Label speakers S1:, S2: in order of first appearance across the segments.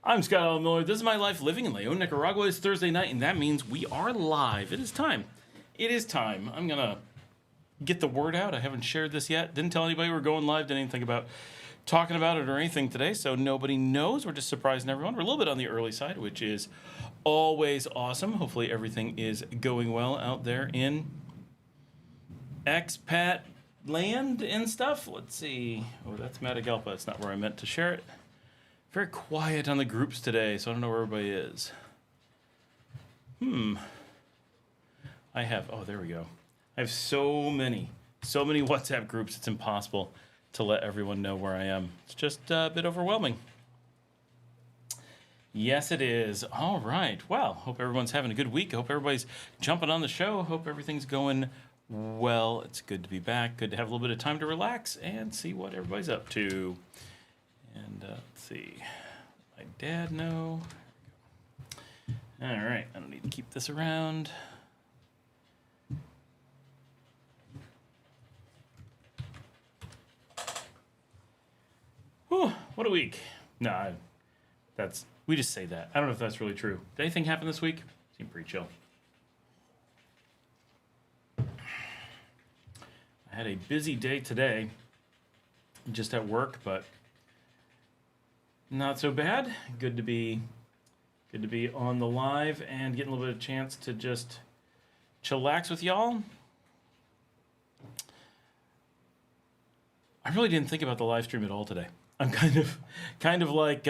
S1: I'm Scott Miller. This is my life living in Leon, Nicaragua. It's Thursday night, and that means we are live. It is time. It is time. I'm going to get the word out. I haven't shared this yet. Didn't tell anybody we're going live. Didn't even think about talking about it or anything today, so nobody knows. We're just surprising everyone. We're a little bit on the early side, which is always awesome. Hopefully everything is going well out there in expat land and stuff. Let's see. Oh, that's Matagalpa. That's not where I meant to share it. Very quiet on the groups today, so I don't know where everybody is. I have, oh, there we go. I have so many WhatsApp groups, it's impossible to let everyone know where I am. It's just a bit overwhelming. Yes, it is. All right. Well, hope everyone's having a good week. I hope everybody's jumping on the show. Hope everything's going well. It's good to be back. Good to have a little bit of time to relax and see what everybody's up to. And let's see, my dad know. All right, I don't need to keep this around. Whew, what a week. No, we just say that. I don't know if that's really true. Did anything happen this week? Seemed pretty chill. I had a busy day today, just at work, but not so bad. Good to be on the live and getting a little bit of chance to just chillax with y'all. I really didn't think about the live stream at all today. I'm kind of like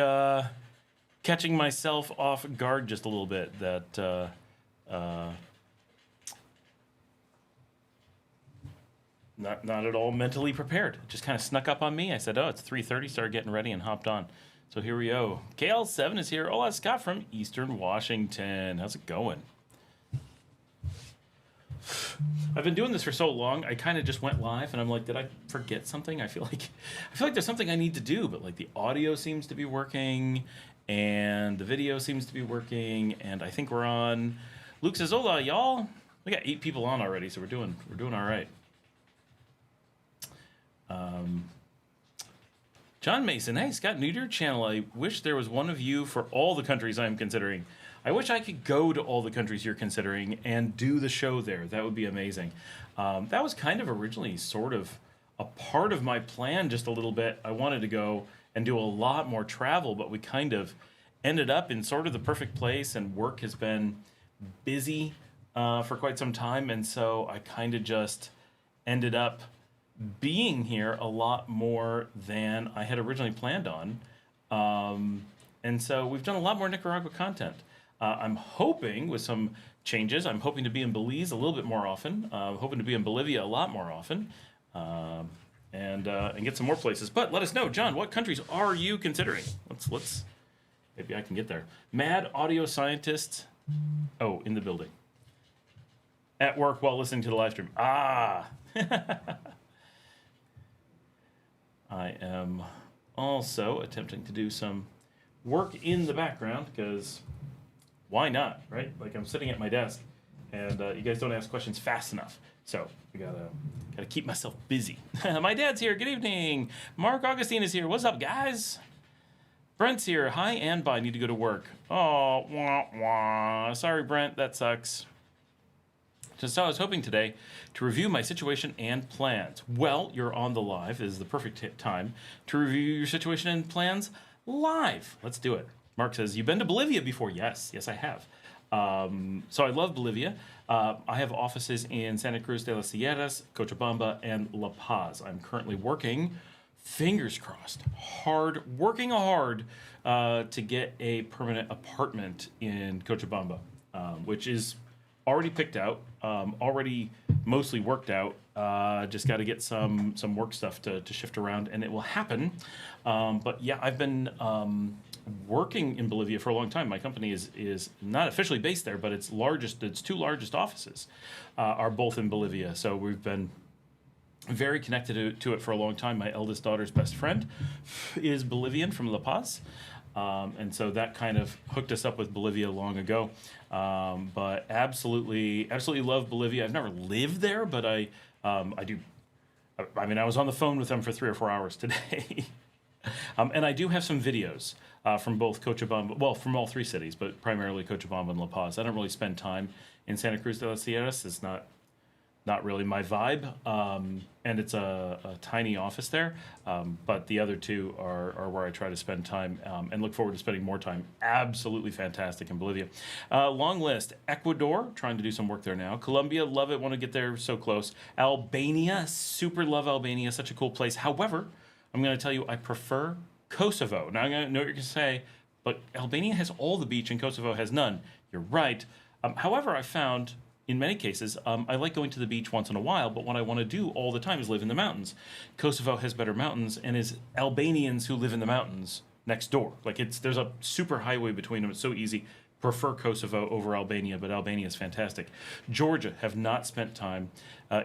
S1: catching myself off guard just a little bit. That not at all mentally prepared. It just kind of snuck up on me. I said, "Oh, it's 3:30." Started getting ready and hopped on. So here we go. KL7 is here. Hola, Scott from Eastern Washington. How's it going? I've been doing this for so long. I kind of just went live, and I'm like, did I forget something? I feel like there's something I need to do, but like the audio seems to be working, and the video seems to be working, and I think we're on. Luke says, "Hola, y'all." We got 8 people on already, so we're doing all right. John Mason, hey, Scott, new to your channel. I wish there was one of you for all the countries I'm considering. I wish I could go to all the countries you're considering and do the show there. That would be amazing. That was kind of originally sort of a part of my plan just a little bit. I wanted to go and do a lot more travel, but we kind of ended up in sort of the perfect place, and work has been busy for quite some time, and so I kind of just ended up being here a lot more than I had originally planned on. And so we've done a lot more Nicaragua content. I'm hoping with some changes, I'm hoping to be in Belize a little bit more often, hoping to be in Bolivia a lot more often, and get some more places. But let us know, John, what countries are you considering? Let's maybe I can get there. Mad audio scientist, in the building. At work while listening to the live stream. I am also attempting to do some work in the background, because why not, right? Like, I'm sitting at my desk, and you guys don't ask questions fast enough, so I gotta keep myself busy. My dad's here. Good evening. Mark Augustine is here. What's up, guys? Brent's here. Hi and bye. Need to go to work. Oh, wah, wah. Sorry, Brent. That sucks. So I was hoping today to review my situation and plans. Well, you're on the live. This is the perfect time to review your situation and plans live. Let's do it. Mark says, you've been to Bolivia before? Yes, I have. So I love Bolivia. I have offices in Santa Cruz de las Sierras, Cochabamba, and La Paz. I'm currently working, fingers crossed, working hard to get a permanent apartment in Cochabamba, which is already picked out, already mostly worked out. Just got to get some work stuff to shift around, and it will happen. But yeah, I've been working in Bolivia for a long time. My company is not officially based there, but its 2 largest offices are both in Bolivia. So we've been very connected to it for a long time. My eldest daughter's best friend is Bolivian from La Paz. And so that kind of hooked us up with Bolivia long ago. But absolutely love Bolivia. I've never lived there, but I do. I mean, I was on the phone with them for 3 or 4 hours today. And I do have some videos from both Cochabamba, well, from all three cities, but primarily Cochabamba and La Paz. I don't really spend time in Santa Cruz de las Sierras. It's not really my vibe, and it's a tiny office there. But the other two are where I try to spend time and look forward to spending more time. Absolutely fantastic in Bolivia. Long list. Ecuador, trying to do some work there now. Colombia, love it, want to get there, so close. Albania, super love Albania, such a cool place. However, I'm going to tell you, I prefer Kosovo. Now, I know what you're going to say, but Albania has all the beach and Kosovo has none. You're right. However, I found in many cases, I like going to the beach once in a while, but what I want to do all the time is live in the mountains. Kosovo has better mountains and is Albanians who live in the mountains next door. Like there's a super highway between them. It's so easy. Prefer Kosovo over Albania, but Albania is fantastic. Georgia, have not spent time.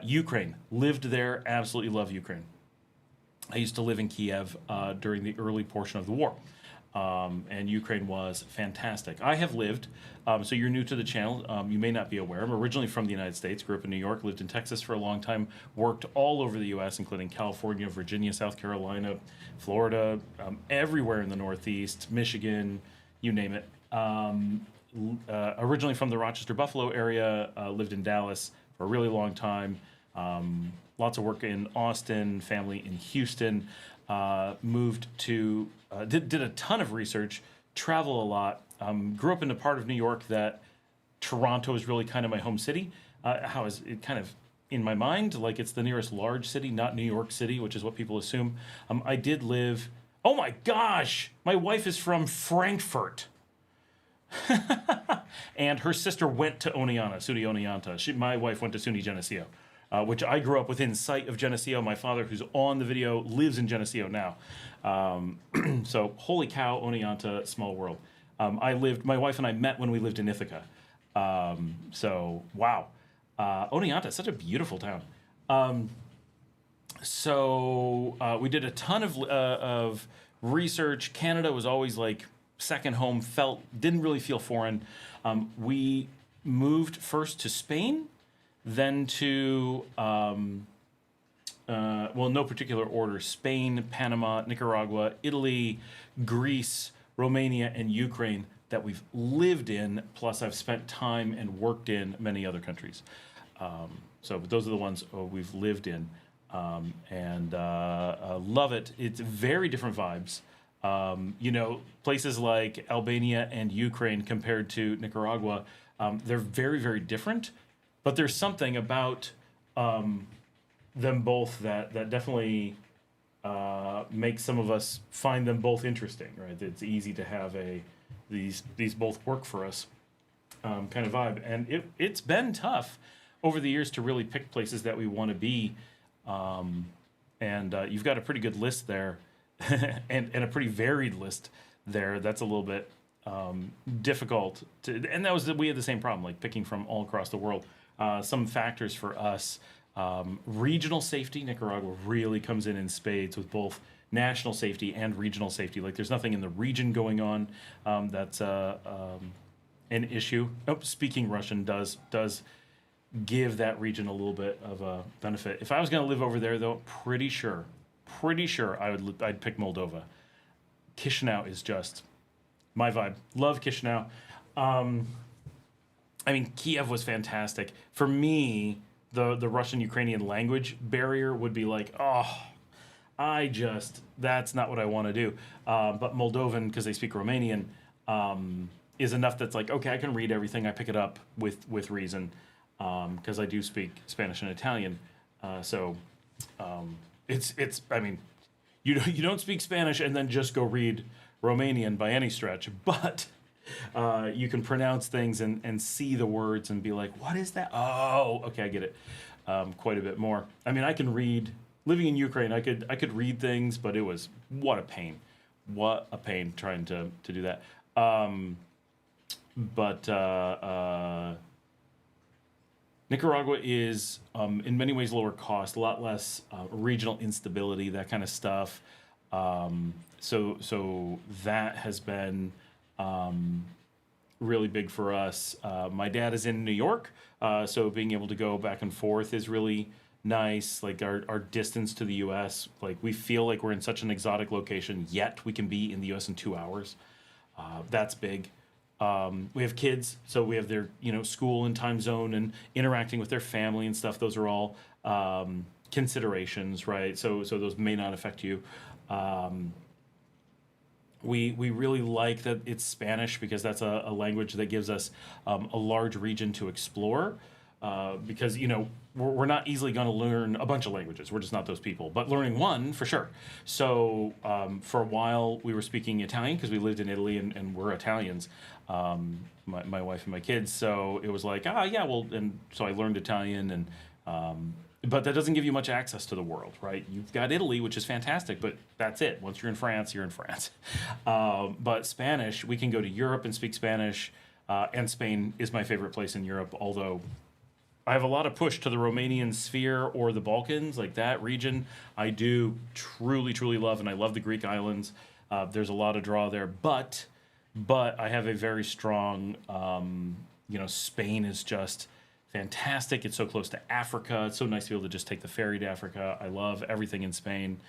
S1: Ukraine, lived there, absolutely love Ukraine. I used to live in Kiev during the early portion of the war. And Ukraine was fantastic. I have lived, so you're new to the channel, you may not be aware. I'm originally from the United States, grew up in New York, lived in Texas for a long time, worked all over the U.S., including California, Virginia, South Carolina, Florida, everywhere in the Northeast, Michigan, you name it. Originally from the Rochester, Buffalo area, lived in Dallas for a really long time. Lots of work in Austin, family in Houston. Moved to, did a ton of research, travel a lot, grew up in a part of New York that Toronto is really kind of my home city. How is it kind of in my mind, like it's the nearest large city, not New York City, which is what people assume. I did live, oh my gosh, my wife is from Frankfurt. And her sister went to Oneonta, SUNY Oneonta. My wife went to SUNY Geneseo. Which I grew up within sight of Geneseo. My father, who's on the video, lives in Geneseo now. So, holy cow, Oneonta, small world. My wife and I met when we lived in Ithaca. So, wow. Oneonta, such a beautiful town. We did a ton of research. Canada was always like second home, didn't really feel foreign. We moved first to Spain, then to, no particular order, Spain, Panama, Nicaragua, Italy, Greece, Romania, and Ukraine that we've lived in, plus I've spent time and worked in many other countries. But those are the ones we've lived in, and love it. It's very different vibes. Places like Albania and Ukraine compared to Nicaragua, they're very, very different. But there's something about them both that definitely makes some of us find them both interesting, right? It's easy to have these both work for us kind of vibe. And it's been tough over the years to really pick places that we want to be. You've got a pretty good list there and a pretty varied list there. That's a little bit difficult and we had the same problem, like picking from all across the world. Some factors for us, regional safety. Nicaragua really comes in spades with both national safety and regional safety. Like there's nothing in the region going on that's an issue. Speaking Russian does give that region a little bit of a benefit. If I was going to live over there, though, pretty sure I'd pick Moldova. Chisinau is just my vibe. Love Chisinau. Kiev was fantastic. For me, the Russian-Ukrainian language barrier would be like, that's not what I want to do. But Moldovan, because they speak Romanian, is enough that's like, okay, I can read everything. I pick it up with reason, because I do speak Spanish and Italian. You don't speak Spanish and then just go read Romanian by any stretch, but you can pronounce things and see the words and be like, what is that? Oh, okay, I get it quite a bit more. I can read, living in Ukraine, I could read things, but it was, what a pain trying to do that. Nicaragua is, in many ways, lower cost, a lot less regional instability, that kind of stuff. So that has been really big for us. My dad is in New York, so being able to go back and forth is really nice. Like our distance to the U.S., like we feel like we're in such an exotic location, yet we can be in the U.S. in 2 hours. That's big. We have kids, so we have their school and time zone and interacting with their family and stuff. Those are all considerations, right? So those may not affect you. We really like that it's Spanish because that's a language that gives us a large region to explore. Because we're not easily going to learn a bunch of languages. We're just not those people. But learning one for sure. So for a while we were speaking Italian because we lived in Italy and we're Italians. My wife and my kids. So it was like yeah, well, and so I learned Italian and. But that doesn't give you much access to the world, right? You've got Italy, which is fantastic, but that's it. Once you're in France, you're in France. But Spanish, we can go to Europe and speak Spanish, and Spain is my favorite place in Europe, although I have a lot of push to the Romanian sphere or the Balkans, like that region. I do truly, truly love, and I love the Greek islands. There's a lot of draw there, but I have a very strong, Spain is just fantastic. It's so close to Africa. It's so nice to be able to just take the ferry to Africa. I love everything in Spain.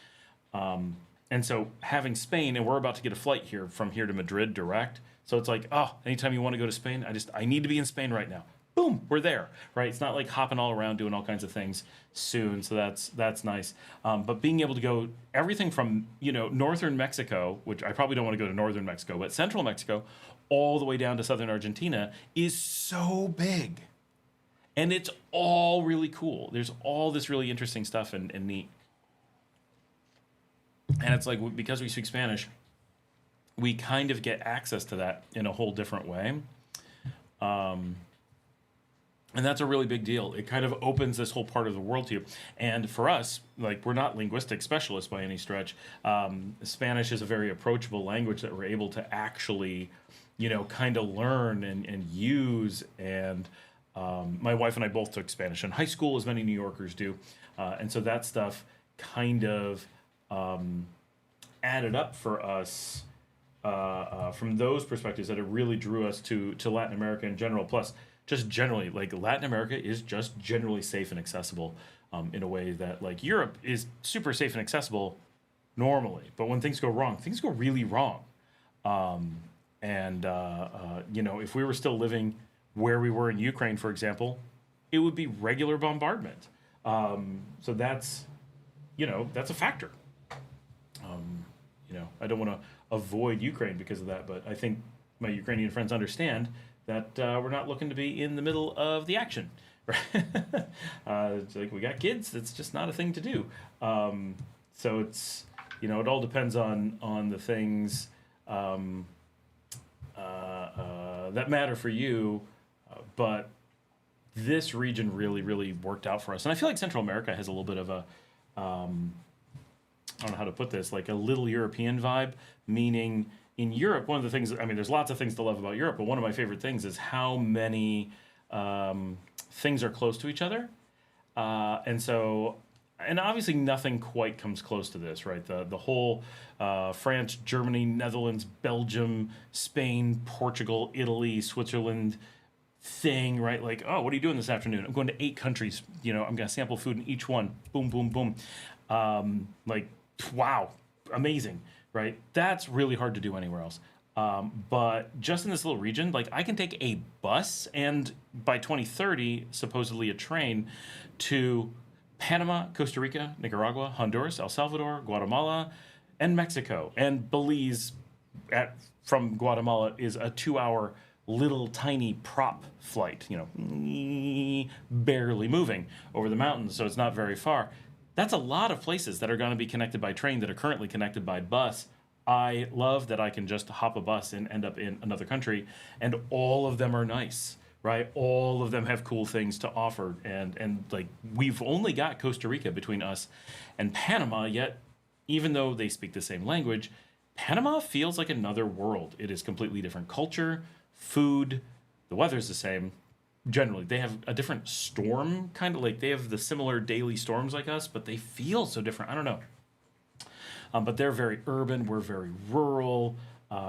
S1: And so having Spain, and we're about to get a flight here from here to Madrid direct. So it's like, anytime you want to go to Spain, I need to be in Spain right now. Boom, we're there, right? It's not like hopping all around doing all kinds of things soon. So that's nice. But being able to go everything from, northern Mexico, which I probably don't want to go to northern Mexico, but central Mexico, all the way down to southern Argentina is so big. And it's all really cool. There's all this really interesting stuff and neat. And it's like, because we speak Spanish, we kind of get access to that in a whole different way. And that's a really big deal. It kind of opens this whole part of the world to you. And for us, like, we're not linguistic specialists by any stretch. Spanish is a very approachable language that we're able to actually, kind of learn and use. And my wife and I both took Spanish in high school, as many New Yorkers do. And so that stuff kind of added up for us from those perspectives that it really drew us to Latin America in general. Plus, just generally, like, Latin America is just generally safe and accessible in a way that, like, Europe is super safe and accessible normally. But when things go wrong, things go really wrong. If we were still living where we were in Ukraine, for example, it would be regular bombardment. So that's a factor. I don't want to avoid Ukraine because of that, but I think my Ukrainian friends understand that we're not looking to be in the middle of the action. Right? It's like, we got kids. It's just not a thing to do. So it's, it all depends on the things that matter for you. But this region really, really worked out for us. And I feel like Central America has a little bit of a, I don't know how to put this, like a little European vibe, meaning in Europe, one of the things, there's lots of things to love about Europe, but one of my favorite things is how many things are close to each other. And obviously nothing quite comes close to this, right? The whole France, Germany, Netherlands, Belgium, Spain, Portugal, Italy, Switzerland thing, right? Like, what are you doing this afternoon? I'm going to 8 countries. I'm going to sample food in each one. Boom, boom, boom. Wow, amazing, right? That's really hard to do anywhere else. But just in this little region, like, I can take a bus and by 2030, supposedly a train to Panama, Costa Rica, Nicaragua, Honduras, El Salvador, Guatemala, and Mexico. And Belize from Guatemala is a 2-hour little tiny prop flight, barely moving over the mountains, so it's not very far. That's a lot of places that are going to be connected by train that are currently connected by bus. I love that I can just hop a bus and end up in another country, and all of them are nice, right? All of them have cool things to offer, and like, we've only got Costa Rica between us and Panama, yet even though they speak the same language, Panama feels like another world. It is completely different culture, food, the weather's the same. Generally, they have a different storm, kind of like they have the similar daily storms like us, but they feel so different. I don't know. But they're very urban. We're very rural.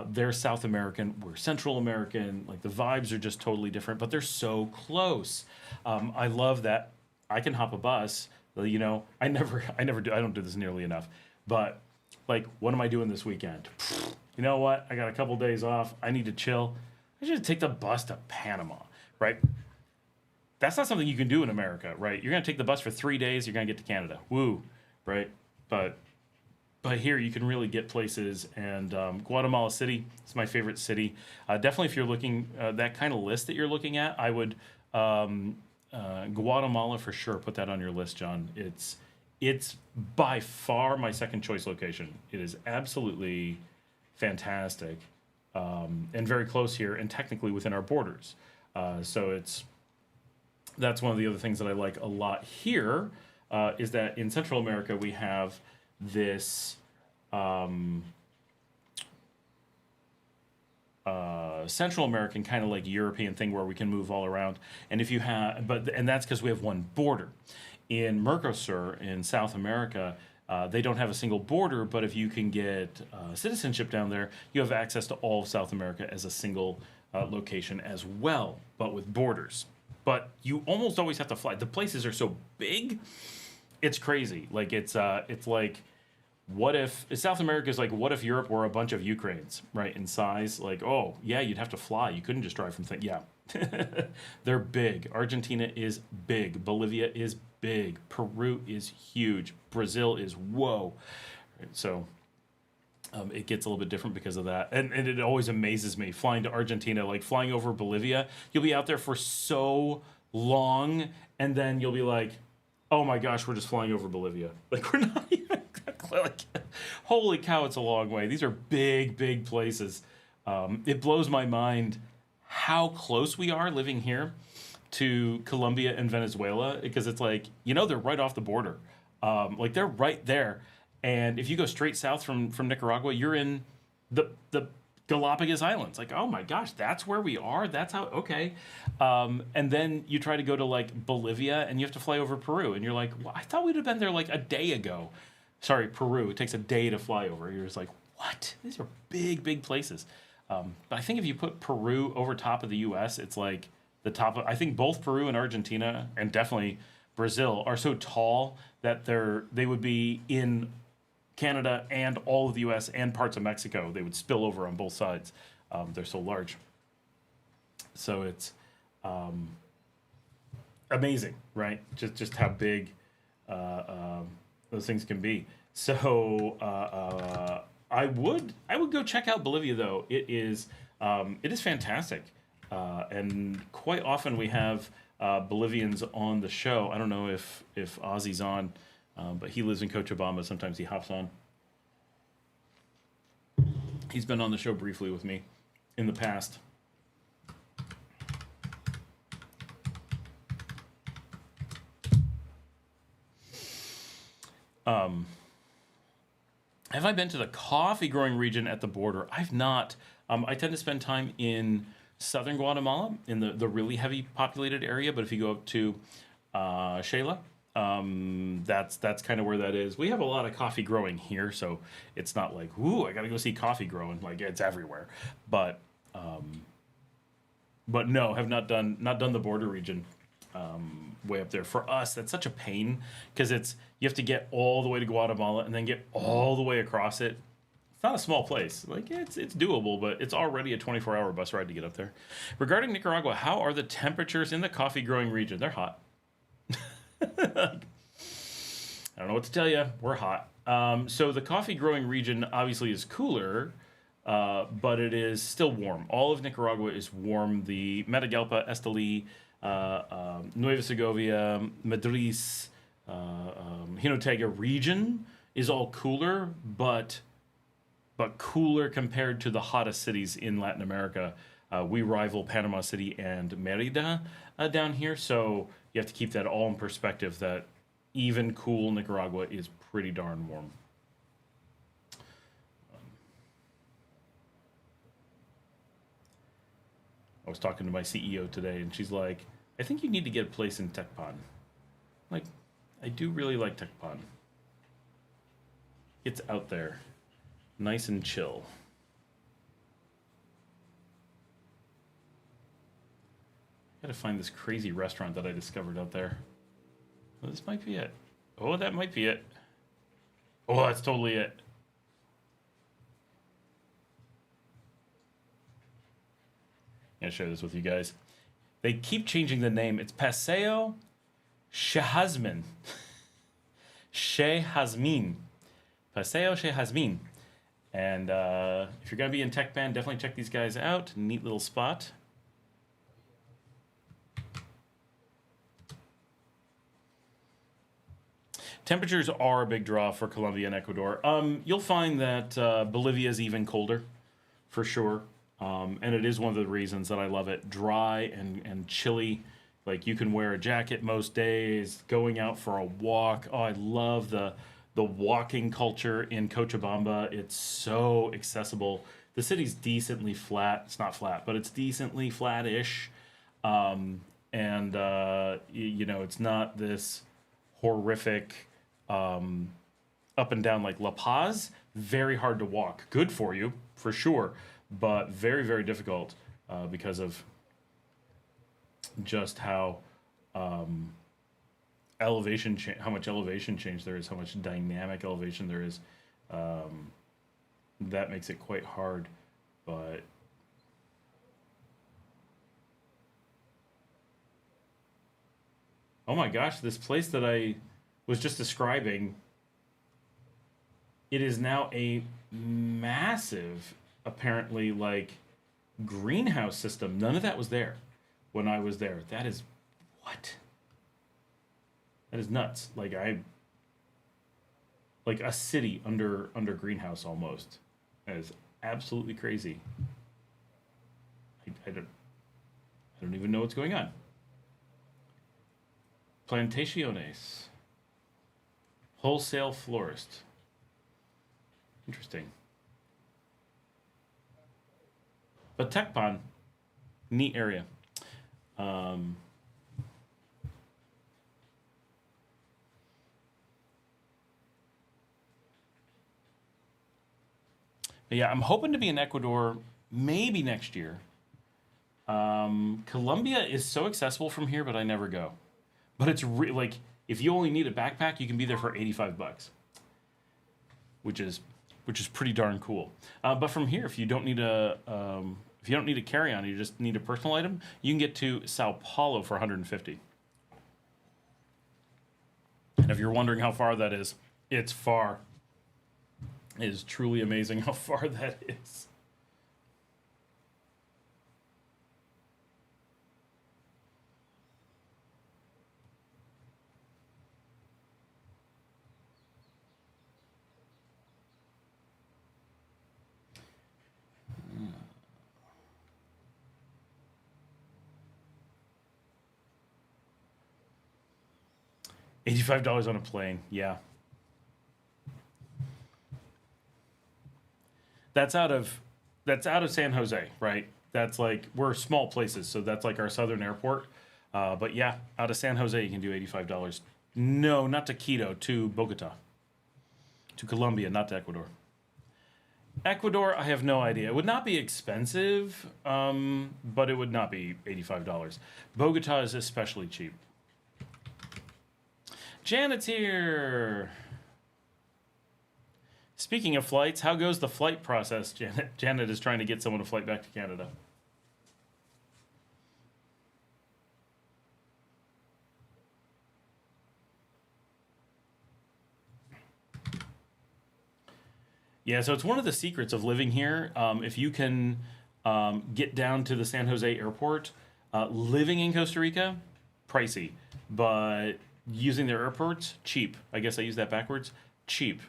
S1: They're South American. We're Central American. Like, the vibes are just totally different, but they're so close. I love that I can hop a bus. You know, I don't do this nearly enough. But like, what am I doing this weekend? You know what? I got a couple days off. I need to chill. I should take the bus to Panama, right? That's not something you can do in America, right? You're gonna take the bus for 3 days. You're gonna get to Canada. Woo, right? But here you can really get places, and Guatemala City is my favorite city. Definitely, if you're looking that kind of list that you're looking at, I would Guatemala for sure. Put that on your list, John. It's by far my second choice location. It is absolutely fantastic, and very close here, and technically within our borders. So that's one of the other things that I like a lot here, is that in Central America we have this Central American kind of like European thing where we can move all around. And if you have, and that's because we have one border. In Mercosur, in South America, they don't have a single border, but if you can get citizenship down there, you have access to all of South America as a single location as well, but with borders. But you almost always have to fly. The places are so big, it's crazy. Like it's like, what if South America is like, what if Europe were a bunch of Ukraines, right, in size? Like, oh yeah, you'd have to fly. You couldn't just drive from yeah. They're big. Argentina is big. Bolivia is big. Peru is huge. Brazil is whoa. Right, so it gets a little bit different because of that. And it always amazes me flying to Argentina, like flying over Bolivia. You'll be out there for so long, and then you'll be like, oh my gosh, we're just flying over Bolivia. Like, we're not even like, holy cow, it's a long way. These are big, big places. It blows my mind how close we are living here to Colombia and Venezuela, because it's like, you know, they're right off the border. Like, they're right there. And if you go straight south from Nicaragua, you're in the Galapagos Islands. Like, oh my gosh, that's where we are? That's how, okay. And then you try to go to like Bolivia and you have to fly over Peru. And you're like, well, I thought we'd have been there like a day ago. Sorry, Peru. It takes a day to fly over. You're just like, what? These are big, big places. But I think if you put Peru over top of the U.S., it's like the top of, I think both Peru and Argentina, and definitely Brazil, are so tall that they would be in Canada and all of the U.S. and parts of Mexico. They would spill over on both sides. They're so large. So it's amazing, right? Just how big those things can be. So I would go check out Bolivia, though. It is fantastic, and quite often we have Bolivians on the show. I don't know if Ozzy's on, but he lives in Cochabamba. Sometimes he hops on. He's been on the show briefly with me in the past. Have I been to the coffee growing region at the border? I've not. I tend to spend time in southern Guatemala, in the really heavy populated area. But if you go up to Shela, that's kind of where that is. We have a lot of coffee growing here, so it's not like, ooh, I got to go see coffee growing. Like, it's everywhere. But no, have not done the border region. Way up there. For us, that's such a pain, because you have to get all the way to Guatemala and then get all the way across it. It's not a small place. Like, it's doable, but it's already a 24-hour bus ride to get up there. Regarding Nicaragua, how are the temperatures in the coffee growing region? They're hot. I don't know what to tell you. We're hot. So the coffee growing region obviously is cooler, but it is still warm. All of Nicaragua is warm. The Matagalpa, Esteli, Nueva Segovia, Madrid, Jinotega region is all cooler, but cooler compared to the hottest cities in Latin America. We rival Panama City and Merida down here, so you have to keep that all in perspective, that even cool Nicaragua is pretty darn warm. I was talking to my CEO today, and she's like, I think you need to get a place in Tecpan. Like, I do really like Tecpan. It's out there. Nice and chill. I gotta find this crazy restaurant that I discovered out there. Well, this might be it. Oh, that might be it. Oh, that's totally it. I'm going to share this with you guys. They keep changing the name. It's Paseo Shehazmin. Shehazmin. Paseo Shehazmin. And if you're going to be in Tech Band, definitely check these guys out. Neat little spot. Temperatures are a big draw for Colombia and Ecuador. You'll find that Bolivia is even colder, for sure. And it is one of the reasons that I love it. Dry and chilly. Like, you can wear a jacket most days, going out for a walk. Oh, I love the walking culture in Cochabamba. It's so accessible. The city's decently flat. It's not flat, but it's decently flat-ish. You know, it's not this horrific up and down like La Paz. Very hard to walk. Good for you, for sure, but very, very difficult because of just how elevation how much elevation change there is, how much dynamic elevation there is. That makes it quite hard, but oh my gosh, this place that I was just describing, it is now a massive, apparently, like, greenhouse system. None of that was there when I was there. That is what? That is nuts. Like, like a city under greenhouse almost. That is absolutely crazy. I don't even know what's going on. Plantaciones. Wholesale florist. Interesting. But Tecpan, neat area. Yeah, I'm hoping to be in Ecuador maybe next year. Colombia is so accessible from here, but I never go. But it's like, if you only need a backpack, you can be there for $85, which is pretty darn cool. But from here, if you don't need a carry-on, you just need a personal item, you can get to Sao Paulo for $150. And if you're wondering how far that is, it's far. It is truly amazing how far that is. $85 on a plane, yeah. That's out of San Jose, right? That's like, we're small places, so that's like our southern airport. But yeah, out of San Jose, you can do $85. No, not to Quito, to Bogota. To Colombia, not to Ecuador. Ecuador, I have no idea. It would not be expensive, but it would not be $85. Bogota is especially cheap. Janet's here. Speaking of flights, how goes the flight process, Janet? Janet is trying to get someone to flight back to Canada. Yeah, so it's one of the secrets of living here. If you can get down to the San Jose airport, living in Costa Rica, pricey. But using their airports, cheap. I guess I used that backwards. Cheap.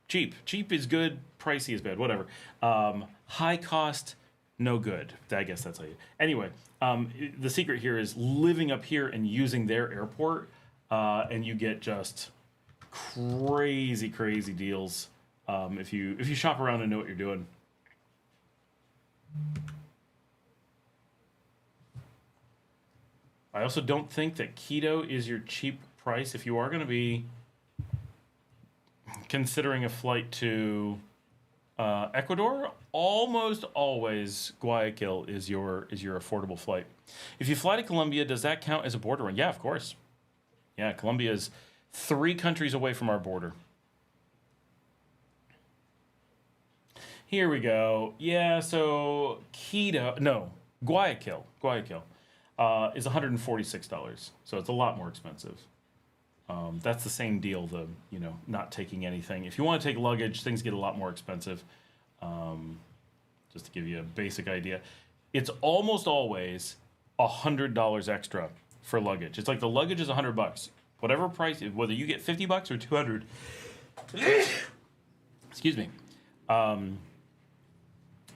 S1: Cheap is good, pricey is bad, whatever. High cost, no good. I guess that's how you... Anyway, the secret here is living up here and using their airport, and you get just crazy deals if you shop around and know what you're doing. I also don't think that Quito is your cheap price. If you are going to be considering a flight to Ecuador, almost always Guayaquil is your affordable flight. If you fly to Colombia, does that count as a border run? Yeah, of course. Yeah, Colombia is 3 countries away from our border. Here we go. Yeah, so Guayaquil is $146. So it's a lot more expensive. That's the same deal, not taking anything. If you want to take luggage, things get a lot more expensive. Just to give you a basic idea, it's almost always $100 extra for luggage. It's like the luggage is $100. Whatever price, whether you get $50 or $200. Excuse me.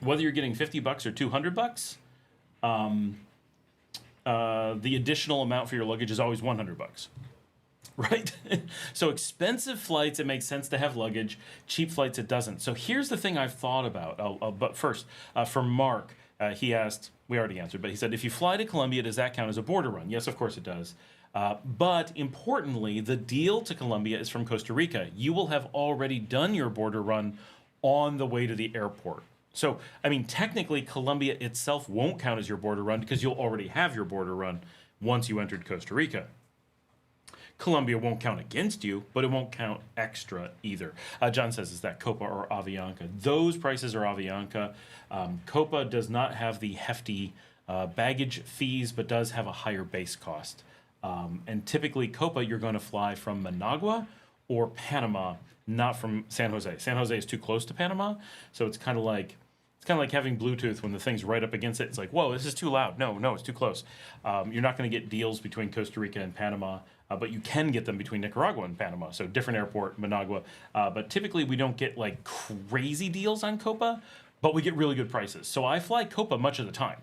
S1: Whether you're getting $50 or $200, the additional amount for your luggage is always $100. Right? So expensive flights, it makes sense to have luggage. Cheap flights, it doesn't. So here's the thing I've thought about. But first, for Mark, he asked, we already answered, but he said, if you fly to Colombia, does that count as a border run? Yes, of course it does. But importantly, the deal to Colombia is from Costa Rica. You will have already done your border run on the way to the airport. So, I mean, technically, Colombia itself won't count as your border run because you'll already have your border run once you entered Costa Rica. Colombia won't count against you, but it won't count extra either. John says, is that Copa or Avianca? Those prices are Avianca. Copa does not have the hefty baggage fees, but does have a higher base cost. And typically, Copa, you're going to fly from Managua or Panama, not from San Jose. San Jose is too close to Panama, so it's kind of like having Bluetooth when the thing's right up against it. It's like, whoa, this is too loud. No, it's too close. You're not going to get deals between Costa Rica and Panama, but you can get them between Nicaragua and Panama. So different airport, Managua. But typically we don't get like crazy deals on Copa, but we get really good prices. So I fly Copa much of the time,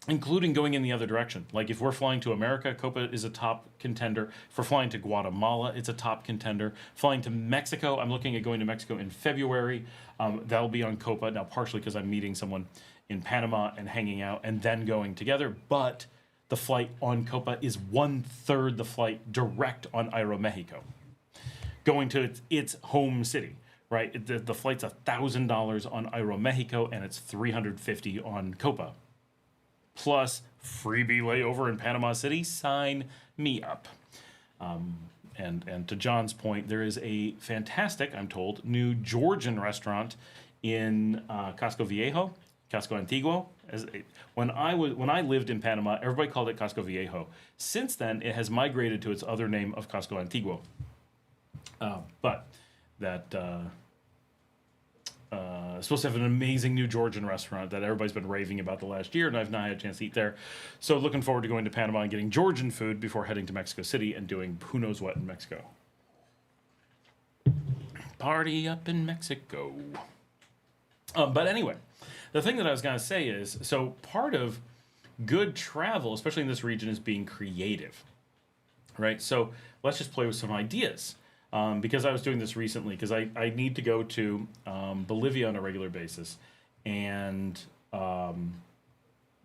S1: including going in the other direction. Like if we're flying to America, Copa is a top contender. If we're flying to Guatemala, it's a top contender. Flying to Mexico, I'm looking at going to Mexico in February. That'll be on Copa. Now, partially because I'm meeting someone in Panama and hanging out and then going together. But the flight on Copa is 1/3 the flight direct on Aeromexico, going to its home city. Right? The flight's $1,000 on Aeromexico and it's $350 on Copa. Plus freebie layover in Panama City. Sign me up. And to John's point, there is a fantastic, I'm told, new Georgian restaurant in Casco Viejo, Casco Antiguo. When I lived in Panama, everybody called it Casco Viejo. Since then, it has migrated to its other name of Casco Antiguo. But that supposed to have an amazing new Georgian restaurant that everybody's been raving about the last year, and I've not had a chance to eat there. So looking forward to going to Panama and getting Georgian food before heading to Mexico City and doing who knows what in Mexico. Party up in Mexico. But anyway, the thing that I was going to say is, so part of good travel, especially in this region, is being creative, right? So let's just play with some ideas. Because I was doing this recently, because I need to go to Bolivia on a regular basis. And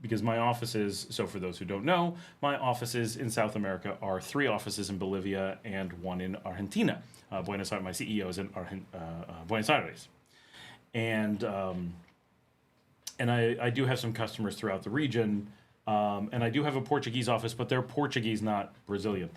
S1: because my offices, so for those who don't know, my offices in South America are 3 offices in Bolivia and 1 in Argentina. Buenos Aires, my CEO is in Buenos Aires. And I do have some customers throughout the region. And I do have a Portuguese office, but they're Portuguese, not Brazilian.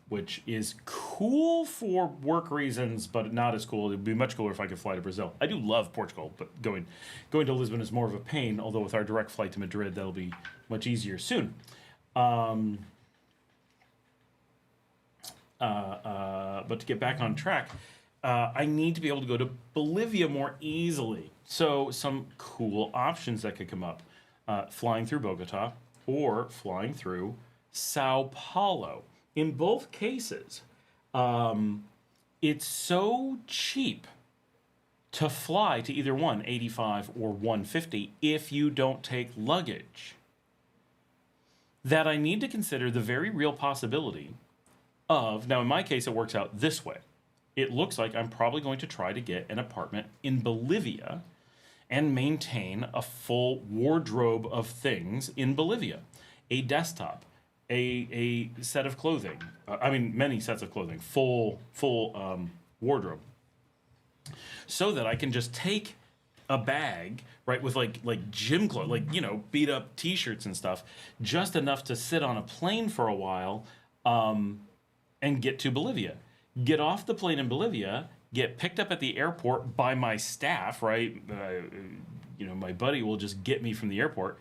S1: Which is cool for work reasons, but not as cool. It'd be much cooler if I could fly to Brazil. I do love Portugal, but going to Lisbon is more of a pain, although with our direct flight to Madrid, that'll be much easier soon. But to get back on track, I need to be able to go to Bolivia more easily. So some cool options that could come up. Flying through Bogota or flying through Sao Paulo. In both cases, it's so cheap to fly to either one, 85 or 150, if you don't take luggage, that I need to consider the very real possibility of, now in my case it works out this way. It looks like I'm probably going to try to get an apartment in Bolivia and maintain a full wardrobe of things in Bolivia. A desktop, a set of clothing, many sets of clothing, full wardrobe, so that I can just take a bag, right, with like gym clothes, beat up t-shirts and stuff, just enough to sit on a plane for a while, and get to Bolivia. Get off the plane in Bolivia, get picked up at the airport by my staff, right? My buddy will just get me from the airport,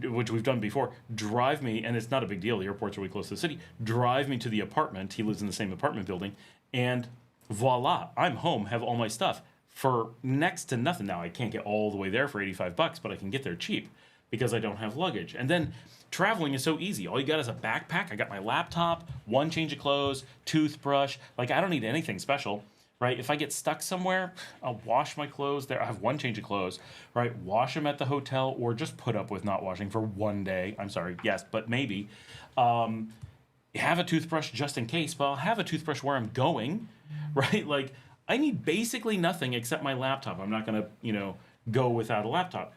S1: which we've done before, drive me, and it's not a big deal. The airport's really close to the city. Drive me to the apartment. He lives in the same apartment building. And voila, I'm home, have all my stuff for next to nothing. Now, I can't get all the way there for $85, but I can get there cheap because I don't have luggage. And then traveling is so easy. All you got is a backpack. I got my laptop, one change of clothes, toothbrush. Like, I don't need anything special. Right? If I get stuck somewhere, I'll wash my clothes there. I have one change of clothes, right? Wash them at the hotel or just put up with not washing for one day. I'm sorry, yes, but maybe. Have a toothbrush just in case, but I'll have a toothbrush where I'm going, right? Like, I need basically nothing except my laptop. I'm not going to, go without a laptop.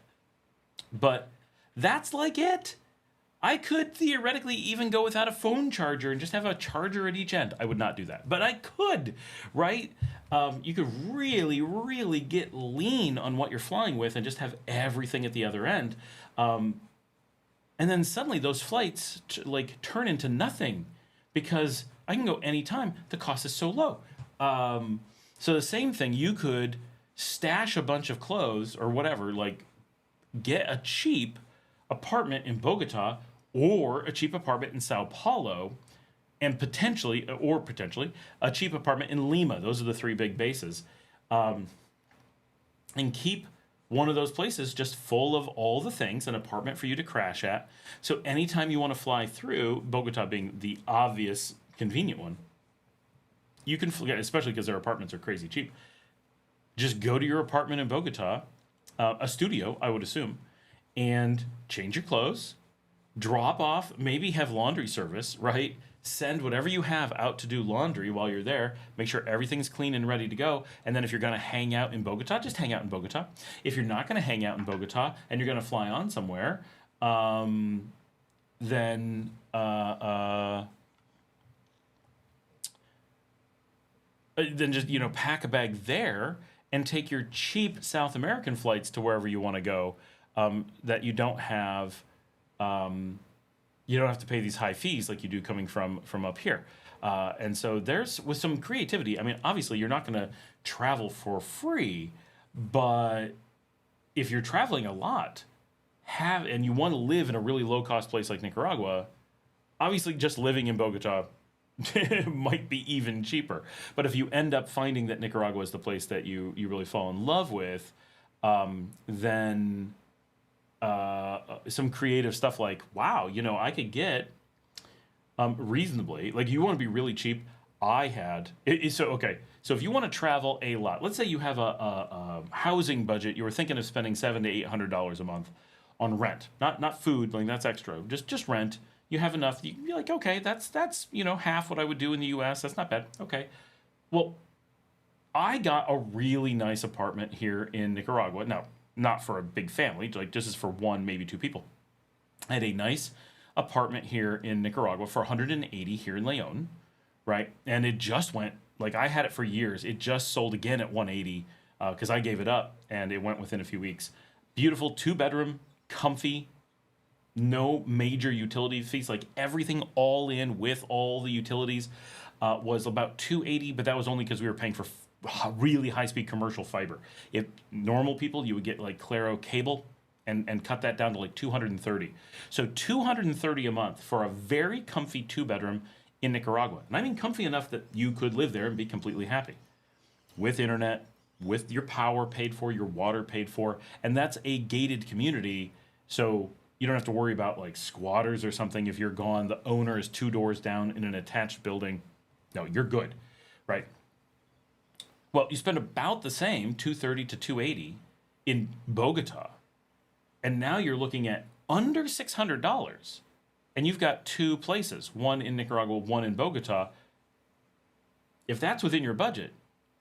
S1: But that's like it. I could theoretically even go without a phone charger and just have a charger at each end. I would not do that, but I could, right? You could really, really get lean on what you're flying with and just have everything at the other end. And then suddenly those flights turn into nothing because I can go anytime. The cost is so low. So the same thing, you could stash a bunch of clothes or whatever, get a cheap apartment in Bogota or a cheap apartment in Sao Paulo, and potentially a cheap apartment in Lima. Those are the three big bases. And keep one of those places just full of all the things, an apartment for you to crash at. So anytime you want to fly through, Bogota being the obvious convenient one, you can fly, especially because their apartments are crazy cheap. Just go to your apartment in Bogota, a studio, I would assume, and change your clothes, drop off, maybe have laundry service, right? Send whatever you have out to do laundry while you're there. Make sure everything's clean and ready to go. And then if you're going to hang out in Bogota, just hang out in Bogota. If you're not going to hang out in Bogota and you're going to fly on somewhere, then just pack a bag there and take your cheap South American flights to wherever you want to go. That you don't have to pay these high fees like you do coming from up here. And so there's, with some creativity, I mean, obviously you're not going to travel for free, but if you're traveling a lot, and you want to live in a really low cost place like Nicaragua, obviously just living in Bogota might be even cheaper. But if you end up finding that Nicaragua is the place that you really fall in love with, then some creative stuff like, wow, I could get reasonably, you want to be really cheap. So if you want to travel a lot, let's say you have a housing budget, you were thinking of spending $700 to $800 a month on rent, not food, that's extra, just rent. You have enough, you can be like, okay, that's half what I would do in the US. That's not bad. Okay. Well, I got a really nice apartment here in Nicaragua. Now, not for a big family, this is for one, maybe two people. I had a nice apartment here in Nicaragua for $180 here in Leon, right? And it just went, I had it for years. It just sold again at $180 because I gave it up and it went within a few weeks. Beautiful 2-bedroom, comfy, no major utility fees, everything all in with all the utilities was about $280, but that was only because we were paying for really high-speed commercial fiber. If normal people, you would get Claro cable and cut that down to $230. So $230 a month for a very comfy 2-bedroom in Nicaragua. And I mean comfy enough that you could live there and be completely happy. With internet, with your power paid for, your water paid for, and that's a gated community, so you don't have to worry about squatters or something. If you're gone, the owner is 2 doors down in an attached building. No, you're good, right? Well, you spend about the same, $230 to $280 in Bogota, and now you're looking at under $600, and you've got 2 places, one in Nicaragua, one in Bogota. If that's within your budget,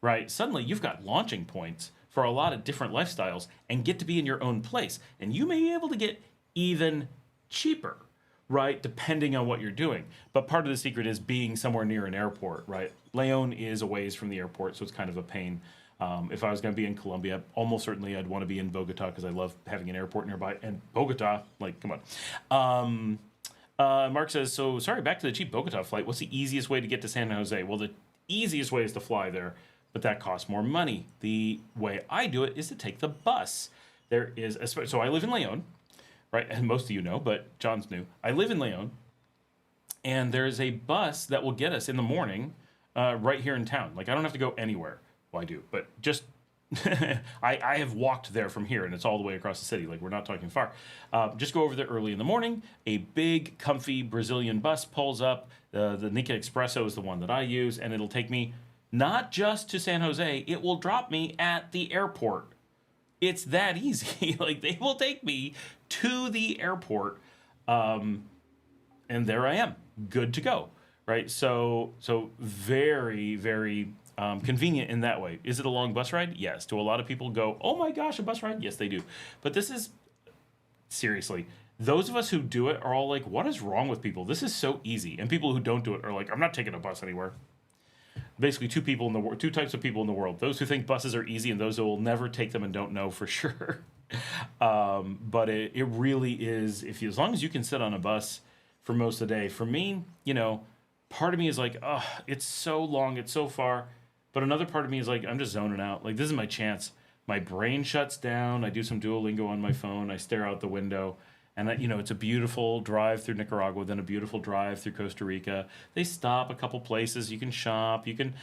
S1: right, suddenly you've got launching points for a lot of different lifestyles and get to be in your own place, and you may be able to get even cheaper, right, depending on what you're doing. But part of the secret is being somewhere near an airport, right? Leon is a ways from the airport, so it's kind of a pain. If I was going to be in Colombia, almost certainly I'd want to be in Bogota because I love having an airport nearby. And Bogota, come on. Mark says, so sorry, back to the cheap Bogota flight. What's the easiest way to get to San Jose? Well, the easiest way is to fly there, but that costs more money. The way I do it is to take the bus. There is, so I live in Leon, right? And most of you know, but John's new. I live in Leon, and there's a bus that will get us in the morning right here in town. Like, I don't have to go anywhere. Well, I do, but just I have walked there from here, and it's all the way across the city. Like, we're not talking far. Just go over there early in the morning. A big, comfy Brazilian bus pulls up. The Nika Expresso is the one that I use, and it'll take me not just to San Jose. It will drop me at the airport. It's that easy. Like, they will take me to the airport, and there I am, good to go. Right? So very, very convenient in that way. Is it a long bus ride? Yes. Do a lot of people go, oh my gosh, a bus ride? Yes, they do. But this is, seriously, those of us who do it are all like, what is wrong with people? This is so easy. And people who don't do it are like, I'm not taking a bus anywhere. Basically, two types of people in the world. Those who think buses are easy and those who will never take them and don't know for sure. But it really is, as long as you can sit on a bus for most of the day. For me, part of me is like, oh, it's so long, it's so far. But another part of me is like, I'm just zoning out. Like, this is my chance. My brain shuts down. I do some Duolingo on my phone. I stare out the window. And, it's a beautiful drive through Nicaragua, then a beautiful drive through Costa Rica. They stop a couple places. You can shop. You can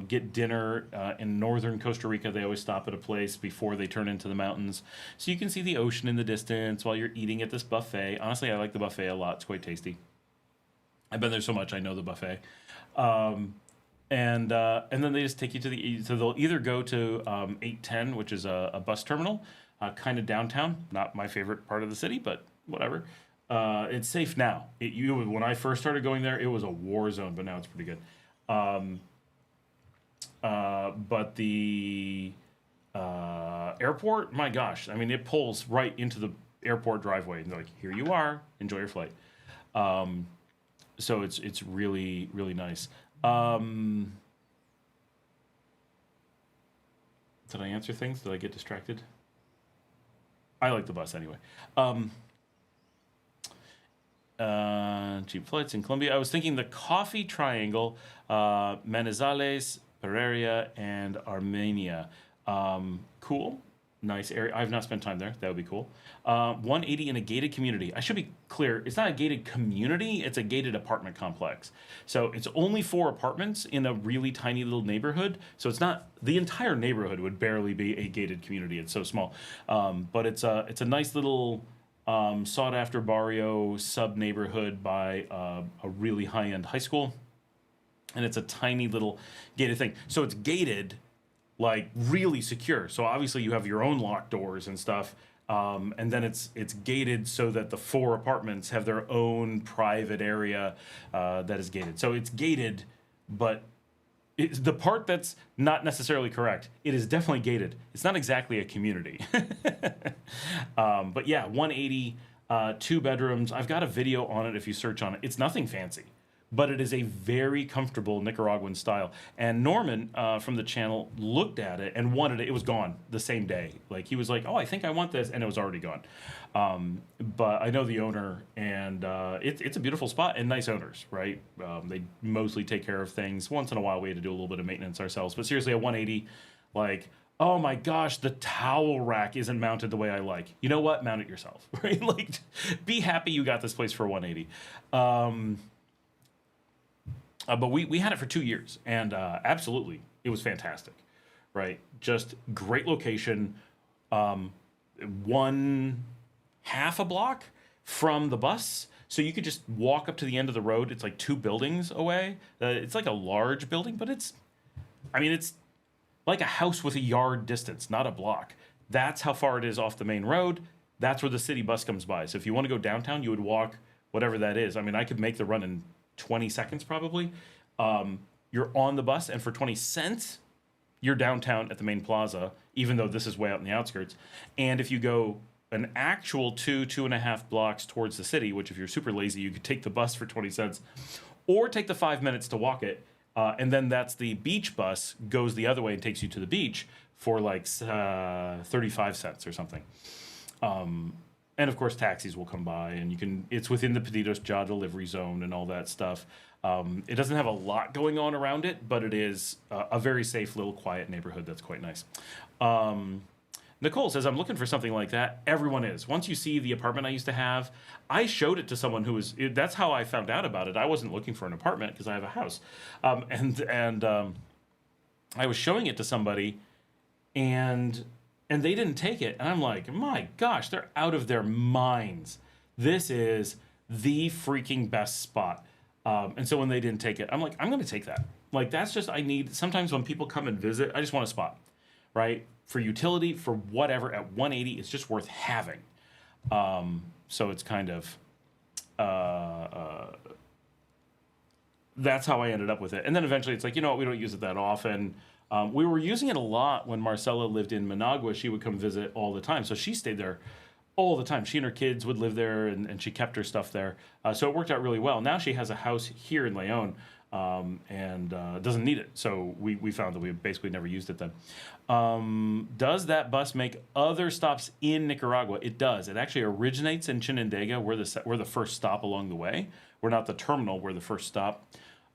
S1: get dinner in northern Costa Rica. They always stop at a place before they turn into the mountains. So you can see the ocean in the distance while you're eating at this buffet. Honestly, I like the buffet a lot. It's quite tasty. I've been there so much, I know the buffet. And then they just take you so they'll either go to 810, which is a bus terminal, kind of downtown. Not my favorite part of the city, but whatever. It's safe now. When I first started going there, it was a war zone, but now it's pretty good. But the airport, my gosh, I mean, it pulls right into the airport driveway. And they're like, here you are, enjoy your flight. So it's really, really nice. Did I answer things? Did I get distracted? I like the bus anyway. Cheap flights in Colombia. I was thinking the Coffee Triangle, Manizales, Pereira, and Armenia. Cool. Nice area. I've not spent time there. That would be cool. 180 in a gated community. I should be clear. It's not a gated community. It's a gated apartment complex. So it's only 4 apartments in a really tiny little neighborhood. So it's not, the entire neighborhood would barely be a gated community. It's so small. But it's a nice little sought after barrio sub neighborhood by a really high end high school. And it's a tiny little gated thing. So it's gated, like really secure. So obviously you have your own locked doors and stuff. And then it's gated so that the 4 apartments have their own private area that is gated. So it's gated, but it's the part that's not necessarily correct. It is definitely gated. It's not exactly a community. But yeah, 180, 2 bedrooms. I've got a video on it if you search on it. It's nothing fancy, but it is a very comfortable Nicaraguan style. And Norman from the channel looked at it and wanted it. It was gone the same day. Like, he was like, oh, I think I want this, and it was already gone. But I know the owner, and it's a beautiful spot and nice owners, right? They mostly take care of things. Once in a while, we had to do a little bit of maintenance ourselves. But seriously, at 180, like, oh my gosh, the towel rack isn't mounted the way I like. You know what? Mount it yourself, right? Like, be happy you got this place for 180. But we had it for 2 years, and absolutely, it was fantastic, right? Just great location, 1/2 a block from the bus, so you could just walk up to the end of the road. It's like 2 buildings away. It's like a large building, but it's like a house with a yard distance, not a block. That's how far it is off the main road. That's where the city bus comes by. So if you want to go downtown, you would walk whatever that is. I mean, I could make the run in 20 seconds probably. You're on the bus, and for 20 cents, you're downtown at the main plaza, even though this is way out in the outskirts. And if you go an actual 2.5 blocks towards the city, which if you're super lazy, you could take the bus for 20 cents, or take the 5 minutes to walk it, and then that's the beach bus, goes the other way and takes you to the beach for like 35 cents or something. And of course, taxis will come by, and it's within the Pedidos Jaw delivery zone and all that stuff. It doesn't have a lot going on around it, but it is a very safe, little quiet neighborhood that's quite nice. Nicole says, I'm looking for something like that. Everyone is. Once you see the apartment I used to have, I showed it to someone who was, that's how I found out about it. I wasn't looking for an apartment because I have a house. And I was showing it to somebody, and they didn't take it. And I'm like, my gosh, they're out of their minds. This is the freaking best spot. And so when they didn't take it, I'm like, I'm going to take that. Like, that's just, sometimes when people come and visit, I just want a spot, right? For utility, for whatever, at 180, it's just worth having. So it's kind of, that's how I ended up with it. And then eventually it's like, you know what, we don't use it that often. We were using it a lot when Marcela lived in Managua. She would come visit all the time. So she stayed there all the time. She and her kids would live there, and she kept her stuff there. So it worked out really well. Now she has a house here in Leon, and doesn't need it. So we found that we basically never used it then. Does that bus make other stops in Nicaragua? It does. It actually originates in Chinandega. We're the first stop along the way. We're not the terminal. We're the first stop.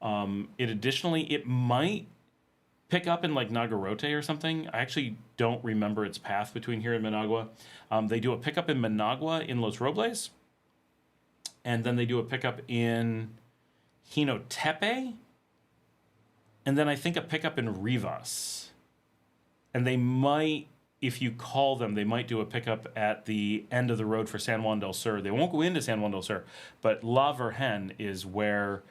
S1: It might pick up in like Nagarote or something. I actually don't remember its path between here and Managua. They do a pickup in Managua in Los Robles, and then they do a pickup in Jinotepe, and then I think a pickup in Rivas. And they might, if you call them, they might do a pickup at the end of the road for San Juan del Sur. They won't go into San Juan del Sur, but La Virgen is where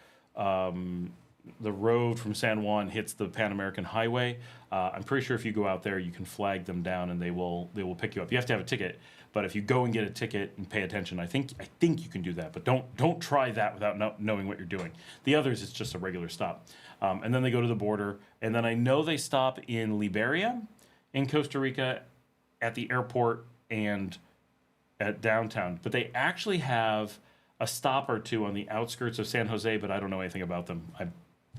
S1: the road from San Juan hits the Pan American Highway. I'm pretty sure if you go out there, you can flag them down and they will pick you up. You have to have a ticket, but if you go and get a ticket and pay attention, I think you can do that. But don't try that without knowing what you're doing. The others, it's just a regular stop, and then they go to the border, and then I know they stop in Liberia, in Costa Rica, at the airport and at downtown. But they actually have a stop or two on the outskirts of San Jose, but I don't know anything about them. I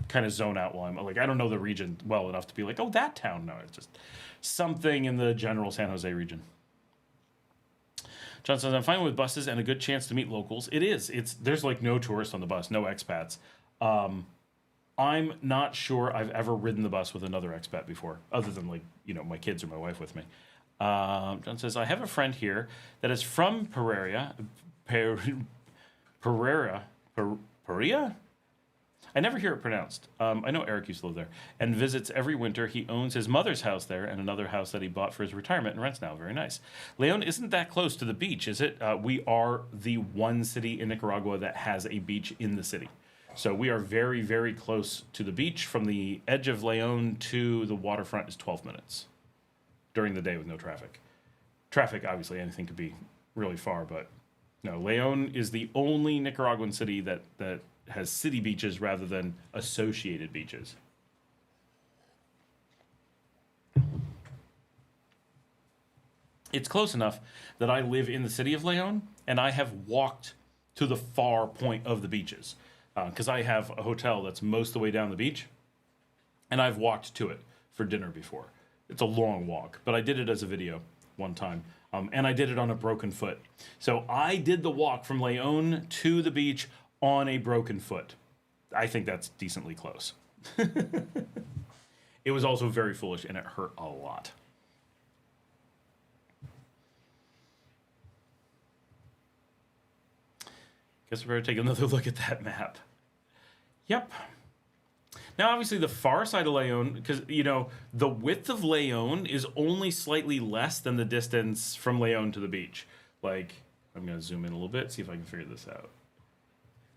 S1: kind of zone out while I'm like, I don't know the region well enough to be like, oh, that town. No, it's just something in the general San Jose region. John says, I'm fine with buses and a good chance to meet locals. It is. There's like no tourists on the bus, no expats. I'm not sure I've ever ridden the bus with another expat before, other than like, my kids or my wife with me. John says, I have a friend here that is from Pereira. I never hear it pronounced. I know Eric used to live there and visits every winter. He owns his mother's house there and another house that he bought for his retirement and rents now. Very nice. Leon isn't that close to the beach, is it? We are the one city in Nicaragua that has a beach in the city. So we are very, very close to the beach. From the edge of Leon to the waterfront is 12 minutes during the day with no traffic. Traffic, obviously, anything could be really far, but no, Leon is the only Nicaraguan city that has city beaches rather than associated beaches. It's close enough that I live in the city of Leon, and I have walked to the far point of the beaches, because I have a hotel that's most of the way down the beach, and I've walked to it for dinner before. It's a long walk, but I did it as a video one time. And I did it on a broken foot. So I did the walk from Leon to the beach on a broken foot. I think that's decently close. It was also very foolish, and it hurt a lot. Guess we better take another look at that map. Yep. Now, obviously, the far side of Leon, because, the width of Leon is only slightly less than the distance from Leon to the beach. Like, I'm going to zoom in a little bit, see if I can figure this out.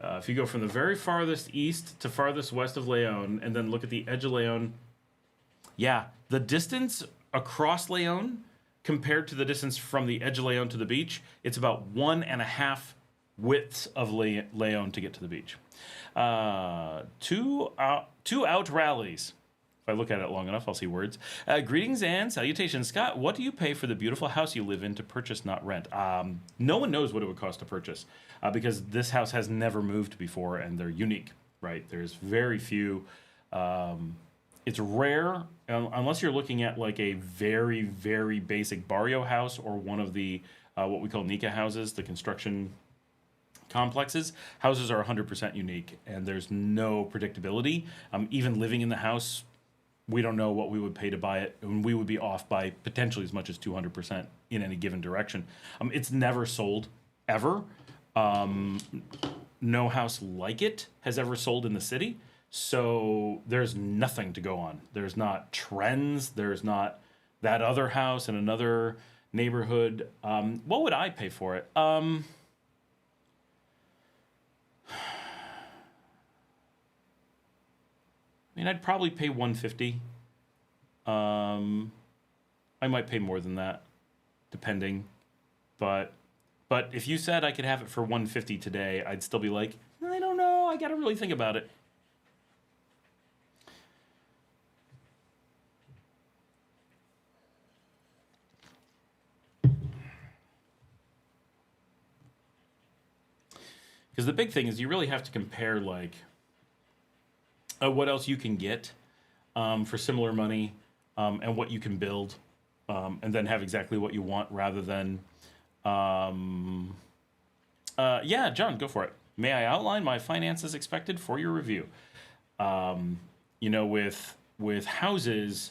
S1: If you go from the very farthest east to farthest west of Leon, and then look at the edge of Leon, yeah, the distance across Leon compared to the distance from the edge of Leon to the beach, it's about 1.5 widths of Leon to get to the beach. Two out rallies. If I look at it long enough, I'll see words. Greetings and salutations. Scott, what do you pay for the beautiful house you live in to purchase, not rent? No one knows what it would cost to purchase, because this house has never moved before, and they're unique, right? There's very few. it's rare unless you're looking at like a very, very basic barrio house or one of the what we call Nika houses, the construction complexes. Houses are 100% unique, and there's no predictability. Even living in the house, we don't know what we would pay to buy it, and we would be off by potentially as much as 200% in any given direction. It's never sold, ever. No house like it has ever sold in the city, so there's nothing to go on. There's not trends. There's not that other house in another neighborhood. What would I pay for it? I mean, I'd probably pay $150. I might pay more than that, depending. But if you said I could have it for $150 today, I'd still be like, I don't know. I got to really think about it. Because the big thing is you really have to compare like what else you can get for similar money and what you can build and then have exactly what you want rather than yeah, John, go for it. May I outline my finances expected for your review? You know, with houses,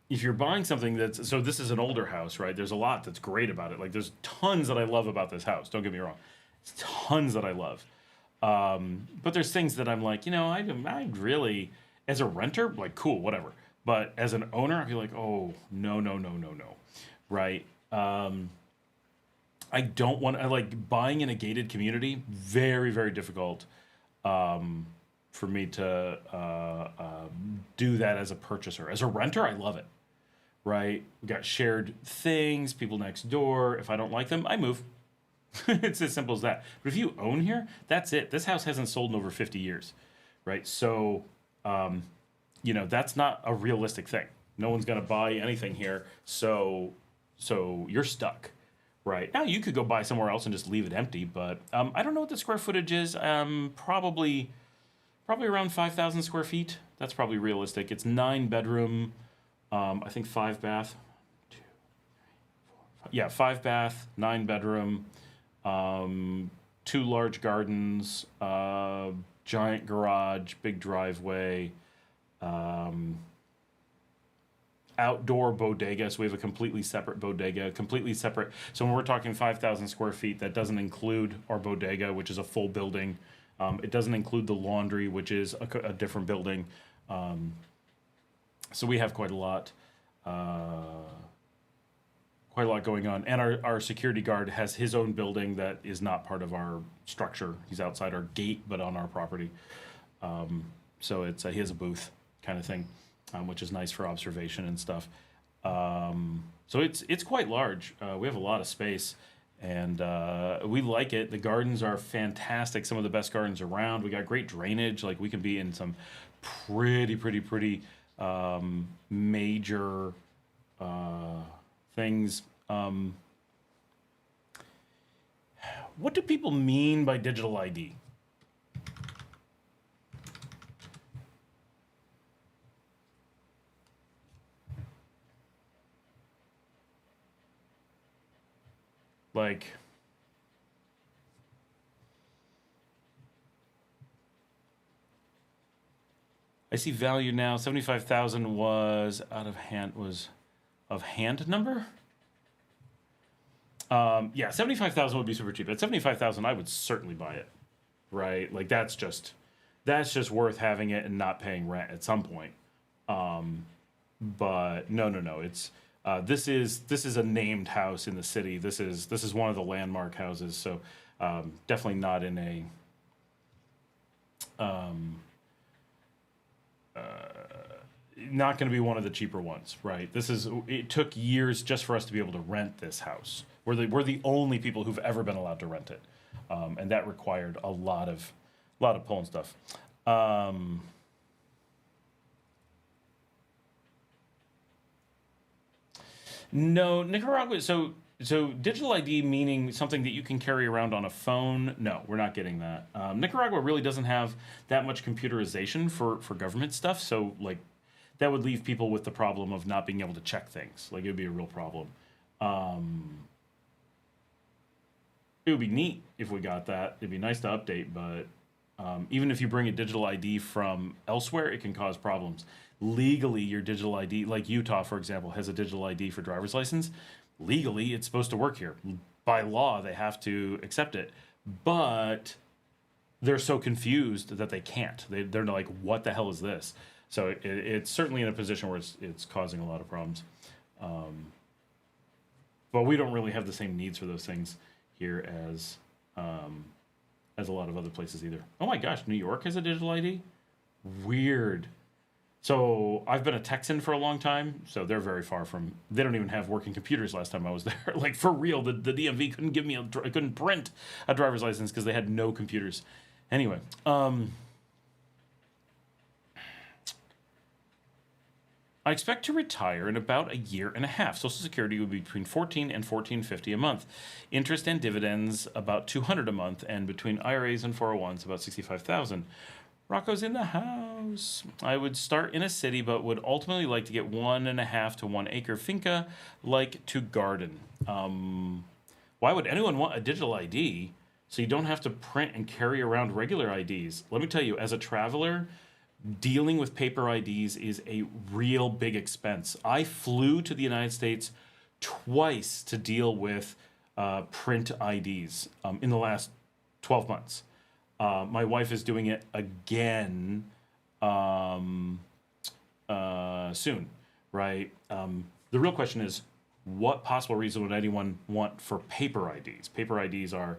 S1: if you're buying something that's, so this is an older house, right? There's a lot that's great about it. Like there's tons that I love about this house. Don't get me wrong. It's tons that I love. But there's things that I'm like, you know, I'd really, as a renter, like cool, whatever. But as an owner, I feel like, oh, no. Right? I don't want to, like buying in a gated community, very, very difficult for me to do that as a purchaser. As a renter, I love it. Right? We got shared things, people next door. If I don't like them, I move. It's as simple as that. But if you own here, that's it. This house hasn't sold in over 50 years. Right? So, you know, that's not a realistic thing. No one's going to buy anything here. So you're stuck. Right. Now you could go buy somewhere else and just leave it empty, but I don't know what the square footage is. Probably around 5,000 square feet. That's probably realistic. It's 9 bedroom, I think 5 bath. 2, 3, 4, 5. Yeah, 5 bath, 9 bedroom, 2 large gardens, giant garage, big driveway, outdoor bodega. So we have a completely separate bodega, completely separate. So when we're talking 5,000 square feet, that doesn't include our bodega, which is a full building. It doesn't include the laundry, which is a different building. So we have quite a lot going on. And our security guard has his own building that is not part of our structure. He's outside our gate, but on our property. So it's he has a booth kind of thing, which is nice for observation and stuff. So it's quite large. We have a lot of space. And we like it. The gardens are fantastic. Some of the best gardens around. We got great drainage. Like we can be in some pretty major things. What do people mean by digital ID? Like, I see value now. 75,000 was out of hand. Was of hand number. Yeah, 75,000 would be super cheap. At 75,000, I would certainly buy it. Right? Like that's just worth having it and not paying rent at some point. But no. It's this is a named house in the city. This is one of the landmark houses. So definitely not in a not going to be one of the cheaper ones, right? It took years just for us to be able to rent this house. We're the only people who've ever been allowed to rent it, and that required a lot of pulling stuff. No, Nicaragua. So So digital ID meaning something that you can carry around on a phone? No, we're not getting that. Nicaragua really doesn't have that much computerization for government stuff. So like that would leave people with the problem of not being able to check things. Like it would be a real problem. It would be neat if we got that. It'd be nice to update, but even if you bring a digital ID from elsewhere, it can cause problems. Legally, your digital ID, like Utah, for example, has a digital ID for driver's license. Legally, it's supposed to work here. By law, they have to accept it. But they're so confused that they can't. They're like, what the hell is this? So it's certainly in a position where it's causing a lot of problems. But we don't really have the same needs for those things here as a lot of other places either. Oh my gosh, New York has a digital ID? Weird. So I've been a Texan for a long time, so they're very far from. They don't even have working computers. Last time I was there, like for real, the DMV couldn't give me couldn't print a driver's license because they had no computers. Anyway, I expect to retire in about a year and a half. Social Security would be between $14 and $14.50 a month. Interest and dividends about $200 a month, and between IRAs and 401s about $65,000. Rocco's in the house. I would start in a city, but would ultimately like to get 1.5 to 1 acre finca, like to garden. Why would anyone want a digital ID so you don't have to print and carry around regular IDs? Let me tell you, as a traveler, dealing with paper IDs is a real big expense. I flew to the United States twice to deal with print IDs in the last 12 months. My wife is doing it again soon, right? The real question is, what possible reason would anyone want for paper IDs? Paper IDs are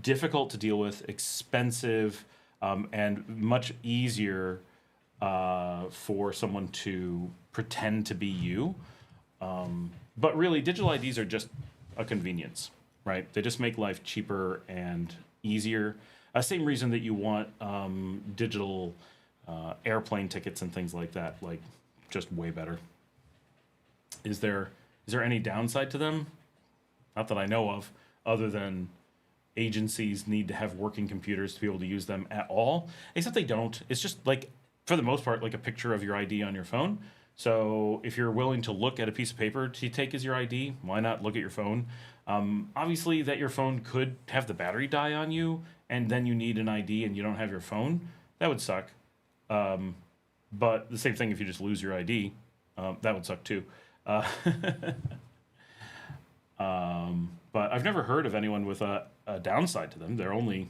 S1: difficult to deal with, expensive, and much easier for someone to pretend to be you. But really, digital IDs are just a convenience, right? They just make life cheaper and easier. Same reason that you want digital airplane tickets and things like that, like just way better. Is there any downside to them? Not that I know of, other than agencies need to have working computers to be able to use them at all, except they don't. It's just like, for the most part, like a picture of your ID on your phone. So if you're willing to look at a piece of paper to take as your ID, why not look at your phone? Obviously, that your phone could have the battery die on you, and then you need an ID and you don't have your phone. That would suck. But the same thing if you just lose your ID. That would suck too. But I've never heard of anyone with a downside to them. They're only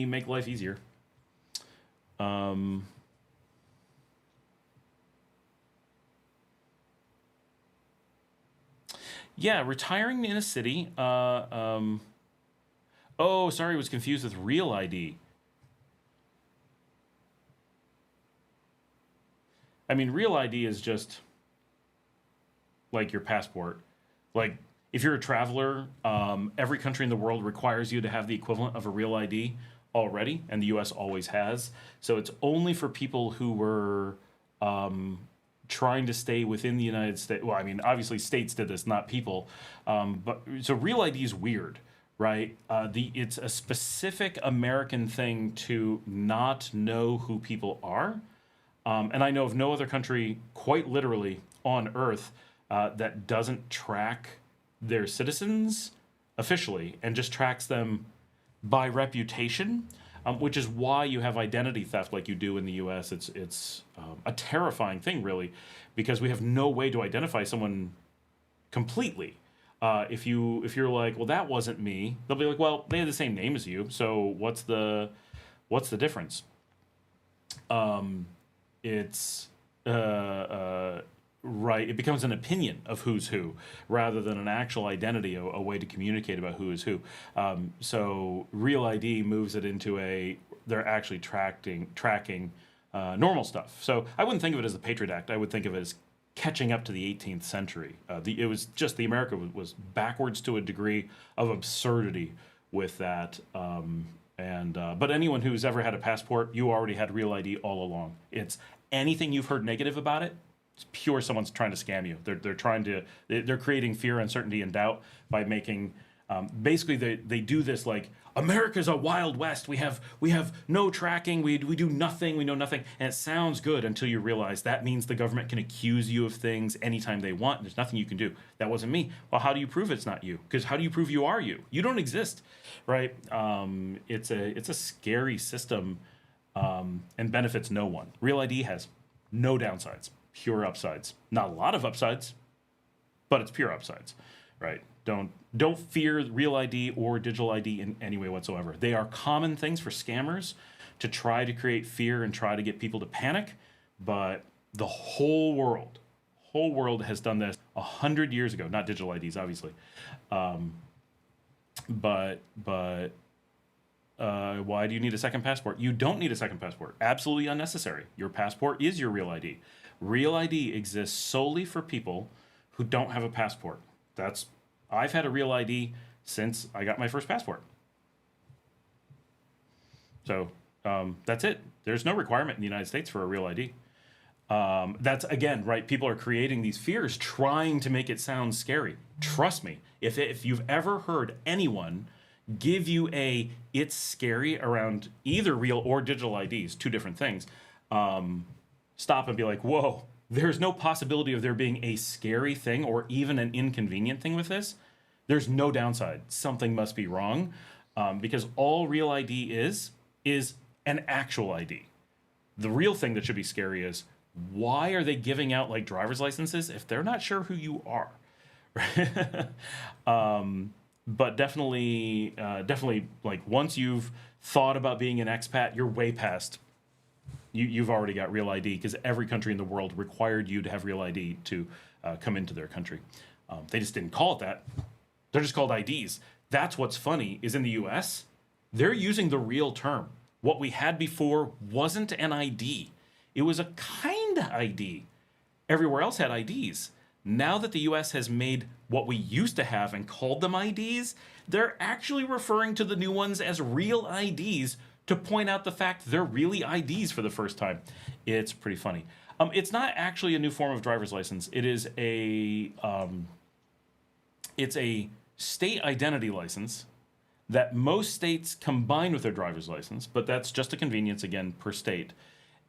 S1: make life easier. Yeah, retiring in a city. Oh, sorry, I was confused with real ID. I mean, real ID is just like your passport. Like, if you're a traveler, every country in the world requires you to have the equivalent of a real ID already, and the U.S. always has. So it's only for people who were trying to stay within the United States. Well, I mean, obviously states did this, not people. But so real ID is weird, right? It's a specific American thing to not know who people are. And I know of no other country, quite literally, on Earth that doesn't track their citizens officially and just tracks them by reputation, which is why you have identity theft like you do in the U.S. It's a terrifying thing, really, because we have no way to identify someone completely. If you're like, well, that wasn't me, they'll be like, well, they had the same name as you, so what's the difference? It's right. It becomes an opinion of who's who rather than an actual identity, a way to communicate about who is who. So Real ID moves it into they're actually tracking normal stuff. So I wouldn't think of it as the Patriot Act. I would think of it as catching up to the 18th century. It was just the America was backwards to a degree of absurdity with that. But anyone who's ever had a passport, you already had Real ID all along. It's anything you've heard negative about it, It's pure someone's trying to scam you. They're creating fear, uncertainty, and doubt by making basically they do this like America's a wild west. We have no tracking. We do nothing. We know nothing. And it sounds good until you realize that means the government can accuse you of things anytime they want. And there's nothing you can do. That wasn't me. Well, how do you prove it's not you? Because how do you prove you are you? You don't exist, right? It's a scary system and benefits no one. Real ID has no downsides, pure upsides. Not a lot of upsides, but it's pure upsides, right? Don't fear Real ID or digital ID in any way whatsoever. They are common things for scammers to try to create fear and try to get people to panic, but the whole world has done this 100 years ago. Not digital IDs, obviously, but why do you need a second passport? You don't need a second passport. Absolutely unnecessary. Your passport is your Real ID. Real ID exists solely for people who don't have a passport. I've had a Real ID since I got my first passport. So that's it. There's no requirement in the United States for a Real ID. That's, again, right, people are creating these fears, trying to make it sound scary. Trust me, if you've ever heard anyone give you it's scary around either real or digital IDs, two different things, stop and be like, whoa, there's no possibility of there being a scary thing or even an inconvenient thing with this. There's no downside. Something must be wrong, because all Real ID is an actual ID. The real thing that should be scary is, why are they giving out like driver's licenses if they're not sure who you are? But definitely, like once you've thought about being an expat, you're way past. You've already got Real ID, because every country in the world required you to have Real ID to come into their country. They just didn't call it that. They're just called IDs. That's what's funny, is in the US, they're using the real term. What we had before wasn't an ID. It was a kind of ID. Everywhere else had IDs. Now that the US has made what we used to have and called them IDs, they're actually referring to the new ones as Real IDs to point out the fact they're really IDs for the first time. It's pretty funny. It's not actually a new form of driver's license. It is it's a state identity license that most states combine with their driver's license, but that's just a convenience, again, per state,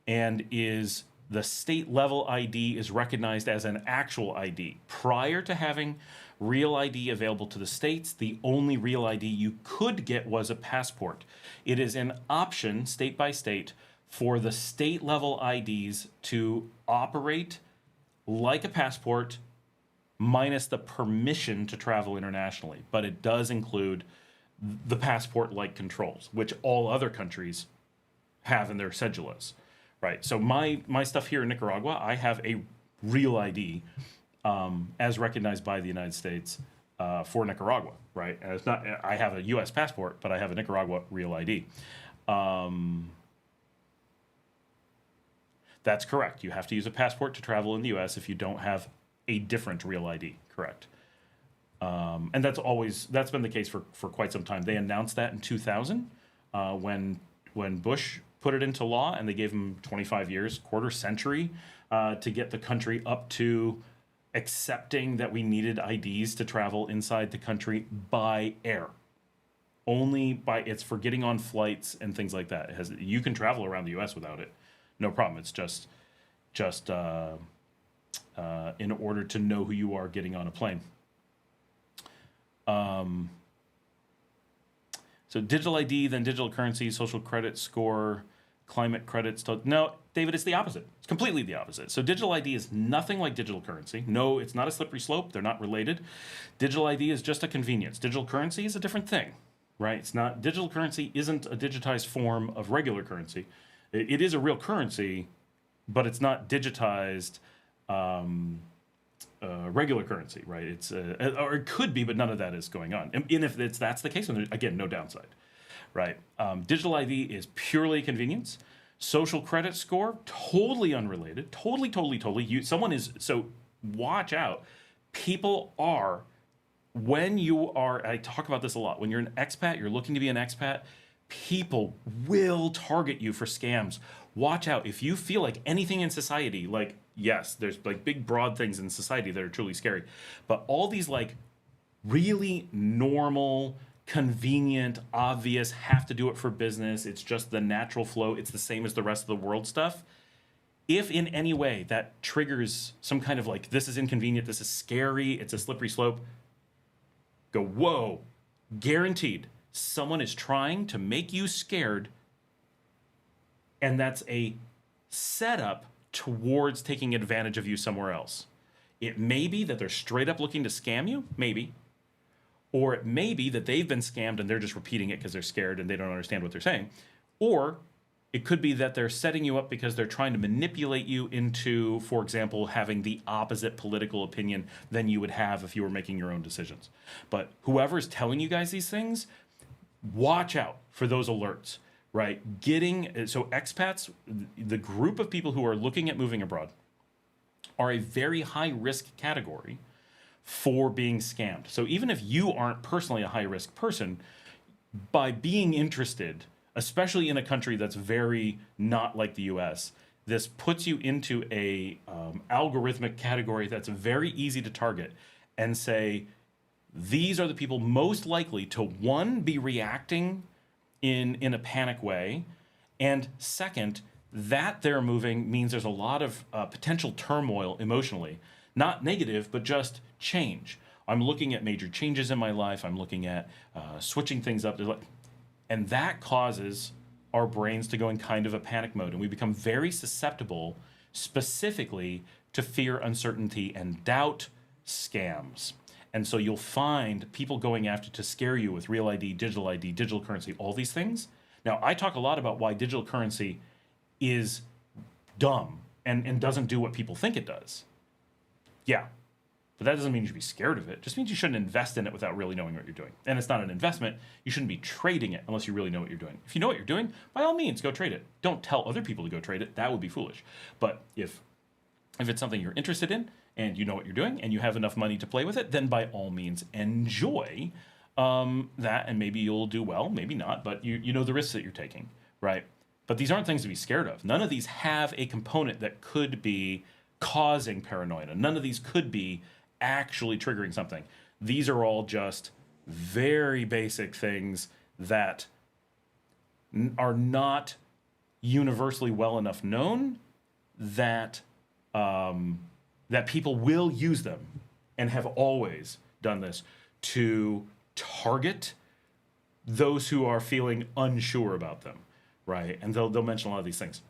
S1: and is the state level ID is recognized as an actual ID. Prior to having Real ID available to the states, the only Real ID you could get was a passport. It is an option, state by state, for the state level IDs to operate like a passport, minus the permission to travel internationally. But it does include the passport-like controls, which all other countries have in their cedulas, right? So my stuff here in Nicaragua, I have a Real ID as recognized by the United States for Nicaragua, right? And it's not, I have a U.S. passport, but I have a Nicaragua Real ID. That's correct. You have to use a passport to travel in the U.S. if you don't have a different Real ID, correct? And that's been the case for quite some time. They announced that in 2000 when Bush put it into law, and they gave him 25 years, quarter century, to get the country up to accepting that we needed IDs to travel inside the country by air. It's for getting on flights and things like that. You can travel around the U.S. without it, no problem. It's just in order to know who you are getting on a plane. So digital ID, then digital currency, social credit score, climate credits. No, David, it's the opposite. It's completely the opposite. So digital ID is nothing like digital currency. No, it's not a slippery slope. They're not related. Digital ID is just a convenience. Digital currency is a different thing, right? Digital currency isn't a digitized form of regular currency. It is a real currency, but it's not digitized regular currency, right? It's or it could be, but none of that is going on. And if that's the case, then there's, again, no downside, right? Digital ID is purely convenience. Social credit score, totally unrelated, totally. So watch out. People are, I talk about this a lot. When you're an expat, you're looking to be an expat, people will target you for scams watch out. If you feel like anything in society, like, yes, there's like big broad things in society that are truly scary, but all these like really normal, convenient, obvious, have to do it for business, it's just the natural flow, it's the same as the rest of the world stuff, if in any way that triggers some kind of like, this is inconvenient, this is scary, it's a slippery slope, go, whoa, guaranteed someone is trying to make you scared, and that's a setup towards taking advantage of you somewhere else. It may be that they're straight up looking to scam you, maybe. Or it may be that they've been scammed and they're just repeating it because they're scared and they don't understand what they're saying. Or it could be that they're setting you up because they're trying to manipulate you into, for example, having the opposite political opinion than you would have if you were making your own decisions. But whoever's telling you guys these things, watch out for those alerts, right? So expats, the group of people who are looking at moving abroad, are a very high risk category for being scammed. So even if you aren't personally a high risk person, by being interested, especially in a country that's very not like the US, this puts you into a algorithmic category that's very easy to target and say, these are the people most likely to, one, be reacting in a panic way, and second, that they're moving means there's a lot of potential turmoil emotionally. Not negative, but just change. I'm looking at major changes in my life. I'm looking at switching things up. And that causes our brains to go in kind of a panic mode. And we become very susceptible specifically to fear, uncertainty, and doubt, scams. And so you'll find people going after to scare you with real ID, digital currency, all these things. Now, I talk a lot about why digital currency is dumb and doesn't do what people think it does. Yeah, but that doesn't mean you should be scared of it. It just means you shouldn't invest in it without really knowing what you're doing. And it's not an investment. You shouldn't be trading it unless you really know what you're doing. If you know what you're doing, by all means, go trade it. Don't tell other people to go trade it. That would be foolish. But if it's something you're interested in and you know what you're doing and you have enough money to play with it, then by all means, enjoy that. And maybe you'll do well, maybe not, but you know the risks that you're taking, right? But these aren't things to be scared of. None of these have a component that could be causing paranoia. None of these could be actually triggering something. These are all just very basic things that are not universally well enough known that that people will use them and have always done this to target those who are feeling unsure about them, right? And they'll mention a lot of these things.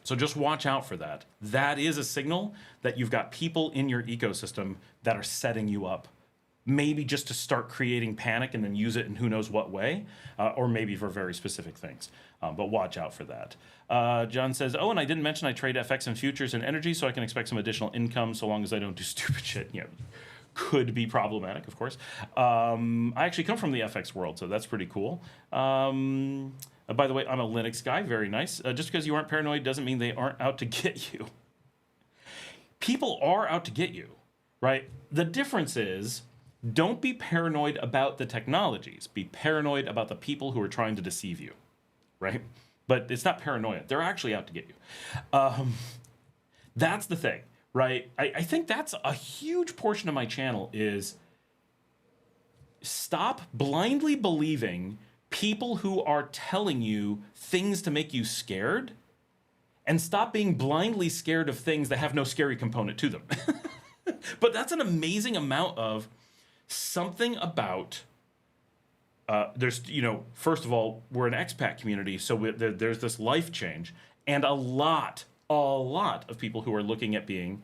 S1: So just watch out for that. That is a signal that you've got people in your ecosystem that are setting you up, maybe just to start creating panic and then use it in who knows what way, or maybe for very specific things. But watch out for that. John says, oh, and I didn't mention I trade FX and futures and energy, so I can expect some additional income so long as I don't do stupid shit. You know, could be problematic, of course. I actually come from the FX world, so that's pretty cool. By the way, I'm a Linux guy. Very nice. Just because you aren't paranoid doesn't mean they aren't out to get you. People are out to get you, right? The difference is, don't be paranoid about the technologies. Be paranoid about the people who are trying to deceive you, right? But it's not paranoia. They're actually out to get you. That's the thing, right? I think that's a huge portion of my channel is stop blindly believing people who are telling you things to make you scared, and stop being blindly scared of things that have no scary component to them. But that's an amazing amount of something about, there's, you know, first of all, we're an expat community, so there's this life change, and a lot of people who are looking at being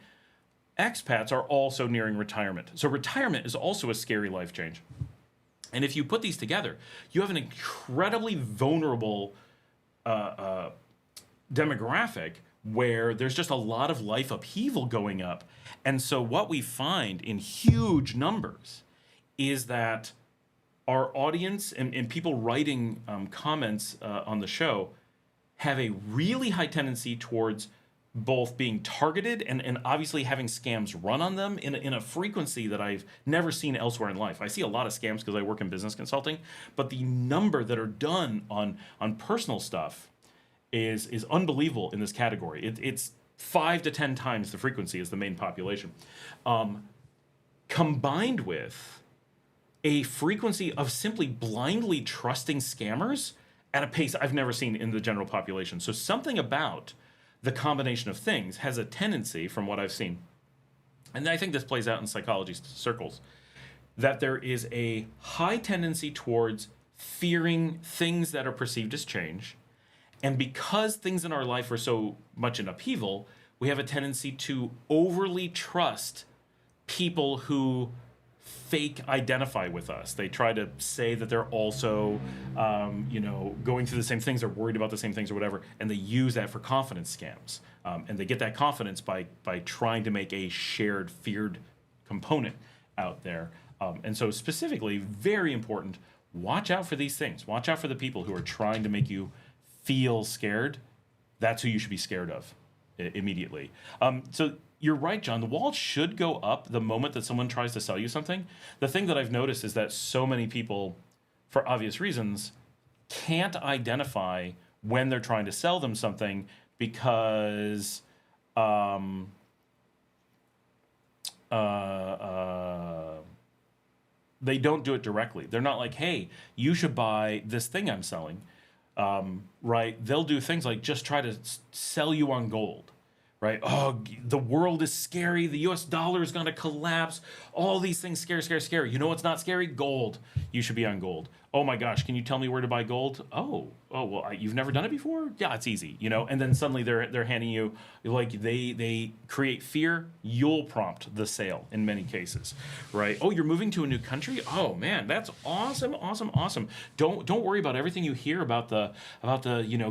S1: expats are also nearing retirement. So retirement is also a scary life change. And if you put these together, you have an incredibly vulnerable demographic where there's just a lot of life upheaval going up. And so what we find in huge numbers is that our audience and people writing comments on the show have a really high tendency towards both being targeted and obviously having scams run on them in a frequency that I've never seen elsewhere in life. I see a lot of scams because I work in business consulting, but the number that are done on personal stuff is unbelievable in this category. It's 5 to 10 times the frequency as the main population, combined with a frequency of simply blindly trusting scammers at a pace I've never seen in the general population. So something about the combination of things has a tendency, from what I've seen, and I think this plays out in psychology circles, that there is a high tendency towards fearing things that are perceived as change. And because things in our life are so much in upheaval, we have a tendency to overly trust people who fake identify with us. They try to say that they're also, going through the same things, or worried about the same things or whatever, and they use that for confidence scams. And they get that confidence by trying to make a shared feared component out there. And so specifically, very important, watch out for these things. Watch out for the people who are trying to make you feel scared. That's who you should be scared of immediately. So you're right, John. The wall should go up the moment that someone tries to sell you something. The thing that I've noticed is that so many people, for obvious reasons, can't identify when they're trying to sell them something because they don't do it directly. They're not like, hey, you should buy this thing I'm selling, right? They'll do things like just try to sell you on gold, right? Oh, the world is scary. The US dollar is going to collapse. All these things scary, scary, scary. You know what's not scary? Gold. You should be on gold. Oh my gosh, can you tell me where to buy gold? Oh, well, you've never done it before? Yeah, it's easy, And then suddenly they're handing you, like, they create fear. You'll prompt the sale in many cases, right? Oh, you're moving to a new country? Oh man, that's awesome, awesome, awesome. Don't worry about everything you hear about the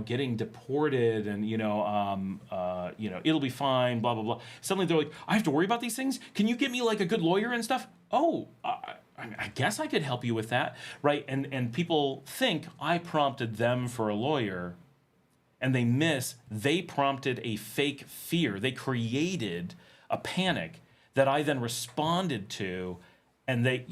S1: getting deported and it'll be fine, blah blah blah. Suddenly they're like, I have to worry about these things? Can you get me like a good lawyer and stuff? Oh, I guess I could help you with that, right? And people think I prompted them for a lawyer, and they prompted a fake fear. They created a panic that I then responded to, and it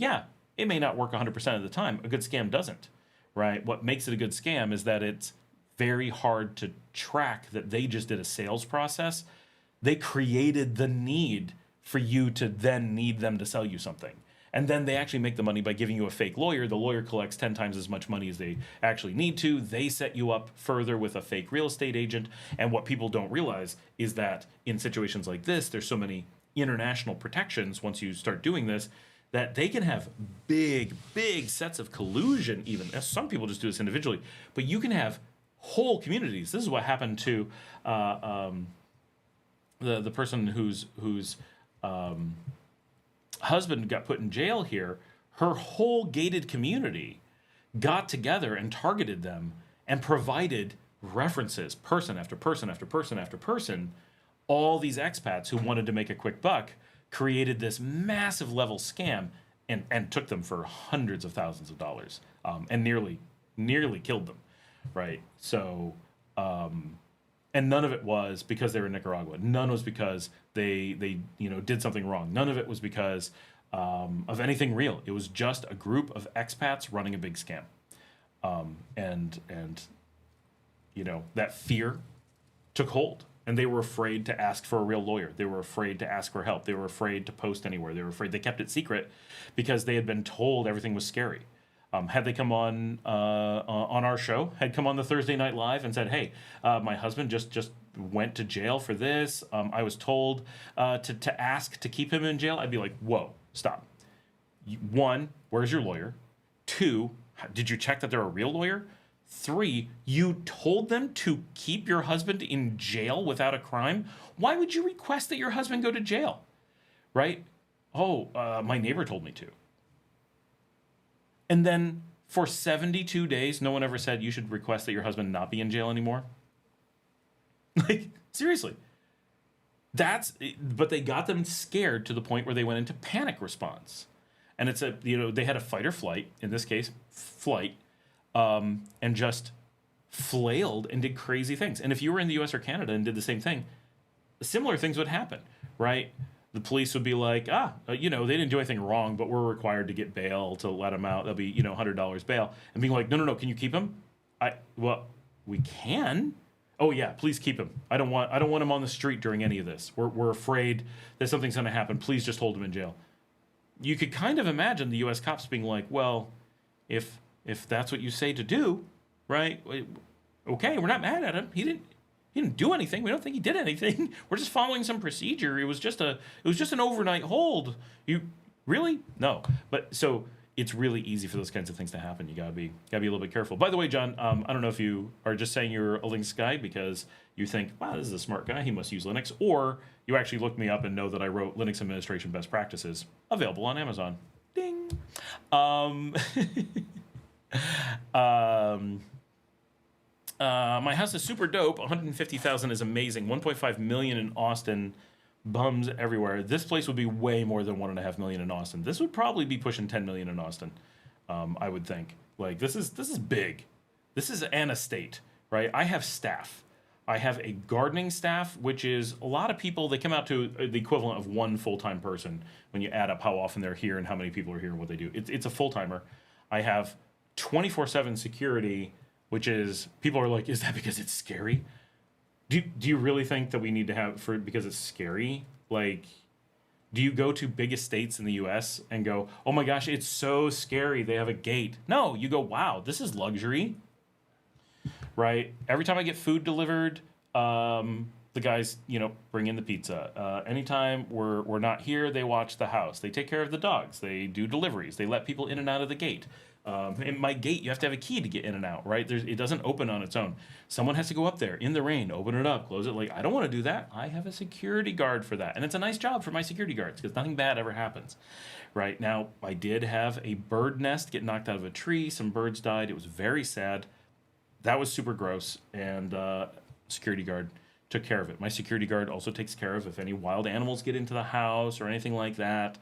S1: may not work 100% of the time. A good scam doesn't, right? What makes it a good scam is that it's very hard to track that they just did a sales process. They created the need for you to then need them to sell you something. And then they actually make the money by giving you a fake lawyer. The lawyer collects 10 times as much money as they actually need to. They set you up further with a fake real estate agent. And what people don't realize is that in situations like this, there's so many international protections once you start doing this, that they can have big, big sets of collusion even. Some people just do this individually. But you can have whole communities. This is what happened to the person whose husband got put in jail here. Her whole gated community got together and targeted them and provided references, person after person after person after person. All these expats who wanted to make a quick buck created this massive level scam and took them for hundreds of thousands of dollars, and nearly killed them, right? So and none of it was because they were in Nicaragua. None was because they did something wrong. None of it was because of anything real. It was just a group of expats running a big scam, and that fear took hold, and they were afraid to ask for a real lawyer. They were afraid to ask for help. They were afraid to post anywhere. They were afraid. They kept it secret because they had been told everything was scary. Had they come on our show, had come on the Thursday Night Live and said, hey, my husband just went to jail for this. I was told to ask to keep him in jail. I'd be like, whoa, stop. 1, where's your lawyer? 2, did you check that they're a real lawyer? 3, you told them to keep your husband in jail without a crime? Why would you request that your husband go to jail? Right? Oh, my neighbor told me to. And then for 72 days, no one ever said you should request that your husband not be in jail anymore. Like, seriously. But they got them scared to the point where they went into panic response. And they had a fight or flight, in this case, flight, and just flailed and did crazy things. And if you were in the US or Canada and did the same thing, similar things would happen, right? The police would be like, they didn't do anything wrong, but we're required to get bail to let them out. There'll be, $100 bail. And being like, no, can you keep him? Well, we can. oh yeah, please keep him. I don't want him on the street during any of this. We're afraid that something's going to happen. Please just hold him in jail. You could kind of imagine the U.S. cops being like, well, if that's what you say to do, right? Okay, we're not mad at him. He didn't do anything. We don't think he did anything. We're just following some procedure. It was just an overnight hold. You really? No. But so it's really easy for those kinds of things to happen. You gotta be a little bit careful. By the way, John, I don't know if you are just saying you're a Linux guy because you think, wow, this is a smart guy. He must use Linux, or you actually looked me up and know that I wrote Linux Administration Best Practices, available on Amazon. Ding. My house is super dope. 150,000 is amazing. 1.5 million in Austin. Bums everywhere. This place would be way more than 1.5 million in Austin. This would probably be pushing 10 million in Austin. I would think. Like this is big. This is an estate, right? I have staff. I have a gardening staff, which is a lot of people. They come out to the equivalent of one full-time person when you add up how often they're here and how many people are here and what they do. It's a full-timer. I have 24/7 security, which is, people are like, is that because it's scary? Do you really think that we need to have because it's scary? Like, do you go to big estates in the U.S. and go, oh my gosh, it's so scary, they have a gate? No, you go, wow, this is luxury, right? Every time I get food delivered, the guys, bring in the pizza. Anytime we're not here, they watch the house. They take care of the dogs. They do deliveries. They let people in and out of the gate. In my gate, you have to have a key to get in and out, right? It doesn't open on its own. Someone has to go up there in the rain, open it up, close it. Like, I don't want to do that. I have a security guard for that. And it's a nice job for my security guards because nothing bad ever happens. Right now, I did have a bird nest get knocked out of a tree. Some birds died. It was very sad. That was super gross. And security guard took care of it. My security guard also takes care of if any wild animals get into the house or anything like that.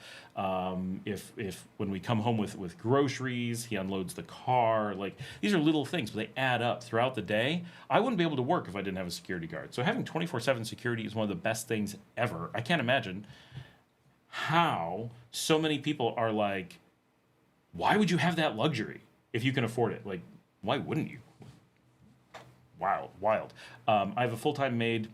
S1: If when we come home with groceries, he unloads the car. Like, these are little things, but they add up throughout the day. I wouldn't be able to work if I didn't have a security guard. So having 24/7 security is one of the best things ever. I can't imagine how so many people are like, why would you have that luxury if you can afford it? Like, why wouldn't you? Wild. I have a full-time maid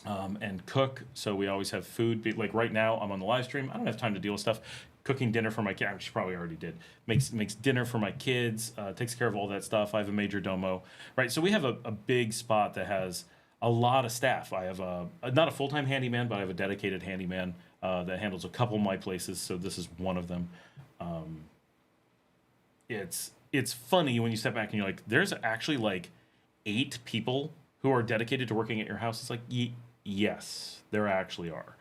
S1: and cook, so we always have food. Like right now, I'm on the live stream. I don't have time to deal with stuff. Cooking dinner for my kids. She probably already did. Makes dinner for my kids. Takes care of all that stuff. I have a major domo. Right, so we have a big spot that has a lot of staff. I have not a full-time handyman, but I have a dedicated handyman that handles a couple of my places. So this is one of them. It's funny when you step back and you're like, there's actually like 8 people who are dedicated to working at your house. It's like, yes, there actually are.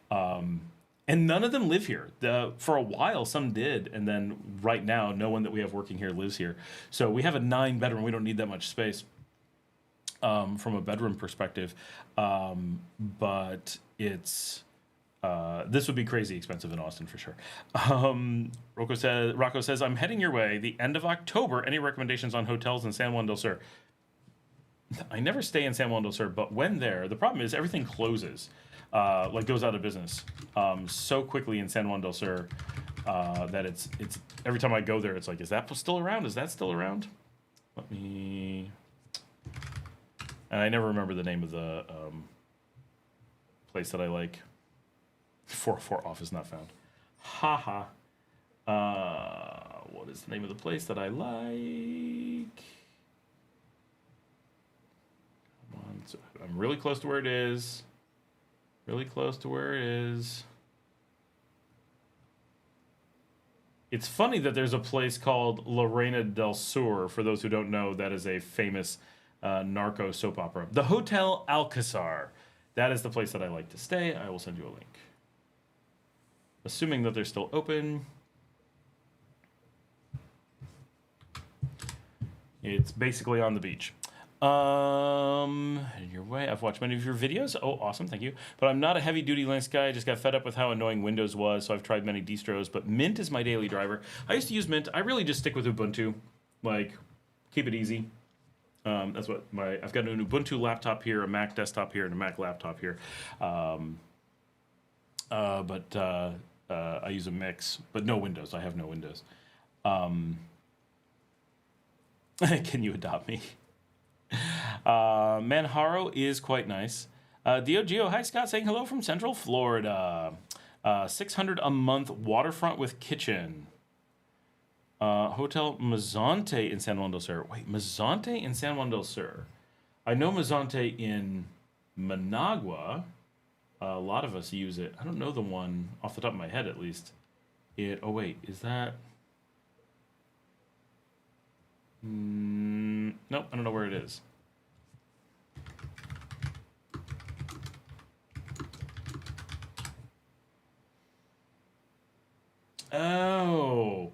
S1: And none of them live here. For a while, some did. And then right now, no one that we have working here lives here. So we have a 9-bedroom. We don't need that much space from a bedroom perspective. But it's... this would be crazy expensive in Austin for sure. Rocco says, I'm heading your way the end of October. Any recommendations on hotels in San Juan del Sur? I never stay in San Juan del Sur, but when there, the problem is everything closes, like goes out of business so quickly in San Juan del Sur that it's every time I go there, it's like, is that still around? Is that still around? And I never remember the name of the place that I like. 404 office not found. Haha. What is the name of the place that I like? So I'm really close to where it is. It's funny that there's a place called La Reina del Sur. For those who don't know, that is a famous narco soap opera. The Hotel Alcazar. That is the place that I like to stay. I will send you a link. Assuming that they're still open. It's basically on the beach. In your way, I've watched many of your videos. Oh, awesome, thank you. But I'm not a heavy-duty Linux guy. I just got fed up with how annoying Windows was, so I've tried many distros, but Mint is my daily driver. I used to use Mint. I really just stick with Ubuntu. Like, keep it easy. That's what I've got an Ubuntu laptop here, a Mac desktop here, and a Mac laptop here. But I use a mix, but no Windows. I have no Windows. Can you adopt me? Manjaro is quite nice. Dio Gio, hi Scott, saying hello from Central Florida. 600 a month, waterfront with kitchen. Hotel Mazante in San Juan del Sur. Wait, Mazante in San Juan del Sur. I know Mazante in Managua. A lot of us use it. I don't know the one off the top of my head, at least. Oh wait, is that? Nope, I don't know where it is. Oh.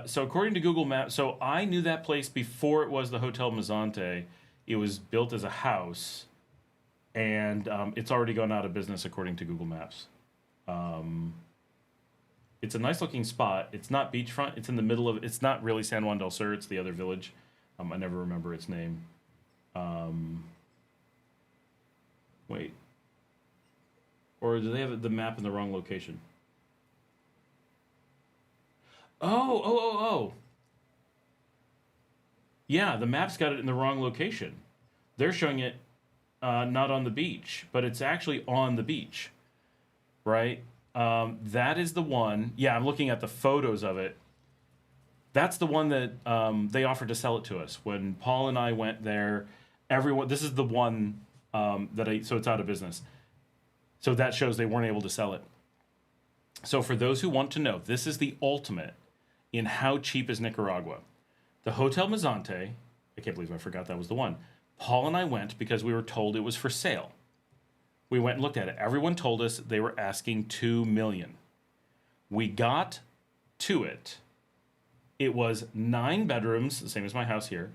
S1: So according to Google Maps, so I knew that place before it was the Hotel Mazante. It was built as a house, and it's already gone out of business according to Google Maps. It's a nice looking spot. It's not beachfront. It's in the middle of. It's not really San Juan del Sur. It's the other village. I never remember its name. Wait. Or do they have the map in the wrong location? Oh. Yeah, the map's got it in the wrong location. They're showing it not on the beach, but it's actually on the beach, right? That is the one. Yeah, I'm looking at the photos of it. That's the one that they offered to sell it to us. When Paul and I went there, this is the one so it's out of business. So that shows they weren't able to sell it. So for those who want to know, this is the ultimate in how cheap is Nicaragua. The Hotel Mazante, I can't believe I forgot that was the one. Paul and I went because we were told it was for sale. We went and looked at it. Everyone told us they were asking $2 million. We got to it. It was 9 bedrooms, the same as my house here,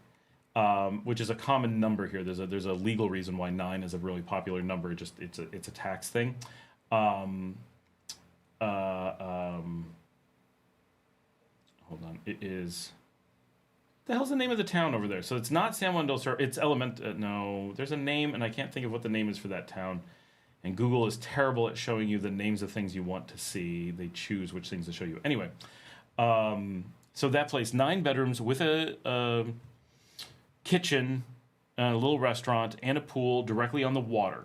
S1: which is a common number here. There's a legal reason why 9 is a really popular number. It's a tax thing. Hold on. It is. The hell's the name of the town over there? So it's not San Juan del Sur. It's no, there's a name, and I can't think of what the name is for that town. And Google is terrible at showing you the names of things you want to see. They choose which things to show you. Anyway, so that place, 9 bedrooms with a kitchen, a little restaurant, and a pool directly on the water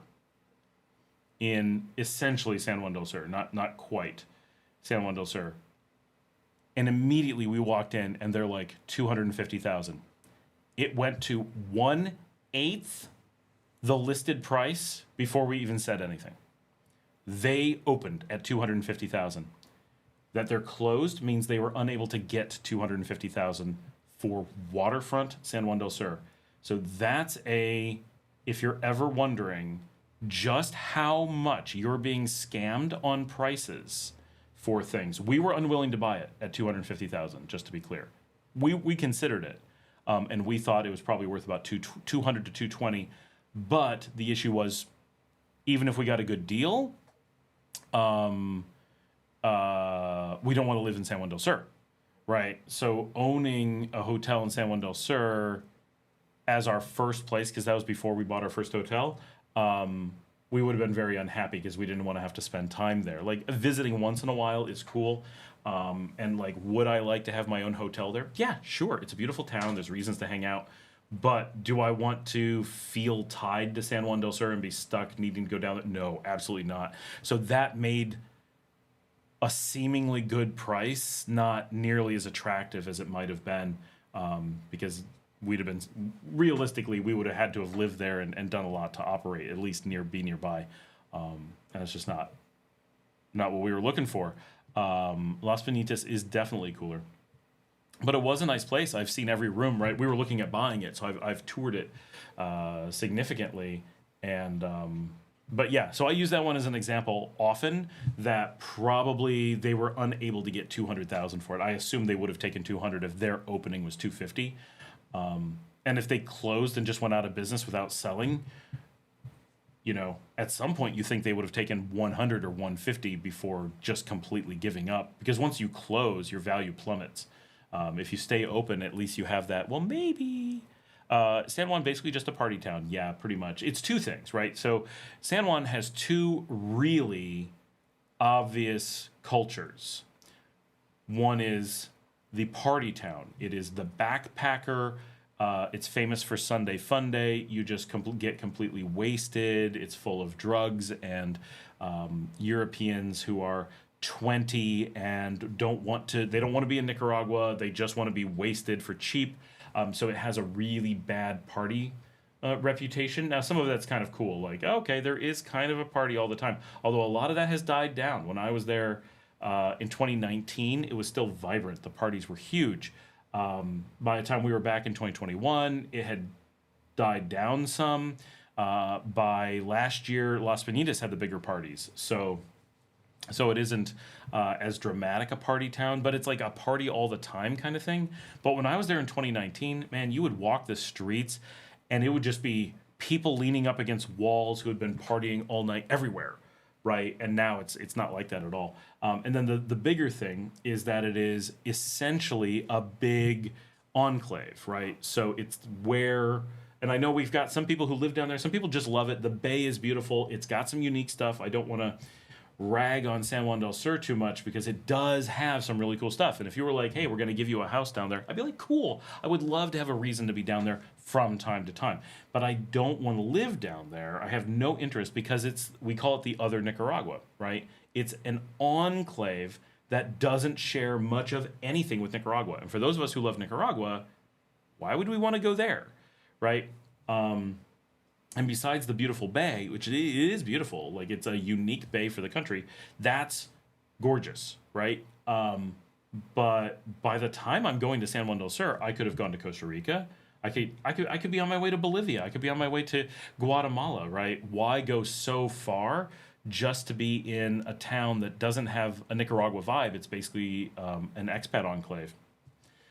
S1: in essentially San Juan del Sur. Not quite San Juan del Sur. And immediately we walked in, and they're like $250,000. It went to 1/8 the listed price before we even said anything. They opened at $250,000. That they're closed means they were unable to get $250,000 for waterfront San Juan del Sur. So that's if you're ever wondering just how much you're being scammed on prices for things. We were unwilling to buy it at $250,000, just to be clear. We considered it, and we thought it was probably worth about $200 to $220. But the issue was, even if we got a good deal, we don't want to live in San Juan del Sur, right? So owning a hotel in San Juan del Sur as our first place, because that was before we bought our first hotel, we would have been very unhappy because we didn't want to have to spend time there. Like, visiting once in a while is cool. And like, would I like to have my own hotel there? Yeah, sure. It's a beautiful town. There's reasons to hang out. But do I want to feel tied to San Juan del Sur and be stuck needing to go down there? No, absolutely not. So that made a seemingly good price not nearly as attractive as it might have been, because we'd have been, realistically, we would have had to have lived there and done a lot to operate, at least be nearby. And it's just not what we were looking for. Las Bonitas is definitely cooler. But it was a nice place. I've seen every room, right? We were looking at buying it, so I've toured it significantly. And but yeah, so I use that one as an example often, that probably they were unable to get $200,000 for it. I assume they would have taken $200 if their opening was $250. And if they closed and just went out of business without selling, at some point you think they would have taken $100 or $150 before just completely giving up. Because once you close, your value plummets. If you stay open, at least you have that. Well, maybe San Juan basically just a party town. Yeah, pretty much. It's two things, right? So San Juan has two really obvious cultures. One is the party town. It is the backpacker, It's famous for Sunday Fun Day. You just get completely wasted. It's full of drugs and Europeans who are 20 and don't want to be in Nicaragua. They just want to be wasted for cheap. So it has a really bad party reputation. Now, some of that's kind of cool. Like, okay, there is kind of a party all the time. Although a lot of that has died down. When I was there in 2019, it was still vibrant. The parties were huge. By the time we were back in 2021, it had died down some. By last year, Las Piñitas had the bigger parties. So it isn't as dramatic a party town, but it's like a party all the time kind of thing. But when I was there in 2019, man, you would walk the streets and it would just be people leaning up against walls who had been partying all night everywhere, right? And now it's not like that at all. And then the bigger thing is that it is essentially a big enclave, right? So it's where, and I know we've got some people who live down there. Some people just love it. The bay is beautiful. It's got some unique stuff. I don't want to rag on San Juan del Sur too much because it does have some really cool stuff. And if you were like, hey, we're going to give you a house down there, I'd be like, cool. I would love to have a reason to be down there from time to time. But I don't want to live down there. I have no interest because we call it the other Nicaragua, right? It's an enclave that doesn't share much of anything with Nicaragua. And for those of us who love Nicaragua, why would we want to go there, right? And besides the beautiful bay, which it is beautiful, like it's a unique bay for the country, that's gorgeous, right? But by the time I'm going to San Juan del Sur, I could have gone to Costa Rica. I could be on my way to Bolivia. I could be on my way to Guatemala, right? Why go so far just to be in a town that doesn't have a Nicaragua vibe? It's basically an expat enclave.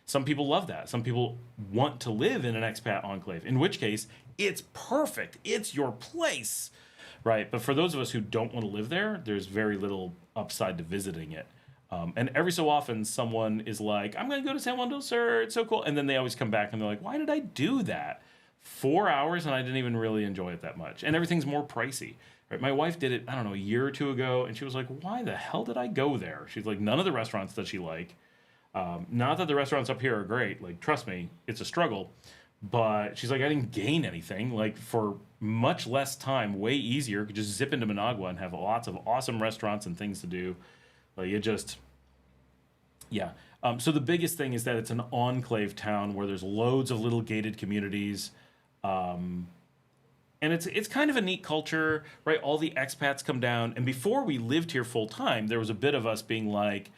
S1: Some people love that. Some people want to live in an expat enclave, in which case it's perfect. It's your place, right? But for those of us who don't want to live there, there's very little upside to visiting it. And every so often someone is like, I'm going to go to San Juan del Sur. It's so cool. And then they always come back and they're like, why did I do that? 4 hours and I didn't even really enjoy it that much. And everything's more pricey. Right? My wife did it, I don't know, a year or two ago. And she was like, why the hell did I go there? She's like, none of the restaurants does she like. Not that the restaurants up here are great. Like, trust me, it's a struggle. But she's like, I didn't gain anything. Like, for much less time, way easier, could just zip into Managua and have lots of awesome restaurants and things to do. Like, it just, yeah. So the biggest thing is that it's an enclave town where there's loads of little gated communities. And it's kind of a neat culture, right? All the expats come down. And before we lived here full time, there was a bit of us being like,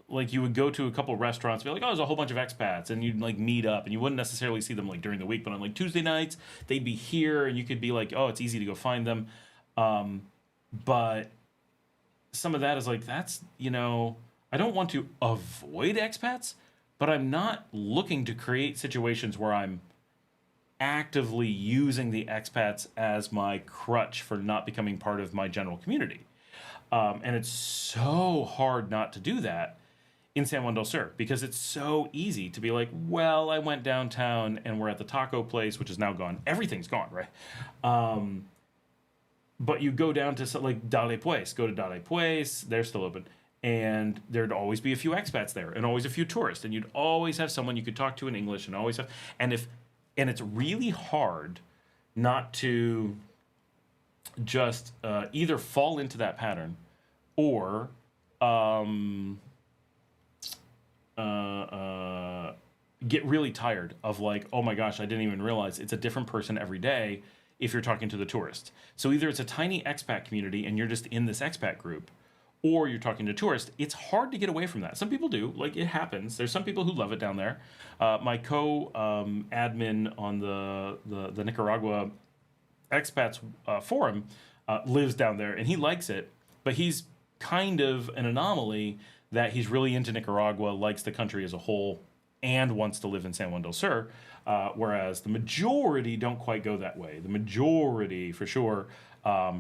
S1: like you would go to a couple restaurants, be like, oh, there's a whole bunch of expats, and you'd like meet up, and you wouldn't necessarily see them like during the week, but on like Tuesday nights, they'd be here, and you could be like, oh, it's easy to go find them. But some of that is like, that's, you know, I don't want to avoid expats, but I'm not looking to create situations where I'm actively using the expats as my crutch for not becoming part of my general community. And it's so hard not to do that in San Juan del Sur because it's so easy to be like, well, I went downtown and we're at the taco place, which is now gone. Everything's gone, right? But you go down to like Dale Pues, go to Dale Pues, they're still open. And there'd always be a few expats there and always a few tourists. And you'd always have someone you could talk to in English and always have, and it's really hard not to just either fall into that pattern or get really tired of like, oh my gosh, I didn't even realize it's a different person every day if you're talking to the tourist. So either it's a tiny expat community and you're just in this expat group, or you're talking to tourists. It's hard to get away from that. Some people do, like it happens. There's some people who love it down there. My co-admin on the Nicaragua expats forum lives down there and he likes it, but he's kind of an anomaly that he's really into Nicaragua, likes the country as a whole, and wants to live in San Juan del Sur, whereas the majority don't quite go that way. The majority, for sure,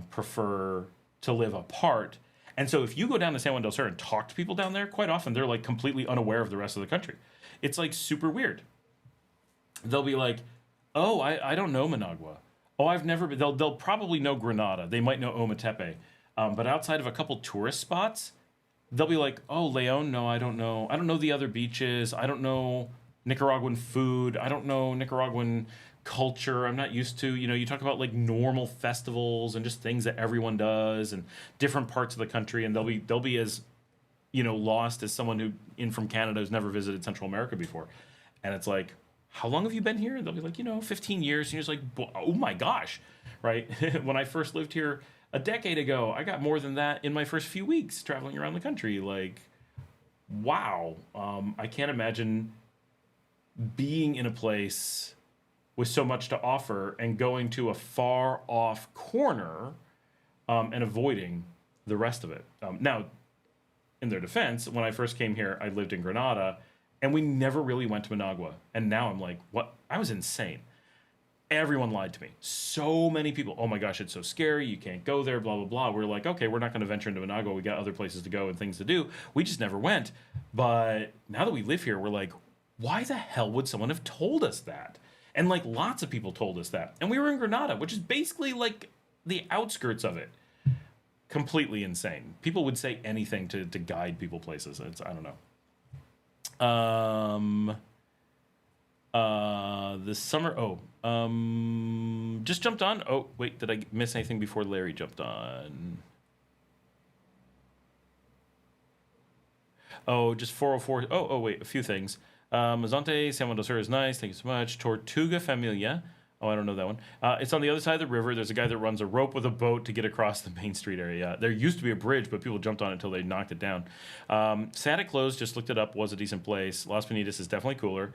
S1: prefer to live apart. And so if you go down to San Juan del Sur and talk to people down there, quite often they're like completely unaware of the rest of the country. It's like super weird. They'll be like, oh, I don't know Managua. Oh, I've never been. They'll probably know Granada. They might know Ometepe. But outside of a couple tourist spots, they'll be like, oh, Leon, no, I don't know. I don't know the other beaches. I don't know Nicaraguan food. I don't know Nicaraguan culture. I'm not used to, you talk about like normal festivals and just things that everyone does and different parts of the country. And they'll be as, lost as someone from Canada who's never visited Central America before. And it's like, how long have you been here? And they'll be like, 15 years. And you're just like, oh my gosh, right? When I first lived here a decade ago, I got more than that in my first few weeks traveling around the country. Like, wow. I can't imagine being in a place with so much to offer and going to a far off corner and avoiding the rest of it. Now, in their defense, when I first came here, I lived in Granada, and we never really went to Managua. And now I'm like, what? I was insane. Everyone lied to me. So many people, oh my gosh, it's so scary. You can't go there, blah, blah, blah. We're like, okay, we're not going to venture into Managua. We got other places to go and things to do. We just never went. But now that we live here, we're like, why the hell would someone have told us that? And like lots of people told us that. And we were in Granada, which is basically like the outskirts of it. Completely insane. People would say anything to guide people places. I don't know. This summer, just jumped on. Oh, wait, did I miss anything before Larry jumped on? Oh, just 404. Oh, wait, a few things. Mazante, San Juan del Sur is nice. Thank you so much. Tortuga Familia. Oh, I don't know that one. It's on the other side of the river. There's a guy that runs a rope with a boat to get across the Main Street area. There used to be a bridge, but people jumped on it until they knocked it down. Santa Claus, just looked it up, was a decent place. Las Piñitas is definitely cooler.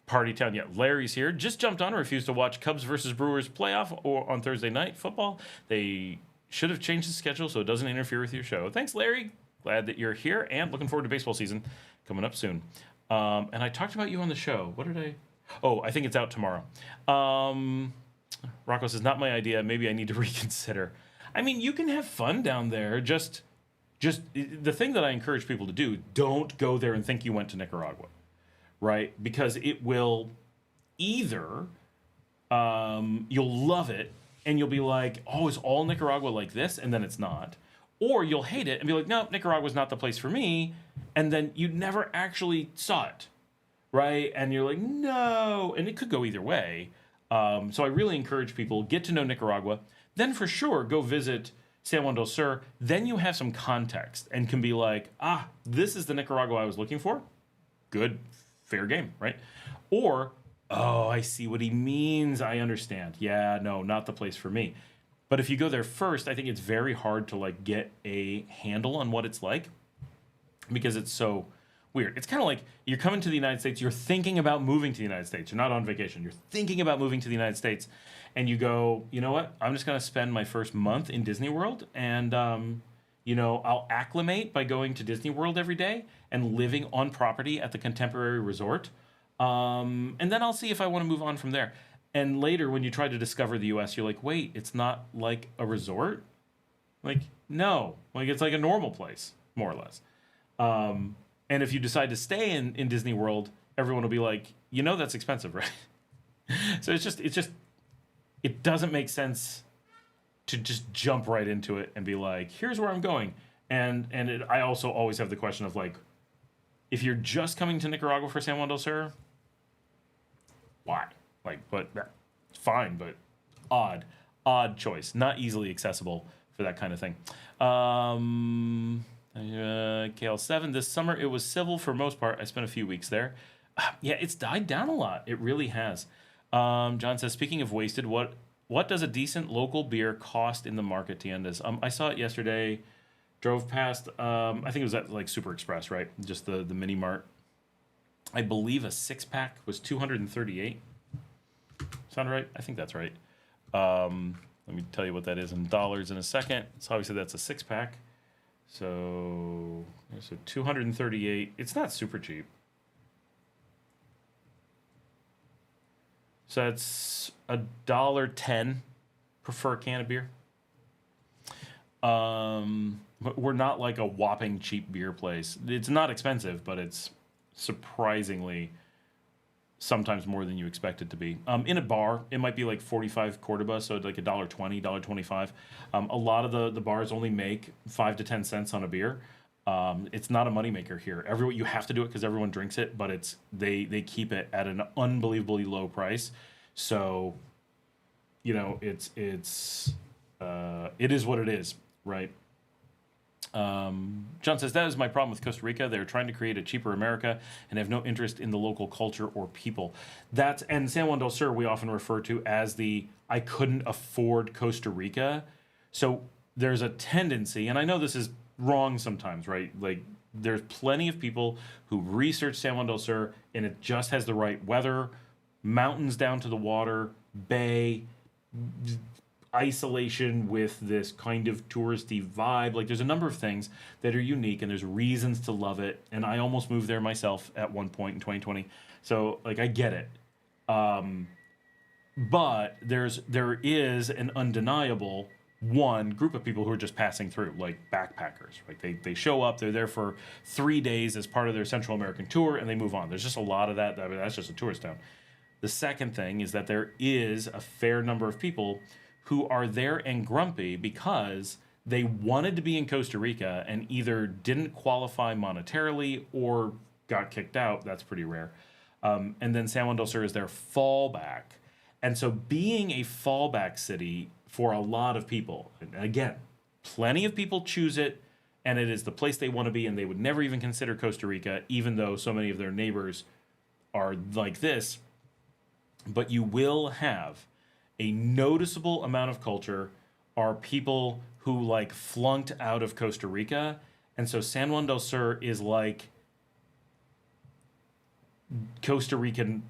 S1: Party Town, yeah. Larry's here. Just jumped on, refused to watch Cubs versus Brewers playoff or on Thursday night football. They should have changed the schedule so it doesn't interfere with your show. Thanks, Larry. Glad that you're here and looking forward to baseball season coming up soon. And I talked about you on the show. What did I... Oh, I think it's out tomorrow. Rocco says, not my idea. Maybe I need to reconsider. I mean, you can have fun down there. Just the thing that I encourage people to do, don't go there and think you went to Nicaragua, right? Because it will either, you'll love it and you'll be like, oh, is all Nicaragua like this? And then it's not. Or you'll hate it and be like, no, Nicaragua's not the place for me. And then you never actually saw it. Right? And you're like, no. And it could go either way. So I really encourage people, get to know Nicaragua. Then for sure, go visit San Juan del Sur. Then you have some context and can be like, this is the Nicaragua I was looking for. Good, fair game, right? Or, oh, I see what he means. I understand. Yeah, no, not the place for me. But if you go there first, I think it's very hard to like get a handle on what it's like because it's so... weird. It's kind of like you're coming to the United States, you're thinking about moving to the United States. You're not on vacation. You're thinking about moving to the United States. And you go, you know what? I'm just going to spend my first month in Disney World. And, I'll acclimate by going to Disney World every day and living on property at the Contemporary Resort. And then I'll see if I want to move on from there. And later, when you try to discover the U.S., you're like, wait, it's not like a resort? Like, no. Like, it's like a normal place, more or less. And if you decide to stay in Disney World, everyone will be like, that's expensive, right? So it doesn't make sense to just jump right into it and be like, here's where I'm going. And I also always have the question of like, if you're just coming to Nicaragua for San Juan del Sur, why? Like, but fine, but odd choice, not easily accessible for that kind of thing. KL7, this summer it was civil for most part. I spent a few weeks there. Yeah, it's died down a lot. It really has. John says, speaking of wasted, what does a decent local beer cost in the market, Tiendas? I saw it yesterday, drove past, I think it was at like Super Express, right? Just the mini mart. I believe a 6-pack was $238. Sound right? I think that's right. Let me tell you what that is in dollars in a second. So obviously that's a 6-pack. So 238. It's not super cheap. So that's $1.10 per can of beer. We're not like a whopping cheap beer place. It's not expensive, but it's surprisingly sometimes more than you expect it to be. In a bar, it might be like 45 Cordoba, so like $1.20, $1.25. A lot of the bars only make 5 to 10 cents on a beer. It's not a moneymaker here. You have to do it because everyone drinks it, but they keep it at an unbelievably low price. So, it is what it is, right? John says, that is my problem with Costa Rica. They're trying to create a cheaper America and have no interest in the local culture or people. And San Juan del Sur we often refer to as I couldn't afford Costa Rica. So there's a tendency, and I know this is wrong sometimes, right? Like, there's plenty of people who research San Juan del Sur and it just has the right weather, mountains down to the water, bay, isolation with this kind of touristy vibe. Like, there's a number of things that are unique and there's reasons to love it. And I almost moved there myself at one point in 2020. So, like, I get it. But there is an undeniable one group of people who are just passing through, like backpackers, right? They show up, they're there for 3 days as part of their Central American tour, and they move on. There's just a lot of that. I mean, that's just a tourist town. The second thing is that there is a fair number of people who are there and grumpy because they wanted to be in Costa Rica and either didn't qualify monetarily or got kicked out. That's pretty rare. And then San Juan del Sur is their fallback. And so being a fallback city for a lot of people, and again, plenty of people choose it, and it is the place they want to be, and they would never even consider Costa Rica, even though so many of their neighbors are like this. But you will have a noticeable amount of culture are people who like flunked out of Costa Rica. And so San Juan del Sur is like Costa Rican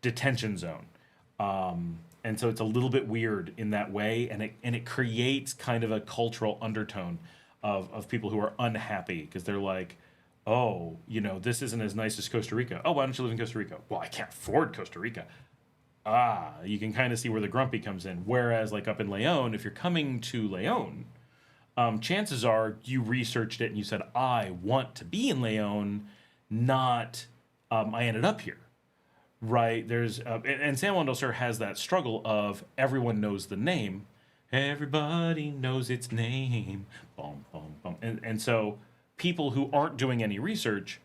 S1: detention zone. And so it's a little bit weird in that way, and it creates kind of a cultural undertone of people who are unhappy because they're like, oh, this isn't as nice as Costa Rica. Oh, why don't you live in Costa Rica? Well, I can't afford Costa Rica. You can kind of see where the grumpy comes in. Whereas, like up in Leon, if you're coming to Leon, chances are you researched it and you said, I want to be in Leon, not I ended up here. Right, there's and San Juan del Sur has that struggle of everyone knows the name, everybody knows its name, boom, boom, boom, and so people who aren't doing any research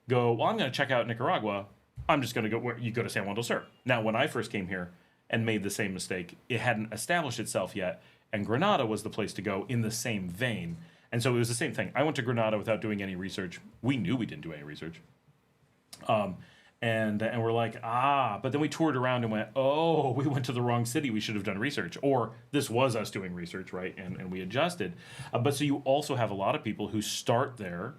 S1: go, well, I'm going to check out Nicaragua. I'm just going to go where you go to San Juan del Sur. Now, when I first came here and made the same mistake, it hadn't established itself yet, and Granada was the place to go in the same vein, and so it was the same thing. I went to Granada without doing any research. We knew we didn't do any research. And we're like, but then we toured around and went, oh, we went to the wrong city. We should have done research. Or this was us doing research, right? And we adjusted. But so you also have a lot of people who start there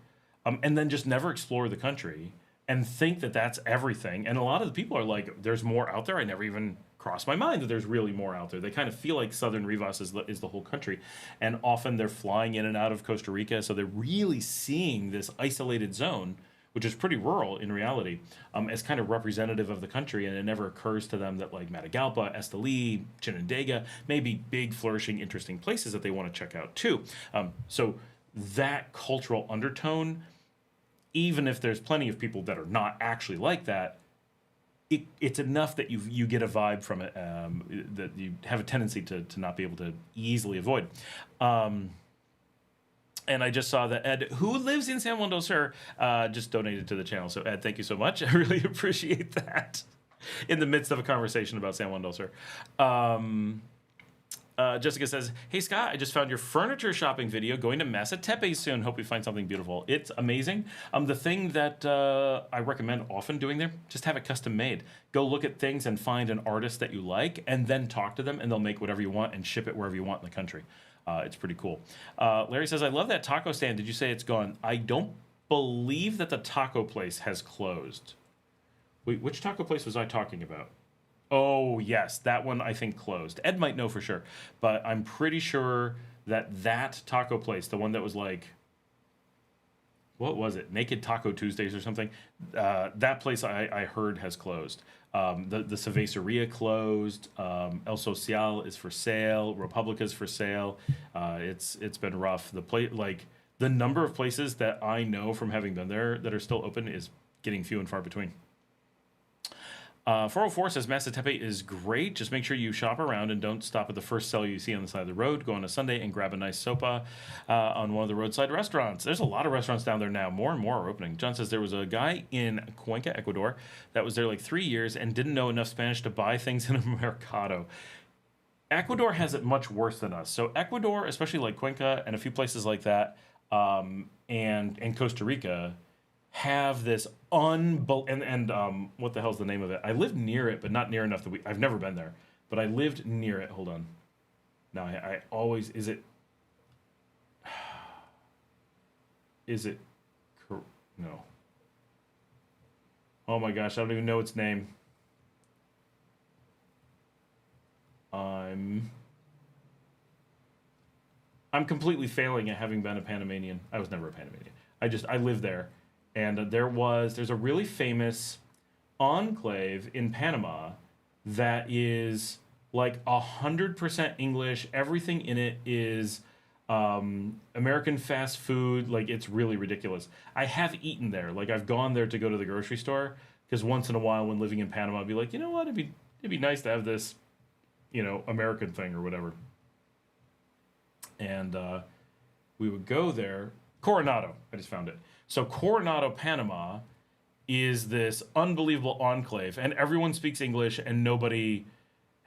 S1: and then just never explore the country and think that that's everything. And a lot of the people are like, there's more out there. I never even crossed my mind that there's really more out there. They kind of feel like Southern Rivas is the whole country. And often they're flying in and out of Costa Rica. So they're really seeing this isolated zone, which is pretty rural in reality, as kind of representative of the country, and it never occurs to them that like Matagalpa, Esteli, Chinandega may be big, flourishing, interesting places that they want to check out too. So that cultural undertone, even if there's plenty of people that are not actually like that, it's enough that you get a vibe from it that you have a tendency to not be able to easily avoid. And I just saw that Ed, who lives in San Juan del Sur, just donated to the channel. So, Ed, thank you so much. I really appreciate that in the midst of a conversation about San Juan del Sur. Jessica says, hey, Scott, I just found your furniture shopping video going to Masatepe soon. Hope we find something beautiful. It's amazing. The thing that I recommend often doing there, just have it custom made. Go look at things and find an artist that you like and then talk to them, and they'll make whatever you want and ship it wherever you want in the country. It's pretty cool. Larry says, I love that taco stand. Did you say it's gone? I don't believe that the taco place has closed. Wait, which taco place was I talking about? Oh, yes, that one I think closed. Ed might know for sure, but I'm pretty sure that taco place, the one that was like, what was it? Naked Taco Tuesdays or something? That place I heard has closed. The Cerveceria closed. El Social is for sale. Republica's for sale. It's been rough. The number of places that I know from having been there that are still open is getting few and far between. 404 says Masatepe is great. Just make sure you shop around and don't stop at the first seller you see on the side of the road. Go on a Sunday and grab a nice sopa on one of the roadside restaurants. There's a lot of restaurants down there now. More and more are opening. John says there was a guy in Cuenca, Ecuador, that was there like 3 years and didn't know enough Spanish to buy things in a mercado. Ecuador has it much worse than us. So Ecuador, especially like Cuenca and a few places like that, and Costa Rica, have this what the hell's the name of it? I lived near it, but not near enough that I've never been there, but I lived near it. Hold on. Now I always, is it no. Oh my gosh, I don't even know its name. I'm completely failing at having been a Panamanian. I was never a Panamanian. I lived there. And there's a really famous enclave in Panama that is like 100% English. Everything in it is American fast food. Like, it's really ridiculous. I have eaten there. Like, I've gone there to go to the grocery store because once in a while when living in Panama, I'd be like, you know what, it'd be nice to have this, American thing or whatever. And we would go there. Coronado, I just found it. So Coronado, Panama is this unbelievable enclave, and everyone speaks English, and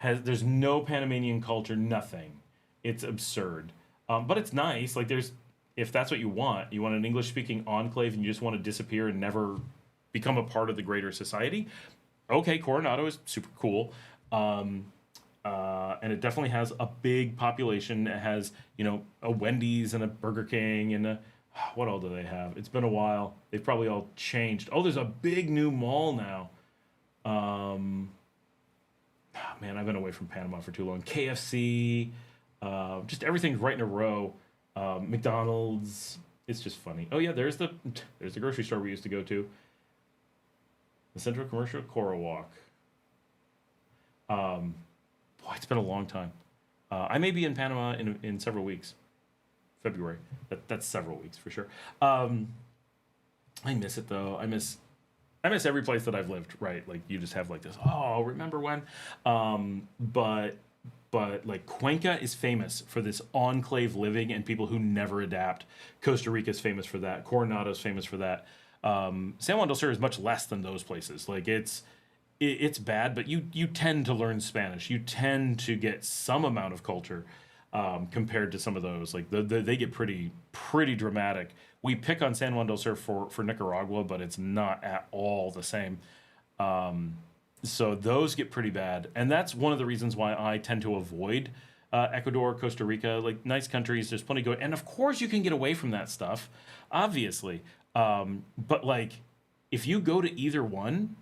S1: there's no Panamanian culture, nothing. It's absurd. But it's nice. Like, if that's what you want an English-speaking enclave and you just want to disappear and never become a part of the greater society, okay, Coronado is super cool. And it definitely has a big population. It has, a Wendy's and a Burger King and what all do they have? It's been a while. They've probably all changed. Oh, there's a big new mall now. Man, I've been away from Panama for too long. KFC, just everything's right in a row. McDonald's. It's just funny. Oh yeah, there's the grocery store we used to go to. The Central Commercial Coral Walk. Boy, it's been a long time. I may be in Panama in several weeks. February. That's several weeks for sure. I miss it though. I miss every place that I've lived. Right, like you just have like this. Oh, remember when? But like Cuenca is famous for this enclave living and people who never adapt. Costa Rica is famous for that. Coronado is famous for that. San Juan del Sur is much less than those places. Like it's bad, but you tend to learn Spanish. You tend to get some amount of culture. Compared to some of those, like they get pretty dramatic. We pick on San Juan del Sur for Nicaragua, but it's not at all the same. So those get pretty bad, and that's one of the reasons why I tend to avoid Ecuador, Costa Rica, like nice countries. There's plenty going, and of course you can get away from that stuff, obviously. But like if you go to either one,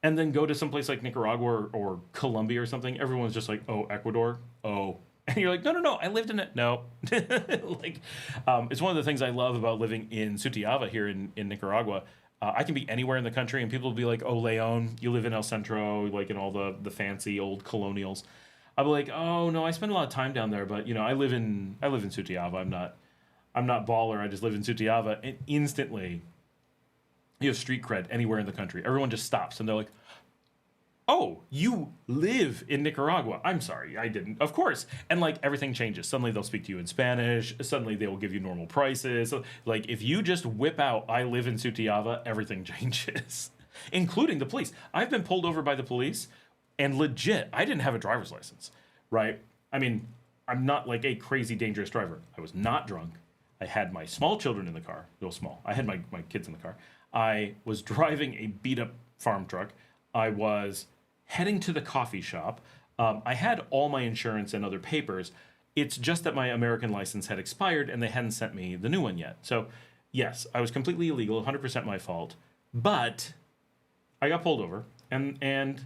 S1: and then go to someplace like Nicaragua or Colombia or something, everyone's just like, oh, Ecuador, oh. And you're like, no, I lived in it. No. Like, it's one of the things I love about living in Sutiaba here in Nicaragua. I can be anywhere in the country, and people will be like, oh, Leon, you live in El Centro, like in all the fancy old colonials. I'll be like, oh, no, I spend a lot of time down there, but, I live in Sutiaba. I'm not baller. I just live in Sutiaba. And instantly, you have street cred anywhere in the country. Everyone just stops, and they're like, oh, you live in Nicaragua. I'm sorry, I didn't. Of course. And like everything changes. Suddenly they'll speak to you in Spanish. Suddenly they will give you normal prices. So, like if you just whip out, I live in Sutiaba, everything changes, including the police. I've been pulled over by the police and legit, I didn't have a driver's license, right? I mean, I'm not like a crazy dangerous driver. I was not drunk. I had my small children in the car. Real small. I had my kids in the car. I was driving a beat up farm truck. I was heading to the coffee shop. I had all my insurance and other papers. It's just that my American license had expired and they hadn't sent me the new one yet. So, yes, I was completely illegal, 100% my fault. But I got pulled over and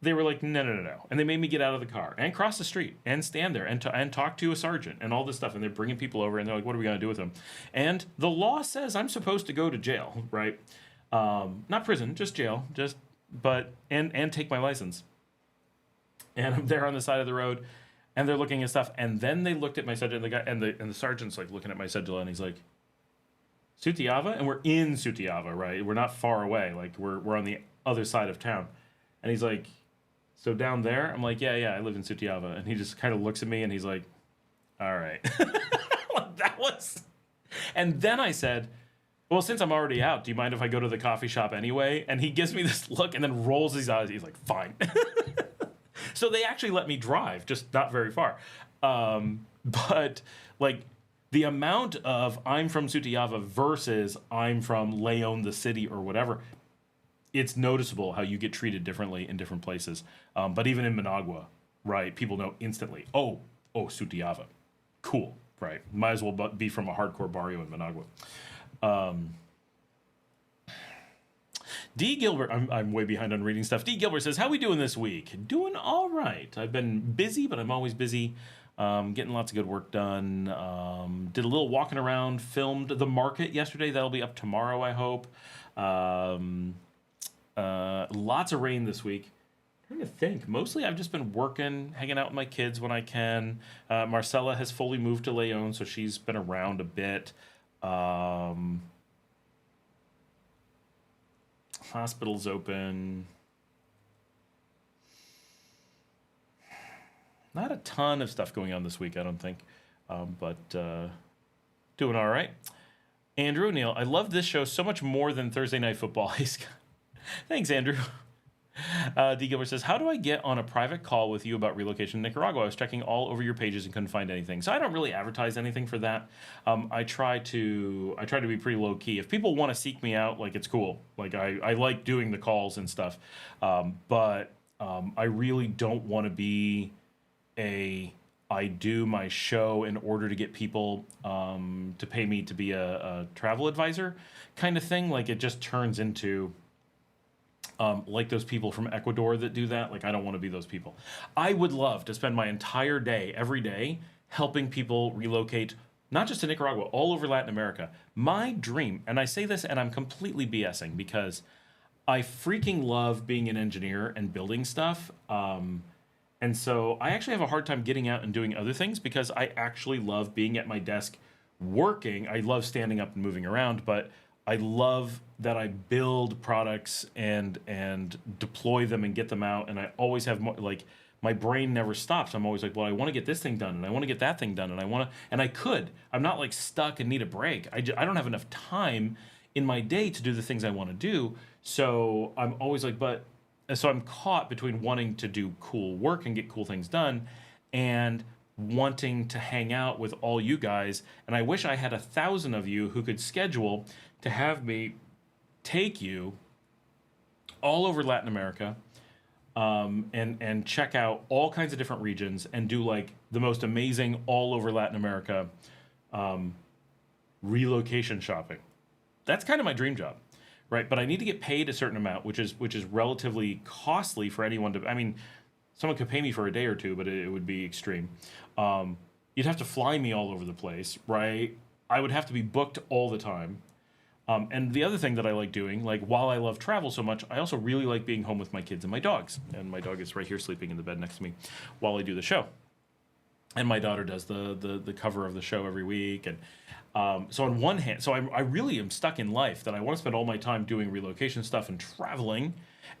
S1: they were like, no. And they made me get out of the car and cross the street and stand there and talk to a sergeant and all this stuff. And they're bringing people over and they're like, what are we going to do with them? And the law says I'm supposed to go to jail, right? Not prison, just jail, and take my license. And I'm there on the side of the road, and they're looking at stuff, and then they looked at my cedula, and the guy and the sergeant's like looking at my cedula, and he's like, Sutiaba? And we're in Sutiaba, right? We're not far away, like we're on the other side of town. And he's like, so down there? I'm like, yeah, I live in Sutiava. And he just kind of looks at me and he's like, all right. That was... And then I said, well, since I'm already out, do you mind if I go to the coffee shop anyway? And he gives me this look and then rolls his eyes. He's like, fine. So they actually let me drive, just not very far. But like the amount of I'm from Sutiava versus I'm from Leon, the city or whatever, it's noticeable how you get treated differently in different places. But even in Managua, right, people know instantly, oh, Sutiava. Cool, right? Might as well be from a hardcore barrio in Managua. D. Gilbert, I'm way behind on reading stuff. D. Gilbert says, how we doing this week? Doing all right. I've been busy, but I'm always busy. Getting lots of good work done. Did a little walking around, filmed the market yesterday. That'll be up tomorrow, I hope. Lots of rain this week. I'm trying to think. Mostly I've just been working, hanging out with my kids when I can. Marcela has fully moved to Leon, so she's been around a bit. Hospital's open. Not a ton of stuff going on this week, I don't think. But doing all right. Andrew O'Neill, I love this show so much more than Thursday Night Football. Thanks, Andrew. D. Gilbert says, how do I get on a private call with you about relocation to Nicaragua? I was checking all over your pages and couldn't find anything. So I don't really advertise anything for that. I try to be pretty low key. If people want to seek me out, like, it's cool. Like I like doing the calls and stuff. But I really don't want to be I do my show in order to get people to pay me to be a travel advisor kind of thing. Like it just turns into like those people from Ecuador that do that. Like I don't want to be those people. I would love to spend my entire day, every day, helping people relocate, not just to Nicaragua, all over Latin America. My dream, and I say this and I'm completely BSing because I freaking love being an engineer and building stuff. And so I actually have a hard time getting out and doing other things because I actually love being at my desk working. I love standing up and moving around, but I love that I build products and deploy them and get them out. And I always have more, like my brain never stops. I'm always like, well, I want to get this thing done and I want to get that thing done and I'm not like stuck and need a break. I don't have enough time in my day to do the things I want to do. So I'm always like, so I'm caught between wanting to do cool work and get cool things done and wanting to hang out with all you guys. And I wish I had 1,000 of you who could schedule to have me take you all over Latin America and check out all kinds of different regions and do like the most amazing all over Latin America relocation shopping. That's kind of my dream job. Right, but I need to get paid a certain amount, which is relatively costly for anyone to. I mean, someone could pay me for a day or two, but it would be extreme. You'd have to fly me all over the place, right? I would have to be booked all the time. And the other thing that I like doing, like while I love travel so much, I also really like being home with my kids and my dogs. And my dog is right here sleeping in the bed next to me while I do the show. And my daughter does the cover of the show every week. And so on one hand, so I really am stuck in life that I want to spend all my time doing relocation stuff and traveling.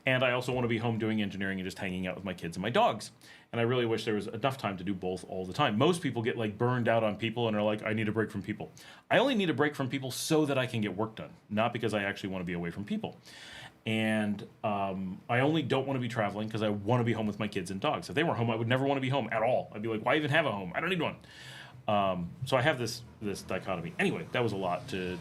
S1: And I also want to be home doing engineering and just hanging out with my kids and my dogs. And I really wish there was enough time to do both all the time. Most people get like burned out on people and are like, I need a break from people. I only need a break from people so that I can get work done, not because I actually want to be away from people. And I only don't want to be traveling because I want to be home with my kids and dogs. If they were home, I would never want to be home at all. I'd be like, why even have a home? I don't need one. So I have this dichotomy. Anyway, that was a lot to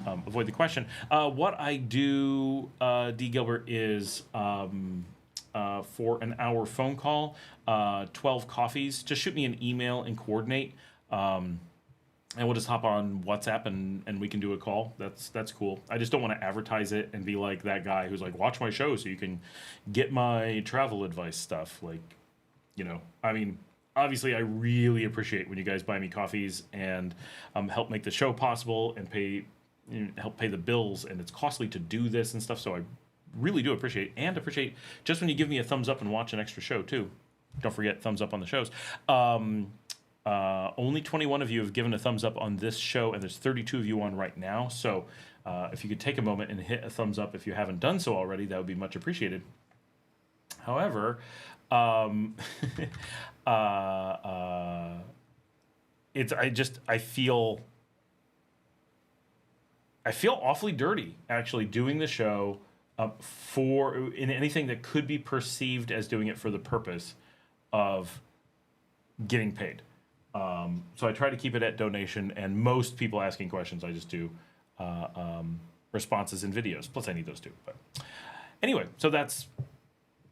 S1: avoid the question. What I do, D. Gilbert, is for an hour phone call, 12 coffees. Just shoot me an email and coordinate. And we'll just hop on WhatsApp and we can do a call. That's cool. I just don't want to advertise it and be like that guy who's like, watch my show so you can get my travel advice stuff. Like, you know, I mean, obviously I really appreciate when you guys buy me coffees and help make the show possible and help pay the bills. And it's costly to do this and stuff. So I really do appreciate just when you give me a thumbs up and watch an extra show too. Don't forget thumbs up on the shows. Only 21 of you have given a thumbs up on this show, and there's 32 of you on right now. So if you could take a moment and hit a thumbs up if you haven't done so already, that would be much appreciated. However, it's I feel awfully dirty actually doing the show for in anything that could be perceived as doing it for the purpose of getting paid. So I try to keep it at donation, and most people asking questions, I just do responses in videos. Plus, I need those too. But anyway, so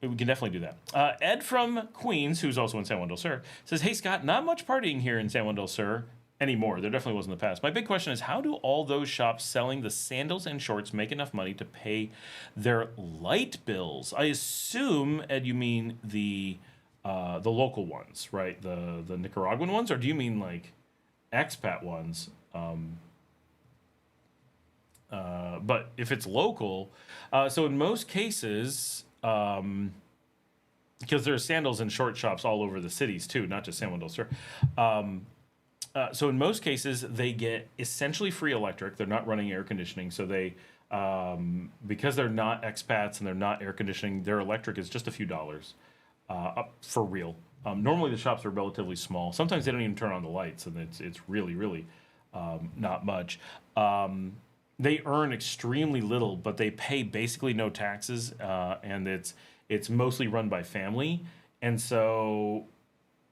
S1: we can definitely do that. Ed from Queens, who's also in San Juan del Sur, says, "Hey Scott, not much partying here in San Juan del Sur anymore. There definitely was in the past. My big question is, how do all those shops selling the sandals and shorts make enough money to pay their light bills?" I assume, Ed, you mean the local ones, right? The Nicaraguan ones, or do you mean like expat ones? But if it's local, so in most cases, because there are sandals and short shops all over the cities too, not just San Juan del Sur. So in most cases, they get essentially free electric. They're not running air conditioning, so they because they're not expats and they're not air conditioning, their electric is just a few dollars up for real. Normally the shops are relatively small. Sometimes they don't even turn on the lights, and it's really not much. They earn extremely little, but they pay basically no taxes, and it's mostly run by family, and so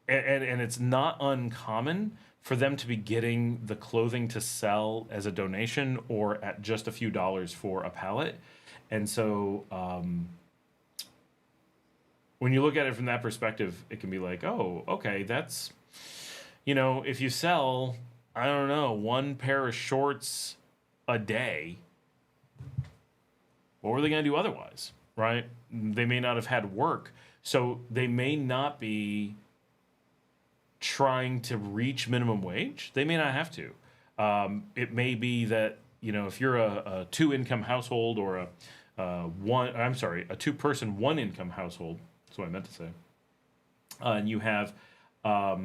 S1: and it's not uncommon for them to be getting the clothing to sell as a donation or at just a few dollars for a pallet, and so when you look at it from that perspective, it can be like, oh, okay, that's, if you sell, I don't know, one pair of shorts a day, what were they going to do otherwise, right? They may not have had work, so they may not be trying to reach minimum wage. They may not have to. It may be that, if you're a two-income household or a two-person, one-income household, that's what I meant to say, and you have a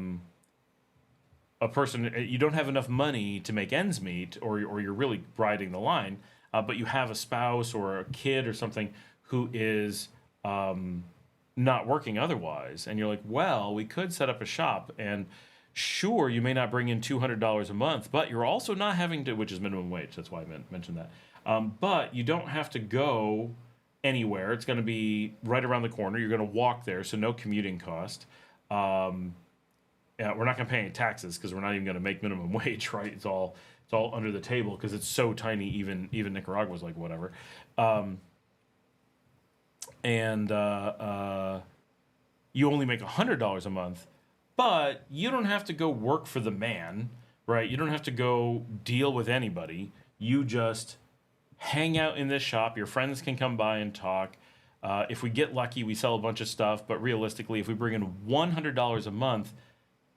S1: person, you don't have enough money to make ends meet, or you're really riding the line, but you have a spouse or a kid or something who is not working otherwise, and you're like, well, we could set up a shop, and sure, you may not bring in $200 a month, but you're also not having to, which is minimum wage, that's why I mentioned that, but you don't have to go anywhere. It's going to be right around the corner. You're going to walk there, so no commuting cost. We're not going to pay any taxes because we're not even going to make minimum wage, right? It's all under the table because it's so tiny. Even Nicaragua's like whatever, and you only make $100 a month, but you don't have to go work for the man, right? You don't have to go deal with anybody. You just hang out in this shop. Your friends can come by and talk. If we get lucky, we sell a bunch of stuff, but realistically, if we bring in $100 a month,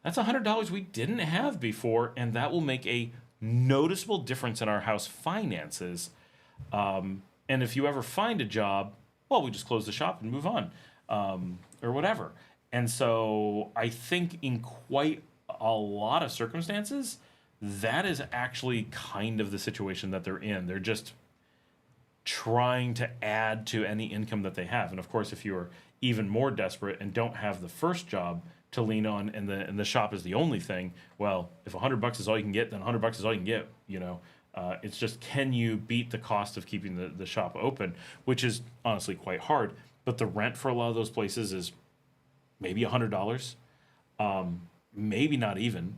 S1: that's $100 we didn't have before, and that will make a noticeable difference in our house finances. And if you ever find a job, well, we just close the shop and move on, or whatever. And so I think in quite a lot of circumstances, that is actually kind of the situation that they're in. They're just trying to add to any income that they have. And of course, if you're even more desperate and don't have the first job to lean on, and the shop is the only thing, well, if $100 is all you can get, then $100 is all you can get. It's just, can you beat the cost of keeping the shop open, which is honestly quite hard. But the rent for a lot of those places is maybe $100, maybe not even.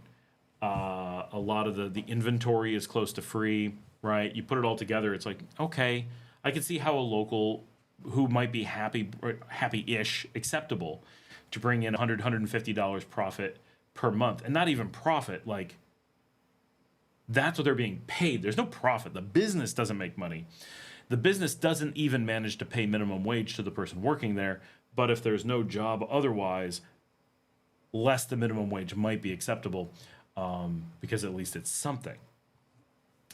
S1: A lot of the inventory is close to free, right? You put it all together, it's like, okay, I can see how a local who might be happy-ish, acceptable to bring in $100, $150 profit per month. And not even profit, like, that's what they're being paid. There's no profit. The business doesn't make money. The business doesn't even manage to pay minimum wage to the person working there. But if there's no job otherwise, less than minimum wage might be acceptable, because at least it's something.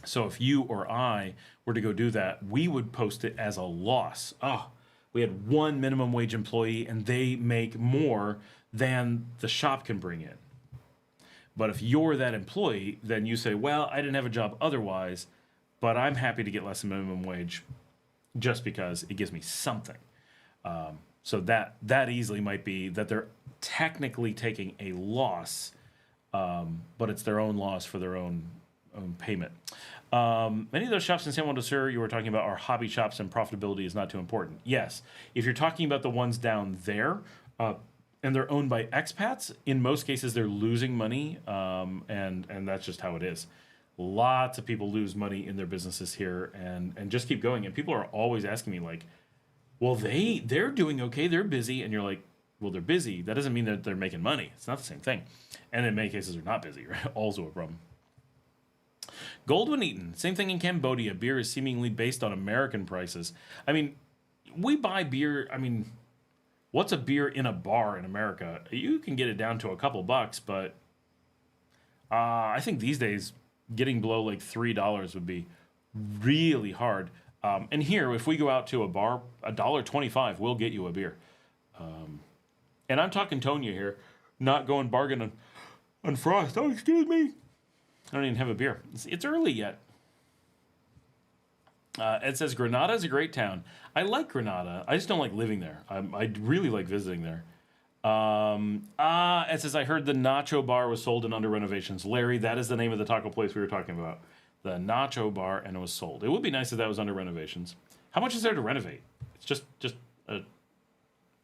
S1: So if you or I were to go do that, we would post it as a loss. Oh, we had one minimum wage employee and they make more than the shop can bring in. But if you're that employee, then you say, well, I didn't have a job otherwise, but I'm happy to get less than minimum wage just because it gives me something. So that easily might be that they're technically taking a loss, but it's their own loss for their own payment. Many of those shops in San Juan del Sur you were talking about are hobby shops and profitability is not too important. Yes, if you're talking about the ones down there, and they're owned by expats, in most cases they're losing money, and that's just how it is. Lots of people lose money in their businesses here and just keep going. And people are always asking me like, well, they're doing okay, they're busy, and you're like, well, they're busy. That doesn't mean that they're making money. It's not the same thing. And in many cases, they're not busy, right? Also a problem. Gold when eaten. Same thing in Cambodia. Beer is seemingly based on American prices. I mean, we buy beer. I mean, what's a beer in a bar in America? You can get it down to a couple bucks, but I think these days getting below like $3 would be really hard. And here, if we go out to a bar, $1.25 will get you a beer. And I'm talking Tonya here, not going bargain on Frost. Oh, excuse me. I don't even have a beer. It's early yet. It says Granada is a great town. I like Granada. I just don't like living there. I really like visiting there. It says I heard the Nacho Bar was sold and under renovations. Larry, that is the name of the taco place we were talking about. The Nacho Bar, and it was sold. It would be nice if that was under renovations. How much is there to renovate? It's just a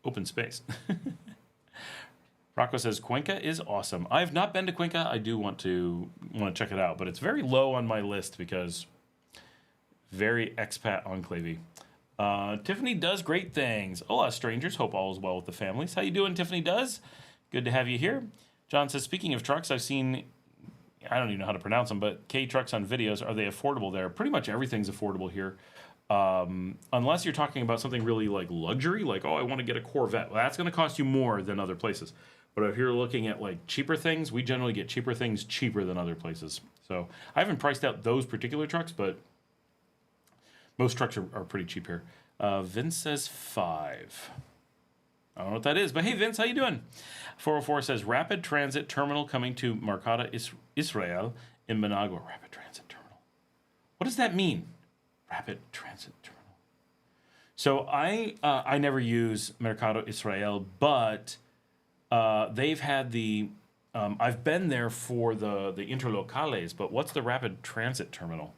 S1: open space. Rocco says Cuenca is awesome. I have not been to Cuenca. I do want to check it out, but it's very low on my list because very expat enclave. Tiffany does great things. Hola, strangers. Hope all is well with the families. How you doing, Tiffany does? Good to have you here. John says, speaking of trucks, I've seen, I don't even know how to pronounce them, but K trucks on videos. Are they affordable there? Pretty much everything's affordable here. Unless you're talking about something really like luxury, like, oh, I want to get a Corvette. Well, that's going to cost you more than other places. But if you're looking at like cheaper things, we generally get cheaper things cheaper than other places. So I haven't priced out those particular trucks, but most trucks are pretty cheap here. Vince says 5. I don't know what that is, but hey, Vince, how you doing? 404 says rapid transit terminal coming to Marcata, Israel in Managua. Rapid transit terminal. What does that mean? Rapid transit terminal. So I never use Mercado Israel, but they've had the I've been there for the interlocales, but what's the rapid transit terminal?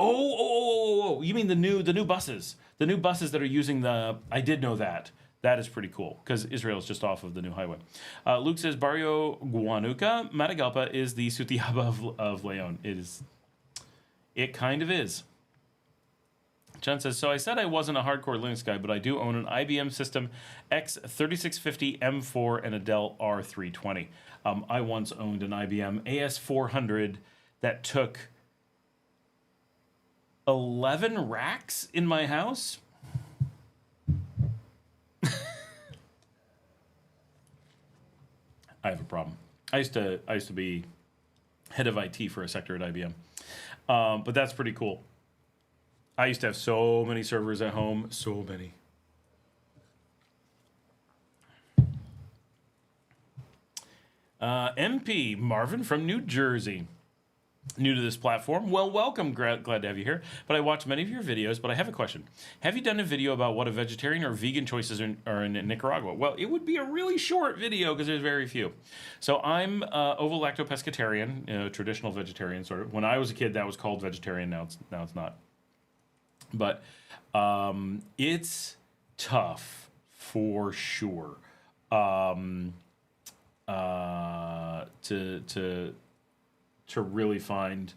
S1: Oh, you mean the new buses. The new buses that are using the I did know that. That is pretty cool because Israel is just off of the new highway. Luke says Barrio Guanuca, Matagalpa is the Sutiaba of Leon. It kind of is. John says, so I said I wasn't a hardcore Linux guy, but I do own an IBM System X3650 M4 and a Dell R320. I once owned an IBM AS400 that took 11 racks in my house. I have a problem. I used to be head of IT for a sector at IBM, but that's pretty cool. I used to have so many servers at home, so many. MP Marvin from New Jersey. New to this platform? Well, welcome. Glad to have you here. But I watched many of your videos, but I have a question. Have you done a video about what a vegetarian or vegan choices are in Nicaragua? Well, it would be a really short video because there's very few. So I'm ovo-lacto-pescatarian, traditional vegetarian sort of. When I was a kid, that was called vegetarian. Now it's not. But it's tough for sure to really find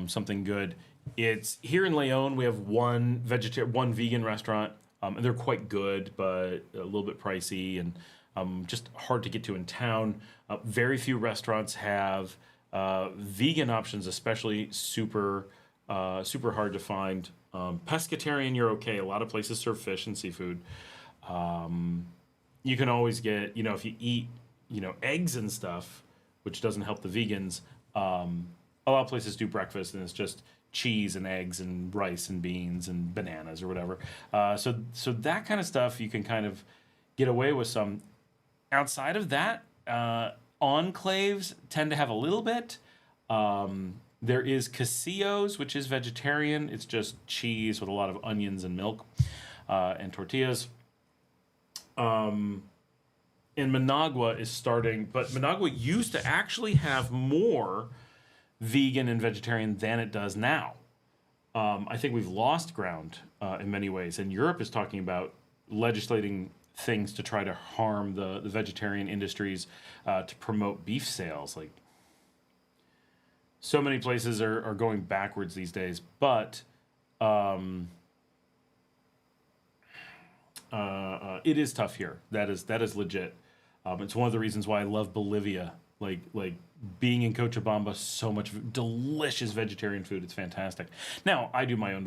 S1: something good. It's here in Leon. We have one vegan restaurant, and they're quite good, but a little bit pricey and just hard to get to in town. Very few restaurants have vegan options, especially super hard to find. Pescatarian, you're okay. A lot of places serve fish and seafood. You can always get, if you eat, eggs and stuff, which doesn't help the vegans. A lot of places do breakfast, and it's just cheese and eggs and rice and beans and bananas or whatever. So that kind of stuff you can kind of get away with some. Outside of that, enclaves tend to have a little bit. There is Casillos, which is vegetarian. It's just cheese with a lot of onions and milk and tortillas. And Managua is starting, but Managua used to actually have more vegan and vegetarian than it does now. I think we've lost ground in many ways, and Europe is talking about legislating things to try to harm the vegetarian industries to promote beef sales. Like, so many places are going backwards these days, but it is tough here. That is legit. It's one of the reasons why I love Bolivia. Like being in Cochabamba, so much delicious vegetarian food. It's fantastic. Now I do my own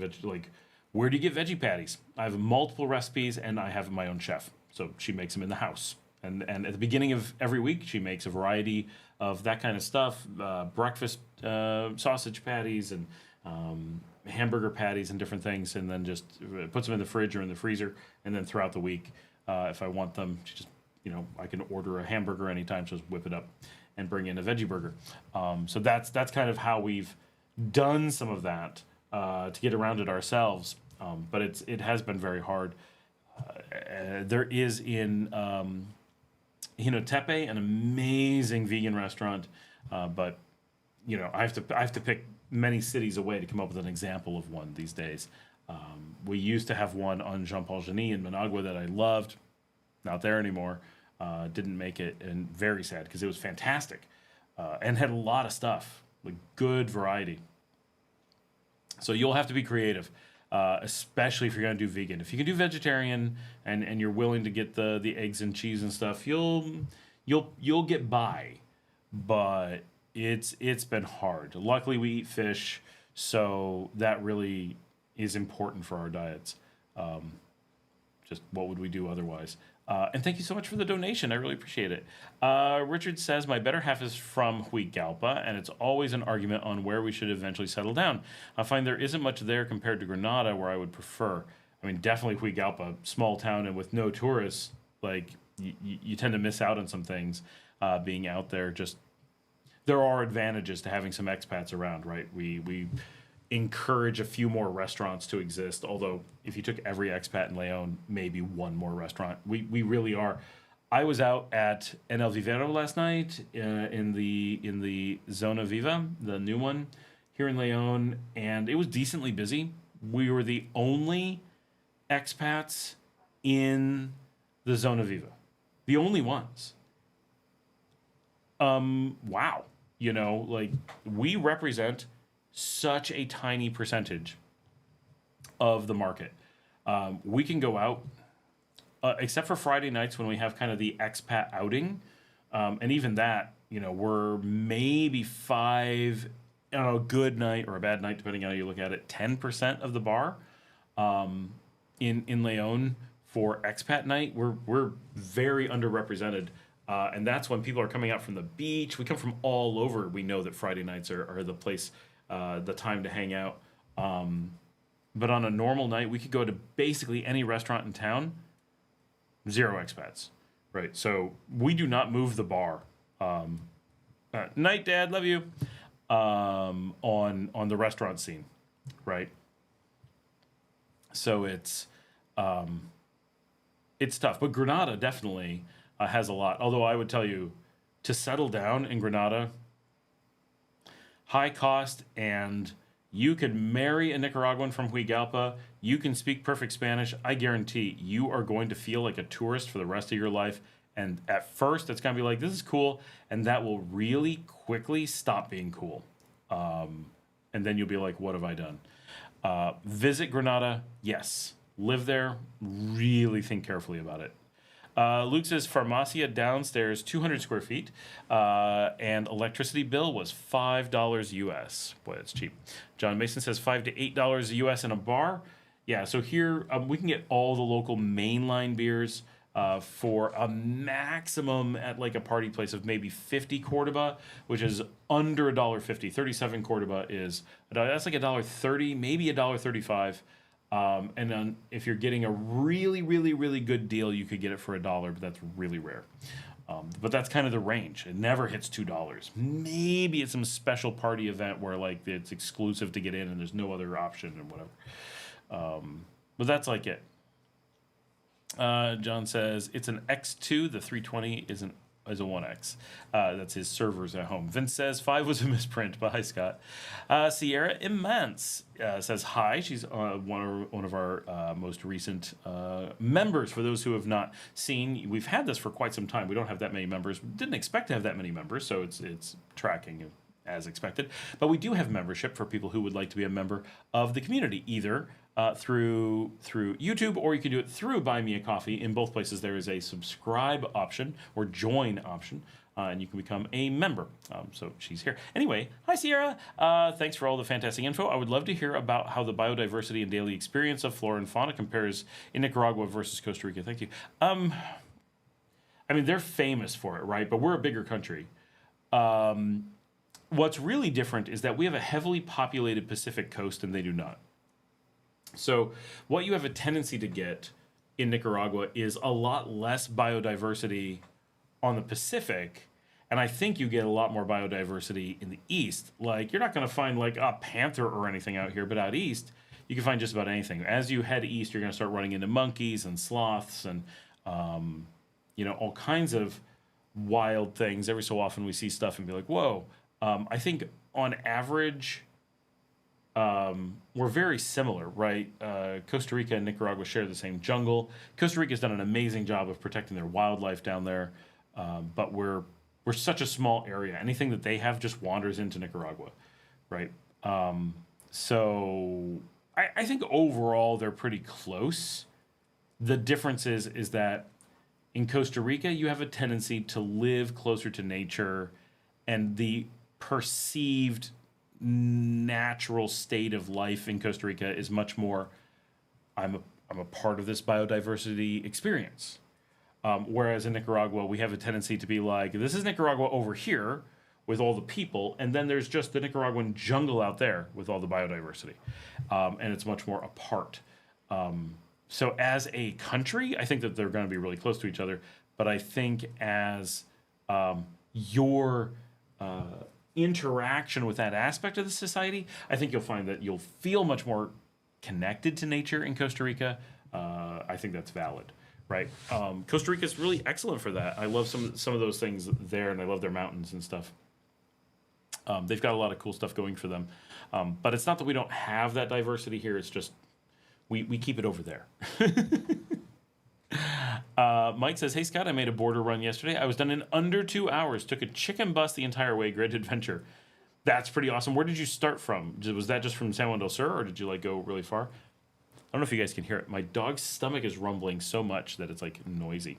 S1: where do you get veggie patties? I have multiple recipes, and I have my own chef. So she makes them in the house. And at the beginning of every week, she makes a variety of that kind of stuff, breakfast sausage patties and hamburger patties and different things, and then just puts them in the fridge or in the freezer. And then throughout the week, if I want them, she just, I can order a hamburger anytime, so just whip it up and bring in a veggie burger. So that's kind of how we've done some of that to get around it ourselves. But it has been very hard. There is in Tepe an amazing vegan restaurant, but I have to pick many cities away to come up with an example of one these days. We used to have one on Jean Paul Genis in Managua that I loved. Not there anymore. Didn't make it, and very sad because it was fantastic and had a lot of stuff, like good variety. So you'll have to be creative, especially if you're going to do vegan. If you can do vegetarian and you're willing to get the eggs and cheese and stuff, you'll get by. But it's been hard. Luckily, we eat fish, so that really is important for our diets. Just what would we do otherwise? And thank you so much for the donation. I really appreciate it. Richard says, my better half is from Huigalpa, and it's always an argument on where we should eventually settle down. I find there isn't much there compared to Granada, where I would prefer. I mean, definitely Huigalpa, small town, and with no tourists, like, you tend to miss out on some things being out there. Just, there are advantages to having some expats around, right? We encourage a few more restaurants to exist, although if you took every expat in Leon, maybe one more restaurant. We really are. I was out at En El Vivero last night in the Zona Viva, the new one here in Leon, and it was decently busy. We were the only expats in the Zona Viva. The only ones. Wow. We represent such a tiny percentage of the market. We can go out, except for Friday nights when we have kind of the expat outing. And even that, we're maybe on a good night or a bad night, depending on how you look at it, 10% of the bar in Leon for expat night. We're very underrepresented. And that's when people are coming out from the beach. We come from all over. We know that Friday nights are the place, the time to hang out. But on a normal night, we could go to basically any restaurant in town. 0 expats, right? So we do not move the bar. Night, Dad, love you. On the restaurant scene, right? So it's tough. But Granada definitely has a lot. Although I would tell you, to settle down in Granada, high cost, and you could marry a Nicaraguan from Huigalpa. You can speak perfect Spanish. I guarantee you are going to feel like a tourist for the rest of your life. And at first, it's going to be like, this is cool. And that will really quickly stop being cool. And then you'll be like, what have I done? Visit Granada, yes. Live there, really think carefully about it. Luke says, Farmacia downstairs, 200 square feet, and electricity bill was $5 US. Boy, that's cheap. John Mason says $5 to $8 US in a bar. Yeah, so here we can get all the local mainline beers for a maximum at like a party place of maybe 50 Cordoba, which is under $1.50. 37 Cordoba is, that's like $1.30, maybe $1.35. And then if you're getting a really, really, really good deal, you could get it for $1, but that's really rare. But that's kind of the range. It never hits $2. Maybe it's some special party event where like it's exclusive to get in and there's no other option or whatever. But that's like it. John says it's an X2. The 320 is a 1X. That's his servers at home. Vince says 5 was a misprint. But hi, Scott. Sierra Immense says hi. She's one of our most recent members. For those who have not seen, we've had this for quite some time. We don't have that many members. Didn't expect to have that many members, so it's tracking as expected. But we do have membership for people who would like to be a member of the community, either through YouTube, or you can do it through Buy Me a Coffee. In both places, there is a subscribe option or join option, and you can become a member. So she's here. Anyway, hi, Sierra. Thanks for all the fantastic info. I would love to hear about how the biodiversity and daily experience of flora and fauna compares in Nicaragua versus Costa Rica. Thank you. I mean, they're famous for it, right? But we're a bigger country. What's really different is that we have a heavily populated Pacific coast and they do not. So what you have a tendency to get in Nicaragua is a lot less biodiversity on the Pacific, and I think you get a lot more biodiversity in the east. Like, you're not going to find like a panther or anything out here, but out east, you can find just about anything. As you head east, you're going to start running into monkeys and sloths and, all kinds of wild things. Every so often we see stuff and be like, whoa. I think on average, we're very similar, right? Costa Rica and Nicaragua share the same jungle. Costa Rica's done an amazing job of protecting their wildlife down there, but we're such a small area. Anything that they have just wanders into Nicaragua, right? So I think overall they're pretty close. The difference is that in Costa Rica you have a tendency to live closer to nature, and the perceived natural state of life in Costa Rica is much more, I'm a part of this biodiversity experience. Whereas in Nicaragua, we have a tendency to be like, this is Nicaragua over here with all the people, and then there's just the Nicaraguan jungle out there with all the biodiversity. And it's much more apart. So as a country, I think that they're going to be really close to each other. But I think as your interaction with that aspect of the society, I think you'll find that you'll feel much more connected to nature in Costa Rica. I think that's valid, right? Costa Rica is really excellent for that. I love some of those things there, and I love their mountains and stuff. They've got a lot of cool stuff going for them. But it's not that we don't have that diversity here. It's just we keep it over there. Mike says, hey, Scott, I made a border run yesterday. I was done in under 2 hours. Took a chicken bus the entire way. Great adventure. That's pretty awesome. Where did you start from? Was that just from San Juan del Sur, or did you go really far? I don't know if you guys can hear it. My dog's stomach is rumbling so much that it's noisy.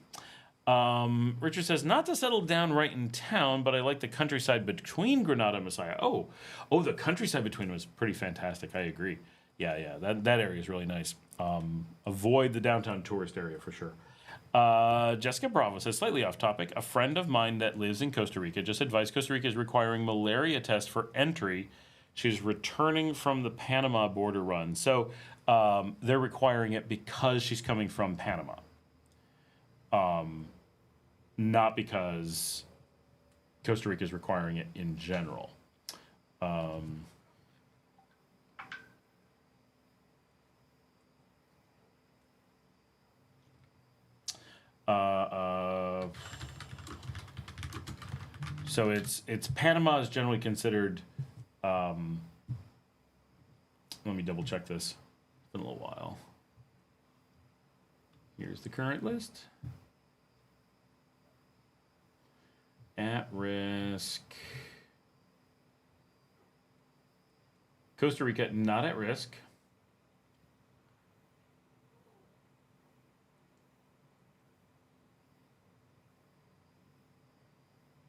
S1: Richard says, not to settle down right in town, but I like the countryside between Granada and Messiah. Oh, the countryside between was pretty fantastic. I agree. Yeah, that area is really nice. Avoid the downtown tourist area for sure. Jessica Bravo says, slightly off topic, a friend of mine that lives in Costa Rica just advised Costa Rica is requiring malaria test for entry. She's returning from the Panama border run. So they're requiring it because she's coming from Panama. Not because Costa Rica is requiring it in general. So it's Panama is generally considered. Let me double check this. It's been a little while. Here's the current list. At risk. Costa Rica, not at risk.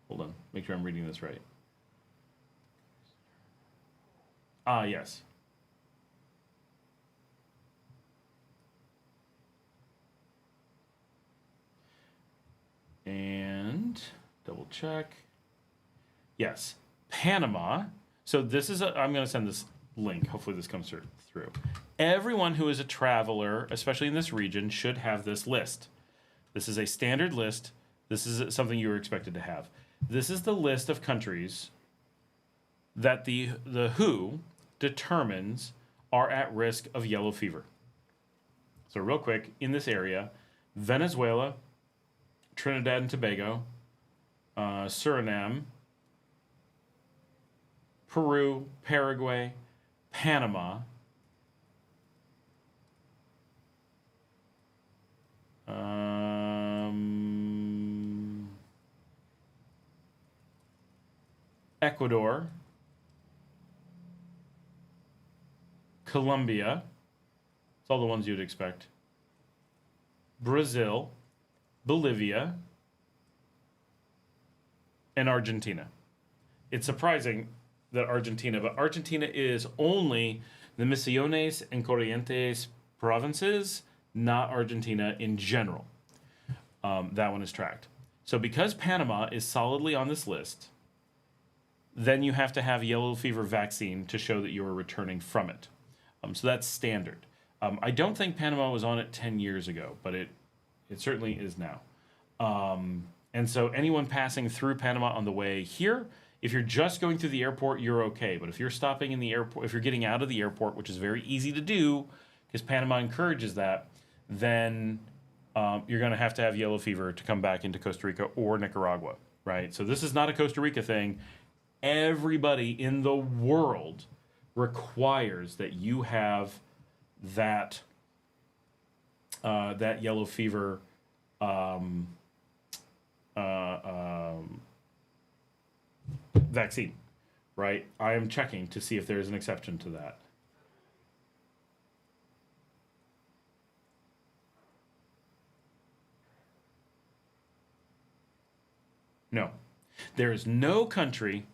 S1: Hold on, make sure I'm reading this right. Yes. And double check. Yes, Panama. So this is I'm going to send this link. Hopefully this comes through. Everyone who is a traveler, especially in this region, should have this list. This is a standard list. This is something you were expected to have. This is the list of countries that the WHO determines are at risk of yellow fever. So real quick, in this area, Venezuela, Trinidad and Tobago, Suriname, Peru, Paraguay, Panama, Ecuador, Colombia. It's all the ones you'd expect. Brazil, Bolivia, and Argentina. It's surprising that but Argentina is only the Misiones and Corrientes provinces, not Argentina in general. That one is tracked. So because Panama is solidly on this list, then you have to have yellow fever vaccine to show that you are returning from it. So that's standard. I don't think Panama was on it 10 years ago, but it certainly is now. And so anyone passing through Panama on the way here, if you're just going through the airport, you're okay. But if you're stopping in the airport, if you're getting out of the airport, which is very easy to do because Panama encourages that, then you're going to have yellow fever to come back into Costa Rica or Nicaragua, right? So this is not a Costa Rica thing. Everybody in the world requires that you have that yellow fever vaccine, right? I am checking to see if there is an exception to that. No. There is no country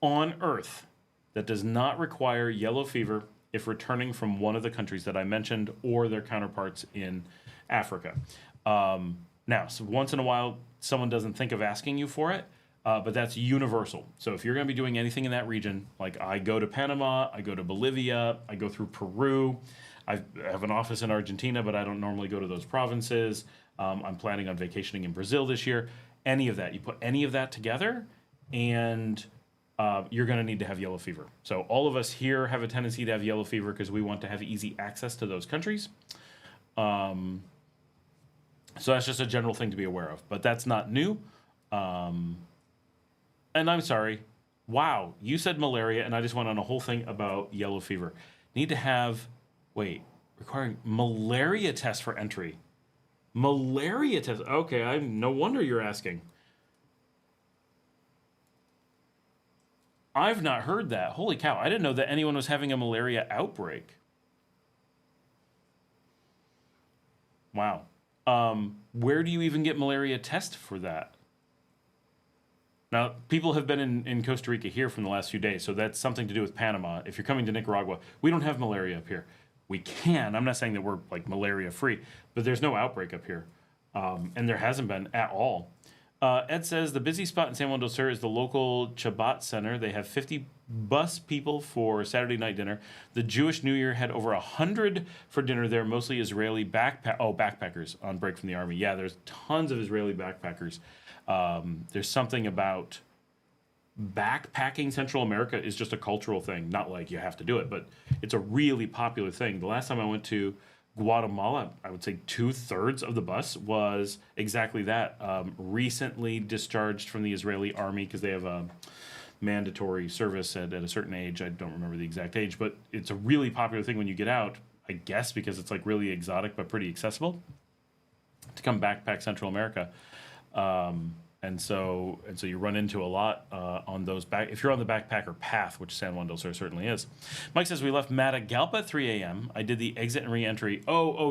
S1: on Earth that does not require yellow fever if returning from one of the countries that I mentioned or their counterparts in Africa. Now, so once in a while, someone doesn't think of asking you for it, but that's universal. So if you're going to be doing anything in that region, like I go to Panama, I go to Bolivia, I go through Peru, I have an office in Argentina, but I don't normally go to those provinces. I'm planning on vacationing in Brazil this year. Any of that, you put any of that together, and you're going to need to have yellow fever. So all of us here have a tendency to have yellow fever because we want to have easy access to those countries. So that's just a general thing to be aware of. But that's not new. And I'm sorry. Wow, you said malaria, and I just went on a whole thing about yellow fever. Need to have, requiring malaria test for entry. Malaria test. Okay, no wonder you're asking. I've not heard that. Holy cow, I didn't know that anyone was having a malaria outbreak. Wow. Where do you even get malaria test for that? Now, people have been in Costa Rica here from the last few days, so that's something to do with Panama. If you're coming to Nicaragua, we don't have malaria up here. We can. I'm not saying that we're like malaria free, but there's no outbreak up here. And there hasn't been at all. Ed says the busy spot in San Juan del Sur is the local Chabat Center. They have 50 bus people for Saturday night dinner. The Jewish New Year had over 100 for dinner there, mostly Israeli backpackers on break from the army. Yeah, there's tons of Israeli backpackers. There's something about backpacking Central America is just a cultural thing. Not like you have to do it, but it's a really popular thing. The last time I went to Guatemala, I would say 2/3 of the bus was exactly that. Recently discharged from the Israeli army because they have a mandatory service at a certain age. I don't remember the exact age, but it's a really popular thing when you get out, I guess because it's like really exotic but pretty accessible to come backpack Central America. And so you run into a lot on those if you're on the backpacker path, which San Juan del Sur certainly is. Mike says we left Matagalpa at 3 a.m. I did the exit and re-entry.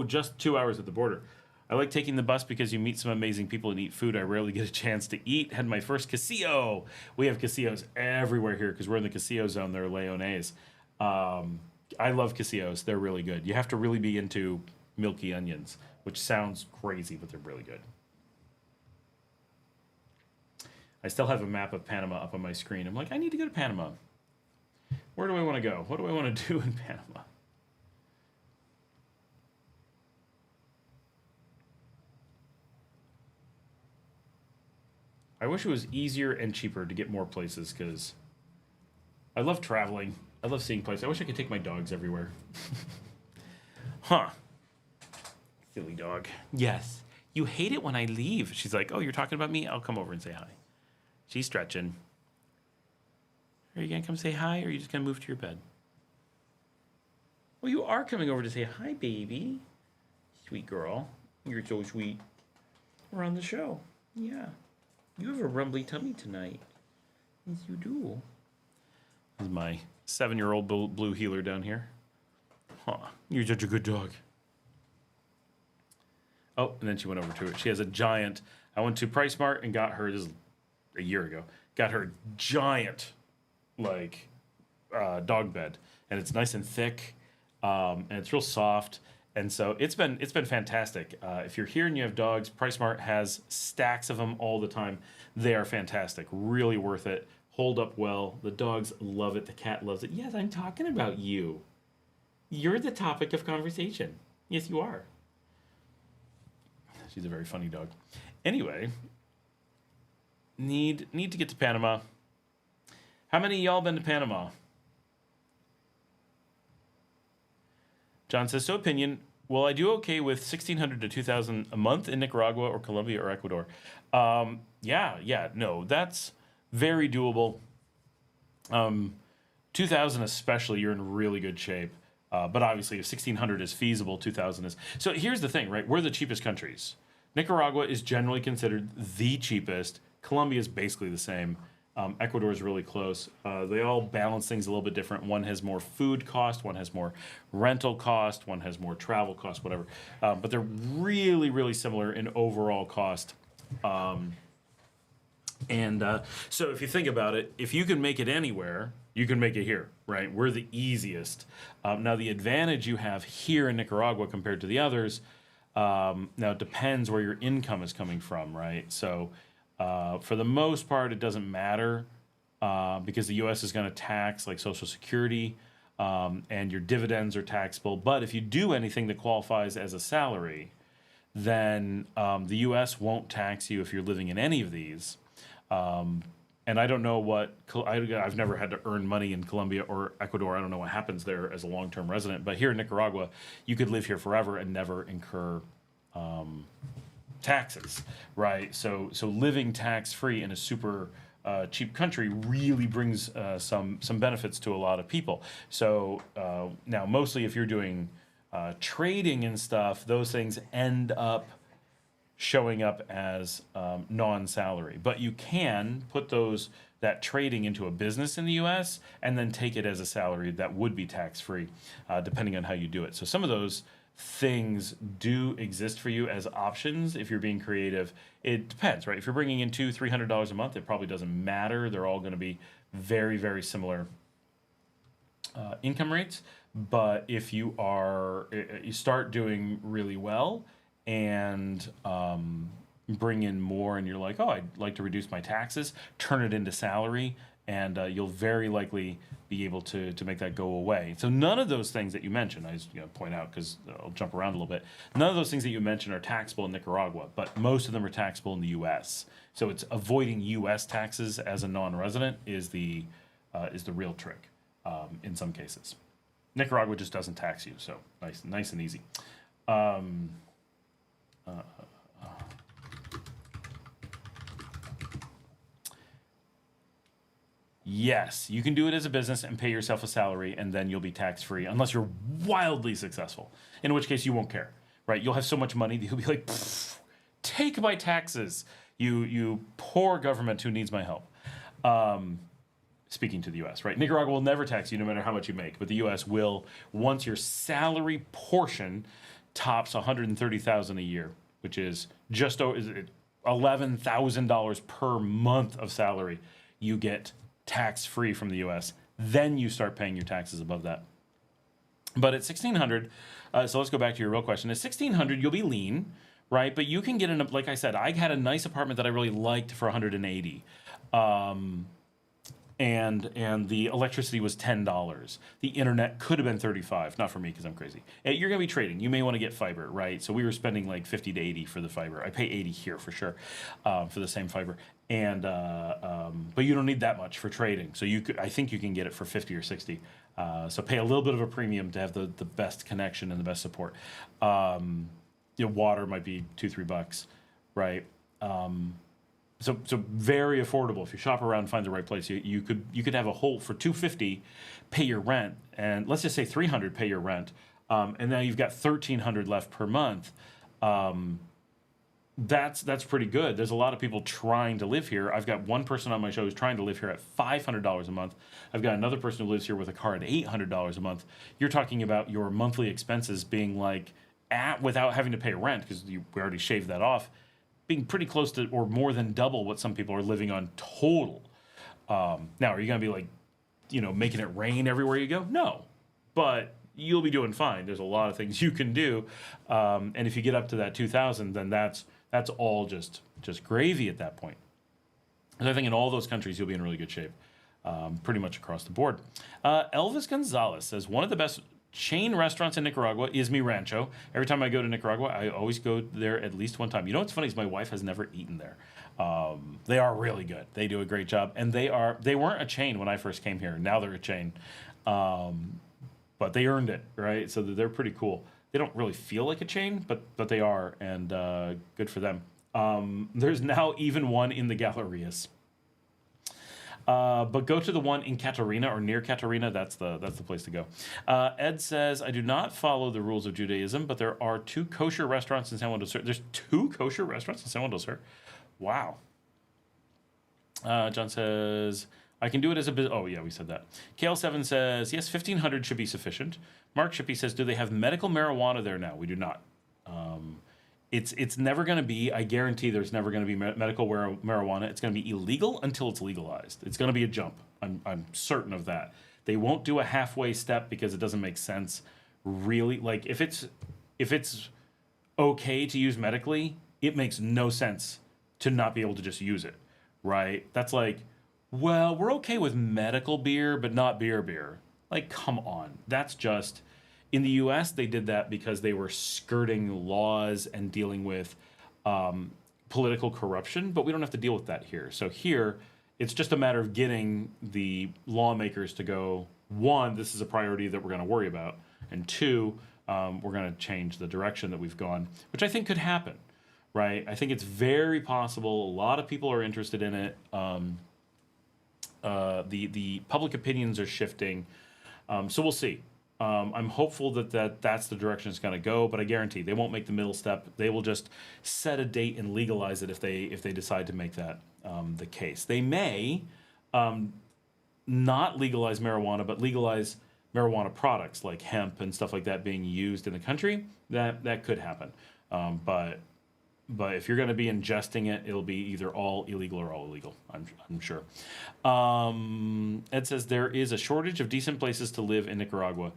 S1: Just 2 hours at the border. I like taking the bus because you meet some amazing people and eat food. I rarely get a chance to eat. Had my first casillo. We have casillos everywhere here because we're in the casillo zone. They're leones. I love casillos. They're really good. You have to really be into milky onions, which sounds crazy, but they're really good. I still have a map of Panama up on my screen. I'm like, I need to go to Panama. Where do I want to go? What do I want to do in Panama? I wish it was easier and cheaper to get more places because I love traveling. I love seeing places. I wish I could take my dogs everywhere. Huh. Silly dog. Yes. You hate it when I leave. She's like, oh, you're talking about me? I'll come over and say hi. She's stretching. Are you going to come say hi, or are you just going to move to your bed? Well, you are coming over to say hi, baby. Sweet girl. You're so sweet. We're on the show. Yeah. You have a rumbly tummy tonight. Yes, you do. This is my 7-year-old blue heeler down here. Huh. You're such a good dog. Oh, and then she went over to it. She has a giant. I went to PriceSmart and got her, this is a year ago, got her giant, like, dog bed. And it's nice and thick, and it's real soft. And so it's been fantastic. If you're here and you have dogs, PriceSmart has stacks of them all the time. They are fantastic. Really worth it. Hold up well. The dogs love it. The cat loves it. Yes, I'm talking about you. You're the topic of conversation. Yes, you are. She's a very funny dog. Anyway, need to get to Panama. How many of y'all been to Panama? John says, so opinion, will I do okay with $1,600 to $2,000 a month in Nicaragua or Colombia or Ecuador? No, that's very doable. 2,000 especially, you're in really good shape. But obviously, if 1,600 is feasible, 2,000 is. So here's the thing, right? We're the cheapest countries. Nicaragua is generally considered the cheapest. Colombia is basically the same. Ecuador is really close. They all balance things a little bit different. One has more food cost, one has more rental cost, one has more travel cost, whatever. But they're really, really similar in overall cost. So if you think about it, if you can make it anywhere, you can make it here, right? We're the easiest. Now, the advantage you have here in Nicaragua compared to the others, now it depends where your income is coming from, right? So for the most part, it doesn't matter because the U.S. is going to tax like Social Security and your dividends are taxable. But if you do anything that qualifies as a salary, then the U.S. won't tax you if you're living in any of these. And I don't know what, I've never had to earn money in Colombia or Ecuador. I don't know what happens there as a long-term resident. But here in Nicaragua, you could live here forever and never incur taxes, right? So living tax-free in a super cheap country really brings some benefits to a lot of people. So now, mostly if you're doing trading and stuff, those things end up showing up as non-salary. But you can put that trading into a business in the U.S. and then take it as a salary that would be tax-free, depending on how you do it. So some of those things do exist for you as options if you're being creative. It depends, right? If you're bringing in $200-300 a month, it probably doesn't matter. They're all going to be very, very similar income rates. But if you start doing really well and bring in more and you're like, oh, I'd like to reduce my taxes, turn it into salary, and you'll very likely be able to make that go away. So none of those things that you mentioned, I just point out because I'll jump around a little bit, none of those things that you mentioned are taxable in Nicaragua, but most of them are taxable in the U.S. So it's avoiding U.S. taxes as a non-resident is the real trick in some cases. Nicaragua just doesn't tax you, so nice and easy. Yes, you can do it as a business and pay yourself a salary, and then you'll be tax-free, unless you're wildly successful, in which case you won't care, right? You'll have so much money that you'll be like, take my taxes, you poor government who needs my help. Speaking to the U.S., right? Nicaragua will never tax you no matter how much you make, but the U.S. will once your salary portion tops $130,000 a year, which is just $11,000 per month of salary. You get tax-free from the U.S. Then you start paying your taxes above that. But at $1,600, so let's go back to your real question. At $1,600, you'll be lean, right? But you can get like I said, I had a nice apartment that I really liked for $180. And the electricity was $10. The internet could have been $35. Not for me because I'm crazy. You're going to be trading. You may want to get fiber, right? So we were spending like $50 to $80 for the fiber. I pay $80 here for sure for the same fiber. And but you don't need that much for trading. So I think you can get it for $50 or $60. So pay a little bit of a premium to have the best connection and the best support. water might be $2-3, right? So very affordable. If you shop around and find the right place, you could have a whole for $250, pay your rent, and let's just say $300, pay your rent, and now you've got $1,300 left per month. That's pretty good. There's a lot of people trying to live here. I've got one person on my show who's trying to live here at $500 a month. I've got another person who lives here with a car at $800 a month. You're talking about your monthly expenses being like without having to pay rent, because we already shaved that off, being pretty close to or more than double what some people are living on total. Now, are you going to be like, making it rain everywhere you go? No, but you'll be doing fine. There's a lot of things you can do, and if you get up to that 2,000, then that's all just gravy at that point. And I think in all those countries you'll be in really good shape, pretty much across the board. Elvis Gonzalez says, one of the best chain restaurants in Nicaragua is Mi Rancho. Every time I go to Nicaragua, I always go there at least one time. You know what's funny is my wife has never eaten there. They are really good. They do a great job, and they weren't a chain when I first came here. Now they're a chain, but they earned it, right? So they're pretty cool. They don't really feel like a chain, but they are, and good for them. There's now even one in the Gallerias. But go to the one in Catarina or near Catarina. That's the place to go. Ed says, I do not follow the rules of Judaism, but there are 2 kosher restaurants in San Juan del Sur. There's 2 kosher restaurants in San Juan del Sur? Wow. John says, I can do it as a business. Oh, yeah, we said that. KL7 says, yes, 1,500 should be sufficient. Mark Shippey says, do they have medical marijuana there now? We do not. It's never going to be, I guarantee there's never going to be medical marijuana. It's going to be illegal until it's legalized. It's going to be a jump. I'm certain of that. They won't do a halfway step because it doesn't make sense, really. Like, if it's okay to use medically, it makes no sense to not be able to just use it, right? That's like, well, we're okay with medical beer, but not beer. Like, come on. That's just... In the U.S., they did that because they were skirting laws and dealing with political corruption, but we don't have to deal with that here. So here, it's just a matter of getting the lawmakers to go, 1, this is a priority that we're going to worry about, and 2, we're going to change the direction that we've gone, which I think could happen, right? I think it's very possible. A lot of people are interested in it. The public opinions are shifting, so we'll see. I'm hopeful that's the direction it's going to go, but I guarantee they won't make the middle step. They will just set a date and legalize it if they decide to make that the case. They may not legalize marijuana, but legalize marijuana products like hemp and stuff like that being used in the country. That could happen, but if you're going to be ingesting it, it'll be either all illegal or all illegal. I'm sure. Ed says there is a shortage of decent places to live in Nicaragua.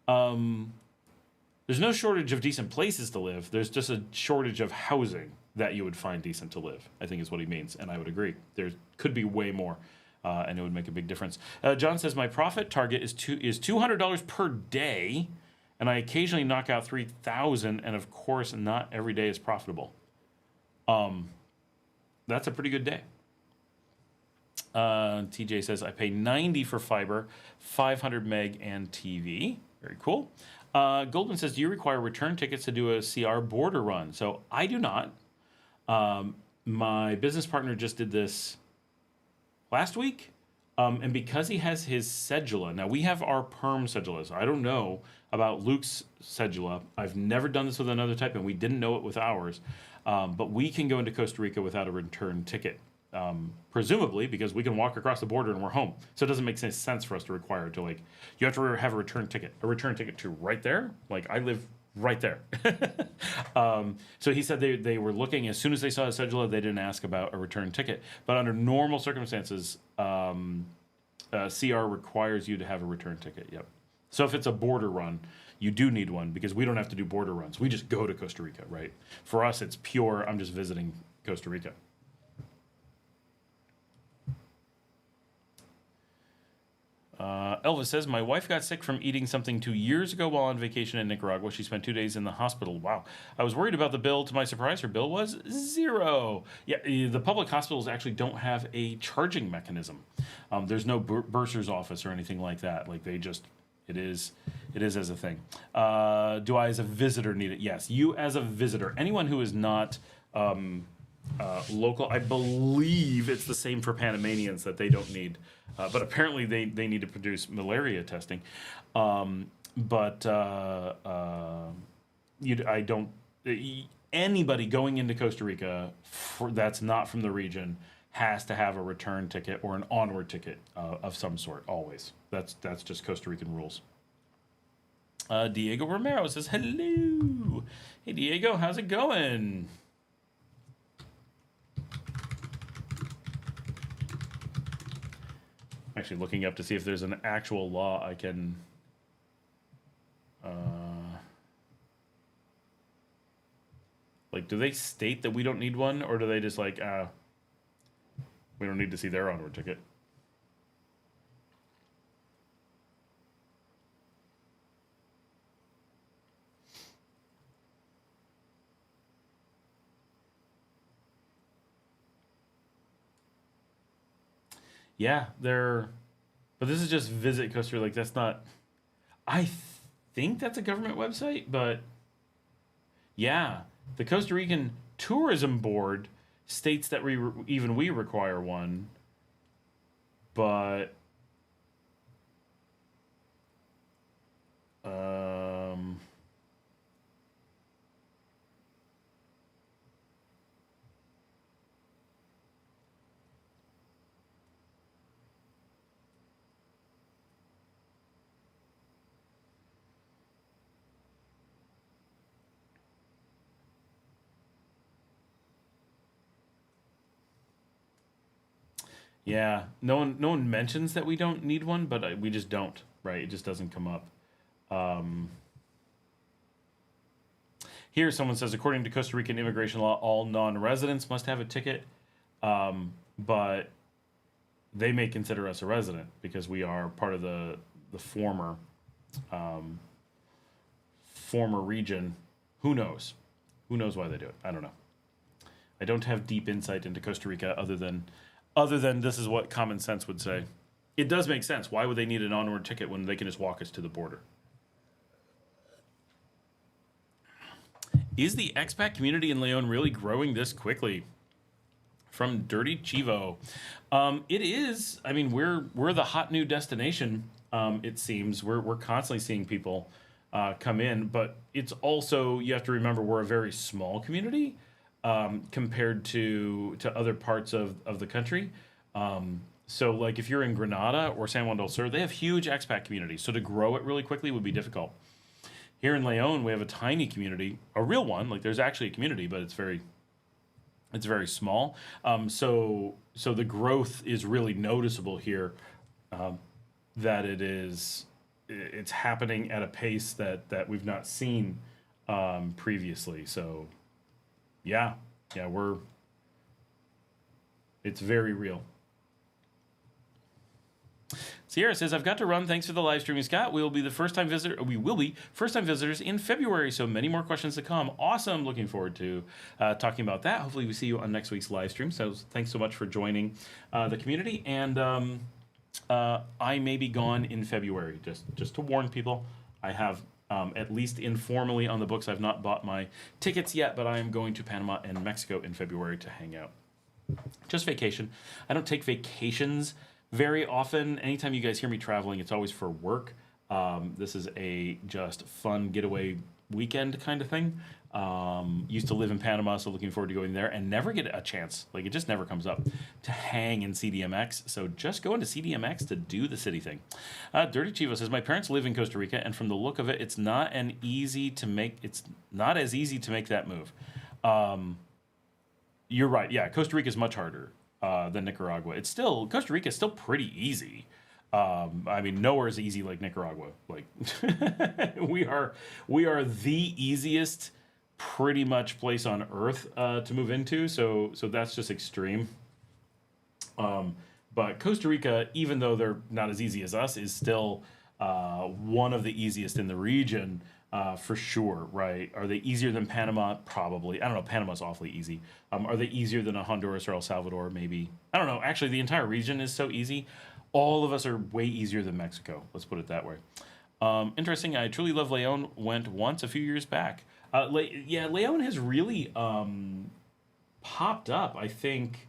S1: There's no shortage of decent places to live. There's just a shortage of housing that you would find decent to live, I think is what he means, and I would agree. There could be way more, and it would make a big difference. John says, my profit target is $200 per day, and I occasionally knock out 3,000, and of course, not every day is profitable. That's a pretty good day. TJ says, I pay $90 for fiber, 500 meg, and TV. Very cool. Goldman says, do you require return tickets to do a CR border run? So I do not. My business partner just did this last week. And because he has his cedula, now we have our perm cedulas. I don't know about Luke's cedula. I've never done this with another type, and we didn't know it with ours. But we can go into Costa Rica without a return ticket, presumably because we can walk across the border and we're home. So it doesn't make any sense for us to require to, like, you have to have a return ticket. A return ticket to right there? Like, I live right there. So he said they were looking, as soon as they saw a cedula, they didn't ask about a return ticket. But under normal circumstances, CR requires you to have a return ticket, yep. So if it's a border run, you do need one because we don't have to do border runs. We just go to Costa Rica, right? For us, it's pure, I'm just visiting Costa Rica. Elvis says, my wife got sick from eating something 2 years ago while on vacation in Nicaragua. She spent 2 days in the hospital. Wow. I was worried about the bill. To my surprise, her bill was $0. Yeah, the public hospitals actually don't have a charging mechanism. There's no bursar's office or anything like that. Like, they just It is as a thing. Do I as a visitor need it? Yes, you as a visitor. Anyone who is not local, I believe it's the same for Panamanians that they don't need. But apparently they need to produce malaria testing. I don't. Anybody going into Costa Rica that's not from the region has to have a return ticket or an onward ticket of some sort. Always. That's just Costa Rican rules. Diego Romero says hello. Hey Diego, how's it going? Actually looking up to see if there's an actual law I can. Like, do they state that we don't need one, or do they just like, we don't need to see their onward ticket? Yeah, but this is just Visit Costa Rica. Like, that's not, I think that's a government website, but yeah. The Costa Rican Tourism Board states that we require one, but yeah, no one mentions that we don't need one, but we just don't, right? It just doesn't come up. Here, someone says, according to Costa Rican immigration law, all non-residents must have a ticket, but they may consider us a resident because we are part of the former region. Who knows? Who knows why they do it? I don't know. I don't have deep insight into Costa Rica other than this is what common sense would say. It does make sense. Why would they need an onward ticket when they can just walk us to the border? Is the expat community in Leon really growing this quickly? From Dirty Chivo. It is. I mean, we're the hot new destination, it seems. We're constantly seeing people come in, but it's also, you have to remember, we're a very small community. Compared to other parts of the country. So like if you're in Granada or San Juan del Sur, they have huge expat communities. So to grow it really quickly would be difficult. Here in Leon, we have a tiny community, a real one. Like there's actually a community, but it's very small. So the growth is really noticeable here. That it's happening at a pace that we've not seen previously. So. Yeah, it's very real. Sierra says, I've got to run. Thanks for the live streaming, Scott. We will be first time visitors in February, so many more questions to come. Awesome. Looking forward to talking about that. Hopefully we see you on next week's live stream. So thanks so much for joining the community. And I may be gone in February, just to warn people. I have at least informally on the books. I've not bought my tickets yet, but I am going to Panama and Mexico in February to hang out. Just vacation. I don't take vacations very often. Anytime you guys hear me traveling, it's always for work. This is a just fun getaway weekend kind of thing. Used to live in Panama, so looking forward to going there and never get a chance. Like it just never comes up to hang in CDMX. So just going to CDMX to do the city thing. Dirty Chivo says, my parents live in Costa Rica, and from the look of it, it's not as easy to make that move. You're right. Yeah, Costa Rica is much harder than Nicaragua. Costa Rica is still pretty easy. I mean, nowhere is easy like Nicaragua. Like we are the easiest pretty much place on earth to move into. So that's just extreme. But Costa Rica, even though they're not as easy as us, is still one of the easiest in the region for sure, right? Are they easier than Panama? Probably. I don't know. Panama's awfully easy. Are they easier than a Honduras or El Salvador? Maybe. I don't know. Actually, the entire region is so easy. All of us are way easier than Mexico. Let's put it that way. Interesting. I truly love Leon. Went once a few years back. Leon has really popped up. I think.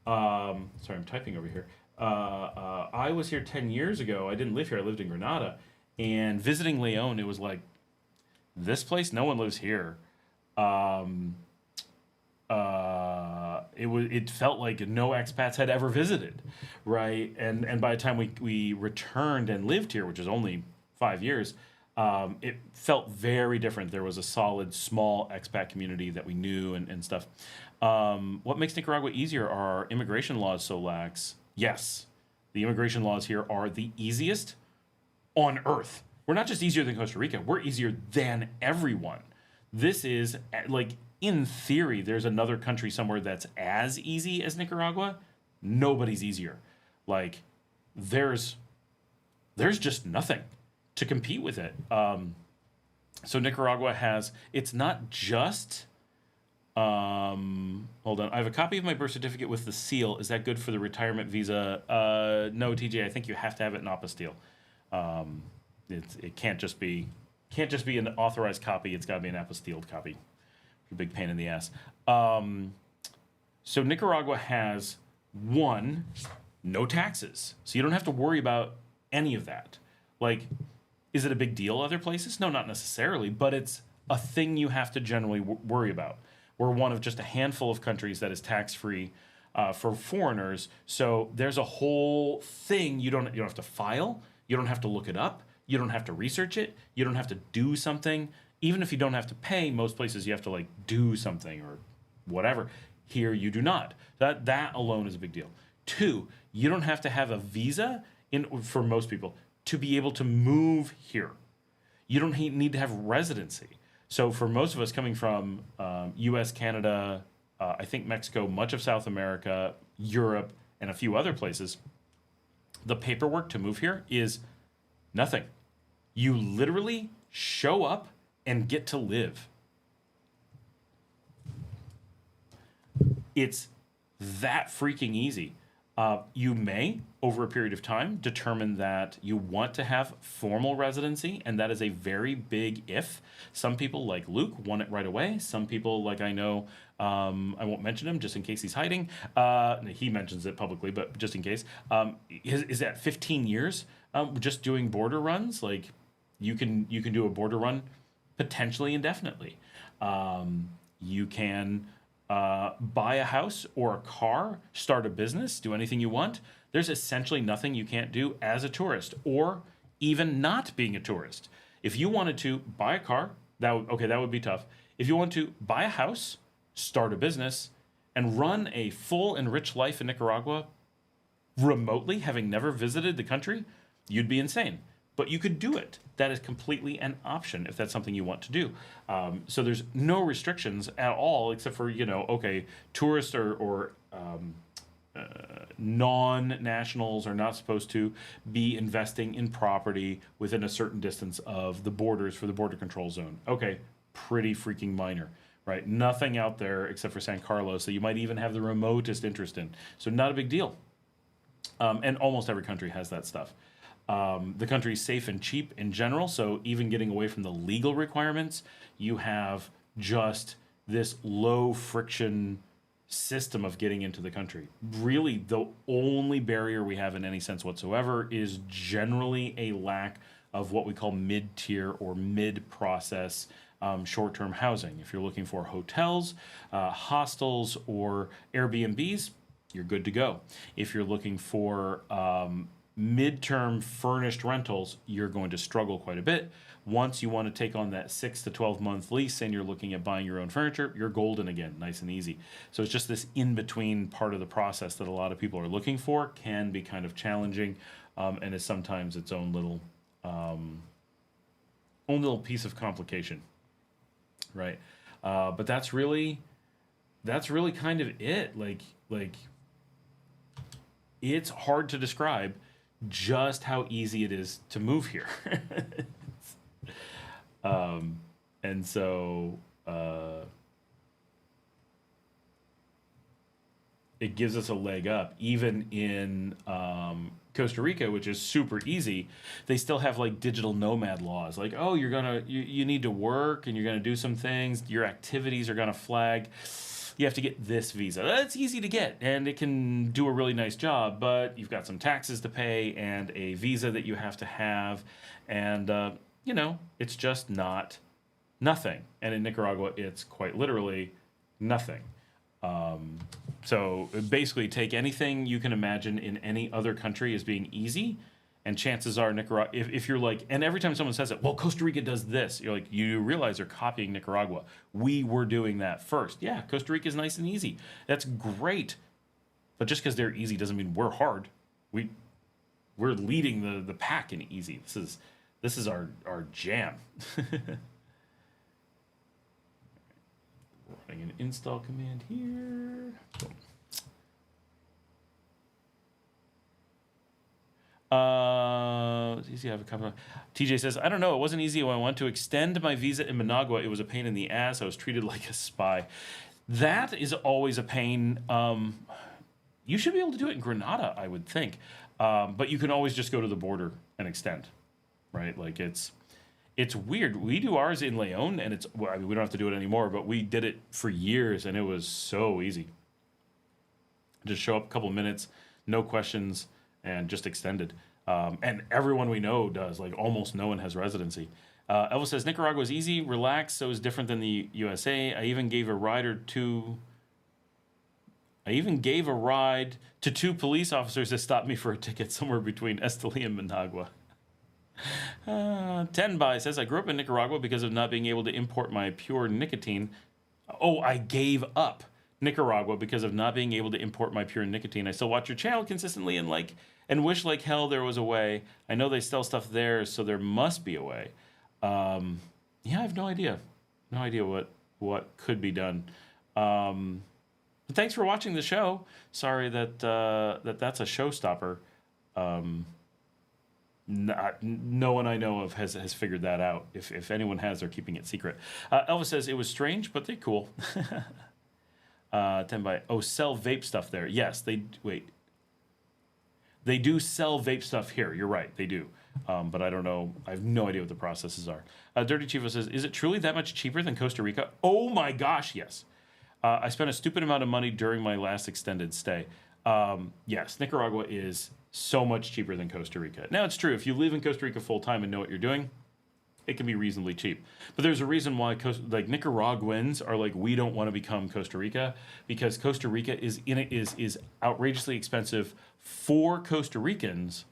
S1: Sorry, I'm typing over here. I was here 10 years ago. I didn't live here. I lived in Granada. And visiting Leon, it was like, this place, no one lives here. It felt like no expats had ever visited, right? And by the time we returned and lived here, which is only 5 years, it felt very different. There was a solid small expat community that we knew and stuff. What makes Nicaragua easier are our immigration laws so lax. Yes, the immigration laws here are the easiest on earth. We're not just easier than Costa Rica, we're easier than everyone. This is like, in theory, there's another country somewhere that's as easy as Nicaragua. Nobody's easier. Like, there's just nothing to compete with it. So Nicaragua has, it's not just, hold on, I have a copy of my birth certificate with the seal. Is that good for the retirement visa? No, TJ, I think you have to have it in apostille. It can't just be an authorized copy. It's got to be an apostilled copy. A big pain in the ass. So Nicaragua has no taxes, so you don't have to worry about any of that. Like, is it a big deal other places? No, not necessarily, but it's a thing you have to generally worry about. We're one of just a handful of countries that is tax-free for foreigners. So there's a whole thing. You don't have to file. You don't have to look it up. You don't have to research it. You don't have to do something. Even if you don't have to pay, most places you have to like do something or whatever. Here you do not. That alone is a big deal. 2, you don't have to have a visa for most people to be able to move here. You don't need to have residency. So for most of us coming from U.S., Canada, I think Mexico, much of South America, Europe, and a few other places, the paperwork to move here is nothing. You literally show up and get to live. It's that freaking easy. You may, over a period of time, determine that you want to have formal residency, and that is a very big if. Some people, like Luke, want it right away. Some people, like I know, I won't mention him just in case he's hiding. He mentions it publicly, but just in case. Is that 15 years just doing border runs? Like, you can do a border run potentially indefinitely. You can buy a house or a car, start a business, do anything you want. There's essentially nothing you can't do as a tourist, or even not being a tourist. If you wanted to buy a car, that would be tough. If you want to buy a house, start a business, and run a full and rich life in Nicaragua remotely, having never visited the country, you'd be insane. But you could do it. That is completely an option if that's something you want to do. So there's no restrictions at all, except for, tourists or non-nationals are not supposed to be investing in property within a certain distance of the borders for the border control zone. Okay, pretty freaking minor, right? Nothing out there except for San Carlos that you might even have the remotest interest in. So not a big deal. And almost every country has that stuff. The country is safe and cheap in general, so even getting away from the legal requirements, you have just this low friction system of getting into the country. Really, the only barrier we have in any sense whatsoever is generally a lack of what we call mid-tier or mid-process short-term housing. If you're looking for hotels, hostels, or Airbnbs, you're good to go. If you're looking for midterm furnished rentals, you're going to struggle quite a bit. Once you want to take on that 6 to 12 month lease and you're looking at buying your own furniture, you're golden again, nice and easy. So it's just this in-between part of the process that a lot of people are looking for, can be kind of challenging, and is sometimes its own little piece of complication, right? But that's really kind of it. Like it's hard to describe just how easy it is to move here. And so it gives us a leg up, even in Costa Rica, which is super easy, they still have like digital nomad laws. Like, oh, you need to work and you're gonna do some things. Your activities are gonna flag. You have to get this visa. That's easy to get, and it can do a really nice job, but you've got some taxes to pay and a visa that you have to have, and it's just nothing. And in Nicaragua, it's quite literally nothing. So basically, take anything you can imagine in any other country as being easy, and chances are Nicaragua, if you're like, and every time someone says it, well, Costa Rica does this, you're like, you realize they're copying Nicaragua. We were doing that first. Yeah, Costa Rica is nice and easy. That's great. But just because they're easy doesn't mean we're hard. We're leading the pack in easy. This is our jam. Running an install command here. Boom. It's easy to have a couple. TJ says, I don't know. It wasn't easy when I wanted to extend my visa in Managua. It was a pain in the ass. I was treated like a spy. That is always a pain. You should be able to do it in Grenada, I would think. But you can always just go to the border and extend, right? Like it's weird. We do ours in Leon, and we don't have to do it anymore, but we did it for years, and it was so easy. Just show up a couple of minutes, no questions, and just extended. And everyone we know does. Like, almost no one has residency. Elvis says, Nicaragua is easy, relaxed, so is different than the USA. I even gave a ride to two police officers that stopped me for a ticket somewhere between Esteli and Managua. 10 by says, I grew up in Nicaragua because of not being able to import my pure nicotine. Oh, I gave up Nicaragua because of not being able to import my pure nicotine. I still watch your channel consistently and wish like hell there was a way. I know they sell stuff there, so there must be a way. I have no idea. No idea what could be done. But thanks for watching the show. Sorry that that's a showstopper. No one I know of has figured that out. If anyone has, they're keeping it secret. Elvis says, it was strange, but they're cool. 10 by, sell vape stuff there. Yes, they do sell vape stuff here. You're right, they do. But I don't know. I have no idea what the processes are. Dirty Chivo says, is it truly that much cheaper than Costa Rica? Oh my gosh, yes. I spent a stupid amount of money during my last extended stay. Yes, Nicaragua is so much cheaper than Costa Rica. Now, it's true. If you live in Costa Rica full time and know what you're doing, it can be reasonably cheap. But there's a reason why Nicaraguans are like, we don't want to become Costa Rica, because Costa Rica is outrageously expensive for Costa Ricans.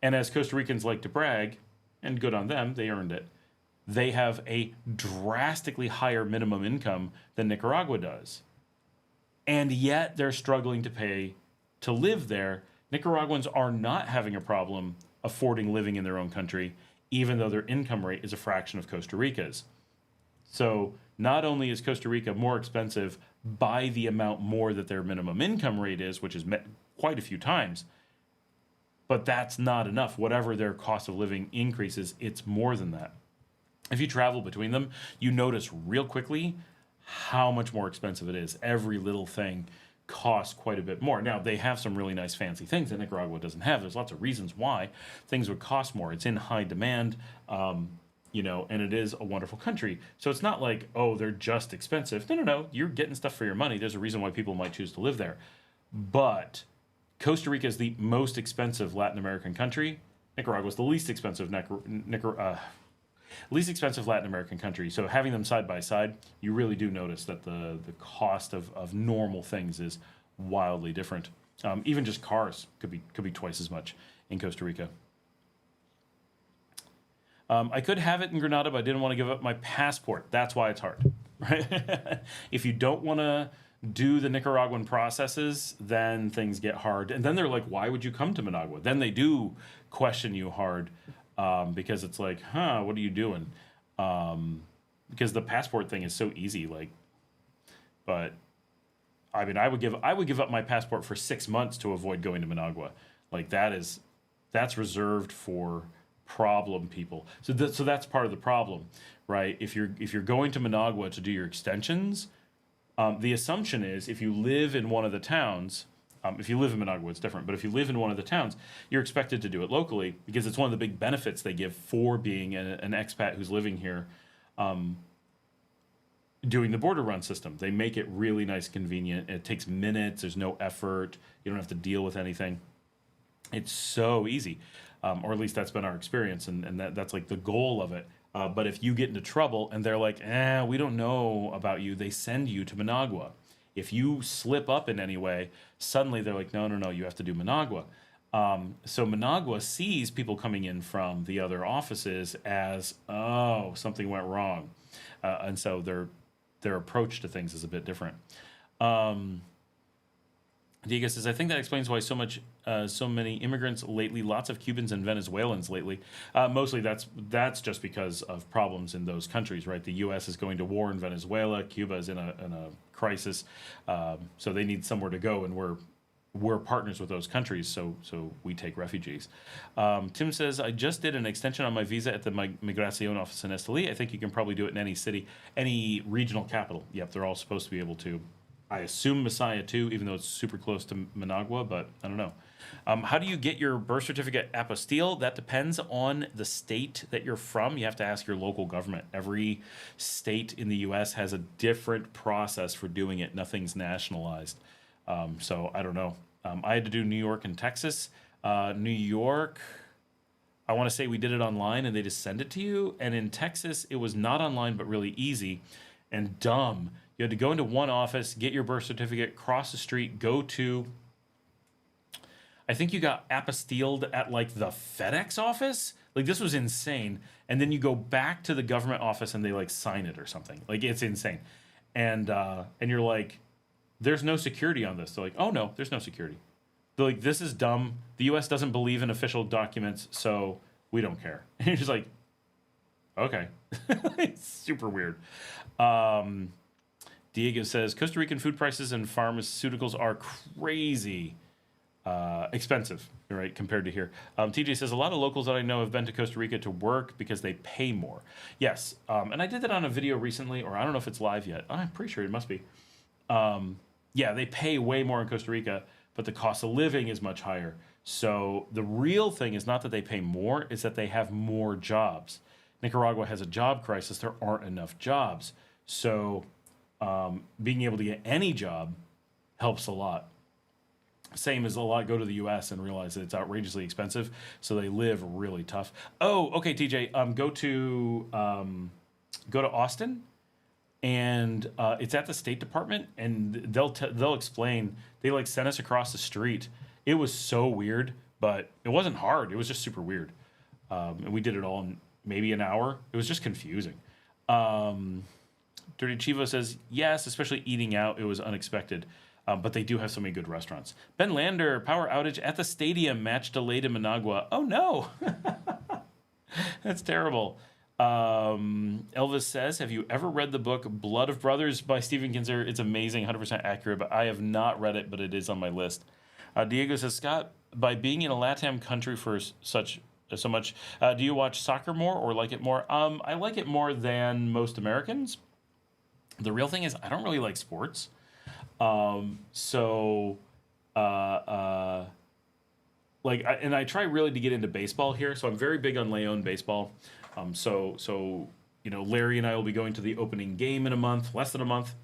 S1: And as Costa Ricans like to brag, and good on them, they earned it, they have a drastically higher minimum income than Nicaragua does. And yet they're struggling to pay to live there. Nicaraguans are not having a problem affording living in their own country, even though their income rate is a fraction of Costa Rica's. So not only is Costa Rica more expensive by the amount more that their minimum income rate is, which is met quite a few times, but that's not enough. Whatever their cost of living increases, it's more than that. If you travel between them, you notice real quickly how much more expensive it is. Every little thing costs quite a bit more. Now, they have some really nice fancy things that Nicaragua doesn't have. There's lots of reasons why things would cost more. It's in high demand, and it is a wonderful country. So it's not like, oh, they're just expensive. No. You're getting stuff for your money. There's a reason why people might choose to live there. But Costa Rica is the most expensive Latin American country. Nicaragua is the least expensive least expensive Latin American country. So having them side by side, you really do notice that the cost of normal things is wildly different. Even just cars could be twice as much in Costa Rica. I could have it in Grenada, but I didn't want to give up my passport. That's why it's hard, right? If you don't want to do the Nicaraguan processes, then things get hard. And then they're like, why would you come to Managua? Then they do question you hard. Because it's like, what are you doing? Because the passport thing is so easy, but I mean, I would give up my passport for 6 months to avoid going to Managua. Like that's reserved for problem people. So that's part of the problem, right? If you're going to Managua to do your extensions, the assumption is if you live in one of the towns, If you live in Managua, it's different. But if you live in one of the towns, you're expected to do it locally because it's one of the big benefits they give for being an expat who's living here, doing the border run system. They make it really nice, convenient. It takes minutes. There's no effort. You don't have to deal with anything. It's so easy, or at least that's been our experience, and that's like the goal of it. But if you get into trouble and they're like, we don't know about you, they send you to Managua. If you slip up in any way, suddenly they're like, no, you have to do Managua. So Managua sees people coming in from the other offices as, something went wrong. And so their approach to things is a bit different. Diego says, I think that explains why so many immigrants lately, lots of Cubans and Venezuelans lately. Mostly that's just because of problems in those countries, right? The U.S. is going to war in Venezuela. Cuba is in a crisis. So they need somewhere to go, and we're partners with those countries, so we take refugees. Tim says, I just did an extension on my visa at the Migración office in Esteli. I think you can probably do it in any city, any regional capital. Yep, they're all supposed to be able to. I assume Messiah too, even though it's super close to Managua, but I don't know. How do you get your birth certificate apostille? That depends on the state that you're from. You have to ask your local government. Every state in the U.S. has a different process for doing it. Nothing's nationalized. So I don't know. I had to do New York and Texas. New York, I want to say we did it online and they just send it to you. And in Texas, it was not online, but really easy and dumb. You had to go into one office, get your birth certificate, cross the street, go to, I think you got apostilled at like the FedEx office. Like, this was insane. And then you go back to the government office and they like sign it or something. Like, it's insane. And you're like, there's no security on this. They're like, oh no, there's no security. They're like, this is dumb. The U.S. doesn't believe in official documents, so we don't care. And you're just like, okay. It's super weird. Diego says, Costa Rican food prices and pharmaceuticals are crazy expensive, right, compared to here. TJ says, a lot of locals that I know have been to Costa Rica to work because they pay more. Yes, and I did that on a video recently, or I don't know if it's live yet. I'm pretty sure it must be. Yeah, they pay way more in Costa Rica, but the cost of living is much higher. So the real thing is not that they pay more, it's that they have more jobs. Nicaragua has a job crisis. There aren't enough jobs. So being able to get any job helps a lot. Same as a lot go to the U.S. and realize that it's outrageously expensive, so they live really tough. Oh, okay, TJ, go to Austin, and it's at the State Department, and they'll explain. They like sent us across the street. It was so weird, but it wasn't hard. It was just super weird, and we did it all in maybe an hour. It was just confusing. Dirty Chivo says, yes, especially eating out. It was unexpected. But they do have so many good restaurants. Ben Lander, power outage at the stadium. Match delayed in Managua. Oh, no. That's terrible. Elvis says, have you ever read the book Blood of Brothers by Stephen Kinzer? It's amazing, 100% accurate, but I have not read it, but it is on my list. Diego says, Scott, by being in a LATAM country for so much, do you watch soccer more or like it more? I like it more than most Americans. The real thing is I don't really like sports. I try really to get into baseball here. So I'm very big on Leon baseball. So Larry and I will be going to the opening game in a month, less than a month.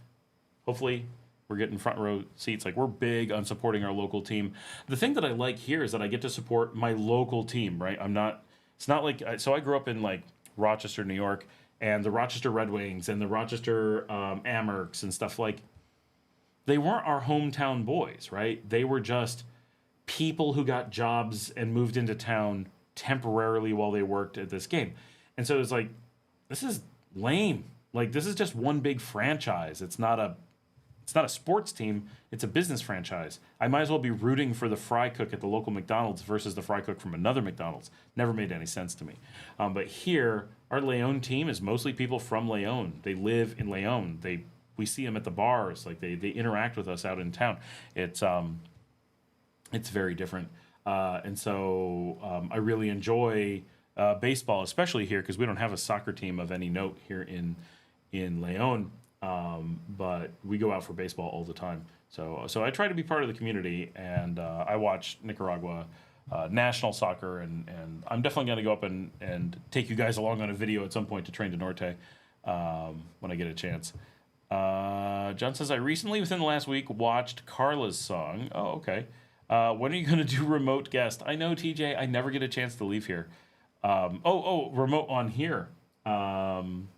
S1: Hopefully we're getting front row seats. Like, we're big on supporting our local team. The thing that I like here is that I get to support my local team, right? It's not like, so I grew up in like Rochester, New York, and the Rochester Red Wings and the Rochester Amerks and stuff. Like, they weren't our hometown boys, right? They were just people who got jobs and moved into town temporarily while they worked at this game. And so it's like, this is lame. Like, this is just one big franchise. It's not a sports team. It's a business franchise. I might as well be rooting for the fry cook at the local McDonald's versus the fry cook from another McDonald's. Never made any sense to me. But here, our Leon team is mostly people from Leon. They live in Leon. We see them at the bars. Like, they interact with us out in town. It's very different. And so I really enjoy baseball, especially here, because we don't have a soccer team of any note here in Leon. But we go out for baseball all the time. So I try to be part of the community, and I watch Nicaragua national soccer, and I'm definitely going to go up and take you guys along on a video at some point to Train to Norte when I get a chance. John says, I recently, within the last week, watched Carla's song. Oh, okay. When are you going to do remote guest? I know, TJ, I never get a chance to leave here. Remote on here. When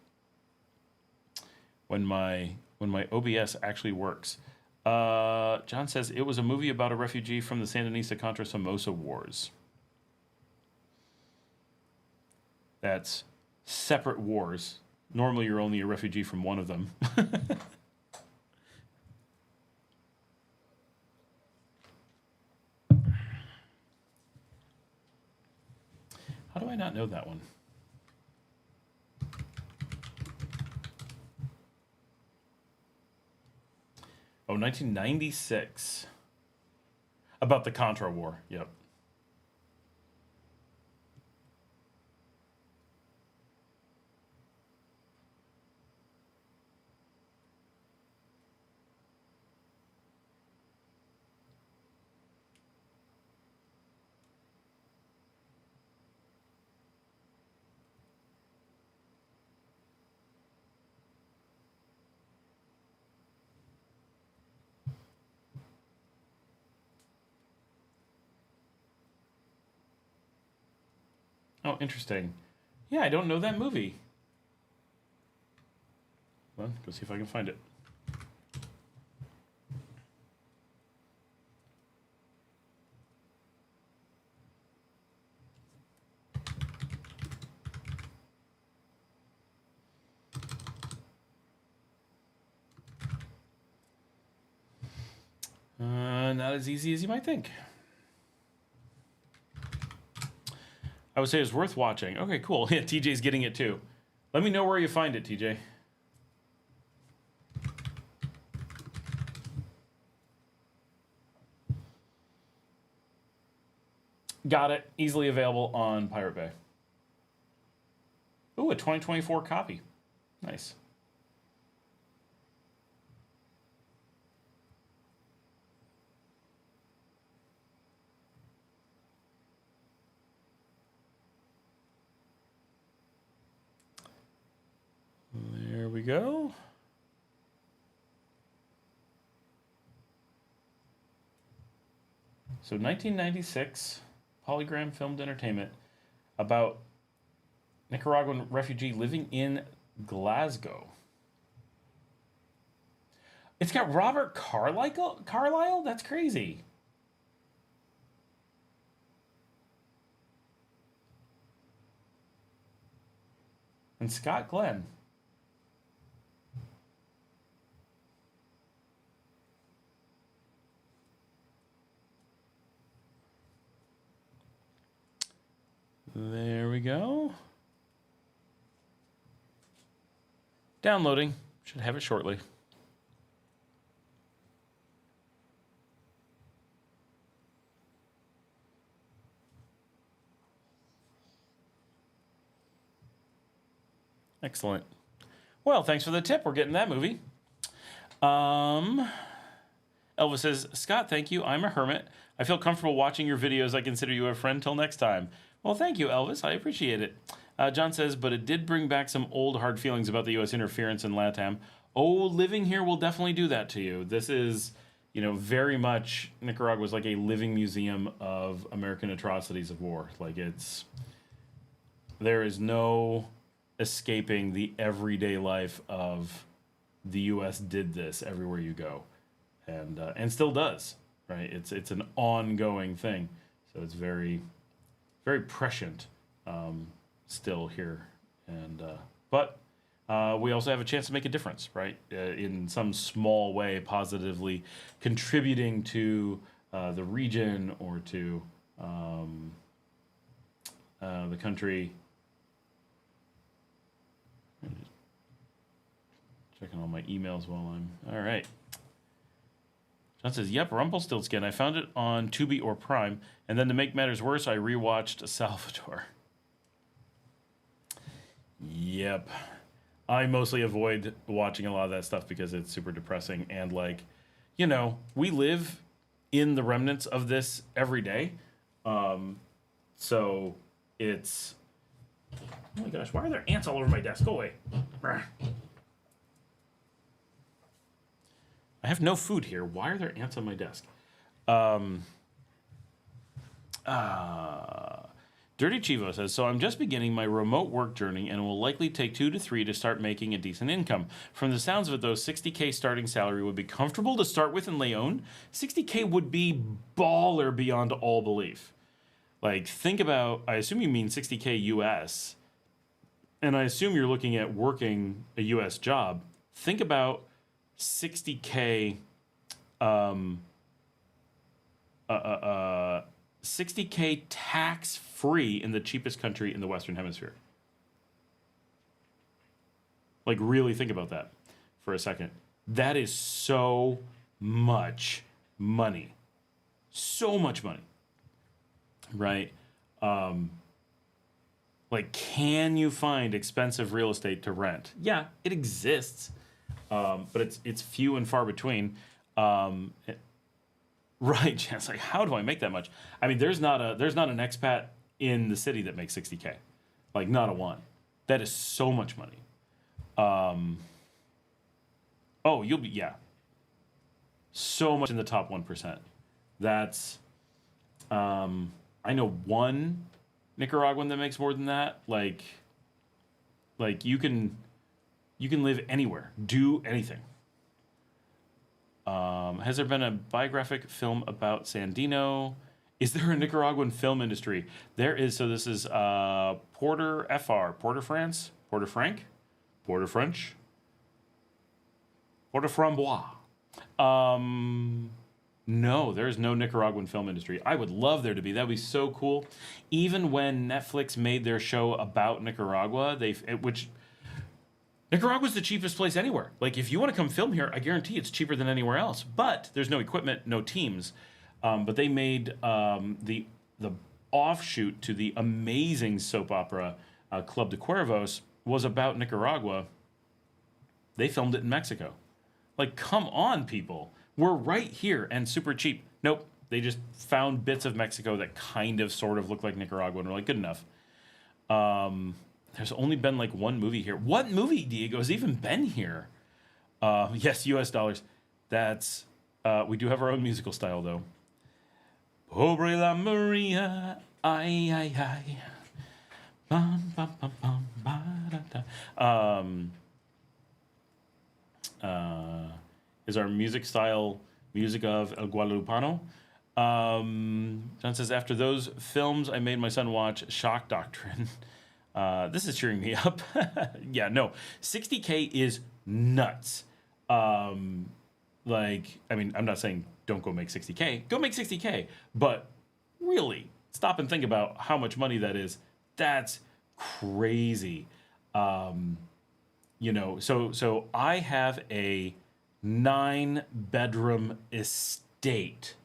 S1: my OBS actually works. John says, it was a movie about a refugee from the Sandinista Contra Somoza Wars. That's separate wars. Normally you're only a refugee from one of them. How do I not know that one? Oh, 1996. About the Contra War. Yep. Oh, interesting. Yeah, I don't know that movie. Well, go see if I can find it. Not as easy as you might think. I would say it's worth watching. Okay, cool. Yeah, TJ's getting it too. Let me know where you find it, TJ. Got it. Easily available on Pirate Bay. Ooh, a 2024 copy. Nice. There we go. So 1996, Polygram Filmed Entertainment about Nicaraguan refugee living in Glasgow. It's got Robert Carlyle? That's crazy. And Scott Glenn. There we go. Downloading. Should have it shortly. Excellent. Well, thanks for the tip. We're getting that movie. Elvis says, Scott, thank you. I'm a hermit. I feel comfortable watching your videos. I consider you a friend. Till next time. Well, thank you, Elvis. I appreciate it. John says, but it did bring back some old hard feelings about the U.S. interference in LATAM. Oh, living here will definitely do that to you. This is, very much, Nicaragua is like a living museum of American atrocities of war. Like, there is no escaping the everyday life of the U.S. did this everywhere you go, and still does, right? It's an ongoing thing, so it's very, very prescient still here, but we also have a chance to make a difference, right? In some small way, positively contributing to the region or to the country. Checking all my emails while I'm... All right. John says, yep, Rumpelstiltskin. I found it on Tubi or Prime. And then to make matters worse, I rewatched Salvador. Yep. I mostly avoid watching a lot of that stuff because it's super depressing. And, you know, we live in the remnants of this every day. So it's, oh my gosh, why are there ants all over my desk? Go away. I have no food here. Why are there ants on my desk? Dirty Chivo says, so I'm just beginning my remote work journey and will likely take 2 to 3 to start making a decent income. From the sounds of it, though, $60K starting salary would be comfortable to start with in Leon. $60K would be baller beyond all belief. Like, think about, I assume you mean $60K US, and I assume you're looking at working a US job. Think about $60K, 60K tax-free in the cheapest country in the Western Hemisphere. Like, really think about that for a second. That is so much money. So much money. Right? Like, can you find expensive real estate to rent? Yeah, it exists. But it's few and far between. Right, Jess. Like, how do I make that much? I mean, there's not an expat in the city that makes $60K. Like, not a one. That is so much money. Oh, you'll be, yeah. So much in the top 1%. That's, I know one Nicaraguan that makes more than that. Like you can live anywhere, do anything. Has there been a biographic film about Sandino? Is there a Nicaraguan film industry? There is. So this is Porter FR, Porter France, Porter Frank, Porter French, Porter Frambois. No, there's no Nicaraguan film industry. I would love there to be. That would be so cool. Even when Netflix made their show about Nicaragua, Nicaragua's the cheapest place anywhere. Like, if you want to come film here, I guarantee it's cheaper than anywhere else. But there's no equipment, no teams. But they made the offshoot to the amazing soap opera Club de Cuervos was about Nicaragua. They filmed it in Mexico. Like, come on, people. We're right here and super cheap. Nope. They just found bits of Mexico that kind of sort of look like Nicaragua and were like, good enough. There's only been like one movie here. What movie, Diego, has even been here? Yes, US dollars. That's, we do have our own musical style, though. Pobre la Maria, ay, ay, ay. Bum, bum, bum, bum, ba, da, da. Is our music style music of El Guadalupano? John says, after those films, I made my son watch Shock Doctrine. This is cheering me up. Yeah, no. 60K is nuts. Like, I mean, I'm not saying don't go make 60K. Go make 60K. But really, stop and think about how much money that is. That's crazy. You know, so I have a 9-bedroom estate.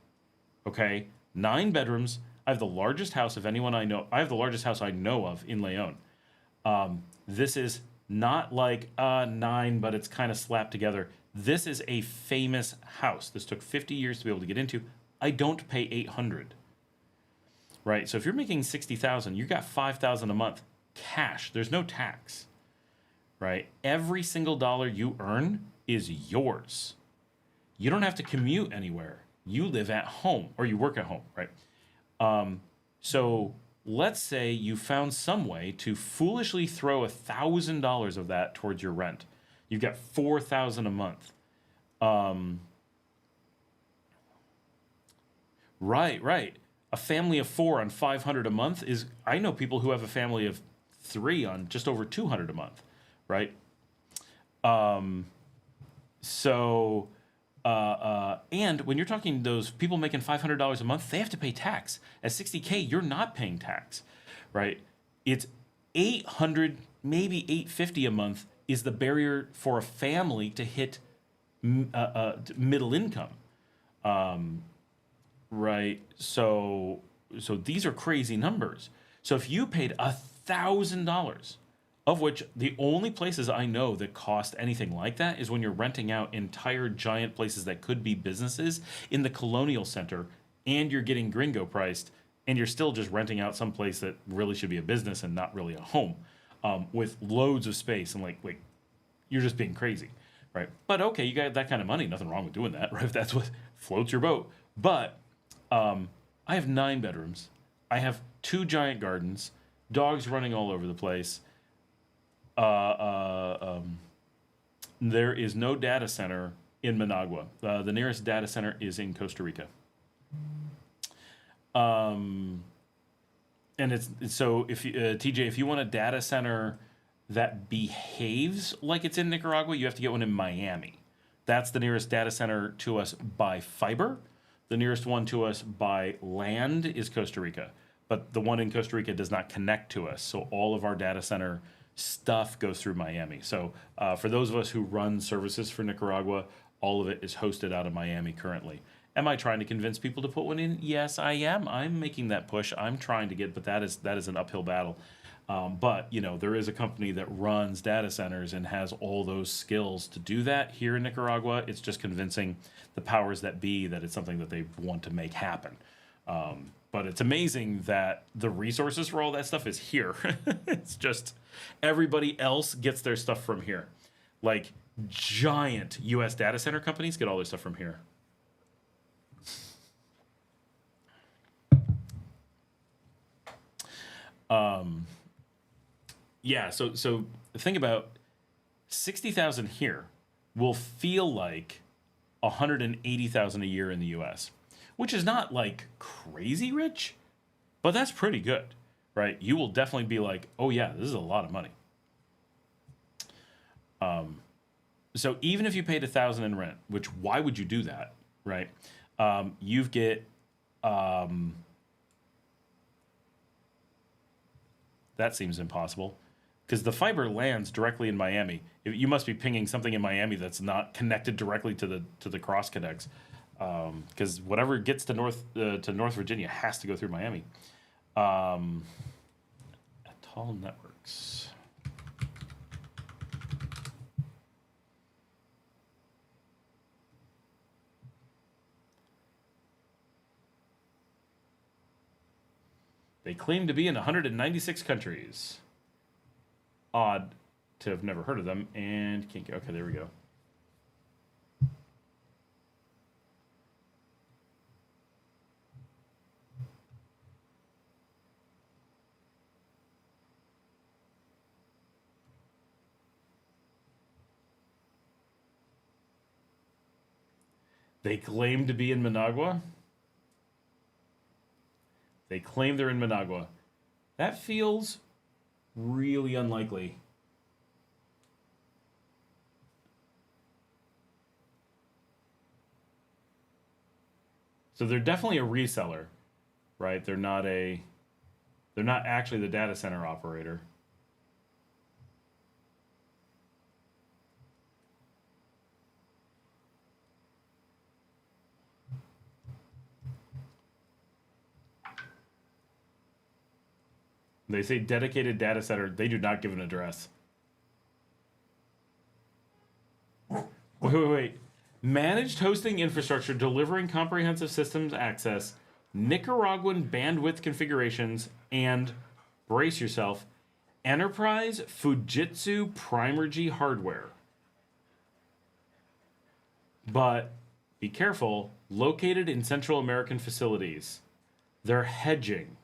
S1: Okay? 9 bedrooms. I have the largest house of anyone I know. I have the largest house I know of in Leon. This is not like 9, but it's kind of slapped together. This is a famous house. This took 50 years to be able to get into. I don't pay $800. Right? So if you're making $60,000, you got $5,000 a month cash. There's no tax. Right? Every single dollar you earn is yours. You don't have to commute anywhere. You live at home or you work at home, right? So let's say you found some way to foolishly throw $1,000 of that towards your rent. You've got $4,000 a month. Right. A family of 4 on $500 a month is. I know people who have a family of 3 on just over $200 a month, right? And when you're talking those people making $500 a month, they have to pay tax. At 60K, you're not paying tax, right? It's $800, maybe $850 a month is the barrier for a family to hit middle income, right? So these are crazy numbers. So if you paid $1,000 of which the only places I know that cost anything like that is when you're renting out entire giant places that could be businesses in the Colonial Center, and you're getting gringo priced, and you're still just renting out some place that really should be a business and not really a home, with loads of space, and like you're just being crazy, right? But okay, you got that kind of money, nothing wrong with doing that, right? If that's what floats your boat. But I have 9 bedrooms. I have 2 giant gardens, dogs running all over the place. There is no data center in Managua. The nearest data center is in Costa Rica. And it's so if you, TJ, if you want a data center that behaves like it's in Nicaragua, you have to get one in Miami. That's the nearest data center to us by fiber. The nearest one to us by land is Costa Rica, but the one in Costa Rica does not connect to us. So all of our data center stuff goes through Miami. So for those of us who run services for Nicaragua, all of it is hosted out of Miami currently. Am I trying to convince people to put one in? Yes, I am. I'm making that push. I'm trying to get, but that is an uphill battle. But there is a company that runs data centers and has all those skills to do that here in Nicaragua. It's just convincing the powers that be that it's something that they want to make happen. But it's amazing that the resources for all that stuff is here. It's just everybody else gets their stuff from here. Like giant U.S. data center companies get all their stuff from here. Yeah, so think about 60,000 here will feel like 180,000 a year in the U.S., which is not like crazy rich, but that's pretty good, right? You will definitely be like, oh yeah, this is a lot of money. So even if you paid $1,000 in rent, which why would you do that, right? You get that seems impossible. Because the fiber lands directly in Miami. You must be pinging something in Miami that's not connected directly to the cross connects. Because whatever gets to North Virginia has to go through Miami. Atoll Networks. They claim to be in 196 countries. Odd to have never heard of them, and can't get, okay, there we go. They claim to be in Managua. They claim they're in Managua. That feels really unlikely. So they're definitely a reseller, right? They're not actually the data center operator. They say dedicated data center. They do not give an address. Wait. Managed hosting infrastructure delivering comprehensive systems access, Nicaraguan bandwidth configurations, and, brace yourself, enterprise Fujitsu Primergy hardware. But be careful, located in Central American facilities. They're hedging.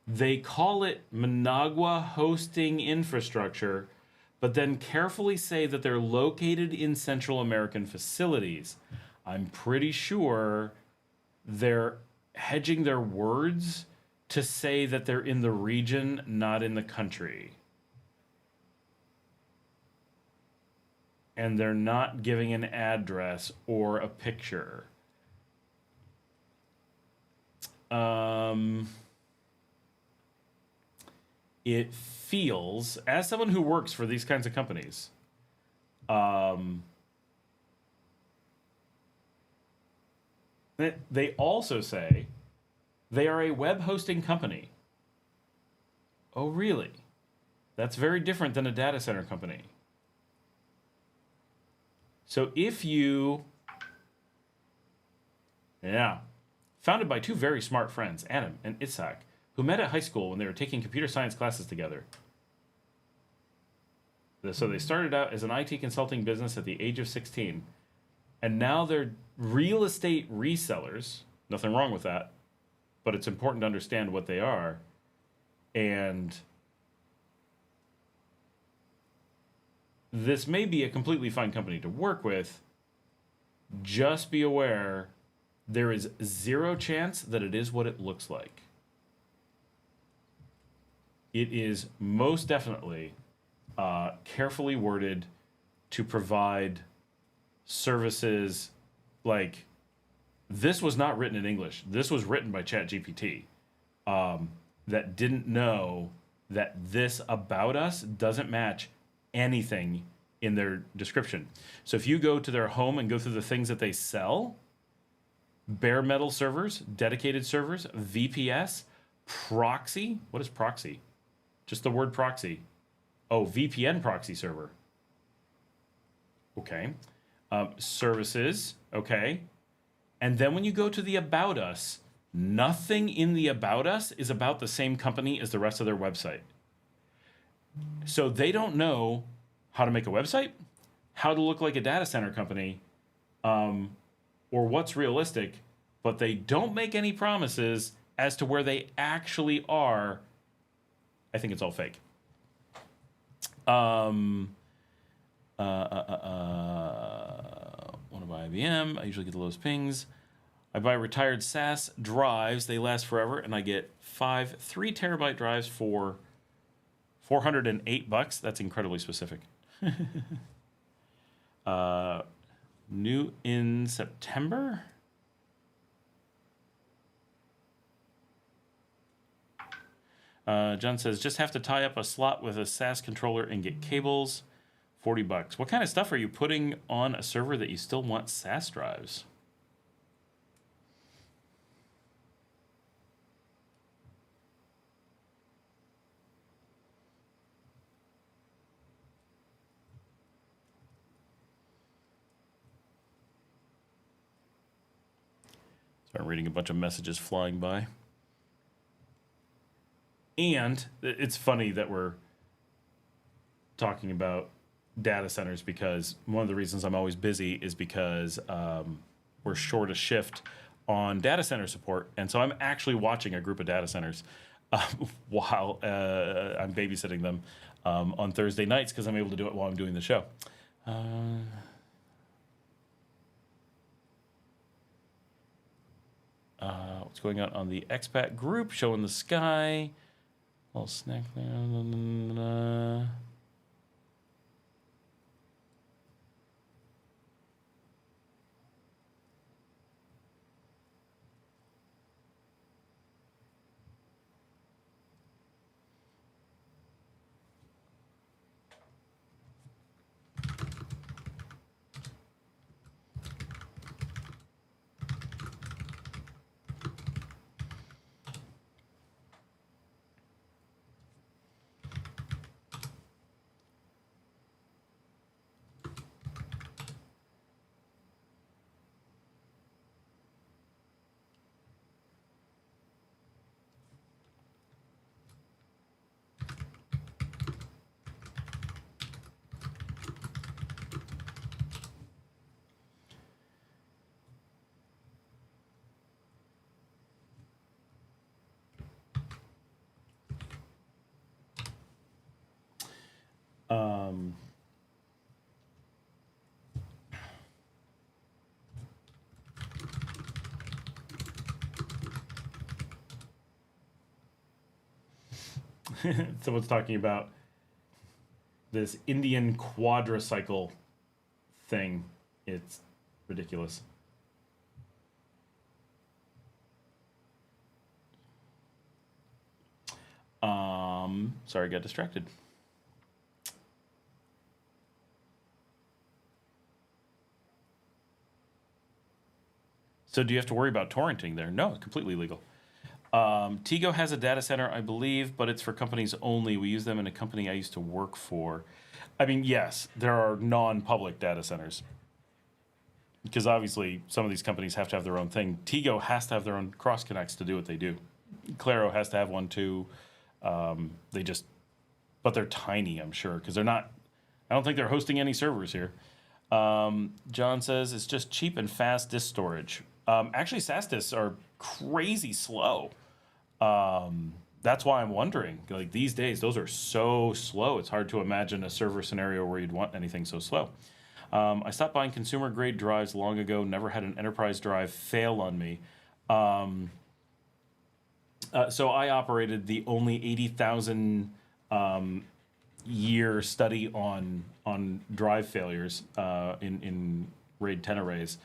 S1: They call it Managua Hosting Infrastructure, but then carefully say that they're located in Central American facilities. I'm pretty sure they're hedging their words to say that they're in the region, not in the country. And they're not giving an address or a picture. It feels, as someone who works for these kinds of companies, they also say they are a web hosting company. Oh, really? That's very different than a data center company. So if you, founded by two very smart friends, Adam and Itzhak, who met at high school when they were taking computer science classes together. So they started out as an IT consulting business at the age of 16, and now they're real estate resellers. Nothing wrong with that, but it's important to understand what they are. And this may be a completely fine company to work with. Just be aware there is zero chance that it is what it looks like. It is most definitely carefully worded to provide services. Like, this was not written in English. This was written by ChatGPT that didn't know that this about us doesn't match anything in their description. So if you go to their home and go through the things that they sell, bare metal servers, dedicated servers, VPS, proxy. What is proxy? Just the word proxy. Oh, VPN proxy server. Okay. Services. Okay. And then when you go to the About Us, nothing in the About Us is about the same company as the rest of their website. So they don't know how to make a website, how to look like a data center company, or what's realistic, but they don't make any promises as to where they actually are. I think it's all fake. One of IBM. I usually get the lowest pings. I buy retired SAS drives. They last forever, and I get 5 3-terabyte drives for $408. That's incredibly specific. New in September. John says, just have to tie up a slot with a SAS controller and get cables. $40. What kind of stuff are you putting on a server that you still want SAS drives? So I'm reading a bunch of messages flying by. And it's funny that we're talking about data centers, because one of the reasons I'm always busy is because we're short a shift on data center support. And so I'm actually watching a group of data centers while I'm babysitting them on Thursday nights, because I'm able to do it while I'm doing the show. What's going on the Expat group? Showing the sky. Little snack there. Someone's talking about this Indian quadricycle thing. It's ridiculous. Sorry, got distracted. So do you have to worry about torrenting there? No, it's completely legal. Tigo has a data center, I believe, but it's for companies only. We use them in a company I used to work for. I mean, yes, there are non-public data centers. Because obviously some of these companies have to have their own thing. Tigo has to have their own cross connects to do what they do. Claro has to have one too. But they're tiny, I'm sure, because they're not. I don't think they're hosting any servers here. John says it's just cheap and fast disk storage. Actually, SAS disks are crazy slow. That's why I'm wondering. Like these days, those are so slow. It's hard to imagine a server scenario where you'd want anything so slow. I stopped buying consumer grade drives long ago. Never had an enterprise drive fail on me. So I operated the only 80,000 year study on drive failures in RAID 10 arrays.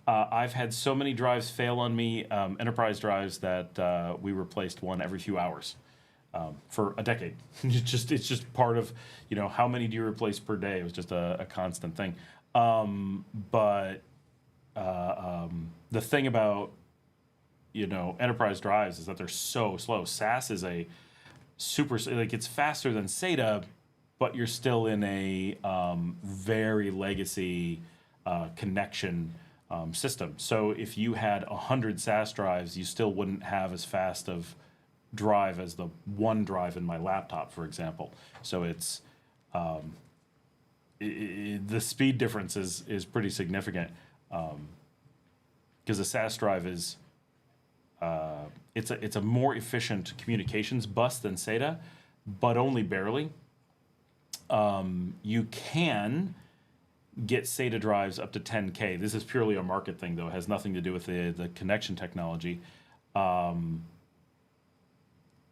S1: I've had so many drives fail on me, enterprise drives, that we replaced one every few hours. For a decade. It's just part of, how many do you replace per day? It was just a constant thing. But the thing about, enterprise drives is that they're so slow. SAS is a super, it's faster than SATA, but you're still in a very legacy connection system. So if you had 100 SAS drives, you still wouldn't have as fast of drive as the one drive in my laptop, for example. So it's the speed difference is pretty significant, because a SAS drive is it's a more efficient communications bus than SATA, but only barely. You can get SATA drives up to 10K. This is purely a market thing, though. It has nothing to do with the connection technology.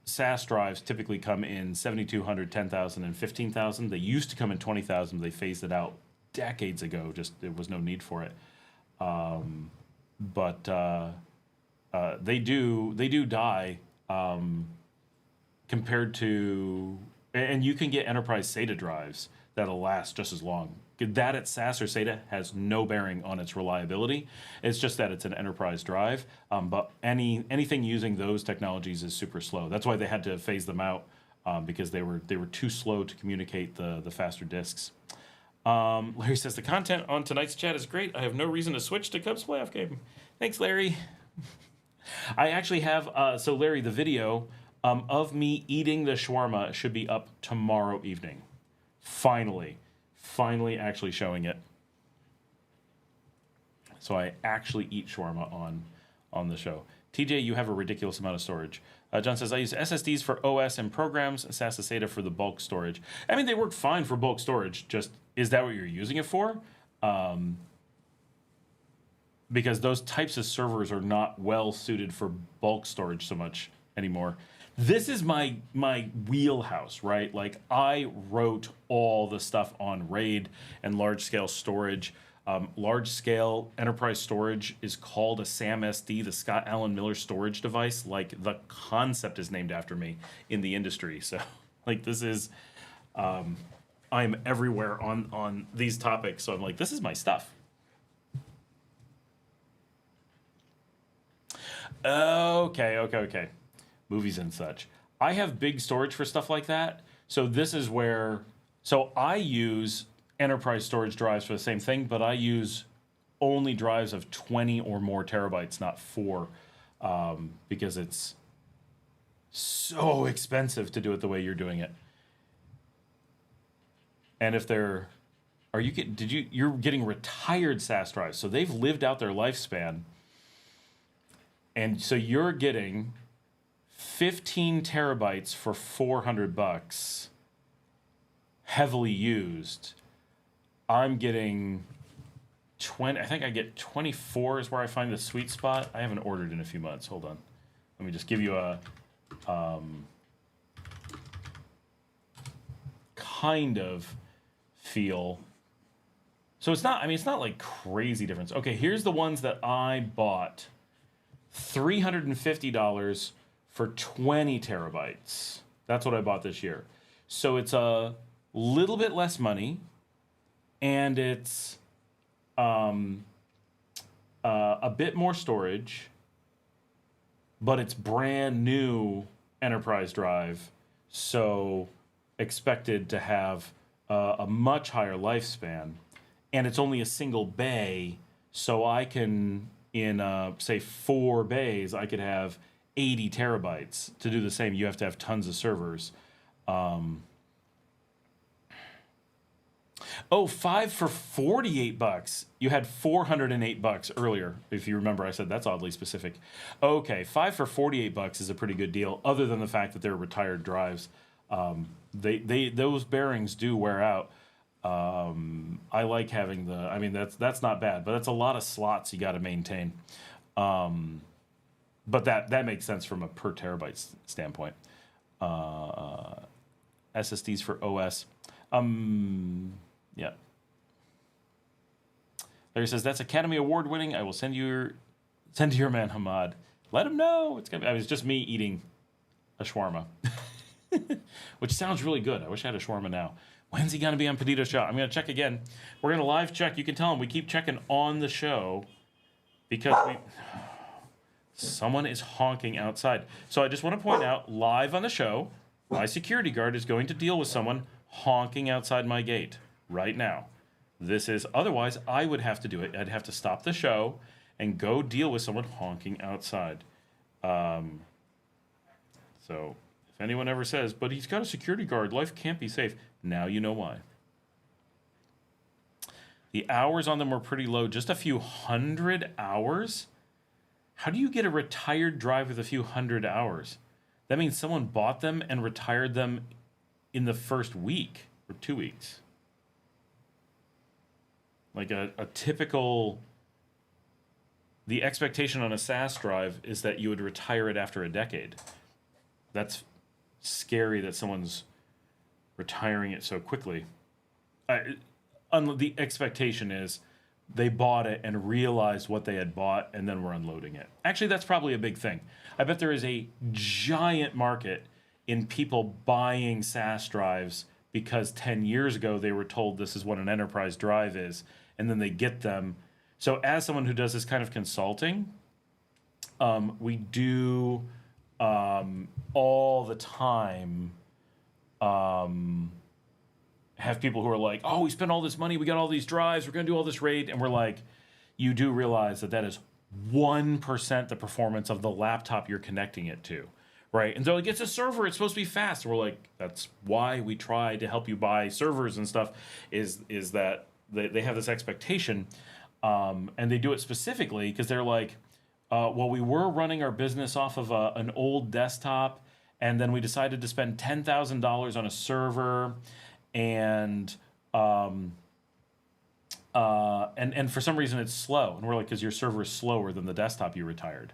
S1: SAS drives typically come in 7,200, 10,000, and 15,000. They used to come in 20,000. They phased it out decades ago. Just there was no need for it. But they do die compared to, and you can get enterprise SATA drives that'll last just as long. That at SAS or SATA has no bearing on its reliability. It's just that it's an enterprise drive. But anything using those technologies is super slow. That's why they had to phase them out, because they were too slow to communicate the faster disks. Larry says the content on tonight's chat is great. I have no reason to switch to Cubs playoff game. Thanks, Larry. I actually have so Larry, the video of me eating the shawarma should be up tomorrow evening. Finally actually showing it. So I actually eat shawarma on the show. TJ, you have a ridiculous amount of storage. John says, I use SSDs for OS and programs, SAS and SATA for the bulk storage. I mean, they work fine for bulk storage. Just, is that what you're using it for? Because those types of servers are not well suited for bulk storage so much anymore. This is my wheelhouse, right? Like, I wrote all the stuff on RAID and large-scale storage. Large-scale enterprise storage is called a SAMSD, the Scott Allen Miller storage device. Like, the concept is named after me in the industry. So, like, this is, I'm everywhere on these topics. So I'm like, this is my stuff. Okay. Movies and such. I have big storage for stuff like that. So this is where, so I use enterprise storage drives for the same thing, but I use only drives of 20 or more terabytes, not 4, because it's so expensive to do it the way you're doing it. And if they're, you're getting retired SAS drives, so they've lived out their lifespan. And so you're getting 15 terabytes for $400, heavily used. I'm getting 20. I think I get 24 is where I find the sweet spot. I haven't ordered in a few months. Hold on. Let me just give you a kind of feel. So it's not, it's not like crazy difference. Okay, here's the ones that I bought. $350 for 20 terabytes. That's what I bought this year. So it's a little bit less money, and it's a bit more storage, but it's brand new enterprise drive, so expected to have a much higher lifespan, and it's only a single bay, so I can, in say 4 bays, I could have 80 terabytes. To do the same, you have to have tons of servers. Oh, 5 for $48. You had $408 earlier. If you remember, I said that's oddly specific. Okay, 5 for $48 is a pretty good deal, other than the fact that they're retired drives. Those bearings do wear out. I like having the. I mean, that's not bad, but that's a lot of slots you got to maintain. But that makes sense from a per terabyte standpoint. SSDs for OS. Yeah. Larry says that's Academy Award winning. I will send to your man Hamad. Let him know it's gonna. I mean, it's just me eating a shawarma, which sounds really good. I wish I had a shawarma now. When's he gonna be on Petito's show? I'm gonna check again. We're gonna live check. You can tell him we keep checking on the show because someone is honking outside. So I just want to point out, live on the show, my security guard is going to deal with someone honking outside my gate right now. This is, otherwise I would have to do it. I'd have to stop the show and go deal with someone honking outside. So if anyone ever says, but he's got a security guard, life can't be safe, now you know why. The hours on them were pretty low, just a few hundred hours. How do you get a retired drive with a few hundred hours? That means someone bought them and retired them in the first week or 2 weeks. Like a typical, the expectation on a SAS drive is that you would retire it after a decade. That's scary that someone's retiring it so quickly. The expectation is they bought it and realized what they had bought and then were unloading it. Actually, that's probably a big thing. I bet there is a giant market in people buying SAS drives because 10 years ago they were told this is what an enterprise drive is, and then they get them. So as someone who does this kind of consulting, we do all the time have people who are like, oh, we spent all this money, we got all these drives, we're going to do all this raid, and we're like, you do realize that is 1% the performance of the laptop you're connecting it to. Right, and they're like, it's a server, it's supposed to be fast. And we're like, that's why we try to help you buy servers and stuff, is that they have this expectation, and they do it specifically because they're like, well, we were running our business off of an old desktop, and then we decided to spend $10,000 on a server, and for some reason it's slow. And we're like, because your server is slower than the desktop you retired.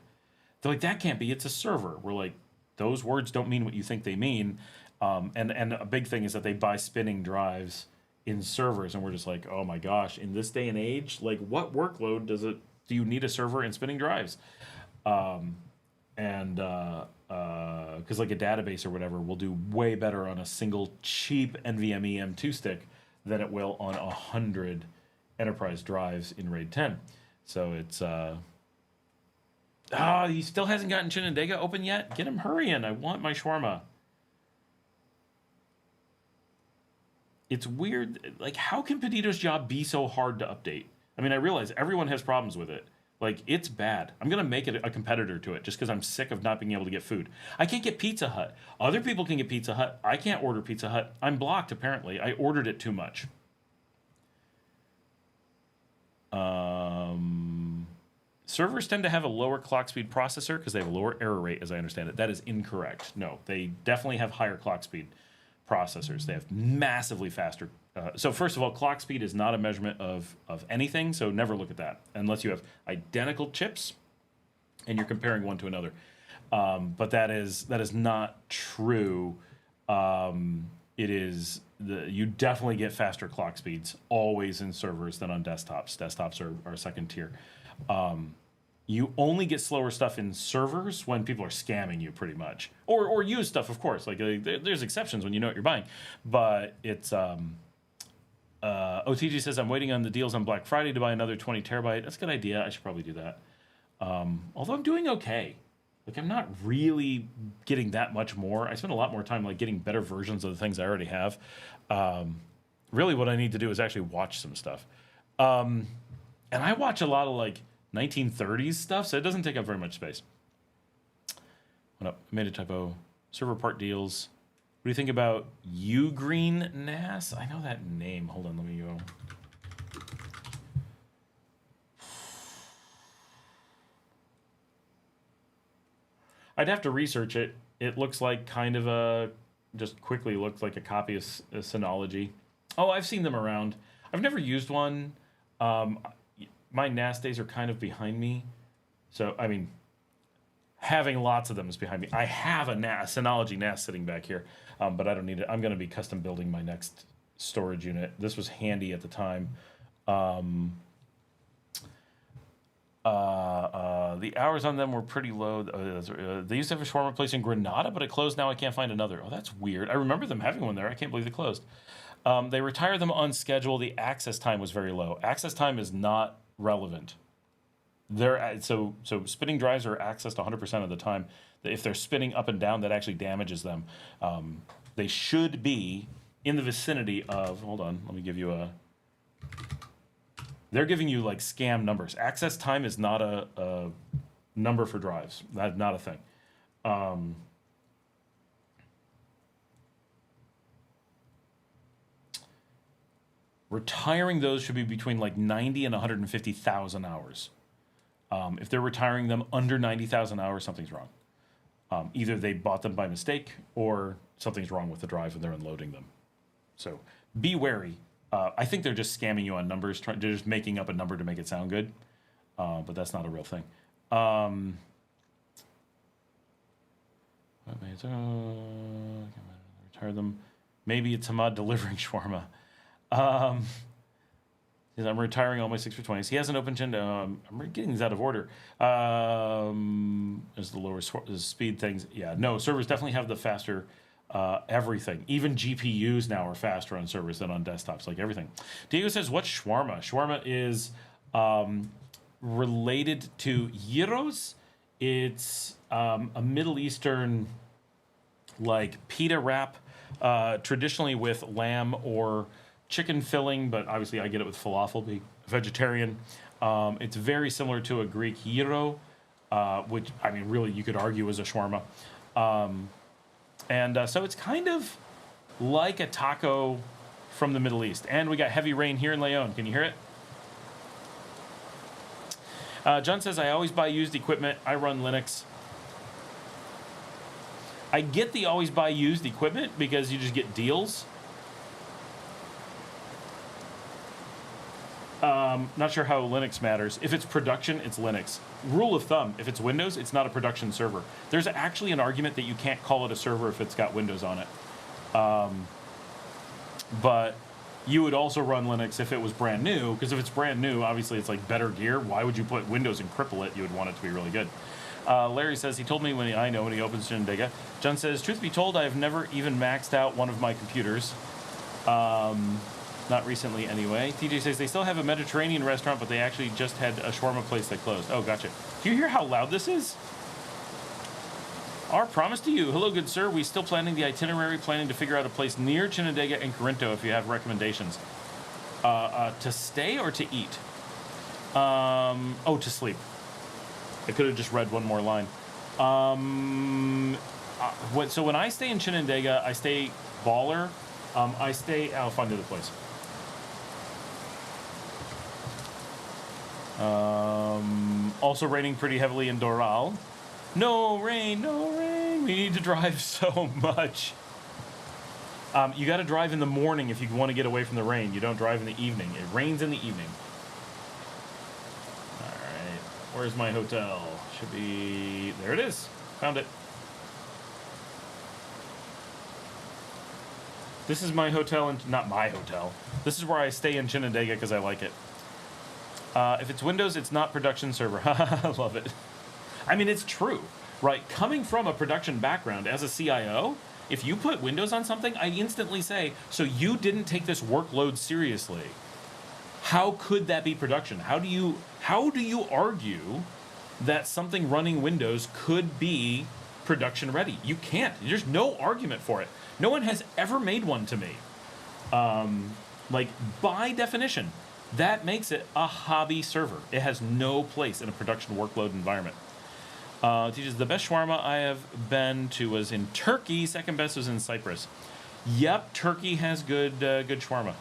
S1: They're like, that can't be, it's a server. We're like, those words don't mean what you think they mean. And a big thing is that they buy spinning drives in servers, and we're just like, oh my gosh, in this day and age, like what workload do you need a server and spinning drives? Because like a database or whatever will do way better on a single cheap NVMe M2 stick than it will on 100 enterprise drives in RAID 10. So it's he still hasn't gotten Shenandoah open yet? Get him hurrying. I want my shawarma. It's weird. Like, how can Petito's job be so hard to update? I mean, I realize everyone has problems with it. Like, it's bad. I'm going to make it a competitor to it just because I'm sick of not being able to get food. I can't get Pizza Hut. Other people can get Pizza Hut. I can't order Pizza Hut. I'm blocked, apparently. I ordered it too much. Servers tend to have a lower clock speed processor because they have a lower error rate, as I understand it. That is incorrect. No, they definitely have higher clock speed processors. They have massively faster. So first of all, clock speed is not a measurement of anything, so never look at that unless you have identical chips and you're comparing one to another. But that is not true. You definitely get faster clock speeds always in servers than on desktops. Desktops are second tier. You only get slower stuff in servers when people are scamming you, pretty much, or use stuff, of course. Like there's exceptions when you know what you're buying, but it's OTG says I'm waiting on the deals on Black Friday to buy another 20 terabyte. That's a good idea. I should probably do that. Although I'm doing okay. Like, I'm not really getting that much more. I spend a lot more time, like, getting better versions of the things I already have. Really what I need to do is actually watch some stuff. And I watch a lot of, like, 1930s stuff, so it doesn't take up very much space. What up? I made a typo. Server part deals. What do you think about Ugreen NAS? I know that name. Hold on, let me go. I'd have to research it. It looks like kind of a, just quickly looks like a copy of Synology. Oh, I've seen them around. I've never used one. My NAS days are kind of behind me. So, I mean, having lots of them is behind me. I have a Synology NAS sitting back here, but I don't need it. I'm going to be custom building my next storage unit. This was handy at the time. The hours on them were pretty low. They used to have a shawarma place in Granada, but it closed. Now I can't find another. Oh, that's weird. I remember them having one there. I can't believe they closed. They retired them on schedule. The access time was very low. Access time is not relevant. So spinning drives are accessed 100% of the time. If they're spinning up and down, that actually damages them. They should be in the vicinity of, hold on, let me give you a, they're giving you like scam numbers. Access time is not a number for drives. That's not a thing. Retiring those should be between like 90 and 150,000 hours. If they're retiring them under 90,000 hours, something's wrong. Either they bought them by mistake or something's wrong with the drive when they're unloading them. So be wary. I think they're just scamming you on numbers. They're just making up a number to make it sound good. But that's not a real thing. Retire them. Maybe it's Hamad delivering shawarma. I'm retiring all my 6 for 20s. He has an open agenda. I'm getting these out of order. There's the lower speed things. Yeah, no, servers definitely have the faster everything. Even GPUs now are faster on servers than on desktops, like everything. Diego says, what's shawarma? Shawarma is related to gyros. It's a Middle Eastern, like, pita wrap, traditionally with lamb or chicken filling, but obviously I get it with falafel, being vegetarian. It's very similar to a Greek gyro, which, I mean, really you could argue is a shawarma. So it's kind of like a taco from the Middle East. And we got heavy rain here in Leon. Can you hear it? John says, I always buy used equipment. I run Linux. I get the always buy used equipment because you just get deals. Not sure how Linux matters. If it's production, it's Linux. Rule of thumb, if it's Windows, it's not a production server. There's actually an argument that you can't call it a server if it's got Windows on it. But you would also run Linux if it was brand new, because if it's brand new, obviously it's like better gear. Why would you put Windows and cripple it? You would want it to be really good. Larry says, he told me when he opens Shenandoah. John says, truth be told, I have never even maxed out one of my computers. Not recently, anyway. TJ says they still have a Mediterranean restaurant, but they actually just had a shawarma place that closed. Oh, gotcha. Do you hear how loud this is? Our promise to you. Hello, good sir. We still planning the itinerary, planning to figure out a place near Chinandega and Corinto if you have recommendations. To stay or to eat? To sleep. I could have just read one more line. So when I stay in Chinandega, I stay baller. I'll find another place. Also raining pretty heavily in Doral. No rain, no rain. We need to drive so much. You got to drive in the morning if you want to get away from the rain. You don't drive in the evening. It rains in the evening. All right. Where's my hotel? Should be... There it is. Found it. This is my hotel, and not my hotel. This is where I stay in Chinandega because I like it. If it's Windows, it's not production server. I love it. I mean, it's true, right? Coming from a production background as a CIO, if you put Windows on something, I instantly say, so you didn't take this workload seriously. How could that be production? How do you argue that something running Windows could be production ready. You can't. There's no argument for it. No one has ever made one to me. Like, by definition, that makes it a hobby server. It has no place in a production workload environment. Teaches the best shawarma I have been to was in Turkey. Second best was in Cyprus. Yep, Turkey has good shawarma.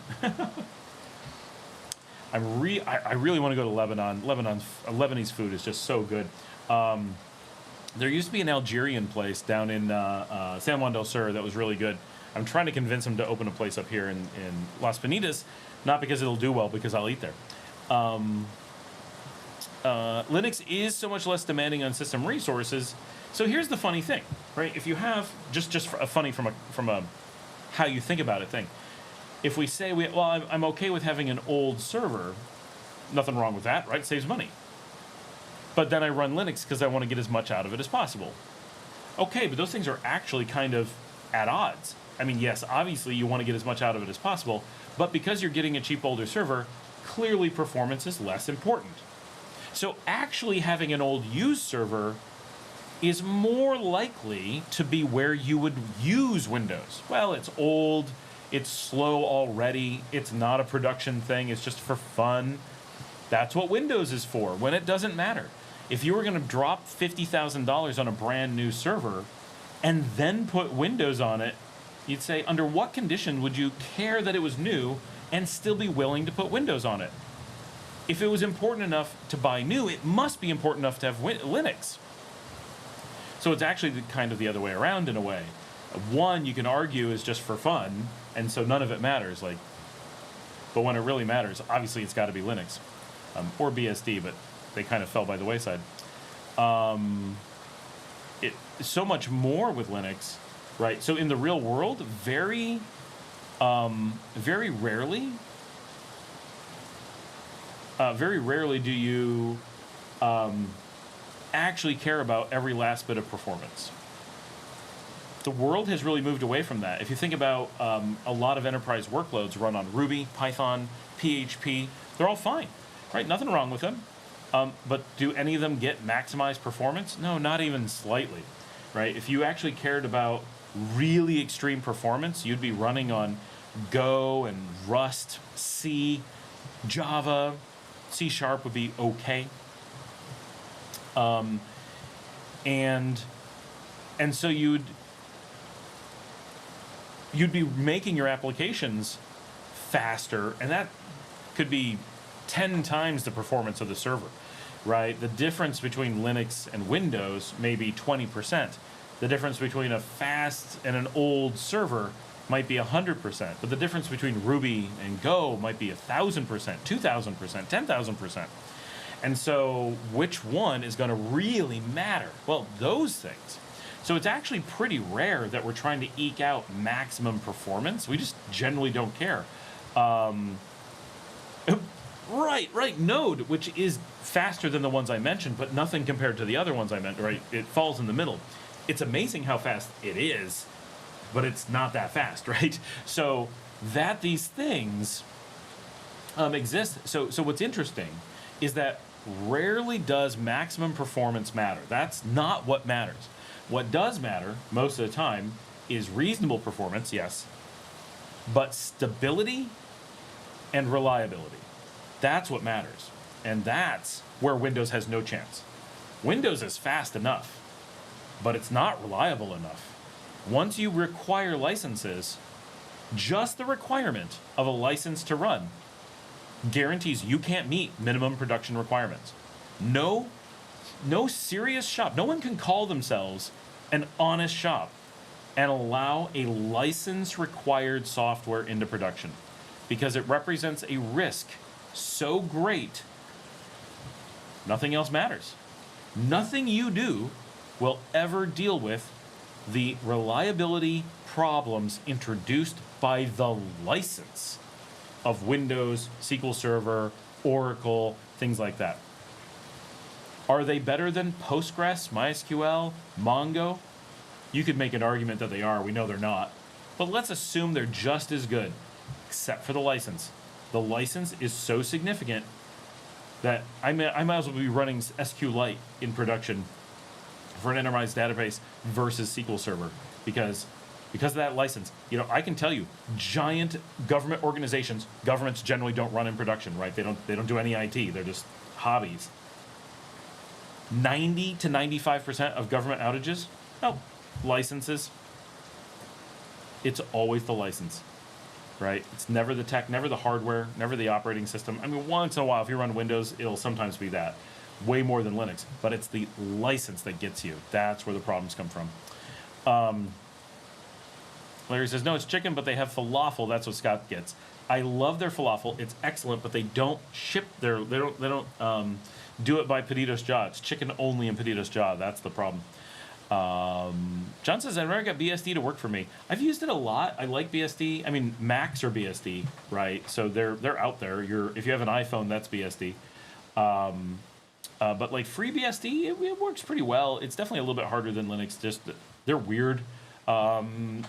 S1: I really want to go to Lebanon. Lebanese food is just so good. There used to be an Algerian place down in San Juan del Sur that was really good. I'm trying to convince him to open a place up here in Las Penitas, not because it'll do well, because I'll eat there. Linux is so much less demanding on system resources. So here's the funny thing, right? If you have just for a funny from a how you think about it thing. If we say I'm okay with having an old server, nothing wrong with that, right? It saves money. But then I run Linux because I want to get as much out of it as possible. Okay, but those things are actually kind of at odds. I mean, yes, obviously you want to get as much out of it as possible, but because you're getting a cheap older server, clearly performance is less important. So actually having an old used server is more likely to be where you would use Windows. Well, it's old, it's slow already, it's not a production thing, it's just for fun. That's what Windows is for, when it doesn't matter. If you were going to drop $50,000 on a brand new server and then put Windows on it, you'd say, under what condition would you care that it was new and still be willing to put Windows on it? If it was important enough to buy new, it must be important enough to have Linux. So it's actually kind of the other way around in a way. One, you can argue, is just for fun, and so none of it matters. But when it really matters, obviously it's got to be Linux. Or BSD, but they kind of fell by the wayside. So much more with Linux, right? So in the real world, very rarely do you actually care about every last bit of performance. The world has really moved away from that. If you think about a lot of enterprise workloads run on Ruby, Python, PHP, they're all fine, right? Nothing wrong with them. But do any of them get maximized performance? No, not even slightly, right? If you actually cared about really extreme performance, you'd be running on Go and Rust, C, Java, C# would be okay. And so you'd be making your applications faster, and that could be 10 times the performance of the server, right? The difference between Linux and Windows may be 20%. The difference between a fast and an old server might be 100%, but the difference between Ruby and Go might be 1,000%, 2,000%, 10,000%. And so which one is going to really matter? Well, those things. So it's actually pretty rare that we're trying to eke out maximum performance. We just generally don't care. Right, Node, which is faster than the ones I mentioned, but nothing compared to the other ones I meant, right? It falls in the middle. It's amazing how fast it is, but it's not that fast, right? So that these things exist. So what's interesting is that rarely does maximum performance matter. That's not what matters. What does matter most of the time is reasonable performance, yes, but stability and reliability. That's what matters. And that's where Windows has no chance. Windows is fast enough, but it's not reliable enough. Once you require licenses, just the requirement of a license to run guarantees you can't meet minimum production requirements. No serious shop, no one can call themselves an honest shop and allow a license-required software into production because it represents a risk so great, nothing else matters. Nothing you do will ever deal with the reliability problems introduced by the license of Windows, SQL Server, Oracle, things like that. Are they better than Postgres, MySQL, Mongo? You could make an argument that they are. We know they're not. But let's assume they're just as good, except for the license. The license is so significant that I might as well be running SQLite in production for an enterprise database versus SQL Server because of that license. You know, I can tell you, giant government organizations, governments generally don't run in production, right? They don't do any IT. They're just hobbies. 90 to 95% of government outages, licenses. It's always the license, right? It's never the tech, never the hardware, never the operating system. I mean, once in a while, if you run Windows, it'll sometimes be that. Way more than Linux, but it's the license that gets you. That's where the problems come from. Larry says, no, it's chicken, but they have falafel. That's what Scott gets. I love their falafel. It's excellent, but they don't ship they don't do it by Pedidos Jaw. It's chicken only in Pedidos Jaw. That's the problem. John says, I never got BSD to work for me. I've used it a lot. I like BSD. I mean, Macs are BSD, right? So they're out there. If you have an iPhone, that's BSD. But like FreeBSD, it works pretty well. It's definitely a little bit harder than Linux. Just they're weird. I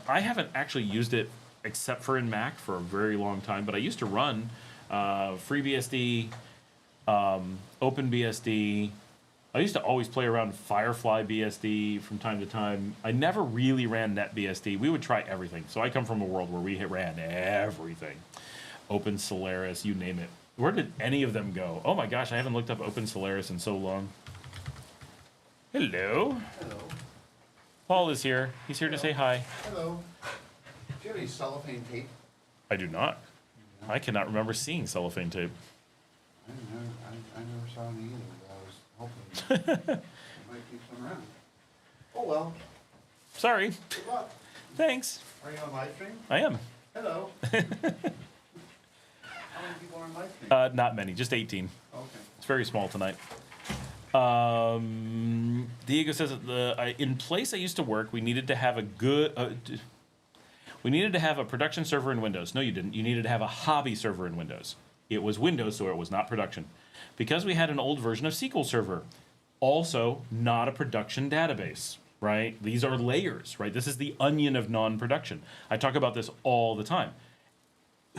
S1: haven't actually used it except for in Mac for a very long time. But I used to run FreeBSD, OpenBSD. I used to always play around Firefly BSD from time to time. I never really ran NetBSD. We would try everything. So I come from a world where we ran everything. Open Solaris, you name it. Where did any of them go? Oh my gosh, I haven't looked up Open Solaris in so long. Hello.
S2: Hello.
S1: Paul is here.'s here to say hi.
S2: Hello. Do you have any cellophane tape?
S1: I do not.
S2: No.
S1: I cannot remember seeing cellophane tape.
S2: I never saw any either, but I was hoping there might be some around. Oh well.
S1: Sorry.
S2: Good luck.
S1: Thanks.
S2: Are you on LiveStream?
S1: I am.
S2: Hello. How many people are on LiveStream?
S1: Not many, just 18.
S2: Okay.
S1: It's very small tonight. Diego says that in place I used to work, we needed to have a production server in Windows. No, you didn't. You needed to have a hobby server in Windows. It was Windows, so it was not production. Because we had an old version of SQL Server, also not a production database, right? These are layers, right? This is the onion of non-production. I talk about this all the time.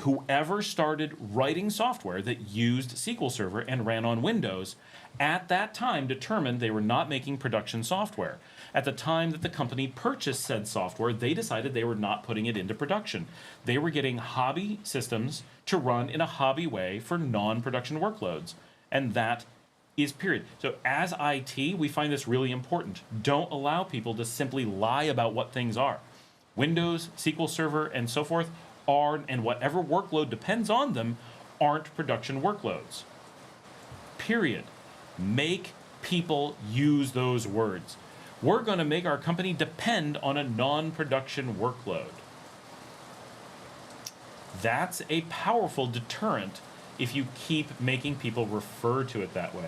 S1: Whoever started writing software that used SQL Server and ran on Windows at that time determined they were not making production software. At the time that the company purchased said software, they decided they were not putting it into production. They were getting hobby systems to run in a hobby way for non-production workloads. And that is period. So as IT, we find this really important. Don't allow people to simply lie about what things are. Windows, SQL Server, and so forth are, and whatever workload depends on them, aren't production workloads. Period. Make people use those words. We're going to make our company depend on a non-production workload. That's a powerful deterrent if you keep making people refer to it that way.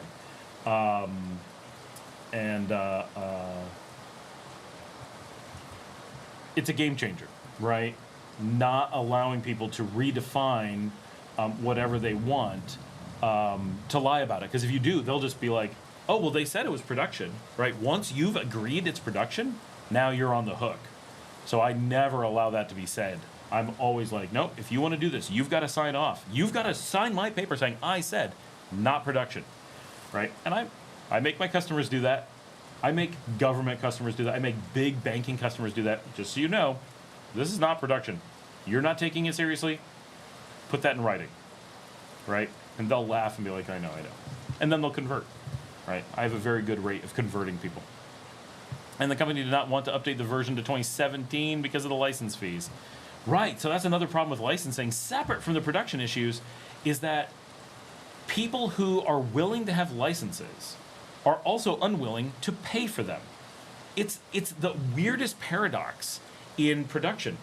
S1: It's a game changer, right? Not allowing people to redefine whatever they want to lie about it. Because if you do, they'll just be like, oh, well, they said it was production, right? Once you've agreed it's production, now you're on the hook. So I never allow that to be said. I'm always like, nope, if you want to do this, you've got to sign off. You've got to sign my paper saying I said, not production, right? And I make my customers do that. I make government customers do that. I make big banking customers do that. Just so you know, this is not production. You're not taking it seriously. Put that in writing, right? And they'll laugh and be like, I know. And then they'll convert, right? I have a very good rate of converting people. And the company did not want to update the version to 2017 because of the license fees. Right, so that's another problem with licensing, separate from the production issues, is that people who are willing to have licenses are also unwilling to pay for them. It's the weirdest paradox in production.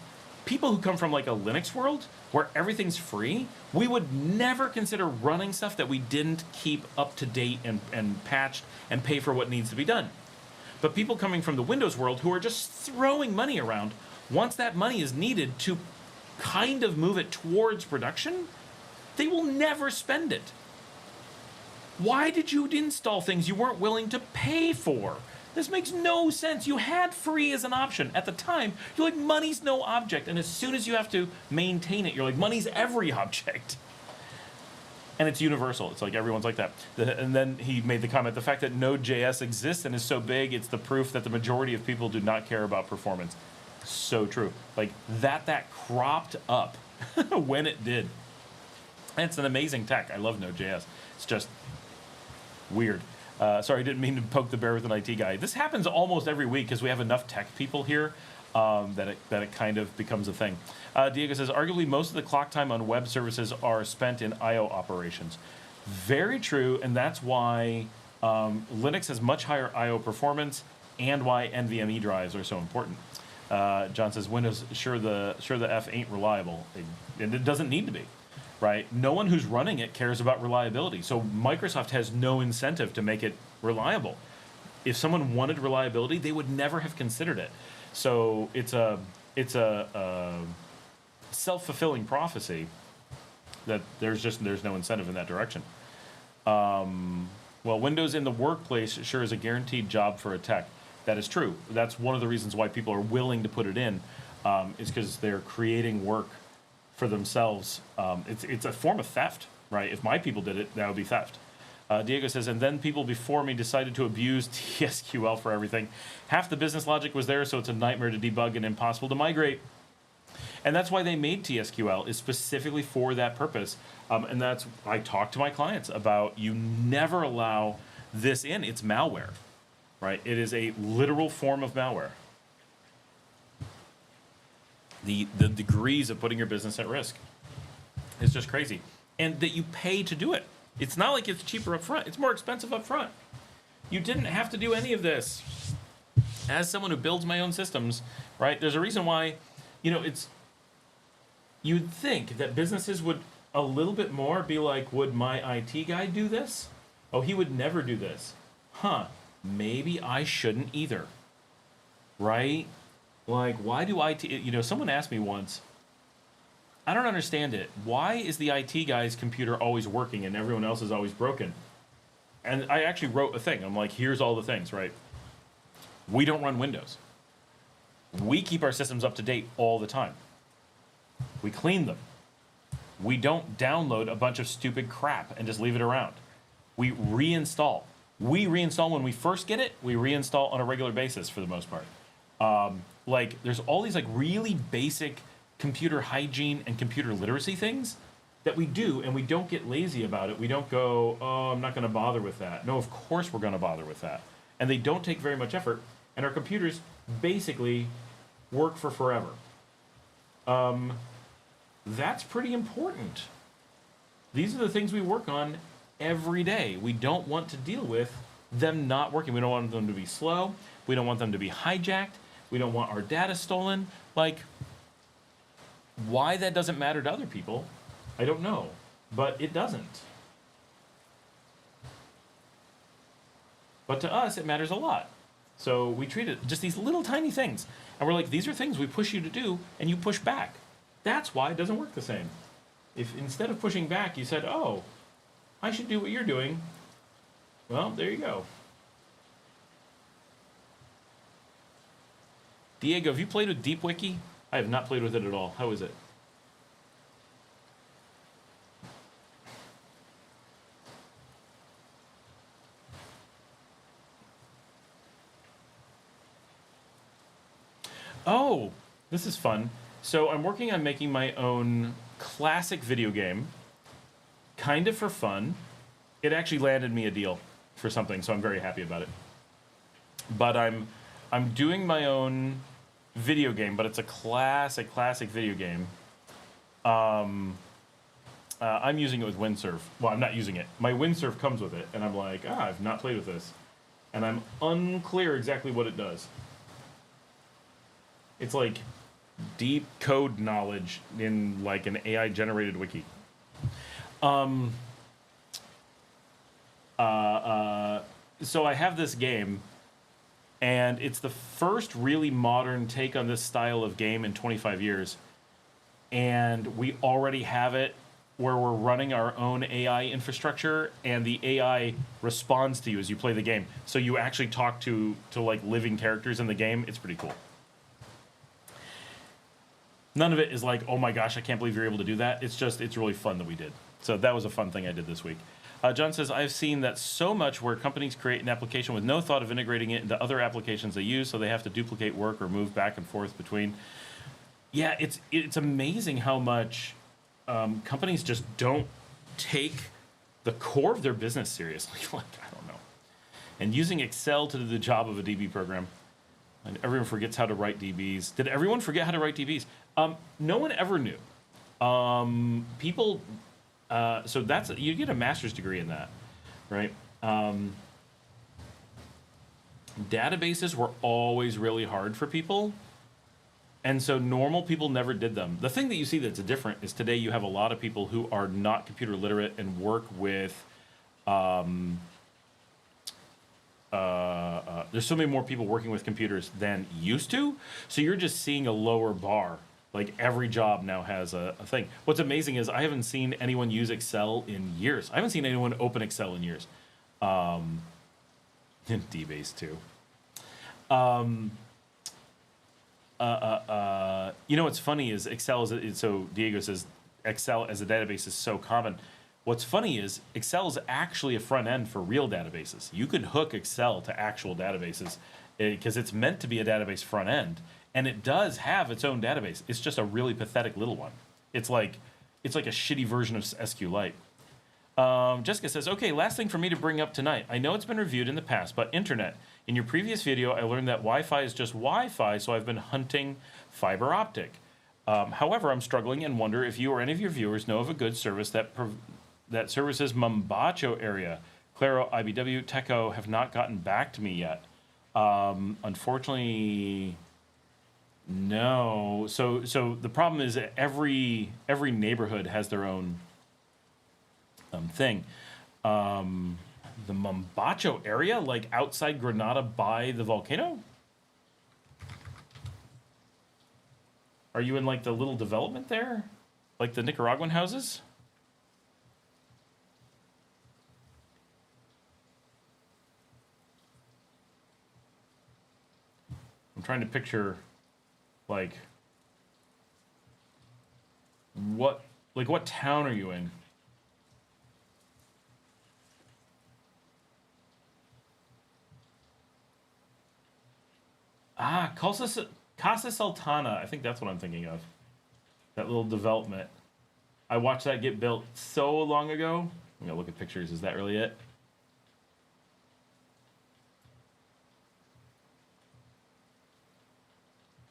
S1: People who come from like a Linux world where everything's free, we would never consider running stuff that we didn't keep up to date and patched and pay for what needs to be done. But people coming from the Windows world who are just throwing money around, once that money is needed to kind of move it towards production, they will never spend it. Why did you install things you weren't willing to pay for? This makes no sense. You had free as an option. At the time, you're like, money's no object. And as soon as you have to maintain it, you're like, money's every object. And it's universal. It's like everyone's like that. And then he made the comment, the fact that Node.js exists and is so big, it's the proof that the majority of people do not care about performance. So true. Like that cropped up when it did. And it's an amazing tech. I love Node.js. It's just weird. Sorry, I didn't mean to poke the bear with an IT guy. This happens almost every week because we have enough tech people here that it kind of becomes a thing. Diego says, arguably most of the clock time on web services are spent in I/O operations. Very true, and that's why Linux has much higher I/O performance and why NVMe drives are so important. John says, Windows, sure the F ain't reliable, and it doesn't need to be. Right? No one who's running it cares about reliability. So Microsoft has no incentive to make it reliable. If someone wanted reliability, they would never have considered it. So it's a self-fulfilling prophecy that there's no incentive in that direction. Well, Windows in the workplace sure is a guaranteed job for a tech. That is true. That's one of the reasons why people are willing to put it in, is because they're creating work for themselves. It's a form of theft, right? If my people did it, that would be theft. Diego says, and then people before me decided to abuse TSQL for everything. Half the business logic was there, so it's a nightmare to debug and impossible to migrate. And that's why they made TSQL, is specifically for that purpose. And that's, I talk to my clients about, you never allow this in. It's malware, right? It is a literal form of malware. The degrees of putting your business at risk is just crazy. And that you pay to do it. It's not like it's cheaper up front. It's more expensive up front. You didn't have to do any of this. As someone who builds my own systems, right, there's a reason why, you'd think that businesses would a little bit more be like, would my IT guy do this? Oh, he would never do this. Huh, maybe I shouldn't either, right? Like, why do IT, someone asked me once, I don't understand it. Why is the IT guy's computer always working and everyone else is always broken? And I actually wrote a thing. I'm like, here's all the things, right? We don't run Windows. We keep our systems up to date all the time. We clean them. We don't download a bunch of stupid crap and just leave it around. We reinstall. We reinstall when we first get it. We reinstall on a regular basis for the most part. There's all these really basic computer hygiene and computer literacy things that we do, and we don't get lazy about it. We don't go, oh, I'm not going to bother with that. No, of course we're going to bother with that. And they don't take very much effort, and our computers basically work for forever. That's pretty important. These are the things we work on every day. We don't want to deal with them not working. We don't want them to be slow. We don't want them to be hijacked. We don't want our data stolen. Why that doesn't matter to other people, I don't know. But it doesn't. But to us, it matters a lot. So we treat it just these little tiny things. And we're like, these are things we push you to do, and you push back. That's why it doesn't work the same. If instead of pushing back, you said, oh, I should do what you're doing, well, there you go. Diego, have you played with DeepWiki? I have not played with it at all. How is it? Oh, this is fun. So I'm working on making my own classic video game, kind of for fun. It actually landed me a deal for something, so I'm very happy about it. But I'm doing my own video game, but it's a classic video game. I'm using it with Windsurf. Well, I'm not using it. My Windsurf comes with it, and I'm like, I've not played with this. And I'm unclear exactly what it does. It's like deep code knowledge in an AI-generated wiki. So I have this game, and it's the first really modern take on this style of game in 25 years. And we already have it where we're running our own AI infrastructure, and the AI responds to you as you play the game. So you actually talk to living characters in the game. It's pretty cool. None of it is like, oh my gosh, I can't believe you're able to do that. It's really fun that we did. So that was a fun thing I did this week. John says, I've seen that so much where companies create an application with no thought of integrating it into other applications they use, so they have to duplicate work or move back and forth between. Yeah, it's amazing how much companies just don't take the core of their business seriously. Like, I don't know. And using Excel to do the job of a DB program. And everyone forgets how to write DBs. Did everyone forget how to write DBs? No one ever knew. People, so that's, you get a master's degree in that, right? Databases were always really hard for people. And so normal people never did them. The thing that you see that's different is today you have a lot of people who are not computer literate and work with, there's so many more people working with computers than used to. So you're just seeing a lower bar. Like every job now has a thing. What's amazing is I haven't seen anyone use Excel in years. I haven't seen anyone open Excel in years. In DBase too. You know what's funny is Excel so Diego says Excel as a database is so common. What's funny is Excel is actually a front end for real databases. You could hook Excel to actual databases because it's meant to be a database front end, and it does have its own database. It's just a really pathetic little one. It's like a shitty version of SQLite. Jessica says, okay, last thing for me to bring up tonight. I know it's been reviewed in the past, but internet. In your previous video, I learned that Wi-Fi is just Wi-Fi, so I've been hunting fiber optic. However, I'm struggling and wonder if you or any of your viewers know of a good service that services Mombacho area. Claro, IBW, Teco have not gotten back to me yet. Unfortunately, no. So the problem is that every neighborhood has their own thing. The Mombacho area, like outside Granada by the volcano? Are you in like the little development there? Like the Nicaraguan houses? I'm trying to picture like what town are you in? Casa Sultana. I think that's what I'm thinking of. That little development. I watched that get built so long ago. I'm gonna look at pictures. Is that really it?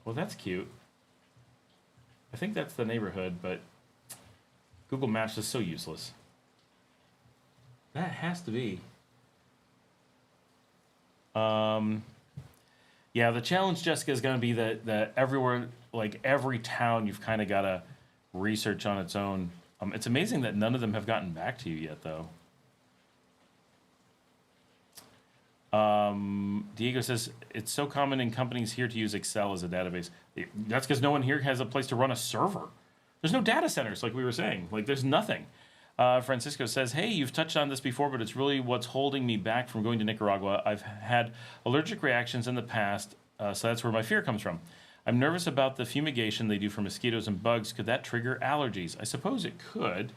S1: Well, that's cute. I think that's the neighborhood, but Google Maps is so useless. That has to be. Yeah, the challenge, Jessica, is going to be that everywhere, like every town, you've kind of got to research on its own. It's amazing that none of them have gotten back to you yet, though. Diego says, it's so common in companies here to use Excel as a database. That's because no one here has a place to run a server. There's no data centers, like we were saying. Like, there's nothing. Francisco says, hey, you've touched on this before, but it's really what's holding me back from going to Nicaragua. I've had allergic reactions in the past, so that's where my fear comes from. I'm nervous about the fumigation they do for mosquitoes and bugs. Could that trigger allergies? I suppose it could.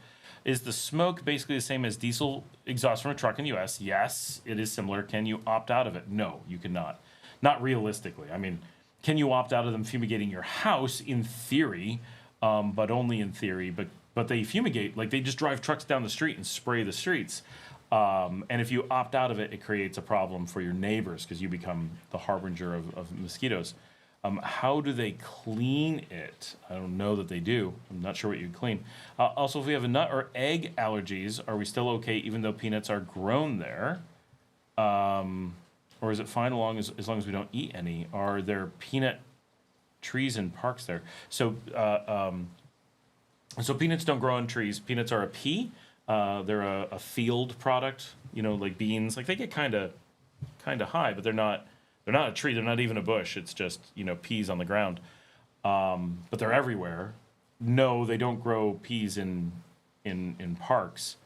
S1: Is the smoke basically the same as diesel exhaust from a truck in the U.S.? Yes, it is similar. Can you opt out of it? No, you cannot. Not realistically. I mean, can you opt out of them fumigating your house? In theory, but only in theory. But they fumigate, like they just drive trucks down the street and spray the streets. And if you opt out of it, it creates a problem for your neighbors because you become the harbinger of mosquitoes. How do they clean it? I don't know that they do. I'm not sure what you'd clean. Also, if we have a nut or egg allergies, are we still okay even though peanuts are grown there? Or is it fine as long as we don't eat any? Are there peanut trees and parks there? So peanuts don't grow on trees. Peanuts are a pea. They're a field product, you know, like beans. Like they get kind of high, but they're not a tree. They're not even a bush. It's just, you know, peas on the ground. But they're everywhere. No, they don't grow peas in parks.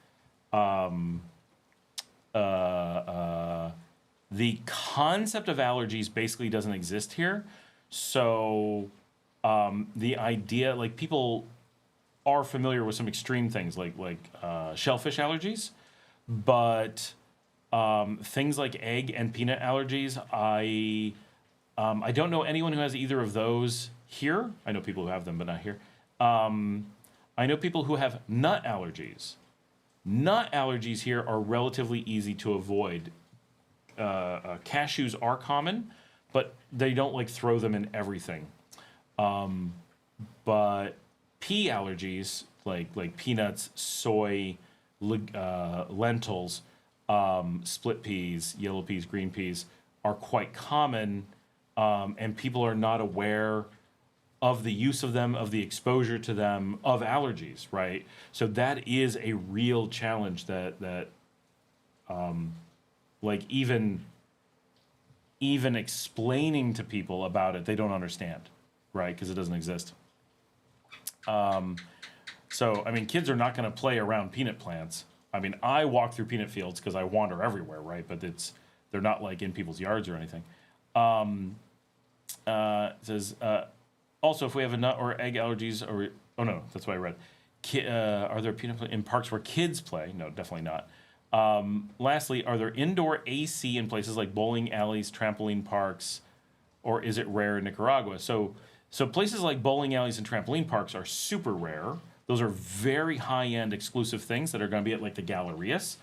S1: The concept of allergies basically doesn't exist here. So the idea, like people are familiar with some extreme things like shellfish allergies, but things like egg and peanut allergies, I don't know anyone who has either of those here. I know people who have them, but not here. I know people who have nut allergies. Nut allergies here are relatively easy to avoid. Cashews are common, but they don't like throw them in everything. But pea allergies, like peanuts, soy, lentils, split peas, yellow peas, green peas, are quite common, and people are not aware of the use of them, of the exposure to them, of allergies, right? So that is a real challenge that like even explaining to people about it, they don't understand, right? Because it doesn't exist. So, I mean, kids are not going to play around peanut plants. I mean, I walk through peanut fields because I wander everywhere, right? But they're not like in people's yards or anything. It says, also, if we have a nut or egg allergies, or, oh no, that's what I read. Are there peanut in parks where kids play? No, definitely not. Lastly, are there indoor AC in places like bowling alleys, trampoline parks, or is it rare in Nicaragua? So places like bowling alleys and trampoline parks are super rare. Those are very high-end exclusive things that are going to be at like the Gallerias.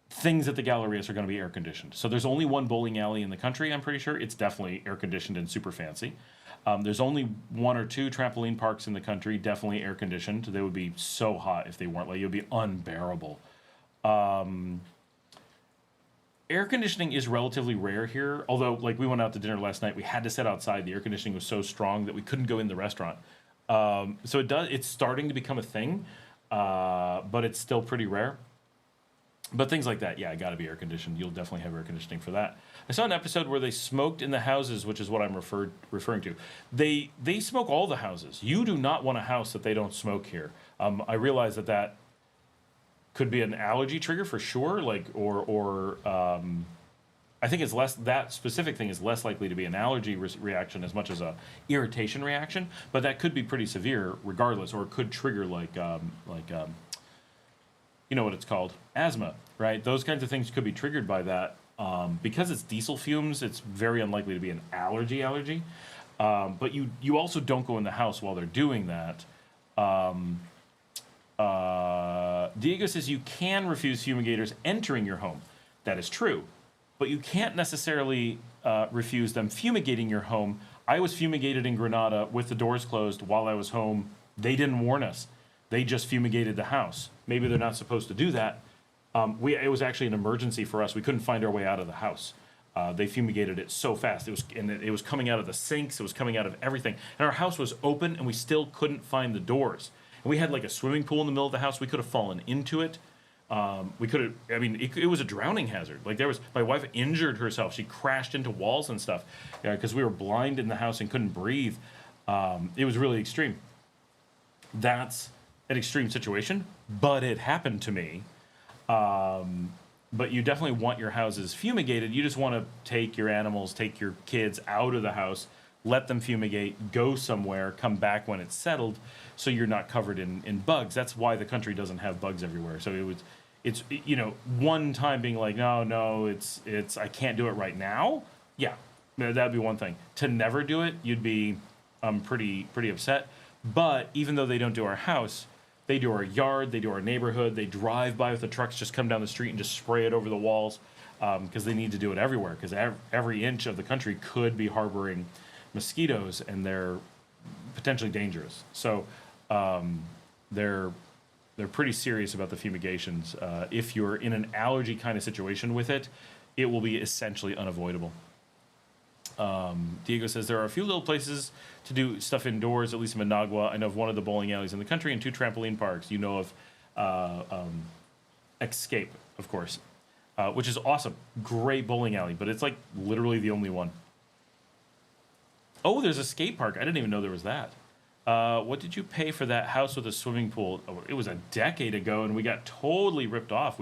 S1: Things at the Gallerias are going to be air-conditioned. So there's only one bowling alley in the country, I'm pretty sure. It's definitely air-conditioned and super fancy. There's only one or two trampoline parks in the country, definitely air-conditioned. They would be so hot if they weren't. Like, it would be unbearable. Air conditioning is relatively rare here, although, like, we went out to dinner last night. We had to sit outside. The air conditioning was so strong that we couldn't go in the restaurant. So it's starting to become a thing, but it's still pretty rare. But things like that, yeah, got to be air conditioned. You'll definitely have air conditioning for that. I saw an episode where they smoked in the houses, which is what I'm referring to. They smoke all the houses. You do not want a house that they don't smoke here. I realize that could be an allergy trigger for sure, like or I think it's less, that specific thing is less likely to be an allergy reaction as much as a irritation reaction, but that could be pretty severe regardless, or it could trigger like you know what it's called, asthma, right? Those kinds of things could be triggered by that. Because it's diesel fumes, it's very unlikely to be an allergy. But you also don't go in the house while they're doing that. Diego says you can refuse fumigators entering your home. That is true. But you can't necessarily refuse them fumigating your home. I was fumigated in Granada with the doors closed while I was home. They didn't warn us. They just fumigated the house. Maybe they're not supposed to do that. It was actually an emergency for us. We couldn't find our way out of the house. They fumigated it so fast. It was coming out of the sinks. It was coming out of everything. And our house was open, and we still couldn't find the doors. And we had like a swimming pool in the middle of the house. We could have fallen into it. It was a drowning hazard. Like my wife injured herself. She crashed into walls and stuff because we were blind in the house and couldn't breathe. It was really extreme. That's an extreme situation, but it happened to me. But you definitely want your houses fumigated. You just want to take your animals, take your kids out of the house, let them fumigate, go somewhere, come back when it's settled, so you're not covered in bugs. That's why the country doesn't have bugs everywhere. So it's one time being like, no, it's I can't do it right now. Yeah, that'd be one thing. To never do it, you'd be pretty upset. But even though they don't do our house, they do our yard, they do our neighborhood, they drive by with the trucks, just come down the street and just spray it over the walls because they need to do it everywhere because every inch of the country could be harboring mosquitoes and they're potentially dangerous. So they're pretty serious about the fumigations. If you're in an allergy kind of situation with it, it will be essentially unavoidable. Diego says there are a few little places to do stuff indoors, at least in Managua. I know of one of the bowling alleys in the country and 2 trampoline parks. You know of Escape, of course, which is awesome. Great bowling alley, but it's like literally the only one. Oh, there's a skate park. I didn't even know there was that. What did you pay for that house with a swimming pool? Oh, it was a decade ago, and we got totally ripped off.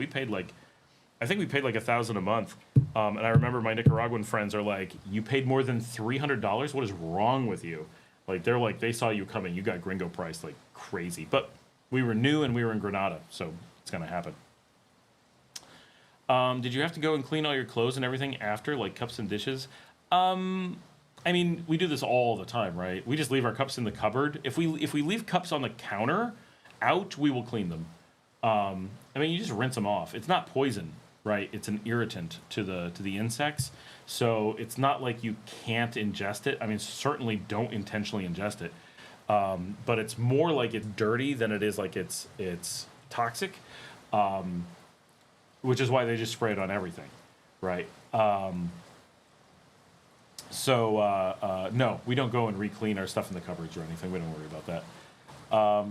S1: I think we paid like $1,000 a month. And I remember my Nicaraguan friends are like, you paid more than $300? What is wrong with you? Like, they saw you coming. You got gringo priced like crazy. But We were new and we were in Granada, so it's gonna happen. Did you have to go and clean all your clothes and everything after, like cups and dishes? I mean, we do this all the time, right? We just leave our cups in the cupboard. If we leave cups on the counter out, we will clean them. I mean, you just rinse them off. It's not poison, right? It's an irritant to the insects. So it's not like you can't ingest it. I mean, certainly don't intentionally ingest it. But it's more like it's dirty than it is like it's toxic. Which is why they just spray it on everything, right? No, we don't go and re-clean our stuff in the cupboards or anything. We don't worry about that.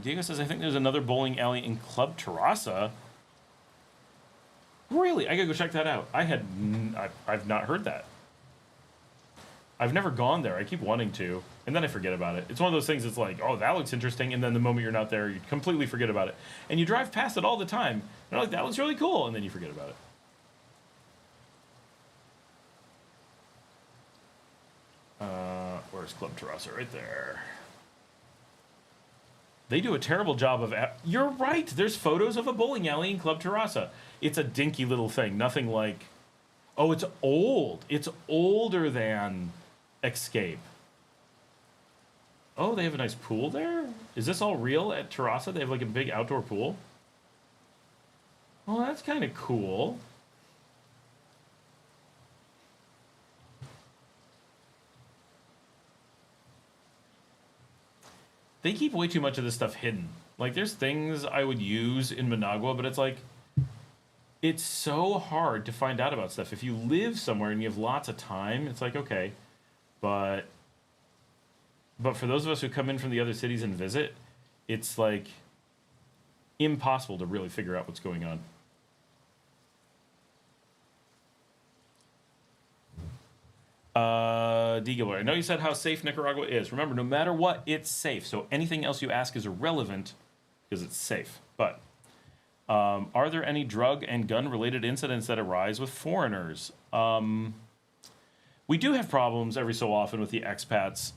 S1: Diego says, I think there's another bowling alley in Club Terrassa. Really? I gotta go check that out. I've not heard that. I've never gone there. I keep wanting to, and then I forget about it. It's one of those things that's like, oh, that looks interesting, and then the moment you're not there, you completely forget about it. And you drive past it all the time, and you're like, that looks really cool, and then you forget about it. Where's Club Terrassa? Right there. They do a terrible job of... You're right. There's photos of a bowling alley in Club Terrassa. It's a dinky little thing. Nothing like... Oh, it's old. It's older than Escape. Oh, they have a nice pool there? Is this all real at Terrassa? They have like a big outdoor pool? Oh, that's kind of cool. They keep way too much of this stuff hidden. Like, there's things I would use in Managua, but it's like, it's so hard to find out about stuff. If you live somewhere and you have lots of time, it's like, okay. But for those of us who come in from the other cities and visit, it's like impossible to really figure out what's going on. D-Gilbert, I know you said how safe Nicaragua is. Remember, no matter what, it's safe. So anything else you ask is irrelevant because it's safe. But are there any drug and gun-related incidents that arise with foreigners? We do have problems every so often with the expats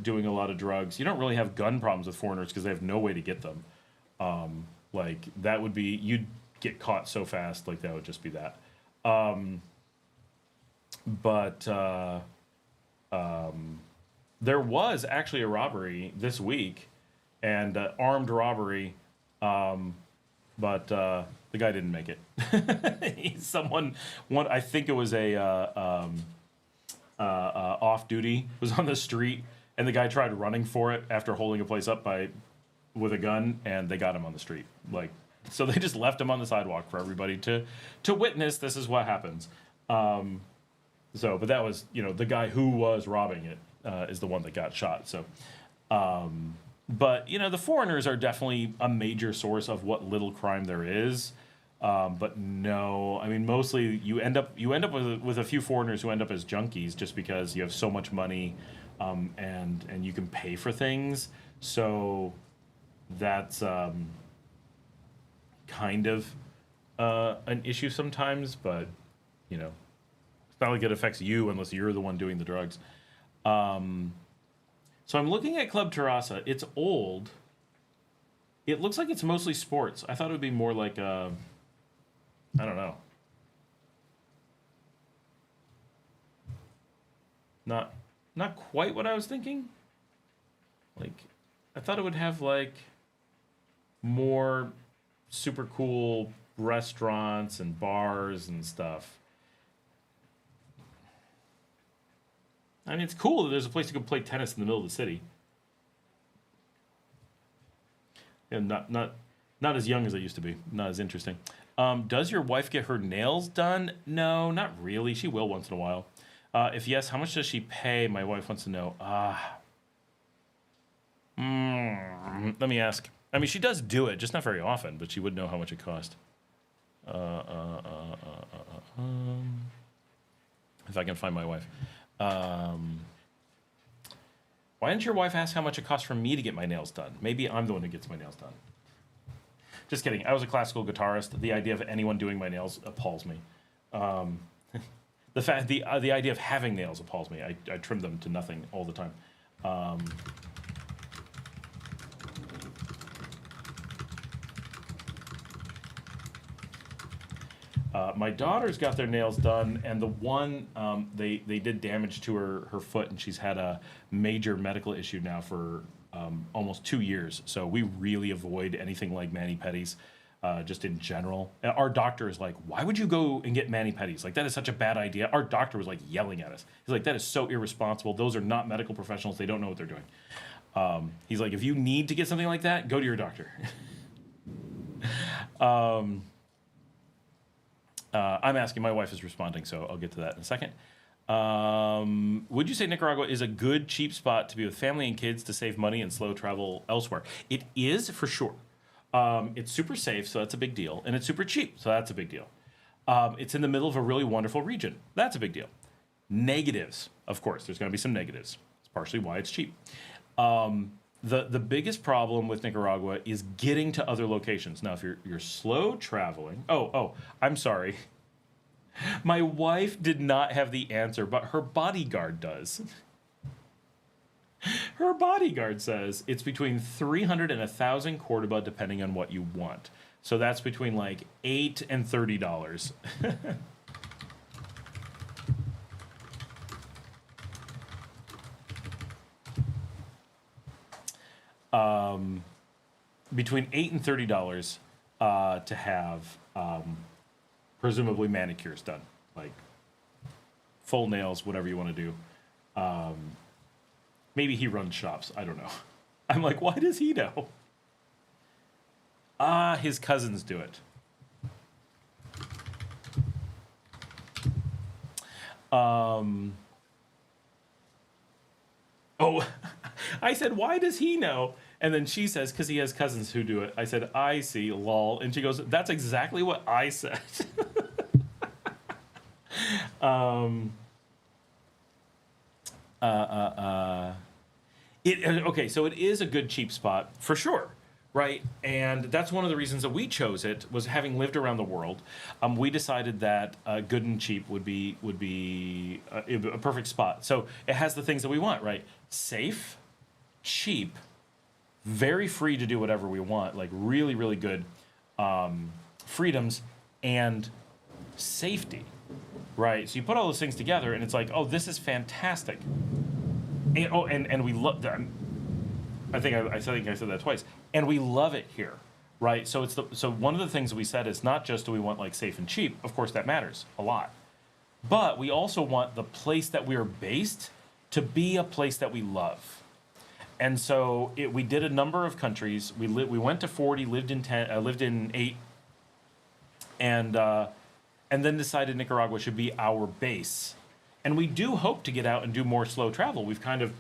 S1: doing a lot of drugs. You don't really have gun problems with foreigners because they have no way to get them. Like, that would be... You'd get caught so fast, like, that would just be that. There was actually a robbery this week, and armed robbery, but the guy didn't make it. I think it was a off-duty, was on the street, and the guy tried running for it after holding a place up with a gun, and they got him on the street. Like, so they just left him on the sidewalk for everybody to witness. This is what happens. But that was, the guy who was robbing it is the one that got shot. So, but the foreigners are definitely a major source of what little crime there is. But no, I mean, mostly you end up with a few foreigners who end up as junkies just because you have so much money, and you can pay for things. So that's kind of an issue sometimes, but it's not like it affects you unless you're the one doing the drugs. So I'm looking at Club Terrassa. It's old. It looks like it's mostly sports. I thought it would be more like I don't know. Not quite what I was thinking. Like, I thought it would have like more super cool restaurants and bars and stuff. I mean, it's cool that there's a place to go play tennis in the middle of the city. And not as young as I used to be. Not as interesting. Does your wife get her nails done? No, not really. She will once in a while. If yes, how much does she pay? My wife wants to know. Let me ask. I mean, she does do it, just not very often, but she would know how much it cost. If I can find my wife. Why didn't your wife ask how much it costs for me to get my nails done? Maybe I'm the one who gets my nails done. Just kidding. I was a classical guitarist. The idea of anyone doing my nails appalls me. The idea of having nails appalls me. I trim them to nothing all the time. My daughter's got their nails done, and the one they did damage to her foot, and she's had a major medical issue now for almost 2 years. So we really avoid anything like mani-pedis, just in general. Our doctor is like, "Why would you go and get mani-pedis? Like, that is such a bad idea." Our doctor was like yelling at us. He's like, "That is so irresponsible. Those are not medical professionals. They don't know what they're doing." He's like, "If you need to get something like that, go to your doctor." I'm asking, my wife is responding, so I'll get to that in a second. Would you say Nicaragua is a good, cheap spot to be with family and kids to save money and slow travel elsewhere? It is, for sure. It's super safe, so that's a big deal. And it's super cheap, so that's a big deal. It's in the middle of a really wonderful region. That's a big deal. Negatives, of course. There's going to be some negatives. It's partially why it's cheap. The biggest problem with Nicaragua is getting to other locations. Now, if you're slow traveling... Oh, I'm sorry. My wife did not have the answer, but her bodyguard does. Her bodyguard says it's between 300 and 1,000 Cordoba, depending on what you want. So that's between like $8 and $30. Between $8 and $30 to have presumably manicures done, like full nails, whatever you want to do. Maybe he runs shops. I don't know. I'm like, why does he know? His cousins do it. I said, why does he know? And then she says, because he has cousins who do it. I said, I see, lol. And she goes, that's exactly what I said. Okay, so it is a good, cheap spot, for sure, right? And that's one of the reasons that we chose it, was having lived around the world. We decided that good and cheap would be a perfect spot. So it has the things that we want, right? Safe, cheap, very free to do whatever we want, like really, really good freedoms and safety, right? So you put all those things together, and it's like, oh, this is fantastic. And we love that. I think I said that twice. And we love it here, right? So so one of the things that we said is not just do we want like safe and cheap. Of course, that matters a lot. But we also want the place that we are based to be a place that we love. And so we did a number of countries. We went to 40, lived in 10, lived in 8, and then decided Nicaragua should be our base. And we do hope to get out and do more slow travel. We've kind of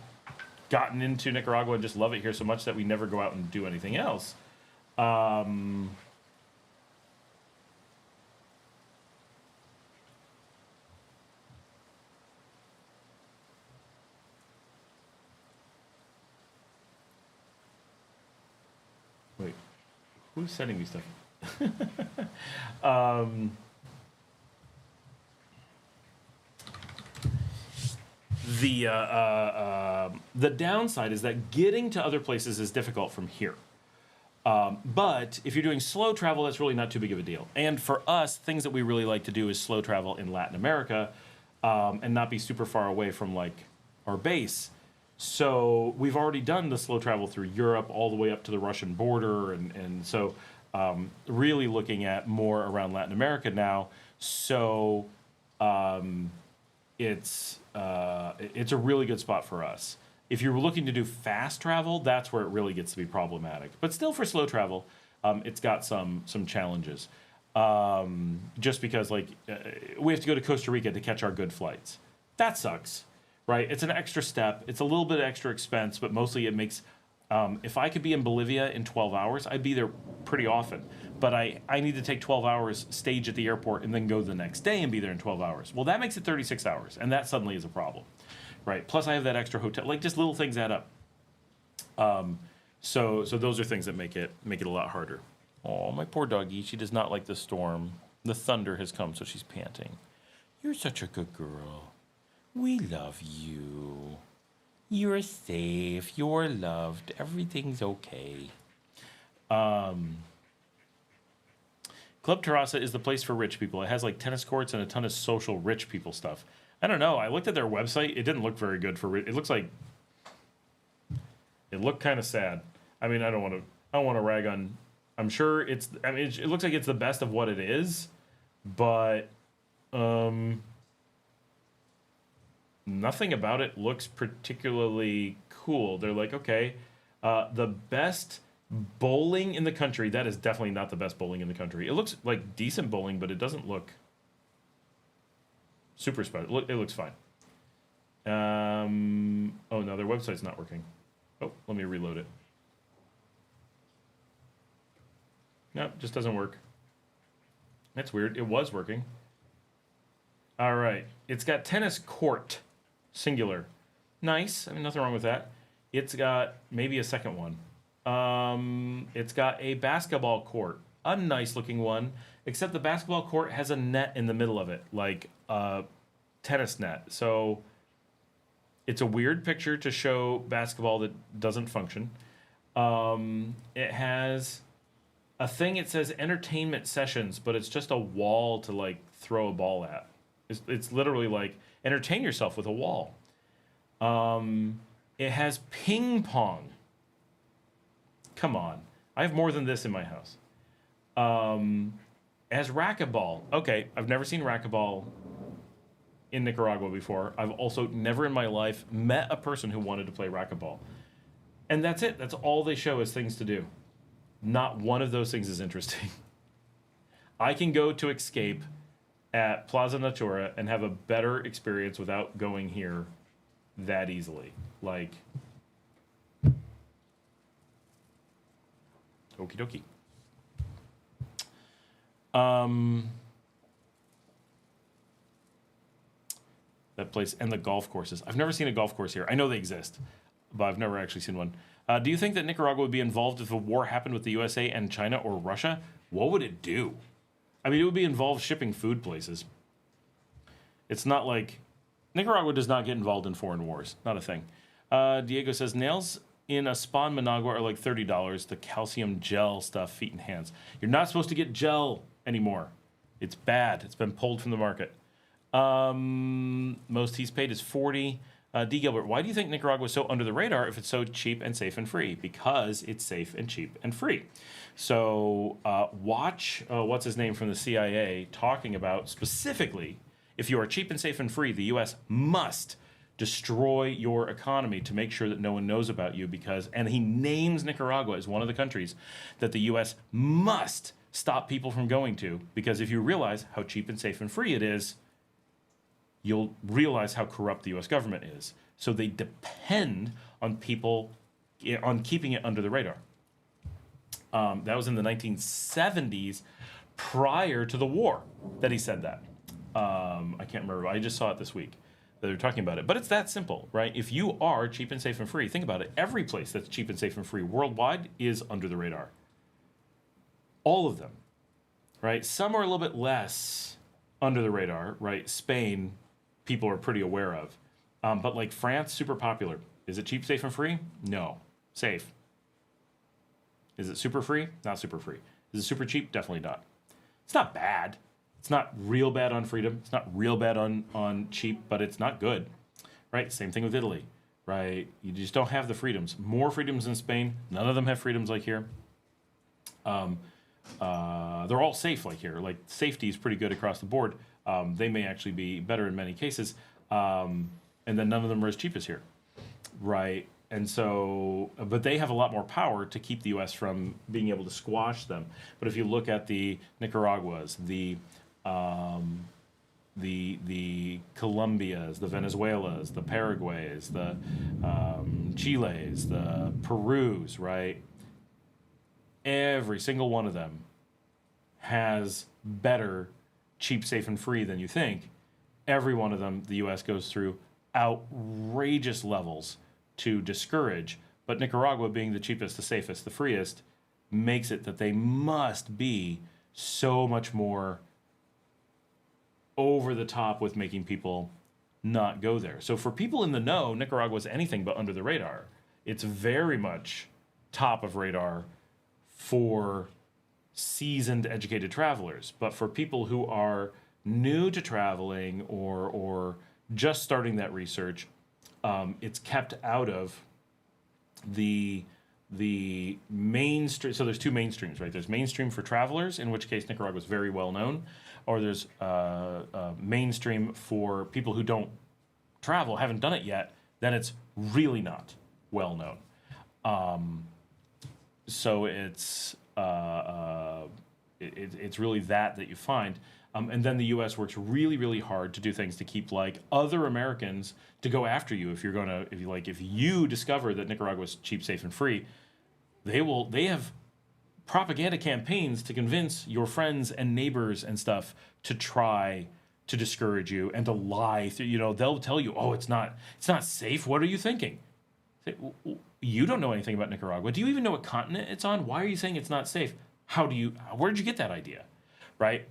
S1: gotten into Nicaragua and just love it here so much that we never go out and do anything else. Wait, who's sending me stuff? The downside is that getting to other places is difficult from here. But if you're doing slow travel, that's really not too big of a deal. And for us, things that we really like to do is slow travel in Latin America and not be super far away from like our base. So we've already done the slow travel through Europe all the way up to the Russian border. And so really looking at more around Latin America now. So it's a really good spot for us. If you're looking to do fast travel, that's where it really gets to be problematic. But still, for slow travel, it's got some challenges. Just because, like, we have to go to Costa Rica to catch our good flights. That sucks, right? It's an extra step. It's a little bit extra expense, but mostly it makes... if I could be in Bolivia in 12 hours, I'd be there pretty often. But I need to take 12 hours, stage at the airport, and then go the next day and be there in 12 hours. Well, that makes it 36 hours, and that suddenly is a problem, right? Plus, I have that extra hotel. Like, just little things add up. So those are things that make it a lot harder. Oh, my poor doggy. She does not like the storm. The thunder has come, so she's panting. You're such a good girl. We love you. You're safe. You're loved. Everything's okay. Club Terraza is the place for rich people. It has like tennis courts and a ton of social rich people stuff. I don't know. I looked at their website. It didn't look very good for. It looks like it looked kind of sad. I mean, I don't want to rag on. I'm sure it's. I mean, it looks like it's the best of what it is, but nothing about it looks particularly cool. They're like, okay, the best bowling in the country. That is definitely not the best bowling in the country. It looks like decent bowling, but it doesn't look super special. It looks fine. Oh no, their website's not working. Oh, let me reload it. Nope, just doesn't work. That's weird. It was working. All right. It's got tennis court, singular. Nice. I mean, nothing wrong with that. It's got maybe a second one. It's got a basketball court, a nice looking one, except the basketball court has a net in the middle of it, like a tennis net. So it's a weird picture to show basketball that doesn't function. It has a thing, it says entertainment sessions, but it's just a wall to like throw a ball at. It's literally like entertain yourself with a wall. It has ping pong. Come on. I have more than this in my house. It has racquetball. Okay, I've never seen racquetball in Nicaragua before. I've also never in my life met a person who wanted to play racquetball. And that's it. That's all they show as things to do. Not one of those things is interesting. I can go to Escape at Plaza Natura and have a better experience without going here that easily. Like, okie dokie. That place and the golf courses. I've never seen a golf course here. I know they exist, but I've never actually seen one. Do you think that Nicaragua would be involved if a war happened with the USA and China or Russia? What would it do? I mean, it would be involved shipping food places. It's not like... Nicaragua does not get involved in foreign wars. Not a thing. Diego says, nails in a spa in Managua are like $30. The calcium gel stuff, feet and hands. You're not supposed to get gel anymore. It's bad. It's been pulled from the market. Most he's paid is $40. D. Gilbert, why do you think Nicaragua is so under the radar if it's so cheap and safe and free? Because it's safe and cheap and free. So watch, what's his name from the CIA, talking about specifically, if you are cheap and safe and free, the U.S. must destroy your economy to make sure that no one knows about you because, and he names Nicaragua as one of the countries that the U.S. must stop people from going to, because if you realize how cheap and safe and free it is, you'll realize how corrupt the U.S. government is. So they depend on people, on keeping it under the radar. That was in the 1970s, prior to the war, that he said that. I can't remember. I just saw it this week that they're talking about it. But it's that simple, right? If you are cheap and safe and free, think about it. Every place that's cheap and safe and free worldwide is under the radar. All of them, right? Some are a little bit less under the radar, right? Spain, people are pretty aware of. But like France, super popular. Is it cheap, safe, and free? No. Safe. Is it super free? Not super free. Is it super cheap? Definitely not. It's not bad. It's not real bad on freedom. It's not real bad on cheap, but it's not good, right? Same thing with Italy, right? You just don't have the freedoms. More freedoms in Spain. None of them have freedoms like here. They're all safe like here. Like safety is pretty good across the board. They may actually be better in many cases. And then none of them are as cheap as here, right? And so, but they have a lot more power to keep the U.S. from being able to squash them. But if you look at the Nicaraguas, the Colombias, the Venezuelas, the Paraguays, the Chiles, the Perus, right? Every single one of them has better cheap, safe, and free than you think. Every one of them, the U.S. goes through outrageous levels to discourage. But Nicaragua, being the cheapest, the safest, the freest, makes it that they must be so much more over the top with making people not go there. So for people in the know, Nicaragua is anything but under the radar. It's very much top of radar for seasoned, educated travelers. But for people who are new to traveling or just starting that research, it's kept out of the mainstream. So there's two mainstreams, right? There's mainstream for travelers, in which case Nicaragua is very well known, or there's mainstream for people who don't travel, haven't done it yet, then it's really not well known. So it's really that you find. And then the U.S. works really, really hard to do things to keep like other Americans to go after you if you discover that Nicaragua is cheap, safe, and free. They have propaganda campaigns to convince your friends and neighbors and stuff to try to discourage you and to lie. They'll tell you, oh, it's not safe. What are you thinking? You don't know anything about Nicaragua. Do you even know what continent it's on? Why are you saying it's not safe? Where did you get that idea? Right?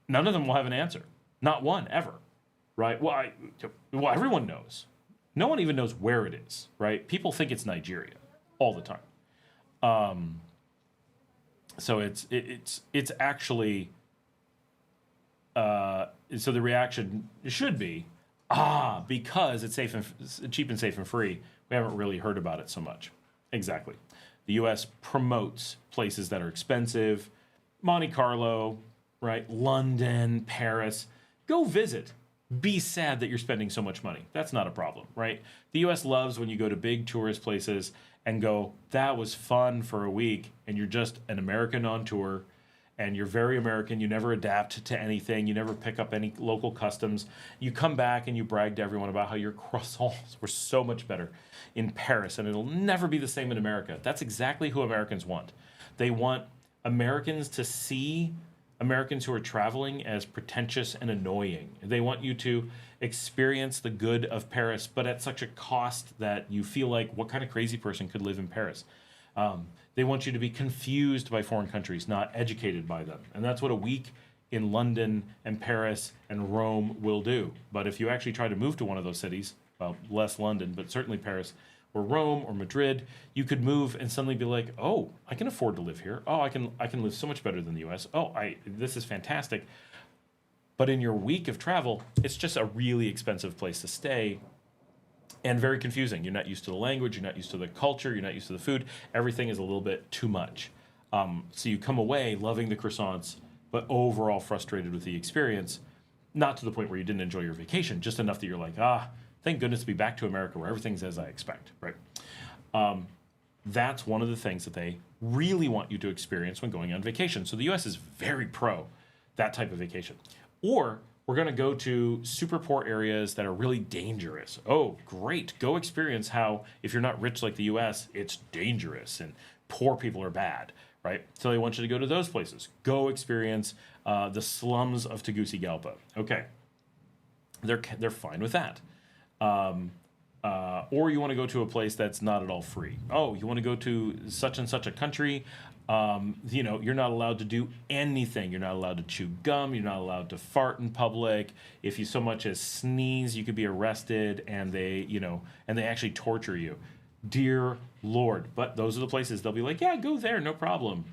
S1: None of them will have an answer. Not one, ever. Right? Well, everyone knows. No one even knows where it is, right? People think it's Nigeria all the time. So it's actually so the reaction should be, because it's cheap and safe and free, we haven't really heard about it so much. Exactly. The U.S. promotes places that are expensive, Monte Carlo, right? London, Paris. Go visit. Be sad that you're spending so much money. That's not a problem, right? The U.S. loves when you go to big tourist places and go, that was fun for a week, and you're just an American on tour, and you're very American. You never adapt to anything. You never pick up any local customs. You come back and you brag to everyone about how your croissants were so much better in Paris, and it'll never be the same in America. That's exactly who Americans want. They want Americans to see Americans who are traveling as pretentious and annoying. They want you to experience the good of Paris, but at such a cost that you feel like, what kind of crazy person could live in Paris? They want you to be confused by foreign countries, not educated by them. And that's what a week in London and Paris and Rome will do. But if you actually try to move to one of those cities, well, less London, but certainly Paris, or Rome or Madrid, you could move and suddenly be like, oh, I can afford to live here. Oh, I can live so much better than the US. Oh, this is fantastic. But in your week of travel, it's just a really expensive place to stay and very confusing. You're not used to the language, you're not used to the culture, you're not used to the food. Everything is a little bit too much. So you come away loving the croissants, but overall frustrated with the experience, not to the point where you didn't enjoy your vacation, just enough that you're like, thank goodness to be back to America where everything's as I expect, right? That's one of the things that they really want you to experience when going on vacation. So the U.S. is very pro that type of vacation. Or we're going to go to super poor areas that are really dangerous. Oh, great. Go experience how, if you're not rich like the U.S., it's dangerous and poor people are bad, right? So they want you to go to those places. Go experience the slums of Tegucigalpa. Okay. They're fine with that. Or you want to go to a place that's not at all free. Oh, you want to go to such and such a country. You're not allowed to do anything. You're not allowed to chew gum. You're not allowed to fart in public. If you so much as sneeze, you could be arrested, and they actually torture you. Dear Lord. But those are the places they'll be like, yeah, go there, no problem.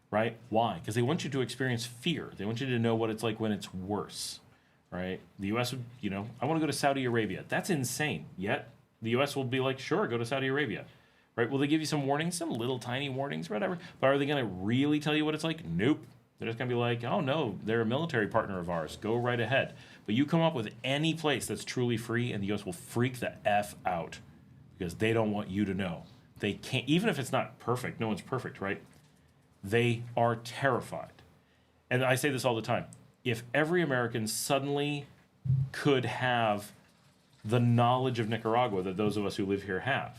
S1: Right? Why? Because they want you to experience fear. They want you to know what it's like when it's worse. Right? The U.S. would, I want to go to Saudi Arabia. That's insane. Yet the U.S. will be like, sure, go to Saudi Arabia. Right? Will they give you some warnings, some little tiny warnings, whatever? But are they going to really tell you what it's like? Nope. They're just going to be like, oh, no, they're a military partner of ours. Go right ahead. But you come up with any place that's truly free, and the U.S. will freak the F out because they don't want you to know. They can't, even if it's not perfect, no one's perfect, right? They are terrified. And I say this all the time. If every American suddenly could have the knowledge of Nicaragua that those of us who live here have,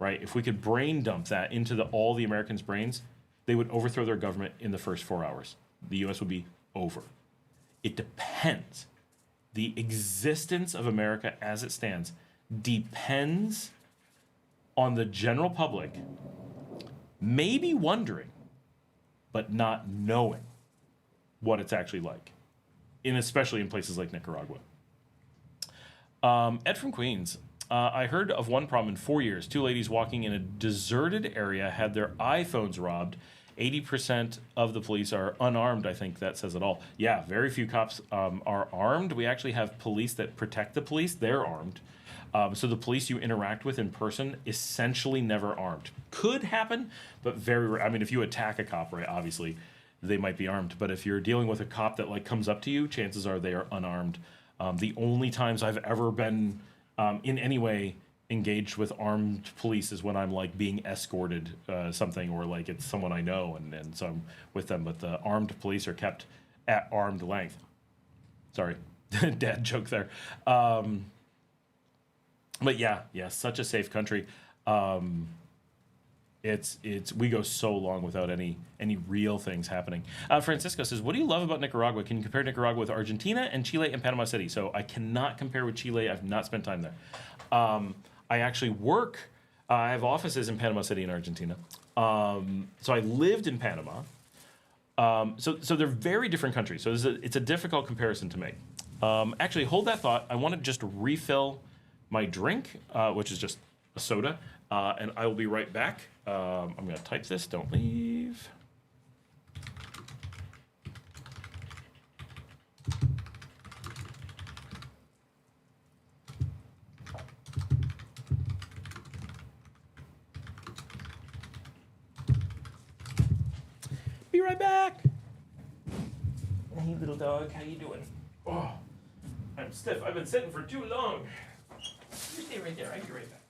S1: right? If we could brain dump that into all the Americans' brains, they would overthrow their government in the first 4 hours. The U.S. would be over. It depends. The existence of America as it stands depends on the general public maybe wondering, but not knowing what it's actually like, especially in places like Nicaragua. Ed from Queens. I heard of one problem in 4 years. 2 ladies walking in a deserted area had their iPhones robbed 80% of the police are unarmed. I think that says it all. Yeah, very few cops are armed. We actually have police that protect the police. They're armed. So the police you interact with in person, essentially never armed. Could happen, but very rare. I mean, if you attack a cop, right, obviously they might be armed. But if you're dealing with a cop that like comes up to you, chances are they are unarmed. The only times I've ever been in any way engaged with armed police is when I'm like being escorted something, or like it's someone I know, and so I'm with them. But the armed police are kept at armed length. Sorry, dad joke there. But yeah, such a safe country. It's we go so long without any real things happening. Francisco says, "What do you love about Nicaragua? Can you compare Nicaragua with Argentina and Chile and Panama City?" So I cannot compare with Chile. I've not spent time there. I actually work. I have offices in Panama City and Argentina. So I lived in Panama. So they're very different countries. So it's a difficult comparison to make. Actually, hold that thought. I want to just refill my drink, which is just a soda, and I will be right back. I'm going to type this. Don't leave. Be right back. Hey, little dog, how you doing? Oh, I'm stiff. I've been sitting for too long. You stay right there. I'll be right back.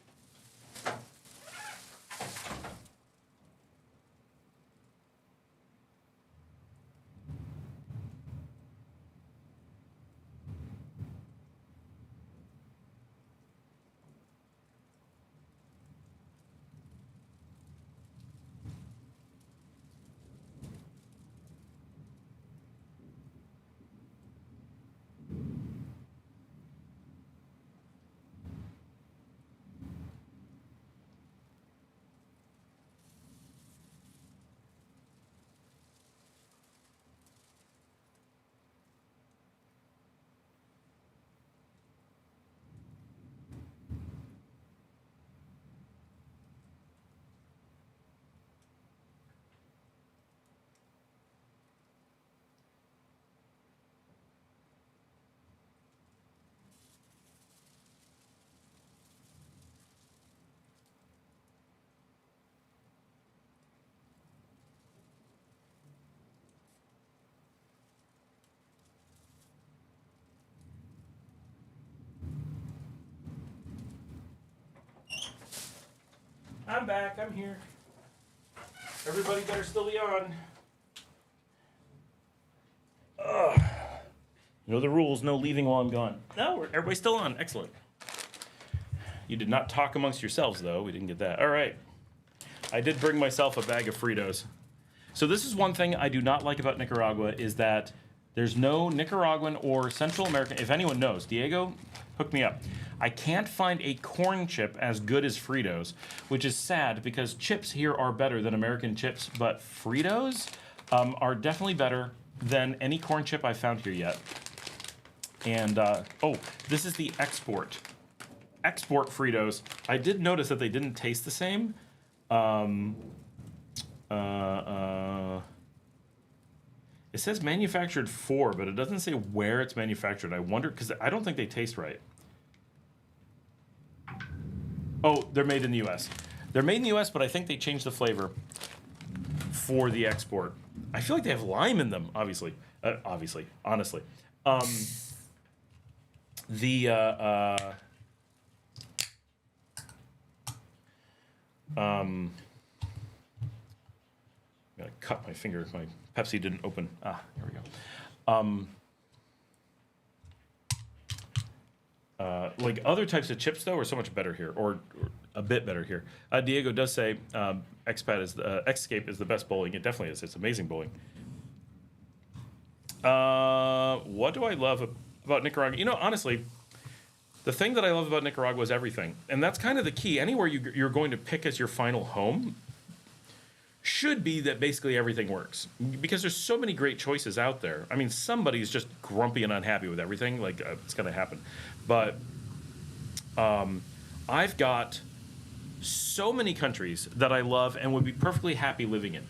S1: I'm back. I'm here. Everybody better still be on. Ugh. You know the rules. No leaving while I'm gone. No, everybody's still on. Excellent. You did not talk amongst yourselves, though. We didn't get that. All right. I did bring myself a bag of Fritos. So this is one thing I do not like about Nicaragua is that there's no Nicaraguan or Central American. If anyone knows, Diego, hook me up. I can't find a corn chip as good as Fritos, which is sad because chips here are better than American chips, but Fritos are definitely better than any corn chip I've found here yet. And, oh, this is the export Fritos. I did notice that they didn't taste the same. It says manufactured for, but it doesn't say where it's manufactured. I wonder, because I don't think they taste right. Oh, they're made in the U.S. They're made in the U.S., but I think they changed the flavor for the export. I feel like they have lime in them, honestly. I'm gonna cut my finger. My Pepsi didn't open. Ah, here we go. Like other types of chips, though, are so much better here, or a bit better here. Diego does say Expat is Escape is the best bowling. It definitely is. It's amazing bowling. What do I love about Nicaragua? You know, honestly, the thing that I love about Nicaragua is everything, and that's kind of the key. Anywhere you're going to pick as your final home should be that basically everything works, because there's so many great choices out there. I mean, somebody's just grumpy and unhappy with everything. Like it's going to happen, but I've got so many countries that I love and would be perfectly happy living in.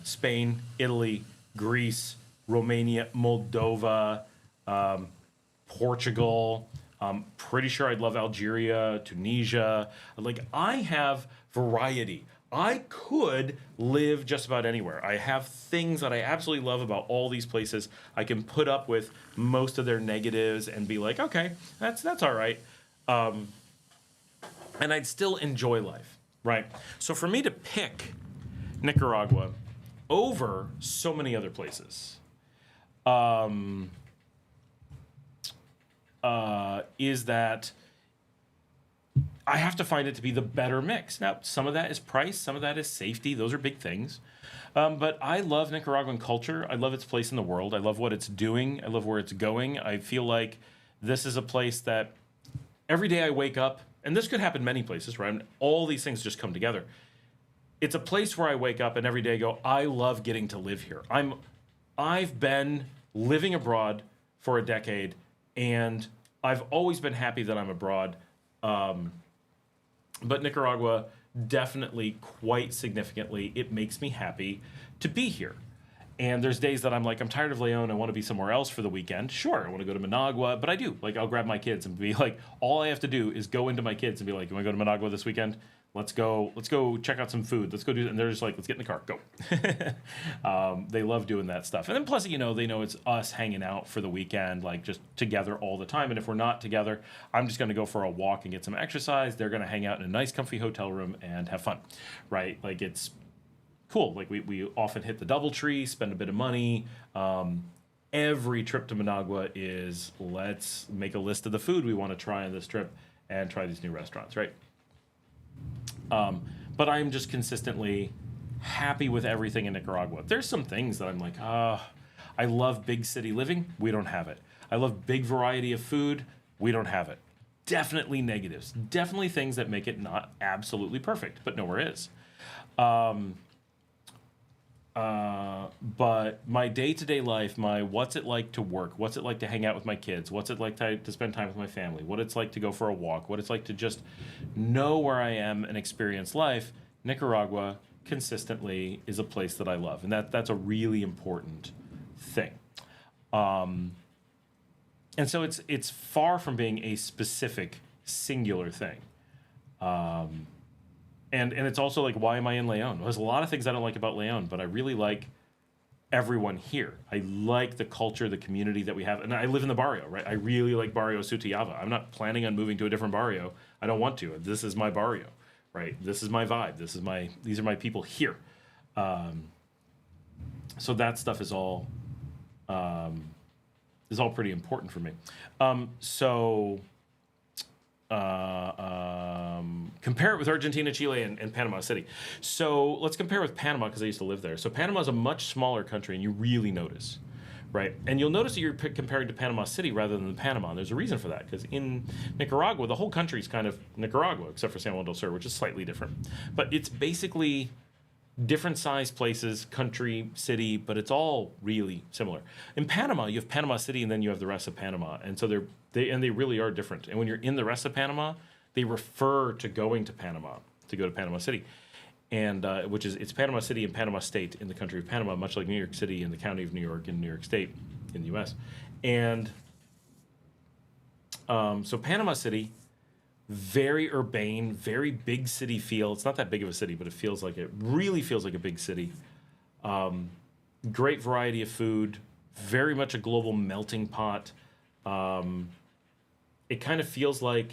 S1: Spain, Italy, Greece, Romania, Moldova, Portugal. Pretty sure I'd love Algeria, Tunisia. Like, I have variety. I could live just about anywhere. I have things that I absolutely love about all these places. I can put up with most of their negatives and be like, okay, that's all right. And I'd still enjoy life, right? So for me to pick Nicaragua over so many other places is that I have to find it to be the better mix. Now, some of that is price, some of that is safety. Those are big things. But I love Nicaraguan culture. I love its place in the world. I love what it's doing. I love where it's going. I feel like this is a place that every day I wake up, and this could happen many places, right? All these things just come together. It's a place where I wake up and every day I go, I love getting to live here. I've been living abroad for a decade, and I've always been happy that I'm abroad. But Nicaragua, definitely, quite significantly, it makes me happy to be here. And there's days that I'm like, I'm tired of Leon, I want to be somewhere else for the weekend. Sure, I want to go to Managua, but I do. Like, I'll grab my kids and be like, all I have to do is go into my kids and be like, you want to go to Managua this weekend? Let's go check out some food. Let's go do it. And they're just like, let's get in the car, go. They love doing that stuff. And then plus, they know it's us hanging out for the weekend, like just together all the time. And if we're not together, I'm just going to go for a walk and get some exercise. They're going to hang out in a nice, comfy hotel room and have fun, right? Like, it's cool. Like, we often hit the DoubleTree, spend a bit of money. Every trip to Managua is, let's make a list of the food we want to try on this trip and try these new restaurants, right? But I'm just consistently happy with everything in Nicaragua. There's some things that I'm like, I love big city living. We don't have it. I love big variety of food. We don't have it. Definitely negatives. Definitely things that make it not absolutely perfect, but nowhere is. But my day-to-day life, my what's it like to work, what's it like to hang out with my kids, what's it like to spend time with my family, what it's like to go for a walk, what it's like to just know where I am and experience life, Nicaragua consistently is a place that I love. And that's a really important thing. And so it's far from being a specific, singular thing. And it's also like, why am I in Leon? There's a lot of things I don't like about Leon, but I really like everyone here. I like the culture, the community that we have. And I live in the barrio, right? I really like Barrio Sutiaba. I'm not planning on moving to a different barrio. I don't want to. This is my barrio, right? This is my vibe. These are my people here. So that stuff is all pretty important for me. Compare it with Argentina, Chile, and Panama City. So let's compare with Panama, because I used to live there. So Panama is a much smaller country, and you really notice, right? And you'll notice that you're comparing to Panama City rather than Panama. And there's a reason for that, because in Nicaragua, the whole country is kind of Nicaragua, except for San Juan del Sur, which is slightly different. But it's basically different sized places, country, city, but it's all really similar. In Panama, you have Panama City, and then you have the rest of Panama. And so they really are different. And when you're in the rest of Panama, they refer to going to Panama, to go to Panama City, and it's Panama City and Panama State in the country of Panama, much like New York City and the county of New York and New York State in the U.S. And so Panama City, very urbane, very big city feel. It's not that big of a city, but it really feels like a big city. Great variety of food, very much a global melting pot. It kind of feels like,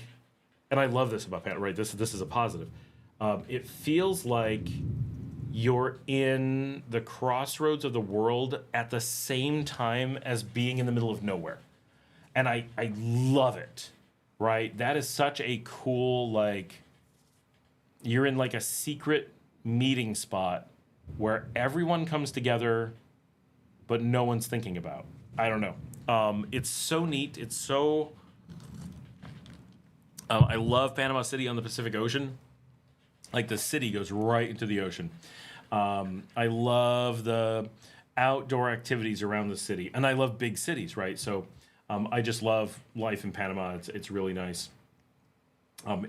S1: and I love this about Panama, right? This is a positive. It feels like you're in the crossroads of the world at the same time as being in the middle of nowhere. And I love it, right? That is such a cool, like, you're in like a secret meeting spot where everyone comes together, but no one's thinking about. I don't know. It's so neat. It's so... I love Panama City on the Pacific Ocean. Like, the city goes right into the ocean. I love the outdoor activities around the city. And I love big cities, right? So I just love life in Panama. It's really nice.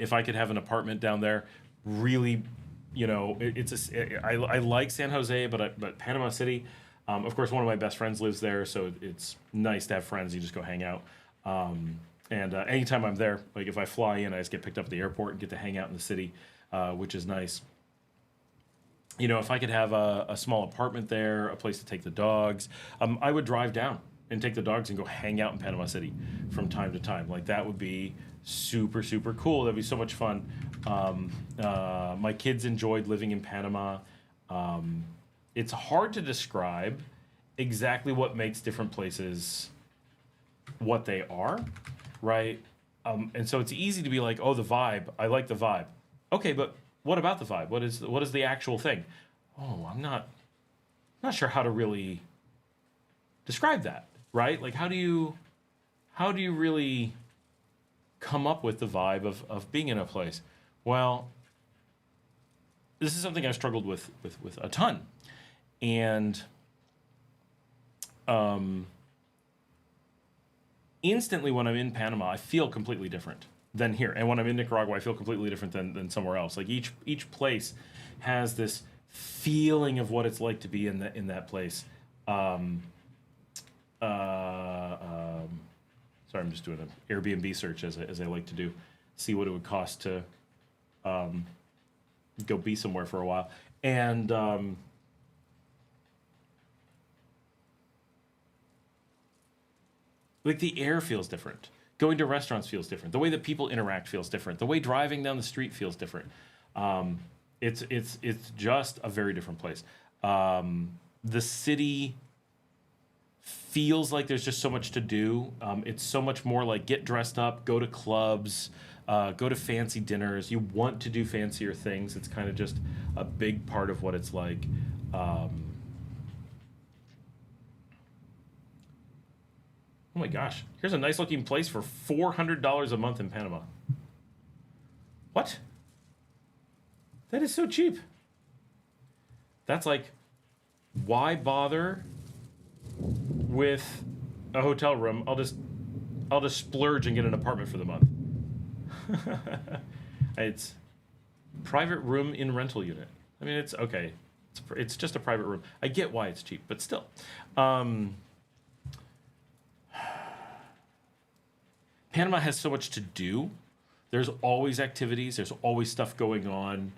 S1: If I could have an apartment down there, really, I like San Jose, but Panama City, of course, one of my best friends lives there, so it's nice to have friends. You just go hang out. And anytime I'm there, like if I fly in, I just get picked up at the airport and get to hang out in the city, which is nice. If I could have a small apartment there, a place to take the dogs, I would drive down and take the dogs and go hang out in Panama City from time to time. Like that would be super, super cool. That'd be so much fun. My kids enjoyed living in Panama. It's hard to describe exactly what makes different places what they are, right? And so it's easy to be like, oh, the vibe. I like the vibe. Okay, but what about the vibe? What is the actual thing? Oh, I'm not sure how to really describe that, right? Like, how do you really come up with the vibe of being in a place? Well, this is something I've struggled with a ton. And instantly when I'm in Panama, I feel completely different than here. And when I'm in Nicaragua, I feel completely different than somewhere else. Like each place has this feeling of what it's like to be in that place. Sorry, I'm just doing an Airbnb search as I like to do, see what it would cost to go be somewhere for a while. And like the air feels different. Going to restaurants feels different. The way that people interact feels different. The way driving down the street feels different. It's just a very different place. The city feels like there's just so much to do. It's so much more like get dressed up, go to clubs, go to fancy dinners. You want to do fancier things. It's kind of just a big part of what it's like. Oh my gosh, here's a nice looking place for $400 a month in Panama. What? That is so cheap. That's like, why bother with a hotel room? I'll just splurge and get an apartment for the month. It's private room in rental unit. I mean, it's okay. It's just a private room. I get why it's cheap, but still. Panama has so much to do. There's always activities. There's always stuff going on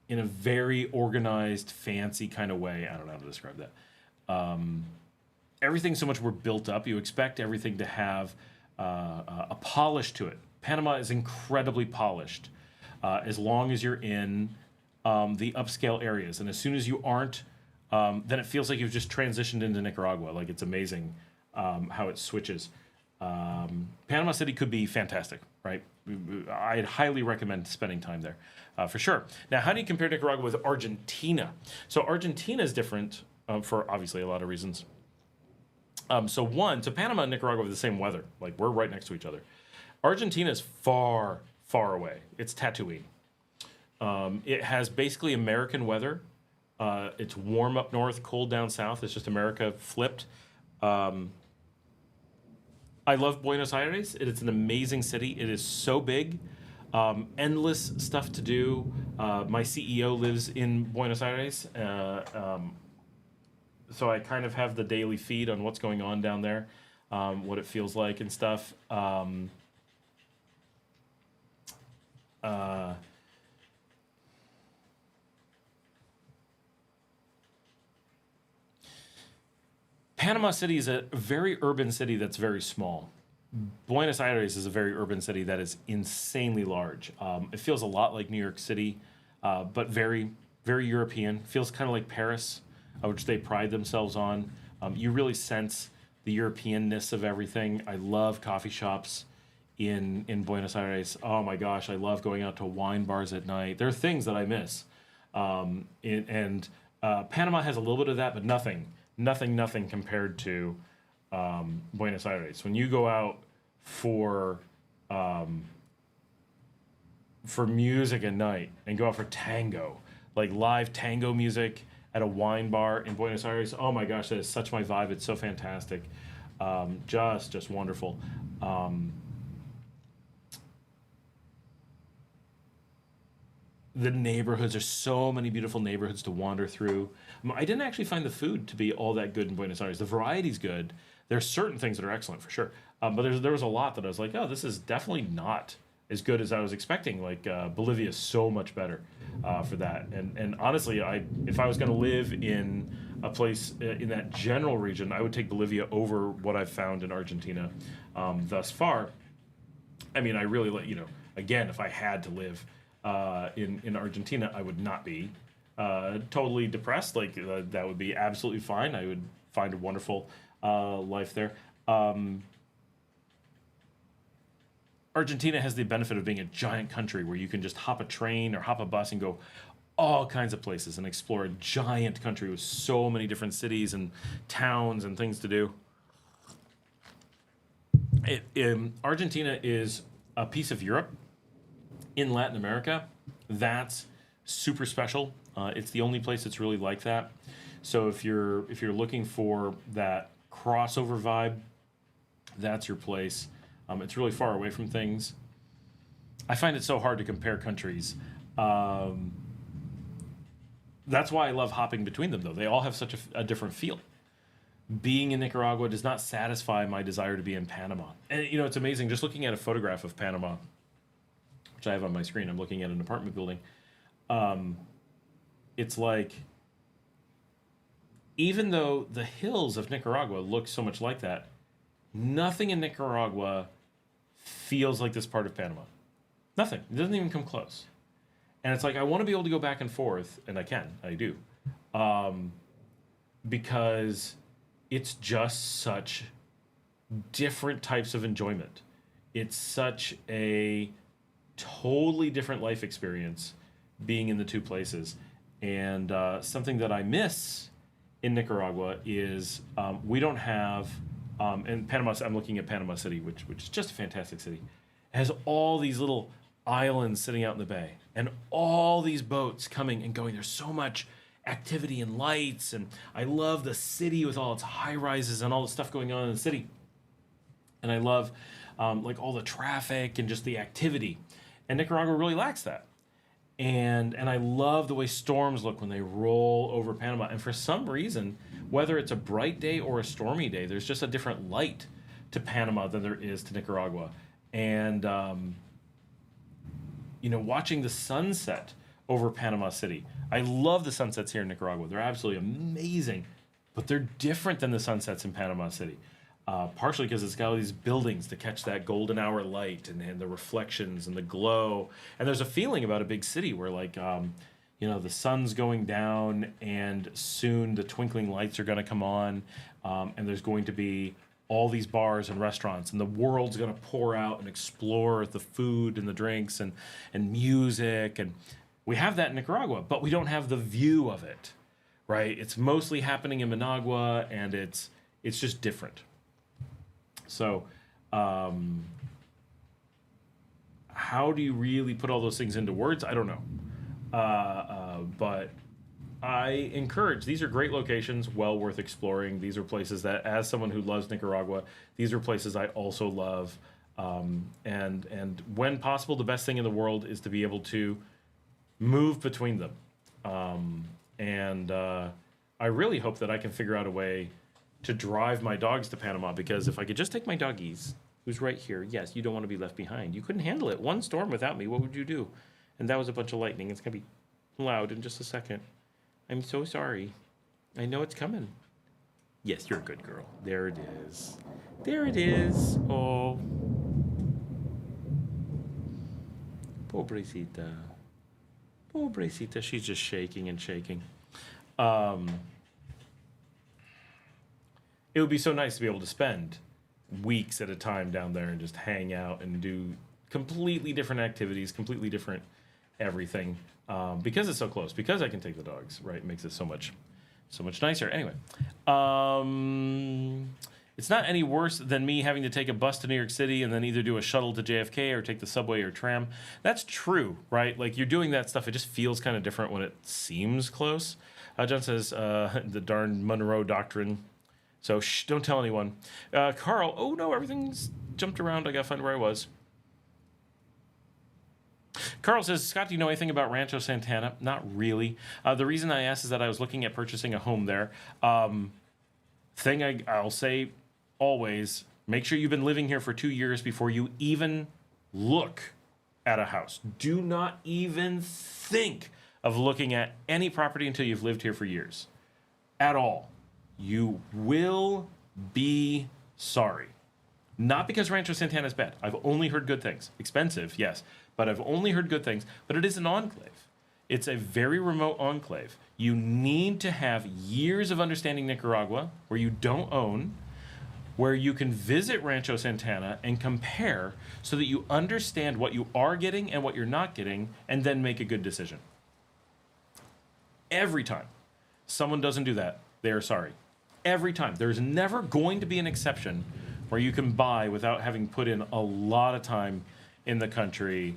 S1: in a very organized, fancy kind of way. I don't know how to describe that. Everything's so much more built up. You expect everything to have a polish to it. Panama is incredibly polished as long as you're in the upscale areas. And as soon as you aren't, then it feels like you've just transitioned into Nicaragua. Like it's amazing how it switches. Panama City could be fantastic, right? I'd highly recommend spending time there, for sure. Now, how do you compare Nicaragua with Argentina? So Argentina is different for obviously a lot of reasons. So Panama and Nicaragua have the same weather. Like we're right next to each other. Argentina is far, far away. It's Tatooine. It has basically American weather. It's warm up north, cold down south. It's just America flipped. I love Buenos Aires. It's an amazing city. It is so big. Endless stuff to do. My CEO lives in Buenos Aires. So I kind of have the daily feed on what's going on down there, what it feels like and stuff. Panama City is a very urban city that's very small. Buenos Aires is a very urban city that is insanely large. It feels a lot like New York City, but very, very European. Feels kind of like Paris, which they pride themselves on. You really sense the Europeanness of everything. I love coffee shops in Buenos Aires. Oh my gosh, I love going out to wine bars at night. There are things that I miss. Panama has a little bit of that, but nothing compared to Buenos Aires. When you go out for music at night and go out for tango, like live tango music at a wine bar in Buenos Aires, oh my gosh, that is such my vibe. It's so fantastic. Just wonderful. the neighborhoods, there's so many beautiful neighborhoods to wander through. I didn't actually find the food to be all that good in Buenos Aires. The variety's good. There's certain things that are excellent for sure. But there was a lot that I was like, oh, this is definitely not as good as I was expecting. Like Bolivia is so much better for that. And honestly, if I was going to live in a place in that general region, I would take Bolivia over what I've found in Argentina thus far. I mean, I really again, if I had to live in Argentina, I would not be totally depressed. Like that would be absolutely fine. I would find a wonderful life there. Argentina has the benefit of being a giant country where you can just hop a train or hop a bus and go all kinds of places and explore a giant country with so many different cities and towns and things to do. Argentina is a piece of Europe in Latin America that's super special. It's the only place that's really like that. So if you're looking for that crossover vibe, that's your place. It's really far away from things. I find it so hard to compare countries. That's why I love hopping between them, though. They all have such a different feel. Being in Nicaragua does not satisfy my desire to be in Panama. And, it's amazing. Just looking at a photograph of Panama, which I have on my screen, I'm looking at an apartment building. It's like, even though the hills of Nicaragua look so much like that, nothing in Nicaragua feels like this part of Panama. Nothing. It doesn't even come close. And it's like, I want to be able to go back and forth, and I do, because it's just such different types of enjoyment. It's such a totally different life experience being in the two places. And something that I miss in Nicaragua is we don't have, and Panama, I'm looking at Panama City, which is just a fantastic city. It has all these little islands sitting out in the bay and all these boats coming and going. There's so much activity and lights, and I love the city with all its high rises and all the stuff going on in the city. And I love like all the traffic and just the activity. And Nicaragua really lacks that. And I love the way storms look when they roll over Panama. And for some reason, whether it's a bright day or a stormy day, there's just a different light to Panama than there is to Nicaragua. And watching the sunset over Panama City. I love the sunsets here in Nicaragua. They're absolutely amazing, but they're different than the sunsets in Panama City. Partially because it's got all these buildings to catch that golden hour light and the reflections and the glow. And there's a feeling about a big city where the sun's going down and soon the twinkling lights are going to come on. And there's going to be all these bars and restaurants, and the world's going to pour out and explore the food and the drinks and music. And we have that in Nicaragua, but we don't have the view of it, right? It's mostly happening in Managua, and it's just different. So how do you really put all those things into words? I don't know. But I encourage, these are great locations, well worth exploring. These are places that, as someone who loves Nicaragua, these are places I also love. And when possible, the best thing in the world is to be able to move between them. I really hope that I can figure out a way to drive my dogs to Panama, because if I could just take my doggies, who's right here, yes, you don't want to be left behind. You couldn't handle it. One storm without me, what would you do? And that was a bunch of lightning. It's going to be loud in just a second. I'm so sorry. I know it's coming. Yes, you're a good girl. There it is. There it is. Oh. Pobrecita. Pobrecita. She's just shaking and shaking. It would be so nice to be able to spend weeks at a time down there and just hang out and do completely different activities, completely different everything, because it's so close, because I can take the dogs, right? It makes it so much nicer. Anyway, it's not any worse than me having to take a bus to New York City and then either do a shuttle to JFK or take the subway or tram. That's true, right? Like, you're doing that stuff. It just feels kind of different when it seems close. John says, the darn Monroe Doctrine. So, shh, don't tell anyone. Carl, oh no, everything's jumped around. I gotta find where I was. Carl says, Scott, do you know anything about Rancho Santana? Not really. The reason I asked is that I was looking at purchasing a home there. I'll say always, make sure you've been living here for 2 years before you even look at a house. Do not even think of looking at any property until you've lived here for years. At all. You will be sorry. Not because Rancho Santana is bad. I've only heard good things. Expensive, yes, but I've only heard good things. But it is an enclave. It's a very remote enclave. You need to have years of understanding Nicaragua, where you don't own, where you can visit Rancho Santana and compare so that you understand what you are getting and what you're not getting, and then make a good decision. Every time someone doesn't do that, they are sorry. Every time. There's never going to be an exception where you can buy without having put in a lot of time in the country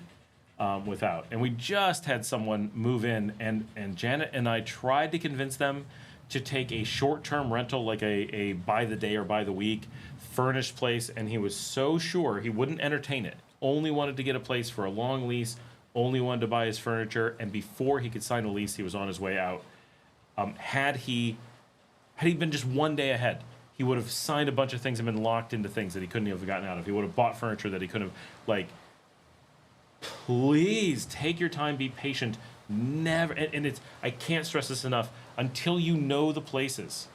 S1: without. And we just had someone move in, and Janet and I tried to convince them to take a short-term rental, like a by the day or by the week furnished place, and he was so sure he wouldn't entertain it. Only wanted to get a place for a long lease, only wanted to buy his furniture, and before he could sign a lease, he was on his way out. Had he been just 1 day ahead, he would have signed a bunch of things and been locked into things that he couldn't have gotten out of. He would have bought furniture that he couldn't have, like, please take your time, be patient. Never, and it's, I can't stress this enough, until you know the places.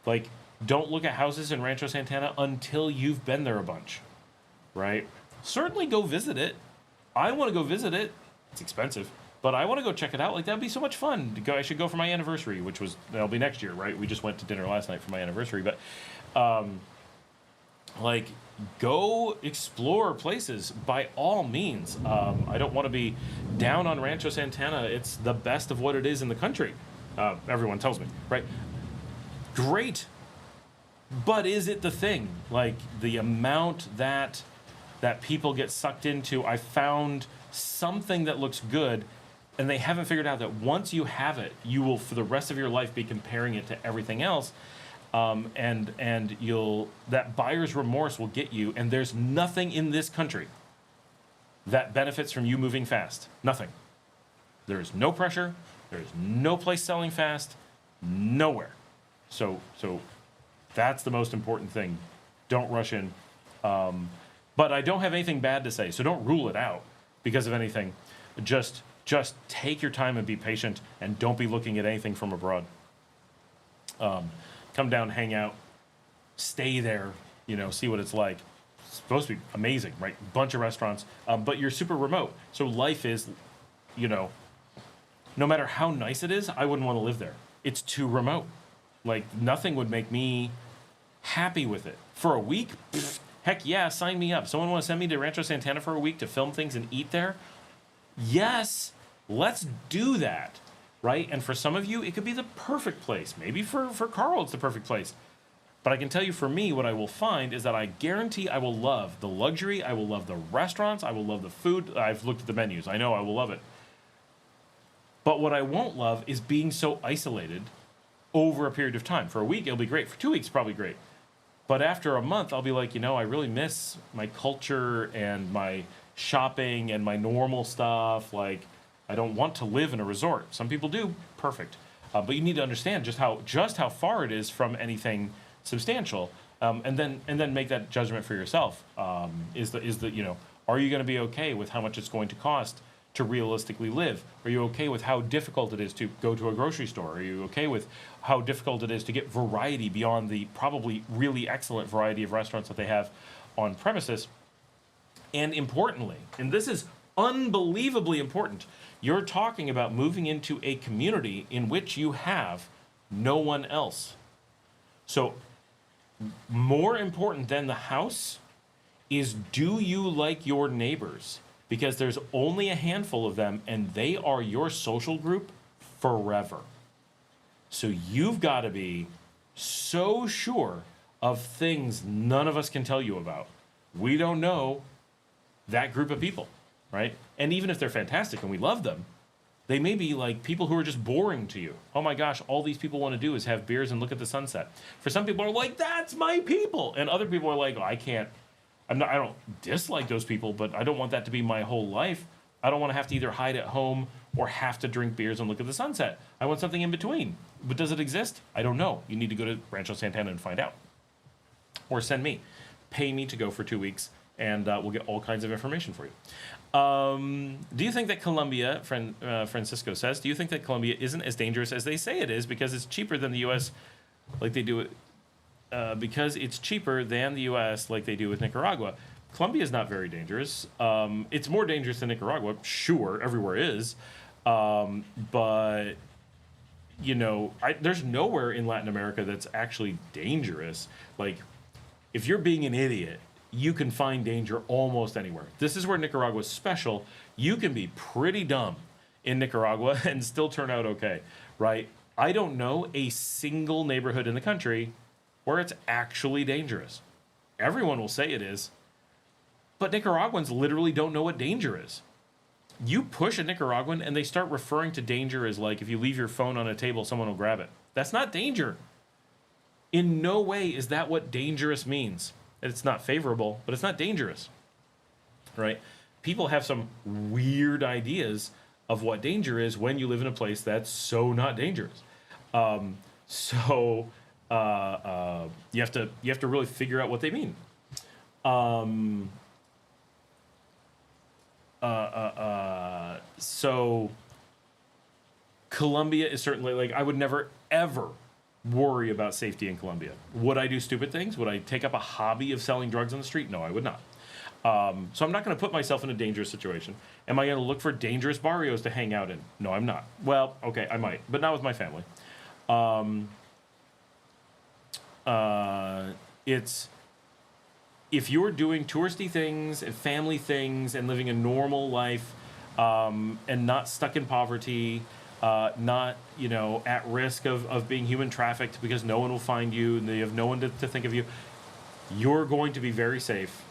S1: Like, don't look at houses in Rancho Santana until you've been there a bunch, right? Certainly go visit it. I want to go visit it. It's expensive, but I want to go check it out. Like, that'd be so much fun to go. I should go for my anniversary, that'll be next year, right? We just went to dinner last night for my anniversary, but like, go explore places by all means. I don't want to be down on Rancho Santana. It's the best of what it is in the country. Everyone tells me, right? Great. But is it the thing? Like, the amount that people get sucked into, I found something that looks good, and they haven't figured out that once you have it, you will, for the rest of your life, be comparing it to everything else. And that buyer's remorse will get you, and there's nothing in this country that benefits from you moving fast. Nothing. There is no pressure. There is no place selling fast. Nowhere. So that's the most important thing. Don't rush in. But I don't have anything bad to say, so don't rule it out because of anything. Just take your time and be patient, and don't be looking at anything from abroad. Come down, hang out, stay there, see what it's like. It's supposed to be amazing, right? Bunch of restaurants, but you're super remote. So life is, no matter how nice it is, I wouldn't want to live there. It's too remote. Like, nothing would make me happy with it. For a week, heck yeah, sign me up. Someone want to send me to Rancho Santana for a week to film things and eat there? Yes, let's do that. Right? And for some of you, it could be the perfect place. Maybe for Carl, it's the perfect place. But I can tell you, for me, what I will find is that I guarantee I will love the luxury, I will love the restaurants, I will love the food. I've looked at the menus. I know I will love it. But what I won't love is being so isolated over a period of time. For a week, it'll be great. For 2 weeks, probably great. But after a month, I'll be like, I really miss my culture and my shopping and my normal stuff. Like, I don't want to live in a resort. Some people do. Perfect. But you need to understand just how far it is from anything substantial, and then make that judgment for yourself. Are you going to be okay with how much it's going to cost to realistically live? Are you okay with how difficult it is to go to a grocery store? Are you okay with how difficult it is to get variety beyond the probably really excellent variety of restaurants that they have on premises? And importantly, and this is unbelievably important, you're talking about moving into a community in which you have no one else. So more important than the house is, do you like your neighbors? Because there's only a handful of them, and they are your social group forever. So you've got to be so sure of things none of us can tell you about. We don't know that group of people. Right? And even if they're fantastic and we love them, they may be like people who are just boring to you. Oh my gosh, all these people want to do is have beers and look at the sunset. For some people are like, that's my people. And other people are like, I don't dislike those people, but I don't want that to be my whole life. I don't want to have to either hide at home or have to drink beers and look at the sunset. I want something in between. But does it exist? I don't know. You need to go to Rancho Santana and find out. Or send me. Pay me to go for 2 weeks, and we'll get all kinds of information for you. Do you think that Colombia, Francisco says, do you think that Colombia isn't as dangerous as they say it is because it's cheaper than the U.S. like they do it? Because it's cheaper than the U.S. like they do with Nicaragua. Colombia is not very dangerous. It's more dangerous than Nicaragua. Sure, everywhere is. But, you know, there's nowhere in Latin America that's actually dangerous. Like, if you're being an idiot, you can find danger almost anywhere. This is where Nicaragua is special. You can be pretty dumb in Nicaragua and still turn out okay, right? I don't know a single neighborhood in the country where it's actually dangerous. Everyone will say it is, but Nicaraguans literally don't know what danger is. You push a Nicaraguan and they start referring to danger as like if you leave your phone on a table, someone will grab it. That's not danger. In no way is that what dangerous means. It's not favorable, but it's not dangerous, right? People have some weird ideas of what danger is when you live in a place that's so not dangerous. You have to really figure out what they mean. So Colombia is certainly, like, I would never ever worry about safety in Colombia. Would I do stupid things? Would I take up a hobby of selling drugs on the street? No, I would not. So I'm not going to put myself in a dangerous situation. Am I going to look for dangerous barrios to hang out in? No, I'm not. Well, okay, I might, but not with my family. It's if you're doing touristy things and family things and living a normal life, and not stuck in poverty, not, you know, at risk of being human trafficked because no one will find you and you have no one to think of you, you're going to be very safe,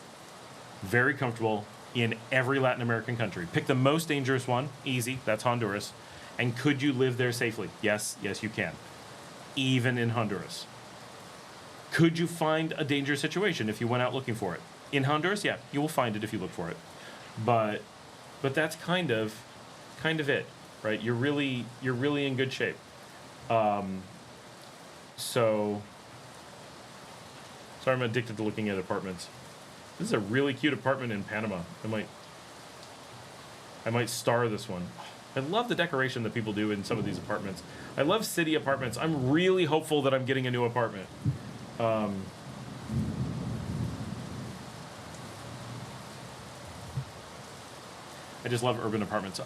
S1: very comfortable in every Latin American country. Pick the most dangerous one, easy, that's Honduras. And could you live there safely? Yes, you can. Even in Honduras. Could you find a dangerous situation if you went out looking for it? In Honduras, yeah, you will find it if you look for it. But that's kind of it, right? You're really in good shape. Sorry, I'm addicted to looking at apartments. This is a really cute apartment in Panama. I might star this one. I love the decoration that people do in some of these apartments. I love city apartments. I'm really hopeful that I'm getting a new apartment. I just love urban apartments.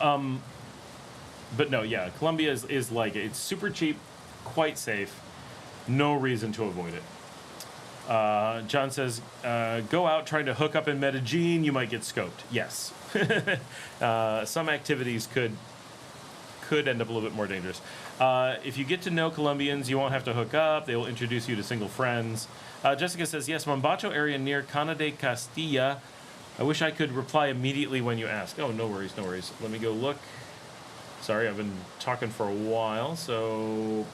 S1: But no, yeah, Colombia is like, it's super cheap, quite safe, no reason to avoid it. John says, go out trying to hook up in Medellin, you might get scoped. Yes. Some activities could end up a little bit more dangerous. If you get to know Colombians, you won't have to hook up. They will introduce you to single friends. Jessica says, yes, Mombacho area near Cana de Castilla. I wish I could reply immediately when you ask. Oh, no worries. Let me go look. Sorry, I've been talking for a while, so...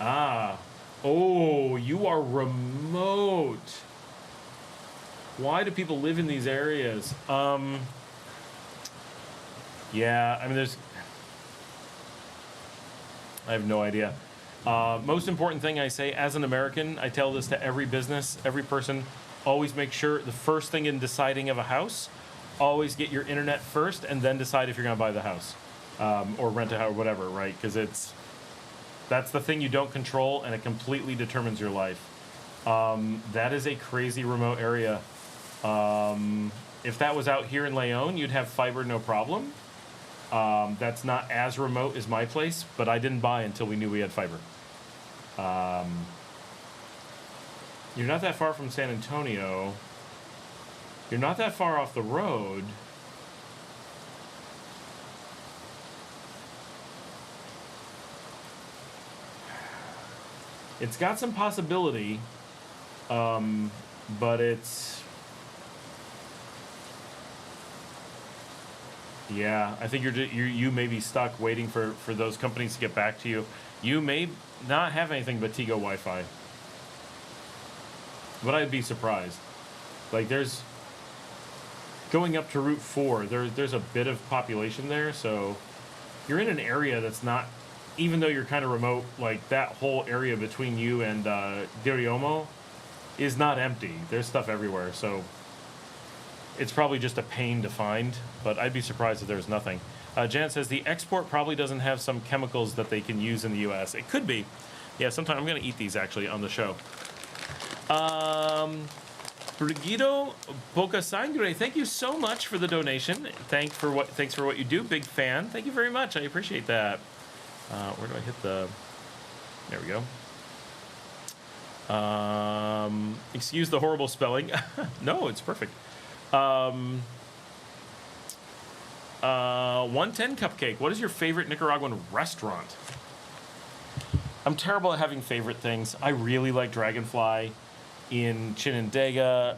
S1: Mombacho. Oh, you are remote. Why do people live in these areas? Yeah, I mean, I have no idea. Most important thing I say as an American, I tell this to every business, every person, always make sure the first thing in deciding of a house, always get your internet first and then decide if you're going to buy the house, or rent a house or whatever, right? Because that's the thing you don't control, and it completely determines your life. That is a crazy remote area. If that was out here in Leon, you'd have fiber, no problem. That's not as remote as my place, but I didn't buy until we knew we had fiber. You're not that far from San Antonio. You're not that far off the road. It's got some possibility, but it's... Yeah, I think you may be stuck waiting for those companies to get back to you. You may not have anything but Tigo Wi-Fi. But I'd be surprised. Like, there's going up to Route 4, there's a bit of population there, so you're in an area that's not, even though you're kind of remote, like that whole area between you and Diriomo is not empty. There's stuff everywhere, so it's probably just a pain to find, but I'd be surprised if there's nothing. Jan says the export probably doesn't have some chemicals that they can use in the U.S. It could be. Yeah, sometime I'm going to eat these actually on the show. Brigido Bocasangre, thank you so much for the donation. Thanks for what you do. Big fan. Thank you very much. I appreciate that. Where do I hit the... There we go. Excuse the horrible spelling. No, it's perfect. 110 Cupcake, what is your favorite Nicaraguan restaurant? I'm terrible at having favorite things. I really like Dragonfly in Chinandega.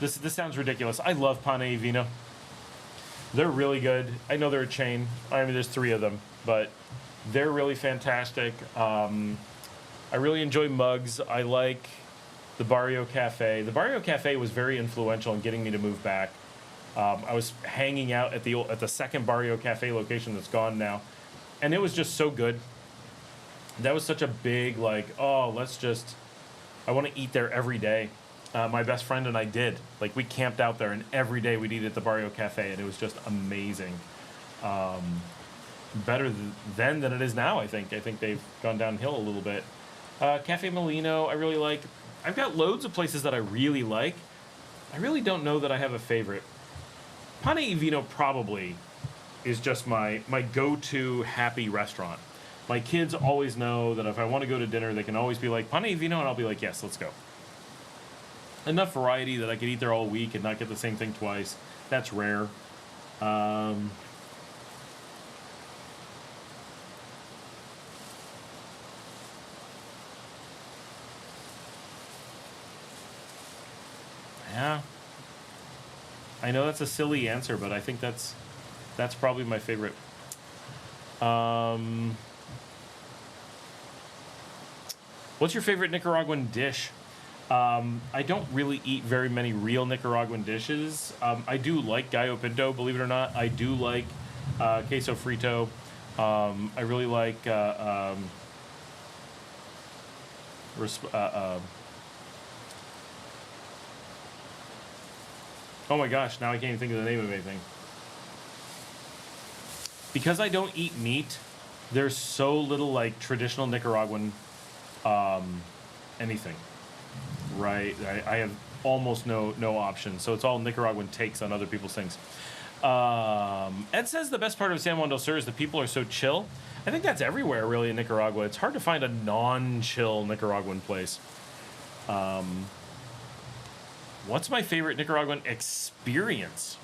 S1: This sounds ridiculous. I love Pane y Vino. They're really good. I know they're a chain. I mean, there's 3 of them, but they're really fantastic. I really enjoy Mugs. I like the Barrio Cafe. The Barrio Cafe was very influential in getting me to move back. I was hanging out at the second Barrio Cafe location that's gone now, and it was just so good. That was such a big, like, I want to eat there every day. My best friend and I did. Like, we camped out there, and every day we'd eat at the Barrio Cafe, and it was just amazing. Better then than it is now, I think. I think they've gone downhill a little bit. Cafe Molino, I really like. I've got loads of places that I really like. I really don't know that I have a favorite. Pane y Vino probably is just my go-to happy restaurant. My kids always know that if I want to go to dinner, they can always be like, Pane y Vino, and I'll be like, yes, let's go. Enough variety that I could eat there all week and not get the same thing twice. That's rare. Yeah. I know that's a silly answer, but I think that's probably my favorite. What's your favorite Nicaraguan dish? I don't really eat very many real Nicaraguan dishes. I do like gallo pinto, believe it or not. I do like queso frito. I really like oh my gosh, now I can't even think of the name of anything. Because I don't eat meat, there's so little like traditional Nicaraguan anything. Right? I have almost no options. So it's all Nicaraguan takes on other people's things. Ed says the best part of San Juan del Sur is the people are so chill. I think that's everywhere really in Nicaragua. It's hard to find a non-chill Nicaraguan place. What's my favorite Nicaraguan experience?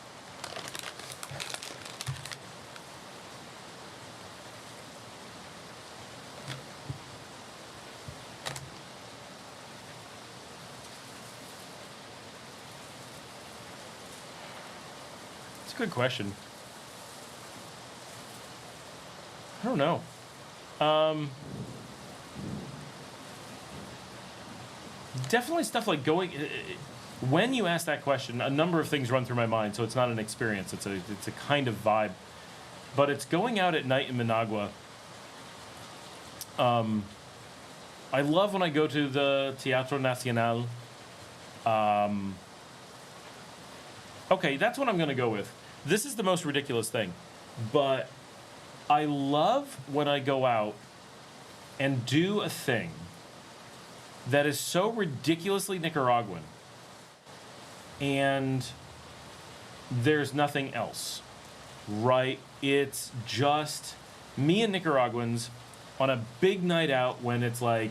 S1: It's a good question. I don't know. Definitely stuff like going... When you ask that question, a number of things run through my mind, so it's not an experience. It's a kind of vibe. But it's going out at night in Managua. I love when I go to the Teatro Nacional. Okay, that's what I'm going to go with. This is the most ridiculous thing. But I love when I go out and do a thing that is so ridiculously Nicaraguan. And there's nothing else, right? It's just me and Nicaraguans on a big night out when it's like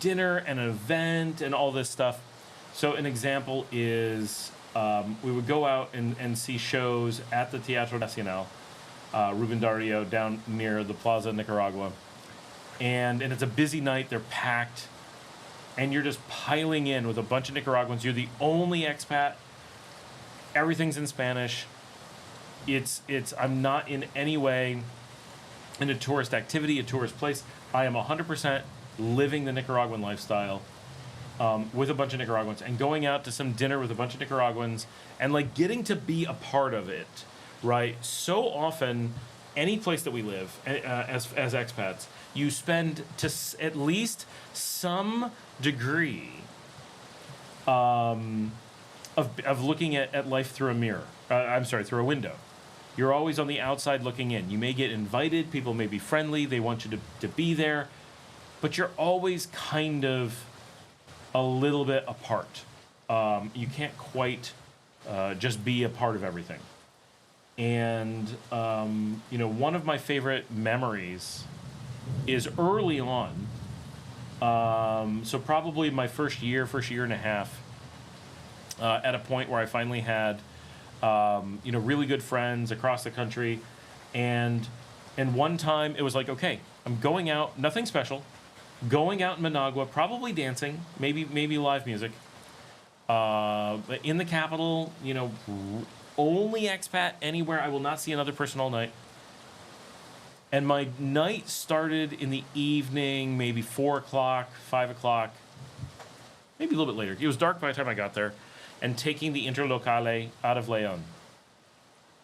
S1: dinner and an event and all this stuff. So an example is we would go out and see shows at the Teatro Nacional, Ruben Dario, down near the Plaza Nicaragua. And it's a busy night, they're packed. And you're just piling in with a bunch of Nicaraguans. You're the only expat. Everything's in Spanish. I'm not in any way in a tourist activity, a tourist place. I am 100% living the Nicaraguan lifestyle. with a bunch of Nicaraguans and going out to some dinner with a bunch of Nicaraguans and like getting to be a part of it, right? So often, any place that we live as expats, you spend at least some degree of looking at life through a mirror. Through a window. You're always on the outside looking in. You may get invited. People may be friendly. They want you to be there. But you're always kind of a little bit apart. You can't quite just be a part of everything. And, one of my favorite memories is early on. So probably my first year and a half, at a point where I finally had, really good friends across the country. And one time it was like, okay, I'm going out, nothing special. Going out in Managua, probably dancing, maybe live music. But in the capital, only expat anywhere. I will not see another person all night. And my night started in the evening, maybe 4 o'clock, 5 o'clock, maybe a little bit later. It was dark by the time I got there. And taking the Interlocale out of Leon.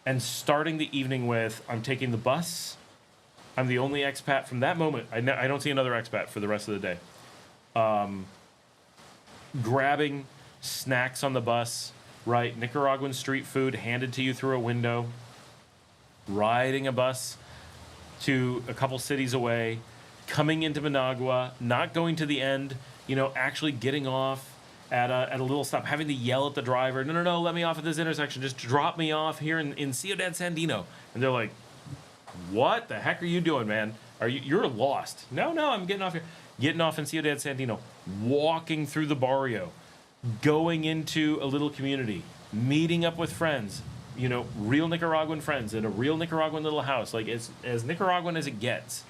S1: And starting the evening with, I'm taking the bus. I'm the only expat from that moment. I don't see another expat for the rest of the day. Grabbing snacks on the bus, right? Nicaraguan street food handed to you through a window. Riding a bus to a couple cities away. Coming into Managua, not going to the end, actually getting off at a little stop, having to yell at the driver, no, let me off at this intersection. Just drop me off here in Ciudad Sandino. And they're like, what the heck are you doing, man? You're lost. No, I'm getting off here. Getting off in Ciudad Sandino, walking through the barrio, going into a little community, meeting up with friends, real Nicaraguan friends in a real Nicaraguan little house, like as Nicaraguan as it gets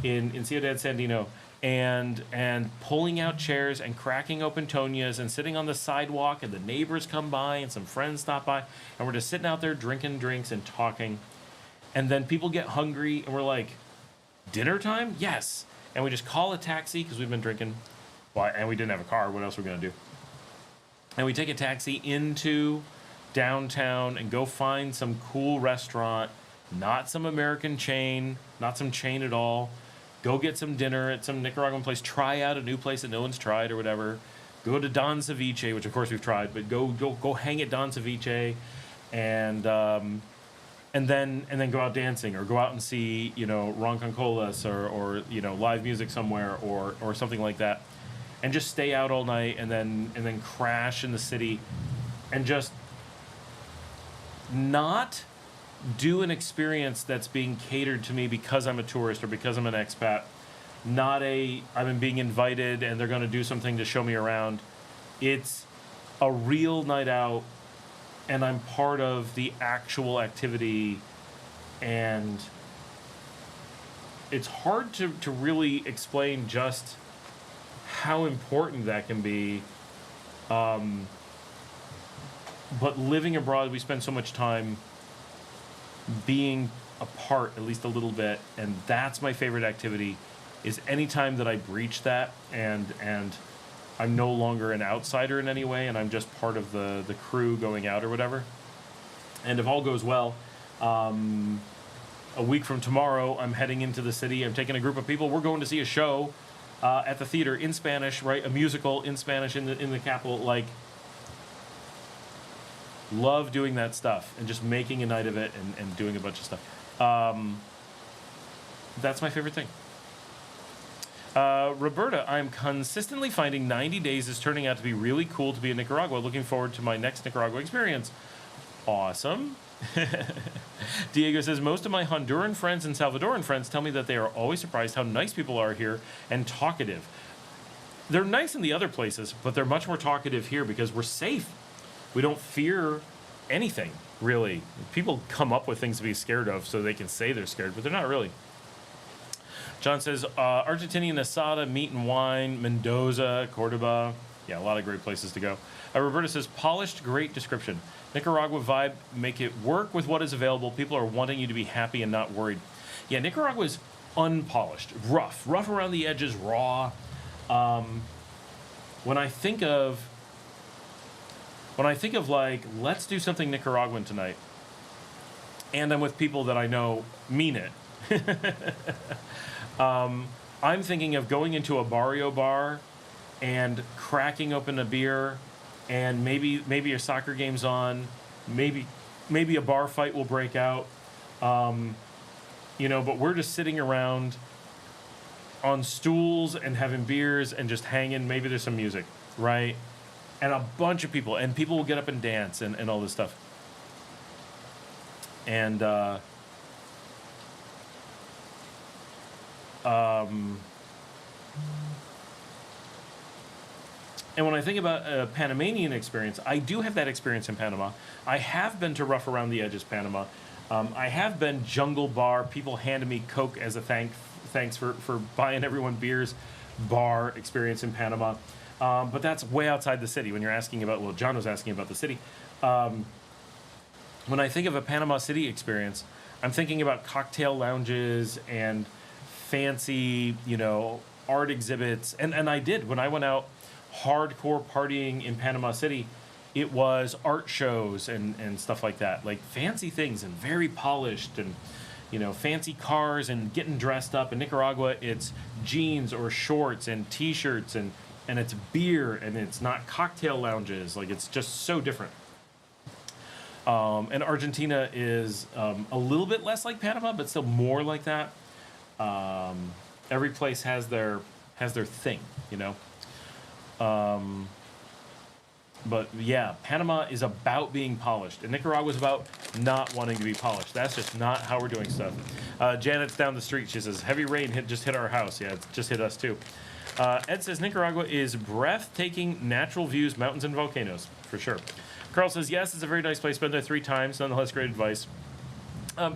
S1: in Ciudad Sandino, and pulling out chairs and cracking open Tonias and sitting on the sidewalk, and the neighbors come by and some friends stop by, and we're just sitting out there drinking drinks and talking. And then people get hungry, and we're like, dinner time? Yes. And we just call a taxi, because we've been drinking. And we didn't have a car. What else were we going to do? And we take a taxi into downtown and go find some cool restaurant, not some American chain, not some chain at all. Go get some dinner at some Nicaraguan place. Try out a new place that no one's tried or whatever. Go to Don Ceviche, which of course we've tried, but go hang at Don Ceviche, and then go out dancing, or go out and see, Ronconcolas or live music somewhere or something like that, and just stay out all night, and then crash in the city, and just not do an experience that's being catered to me because I'm a tourist or because I'm an expat. I'm being invited and they're going to do something to show me around. It's a real night out, and I'm part of the actual activity, and it's hard to really explain just how important that can be. But living abroad, we spend so much time being apart, at least a little bit, and that's my favorite activity, is anytime that I breach that and I'm no longer an outsider in any way, and I'm just part of the crew going out or whatever. And if all goes well, a week from tomorrow, I'm heading into the city. I'm taking a group of people. We're going to see a show at the theater in Spanish, right? A musical in Spanish in the capital. Like, love doing that stuff and just making a night of it and doing a bunch of stuff. That's my favorite thing. Roberta, I'm consistently finding 90 days is turning out to be really cool to be in Nicaragua. Looking forward to my next Nicaragua experience. Awesome. Diego says, most of my Honduran friends and Salvadoran friends tell me that they are always surprised how nice people are here and talkative. They're nice in the other places, but they're much more talkative here because we're safe. We don't fear anything, really. People come up with things to be scared of so they can say they're scared, but they're not really. John says, Argentinian asada, meat and wine, Mendoza, Cordoba. Yeah, a lot of great places to go. Roberta says, polished, great description. Nicaragua vibe, make it work with what is available. People are wanting you to be happy and not worried. Yeah, Nicaragua is unpolished, rough around the edges, raw. when I think of like, let's do something Nicaraguan tonight, and I'm with people that I know mean it, I'm thinking of going into a barrio bar and cracking open a beer, and maybe a soccer game's on, maybe a bar fight will break out, but we're just sitting around on stools and having beers and just hanging. Maybe there's some music, right? And a bunch of people, and people will get up and dance and all this stuff. And and when I think about a Panamanian experience, I do have that experience in Panama. I have been to Rough Around the Edges, Panama. I have been Jungle Bar, people handed me Coke as a thanks for buying everyone beers, bar experience in Panama. But that's way outside the city. When you're asking about, well, John was asking about the city. When I think of a Panama City experience, I'm thinking about cocktail lounges and fancy, art exhibits. And I did. When I went out hardcore partying in Panama City, it was art shows and stuff like that. Like fancy things and very polished and, fancy cars and getting dressed up. In Nicaragua, it's jeans or shorts and T-shirts and it's beer and it's not cocktail lounges. Like it's just so different. And Argentina is a little bit less like Panama, but still more like that. Every place has their thing, But yeah, Panama is about being polished, and Nicaragua is about not wanting to be polished. That's just not how we're doing stuff. Janet's down the street. She says, "Heavy rain just hit our house." Yeah, it's just hit us too. Ed says Nicaragua is breathtaking natural views, mountains, and volcanoes for sure. Carl says, yes, it's a very nice place. Been there 3 times. Nonetheless, great advice.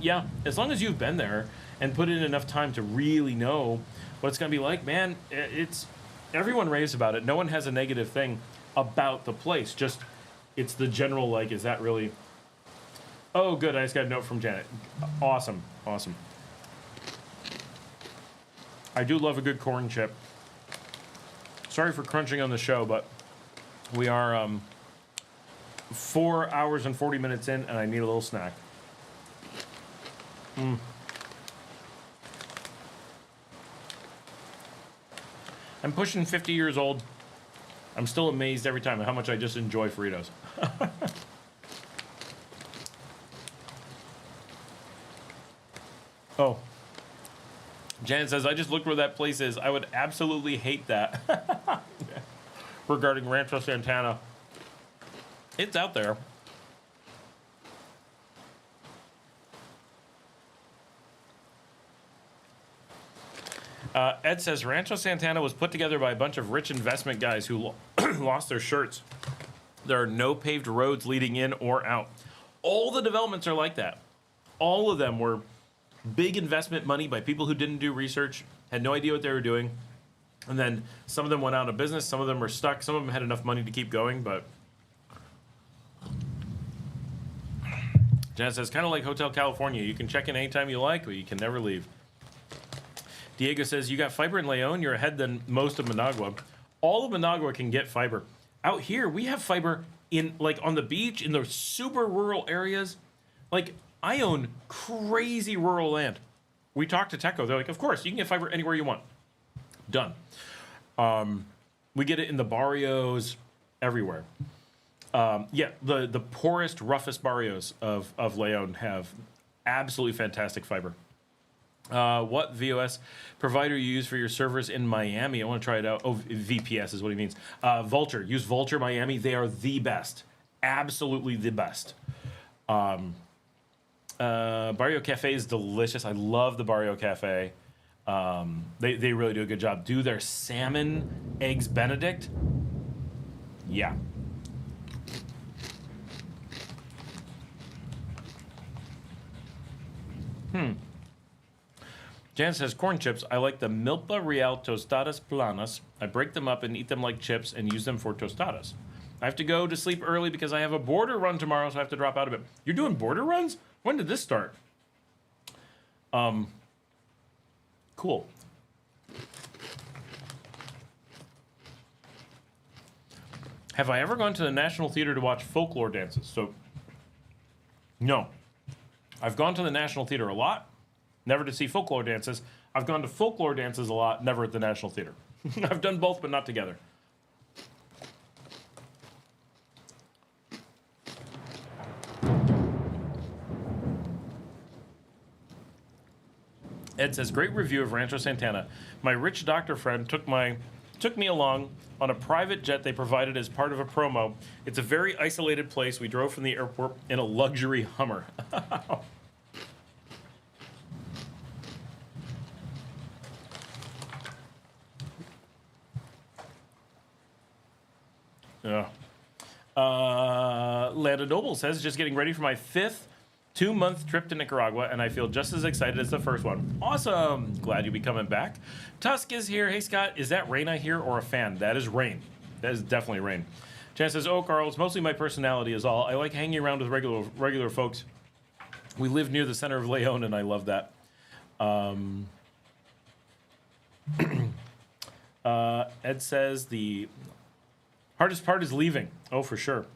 S1: Yeah, as long as you've been there and put in enough time to really know what it's going to be like, man, it's everyone raves about it. No one has a negative thing about the place. Just it's the general, like, is that really... Oh, good. I just got a note from Janet. Awesome. I do love a good corn chip. Sorry for crunching on the show, but we are 4 hours and 40 minutes in, and I need a little snack. I'm pushing 50 years old. I'm still amazed every time at how much I just enjoy Fritos. Oh. Janet says, I just looked where that place is. I would absolutely hate that. Regarding Rancho Santana. It's out there. Ed says, Rancho Santana was put together by a bunch of rich investment guys who lost their shirts. There are no paved roads leading in or out. All the developments are like that. All of them were big investment money by people who didn't do research, had no idea what they were doing. And then some of them went out of business. Some of them were stuck. Some of them had enough money to keep going, but... Janet says, kind of like Hotel California. You can check in anytime you like, but you can never leave. Diego says, you got fiber in Leon. You're ahead than most of Managua. All of Managua can get fiber. Out here, we have fiber in, like, on the beach, in those super rural areas. Like, I own crazy rural land. We talked to Teco. They're like, of course, you can get fiber anywhere you want. Done. We get it in the barrios, everywhere. Yeah, the poorest, roughest barrios of Leon have absolutely fantastic fiber. What VOS provider you use for your servers in Miami? I want to try it out. Oh, VPS is what he means. Vulture. Use Vulture Miami. They are the best. Absolutely the best. Barrio Cafe is delicious. I love the Barrio Cafe. They really do a good job. Do their salmon eggs Benedict? Yeah. Jan says, corn chips. I like the Milpa Real Tostadas Planas. I break them up and eat them like chips and use them for tostadas. I have to go to sleep early because I have a border run tomorrow, so I have to drop out a bit. You're doing border runs? When did this start? Cool. Have I ever gone to the National Theater to watch folklore dances? So, no. I've gone to the National Theater a lot, never to see folklore dances. I've gone to folklore dances a lot, never at the National Theater. I've done both, but not together. Ed says, great review of Rancho Santana. My rich doctor friend took me along on a private jet they provided as part of a promo. It's a very isolated place. We drove from the airport in a luxury Hummer. Yeah. Landa Noble says, just getting ready for my 5th 2-month trip to Nicaragua, and I feel just as excited as the first one. Awesome. Glad you'll be coming back. Tusk is here. Hey, Scott, is that rain I hear or a fan? That is rain. That is definitely rain. Jan says, oh, Carl, it's mostly my personality is all. I like hanging around with regular folks. We live near the center of Leon, and I love that. Ed says the hardest part is leaving. Oh, for sure.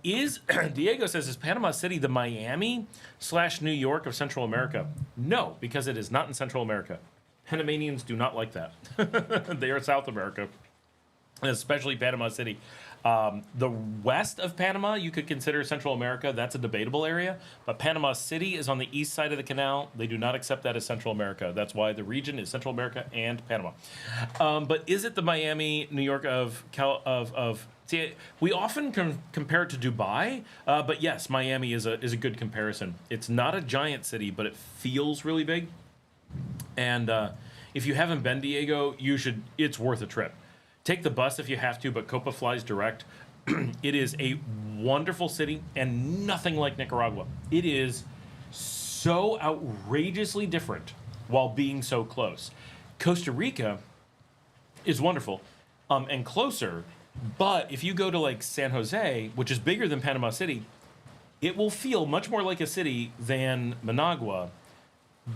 S1: Diego says, is Panama City the Miami/New York of Central America? No, because it is not in Central America. Panamanians do not like that. They are South America, especially Panama City. The west of Panama, you could consider Central America. That's a debatable area. But Panama City is on the east side of the canal. They do not accept that as Central America. That's why the region is Central America and Panama. But is it the Miami, New York of See, we often compare it to Dubai, but yes, Miami is a good comparison. It's not a giant city, but it feels really big. And if you haven't been, Diego, you should. It's worth a trip. Take the bus if you have to, but Copa flies direct. It is a wonderful city and nothing like Nicaragua. It is so outrageously different while being so close. Costa Rica is wonderful and closer. But if you go to like San Jose, which is bigger than Panama City, it will feel much more like a city than Managua,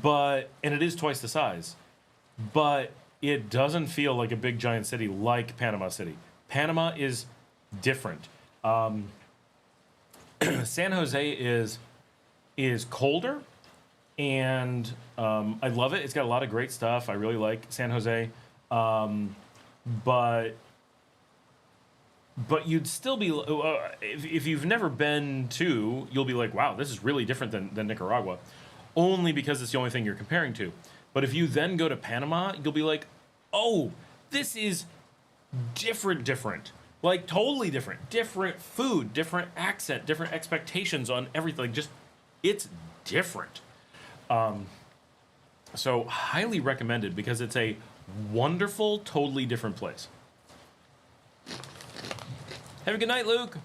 S1: and it is twice the size. But it doesn't feel like a big giant city like Panama City. Panama is different. San Jose is colder, and I love it. It's got a lot of great stuff. I really like San Jose, but you'd still be if you've never been to, you'll be like, wow, this is really different than Nicaragua, only because it's the only thing you're comparing to. But if you then go to Panama, you'll be like, oh, this is different, like totally different food, different accent, different expectations on everything. Just it's different. So highly recommended because it's a wonderful, totally different place. Have a good night, Luke.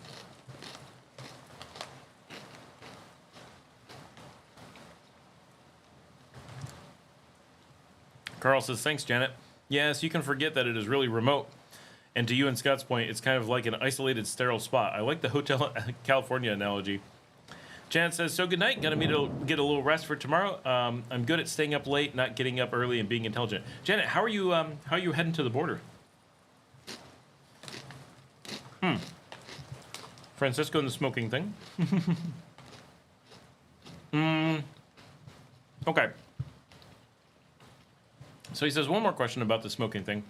S1: Carl says, thanks, Janet. Yes, you can forget that it is really remote. And to you and Scott's point, it's kind of like an isolated, sterile spot. I like the Hotel California analogy. Janet says, so good night. Gonna me to get a little rest for tomorrow. I'm good at staying up late, not getting up early, and being intelligent. Janet, how are you heading to the border? Francisco and the smoking thing. Okay. So he says, one more question about the smoking thing.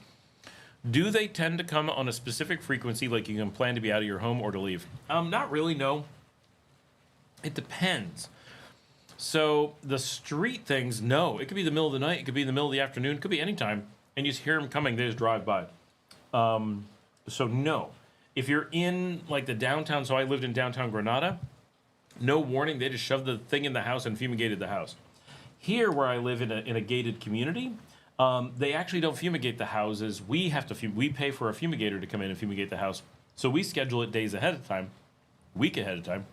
S1: Do they tend to come on a specific frequency, like you can plan to be out of your home or to leave? Not really, no. It depends. So the street things, no. It could be the middle of the night. It could be in the middle of the afternoon. It could be any time. And you just hear them coming. They just drive by. So no. If you're in like the downtown, so I lived in downtown Granada, no warning. They just shoved the thing in the house and fumigated the house. Here, where I live in a gated community, they actually don't fumigate the houses. We have to we pay for a fumigator to come in and fumigate the house. So we schedule it days ahead of time, week ahead of time.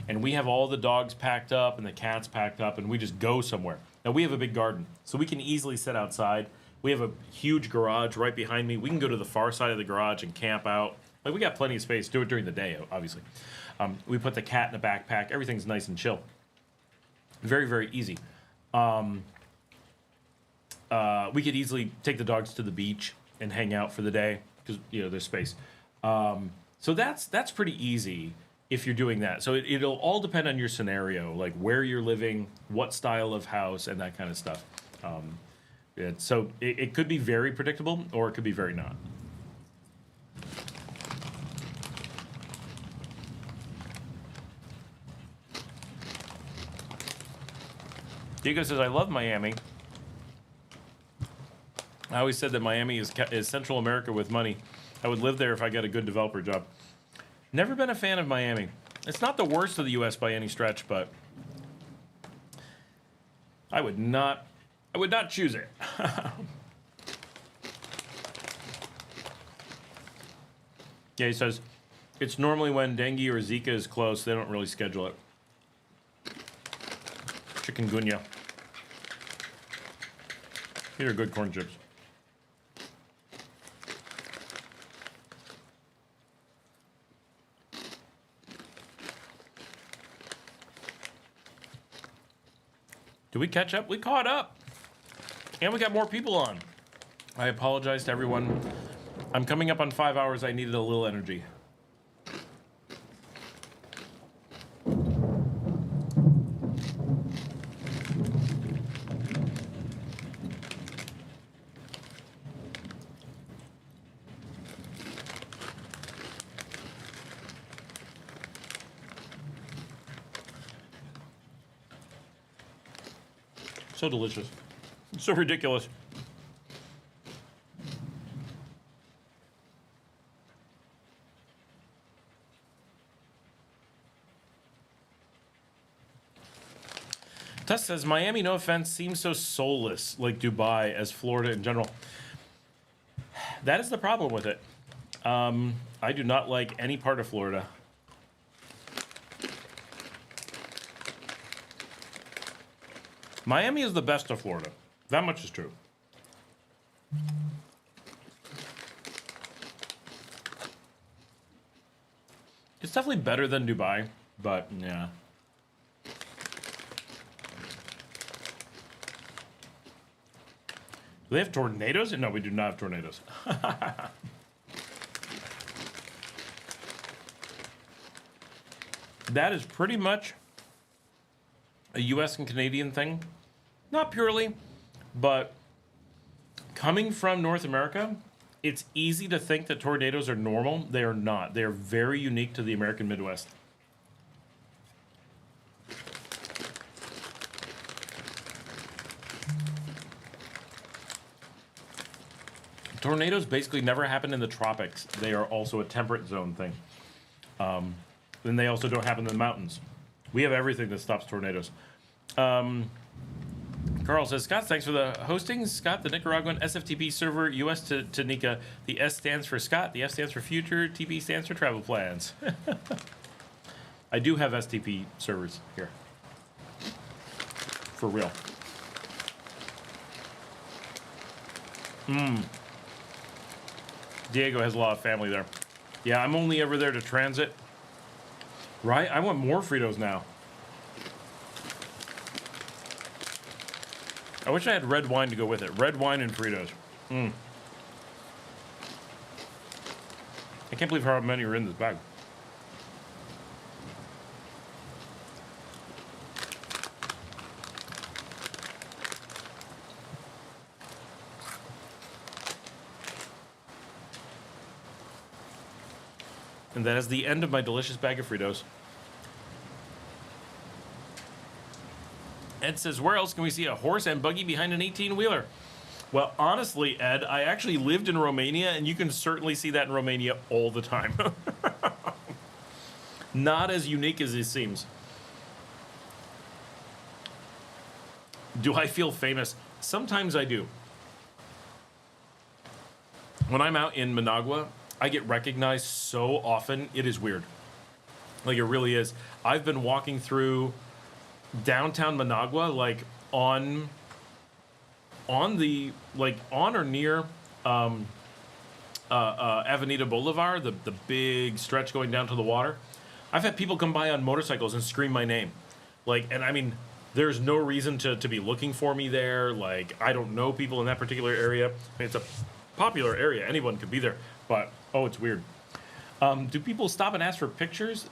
S1: And we have all the dogs packed up and the cats packed up, and we just go somewhere. Now, we have a big garden, so we can easily sit outside. We have a huge garage right behind me. We can go to the far side of the garage and camp out. Like, we got plenty of space. Do it during the day, obviously. We put the cat in a backpack. Everything's nice and chill. Very, very easy. We could easily take the dogs to the beach and hang out for the day. because there's space. So that's pretty easy if you're doing that. So it'll all depend on your scenario, like where you're living, what style of house, and that kind of stuff. So it could be very predictable, or it could be very not. Diego says, I love Miami. I always said that Miami is Central America with money. I would live there if I got a good developer job. Never been a fan of Miami. It's not the worst of the U.S. by any stretch, but I would not choose it. Yeah, he says, it's normally when dengue or Zika is close, they don't really schedule it. Chikungunya. These are good corn chips. Did we catch up? We caught up. And we got more people on. I apologize to everyone. I'm coming up on 5 hours. I needed a little energy. So delicious. So ridiculous. Tess says, Miami, no offense, seems so soulless, like Dubai, as Florida in general. That is the problem with it. I do not like any part of Florida. Miami is the best of Florida. That much is true. It's definitely better than Dubai, but yeah. Do they have tornadoes? No, we do not have tornadoes. That is pretty much a US and Canadian thing. Not purely, but coming from North America, it's easy to think that tornadoes are normal. They are not. They are very unique to the American Midwest. Tornadoes basically never happen in the tropics. They are also a temperate zone thing. Then they also don't happen in the mountains. We have everything that stops tornadoes. Carl says, Scott, thanks for the hosting. Scott, the Nicaraguan SFTP server, US to Nica. The S stands for Scott. The F stands for future. TP stands for travel plans. I do have STP servers here. For real. Diego has a lot of family there. Yeah, I'm only ever there to transit. Right? I want more Fritos now. I wish I had red wine to go with it. Red wine and Fritos. I can't believe how many are in this bag. And that is the end of my delicious bag of Fritos. Ed says, where else can we see a horse and buggy behind an 18-wheeler? Well, honestly, Ed, I actually lived in Romania, and you can certainly see that in Romania all the time. Not as unique as it seems. Do I feel famous? Sometimes I do. When I'm out in Managua, I get recognized so often, it is weird. Like, it really is. I've been walking through downtown Managua, like on or near Avenida Boulevard, the big stretch going down to the water. I've had people come by on motorcycles and scream my name. Like, and I mean, there's no reason to be looking for me there. Like, I don't know people in that particular area. I mean, it's a popular area. Anyone could be there. But, oh, it's weird. Do people stop and ask for pictures?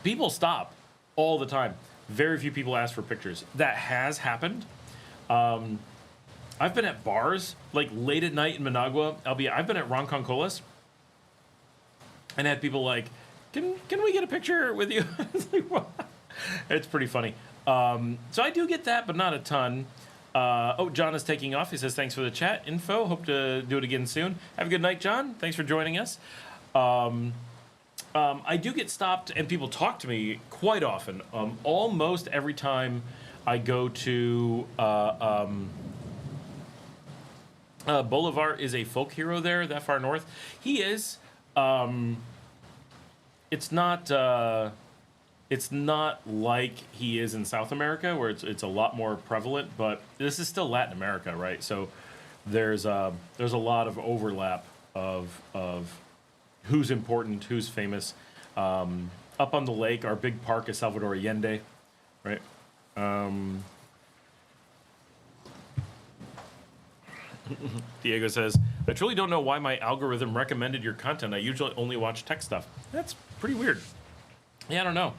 S1: People stop all the time. Very few people ask for pictures. That has happened. I've been at bars, like late at night in Managua. I've been at Ronconcolas and had people like, can we get a picture with you? It's like, what? It's pretty funny. So I do get that, but not a ton. John is taking off. He says, thanks for the chat info. Hope to do it again soon. Have a good night, John. Thanks for joining us. I do get stopped, and people talk to me quite often. Almost every time I go to Bolivar is a folk hero there, that far north. He is. It's not like he is in South America, where it's a lot more prevalent. But this is still Latin America, right? So there's a lot of overlap of who's important, who's famous. Up on the lake, our big park is Salvador Allende, right? Diego says, I truly don't know why my algorithm recommended your content. I usually only watch tech stuff. That's pretty weird. Yeah, I don't know.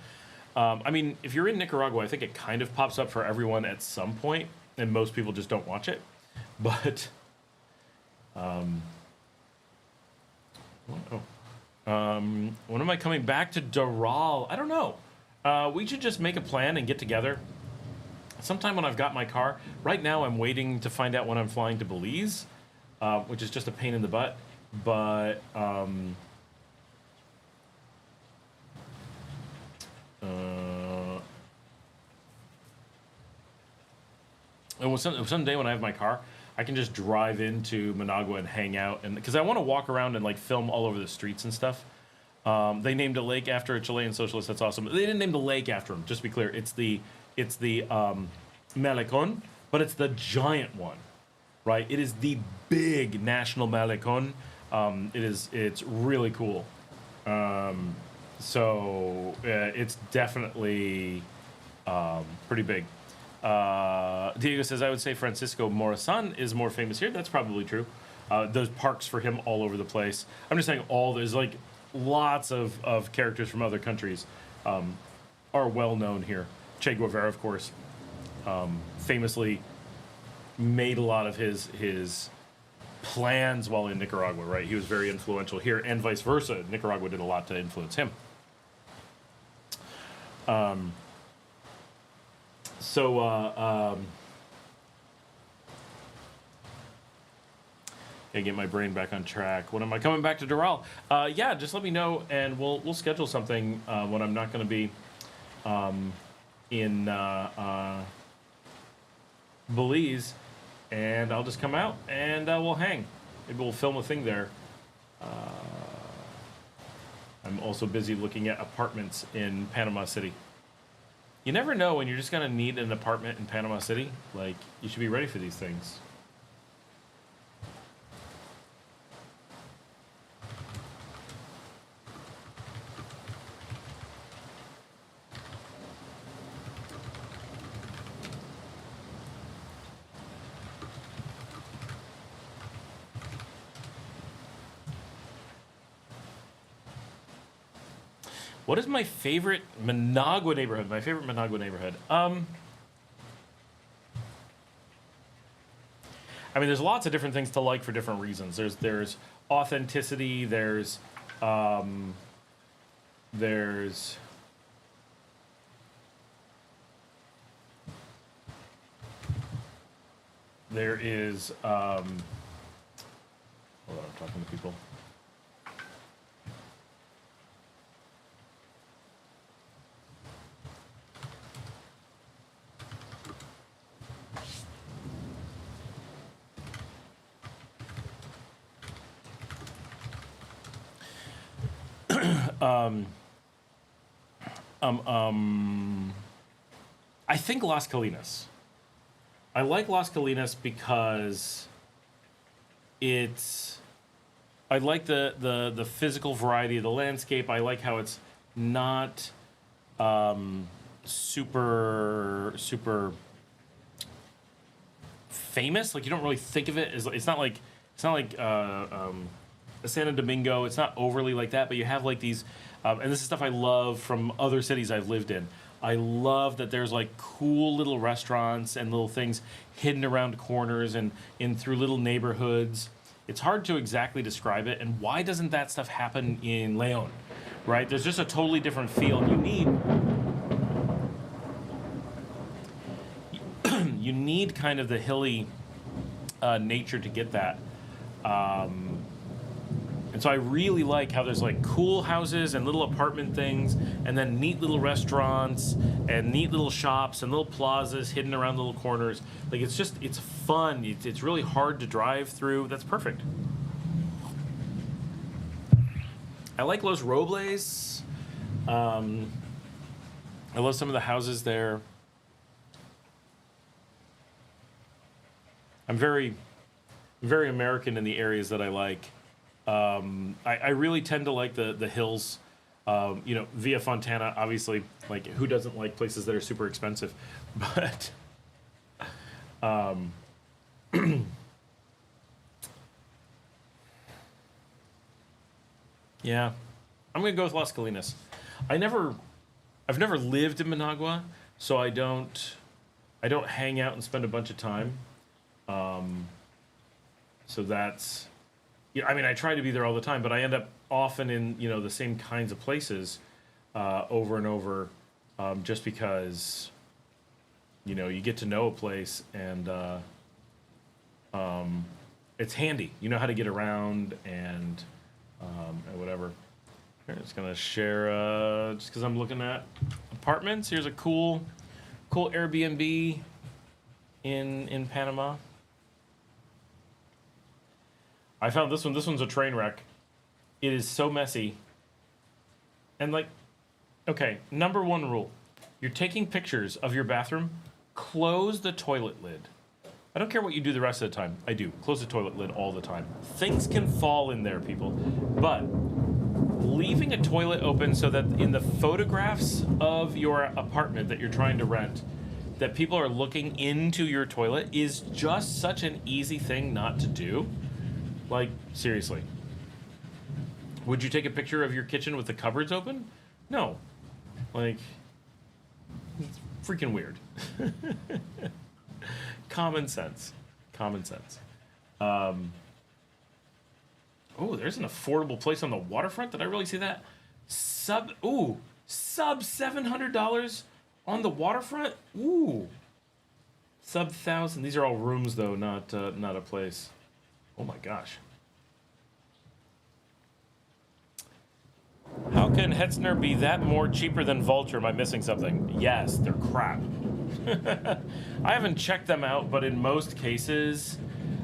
S1: I mean, if you're in Nicaragua, I think it kind of pops up for everyone at some point, and most people just don't watch it. But, when am I coming back to Doral? I don't know. We should just make a plan and get together sometime when I've got my car. Right now, I'm waiting to find out when I'm flying to Belize, which is just a pain in the butt. But and someday when I have my car, I can just drive into Managua and hang out, and because I want to walk around and like film all over the streets and stuff. They named a lake after a Chilean socialist. That's awesome. They didn't name the lake after him. Just to be clear, it's the Malecon, but it's the giant one, right? It is the big national Malecon. It's really cool. So it's definitely pretty big. Diego says, I would say Francisco Morazan is more famous here. That's probably true. There's parks for him all over the place. I'm just saying there's like lots of characters from other countries are well known here. Che Guevara, of course, famously made a lot of his plans while in Nicaragua, right? He was very influential here, and vice versa. Nicaragua did a lot to influence him. Gotta get my brain back on track. When am I coming back to Doral? Yeah, just let me know, and we'll schedule something when I'm not going to be in Belize, and I'll just come out and we'll hang. Maybe we'll film a thing there. I'm also busy looking at apartments in Panama City. You never know when you're just gonna need an apartment in Panama City. Like, you should be ready for these things. What is my favorite Managua neighborhood? My favorite Managua neighborhood. I mean, there's lots of different things to like for different reasons. There's authenticity. There is hold on, I'm talking to people. I think Las Colinas. I like Las Colinas because I like the physical variety of the landscape. I like how it's not super famous. Like you don't really think of it as it's not like Santo Domingo. It's not overly like that, but you have like these, and this is stuff I love from other cities I've lived in. I love that there's like cool little restaurants and little things hidden around corners and in through little neighborhoods. It's hard to exactly describe it. And why doesn't that stuff happen in Leon? Right? There's just a totally different feel. You need kind of the hilly nature to get that. And so I really like how there's like cool houses and little apartment things and then neat little restaurants and neat little shops and little plazas hidden around little corners. Like it's fun. It's really hard to drive through. That's perfect. I like Los Robles. I love some of the houses there. I'm very, very American in the areas that I like. I really tend to like the hills. Villa Fontana, obviously, like who doesn't like places that are super expensive? But yeah, I'm gonna go with Las Colinas. I've never lived in Managua, so I don't hang out and spend a bunch of time. So that's. Yeah, I mean, I try to be there all the time, but I end up often in the same kinds of places over and over, just because you get to know a place and it's handy. You know how to get around and whatever. Here, I'm just gonna share just because I'm looking at apartments. Here's a cool Airbnb in Panama. I found this one. This one's a train wreck. It is so messy. And like, okay, number one rule. You're taking pictures of your bathroom, close the toilet lid. I don't care what you do the rest of the time. I do. Close the toilet lid all the time. Things can fall in there, people. But leaving a toilet open so that in the photographs of your apartment that you're trying to rent, that people are looking into your toilet is just such an easy thing not to do. Like, seriously. Would you take a picture of your kitchen with the cupboards open? No. Like, it's freaking weird. Common sense. Common sense. Oh, there's an affordable place on the waterfront. Did I really see that? Sub $700 on the waterfront? Ooh. Sub 1,000. These are all rooms, though, not a place. Oh my gosh. How can Hetzner be that more cheaper than Vulture? Am I missing something? Yes, they're crap. I haven't checked them out, but in most cases,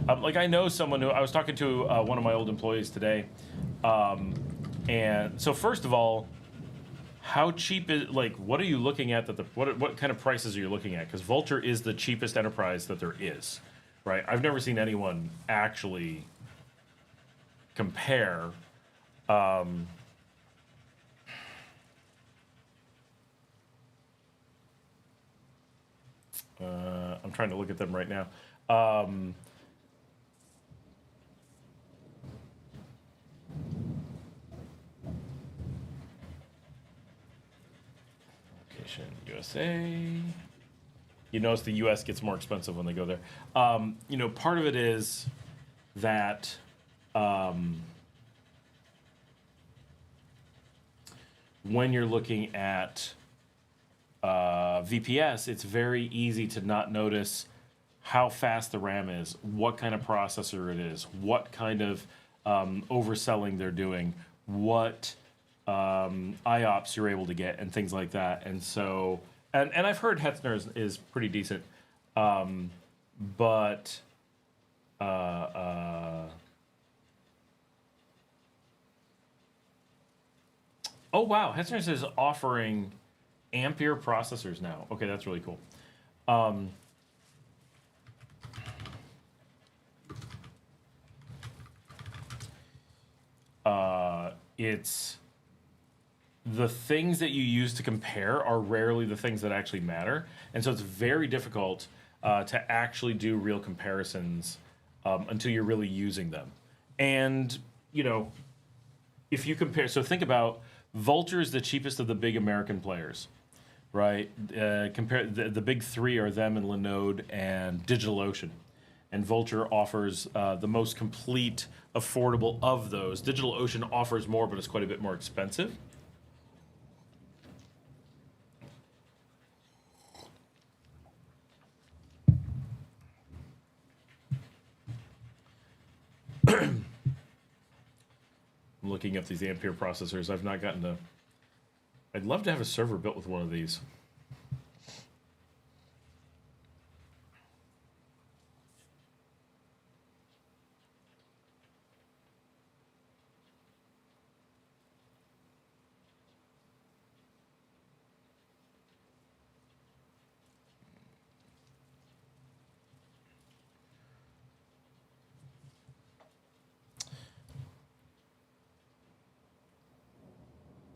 S1: like I know someone who, I was talking to one of my old employees today. And so first of all, how cheap is, like, what are you looking at what kind of prices are you looking at? Because Vulture is the cheapest enterprise that there is. Right, I've never seen anyone actually compare. I'm trying to look at them right now. Location USA. You notice the U.S. gets more expensive when they go there. Part of it is that when you're looking at VPS, it's very easy to not notice how fast the RAM is, what kind of processor it is, what kind of overselling they're doing, what IOPS you're able to get, and things like that. And so... And I've heard Hetzner is pretty decent, but oh wow, Hetzner is offering Ampere processors now. Okay, that's really cool. It's the things that you use to compare are rarely the things that actually matter. And so it's very difficult to actually do real comparisons until you're really using them. And, you know, if you compare, so think about Vulture is the cheapest of the big American players, right? Compare the big three are them and Linode and DigitalOcean. And Vulture offers the most complete, affordable of those. DigitalOcean offers more, but it's quite a bit more expensive. I'm looking up these Ampere processors. I've not gotten to... I'd love to have a server built with one of these.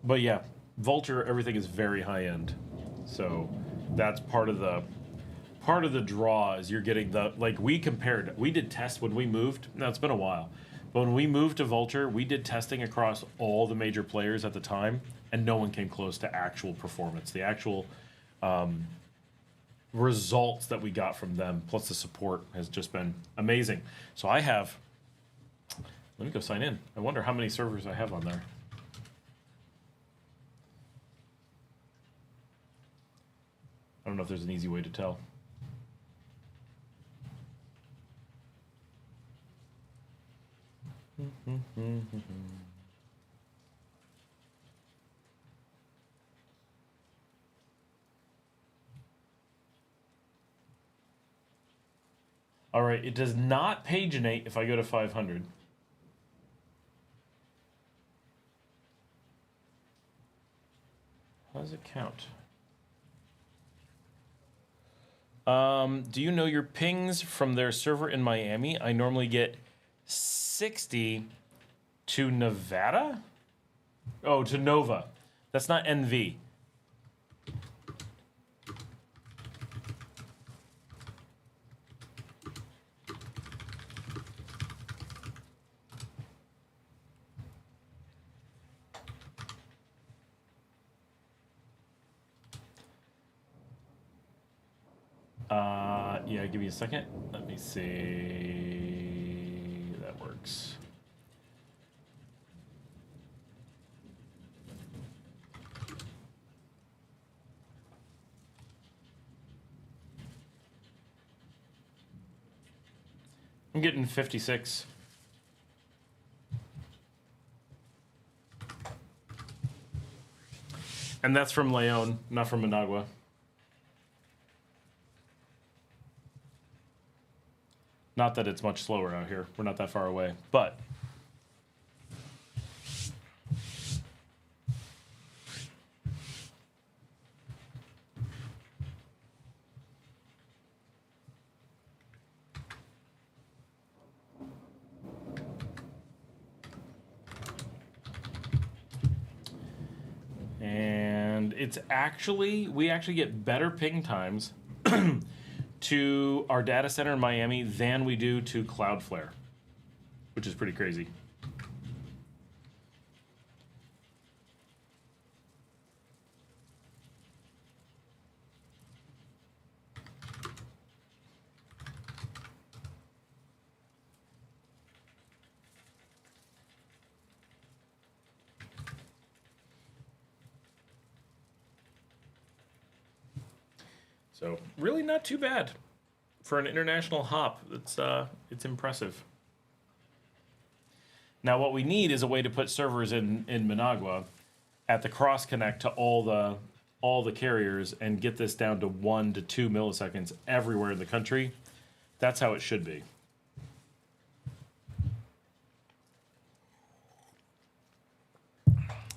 S1: But yeah, Vulture, everything is very high end. So that's part of the draw is you're getting the, like we did tests when we moved. Now it's been a while. But when we moved to Vulture, we did testing across all the major players at the time, and no one came close to actual performance. The actual results that we got from them, plus the support, has just been amazing. So I have, let me go sign in. I wonder how many servers I have on there. I don't know if there's an easy way to tell. All right, it does not paginate if I go to 500. How does it count? Do you know your pings from their server in Miami? I normally get 60 to Nevada? Oh, to Nova. That's not NV. Yeah, give me a second. Let me see. That works. I'm getting 56. And that's from Leon, not from Managua. Not that it's much slower out here. We're not that far away, but and it's actually, we actually get better ping times to our data center in Miami than we do to Cloudflare, which is pretty crazy. So really not too bad for an international hop. It's impressive. Now what we need is a way to put servers in Managua at the cross connect to all the carriers and get this down to 1 to 2 milliseconds everywhere in the country. That's how it should be.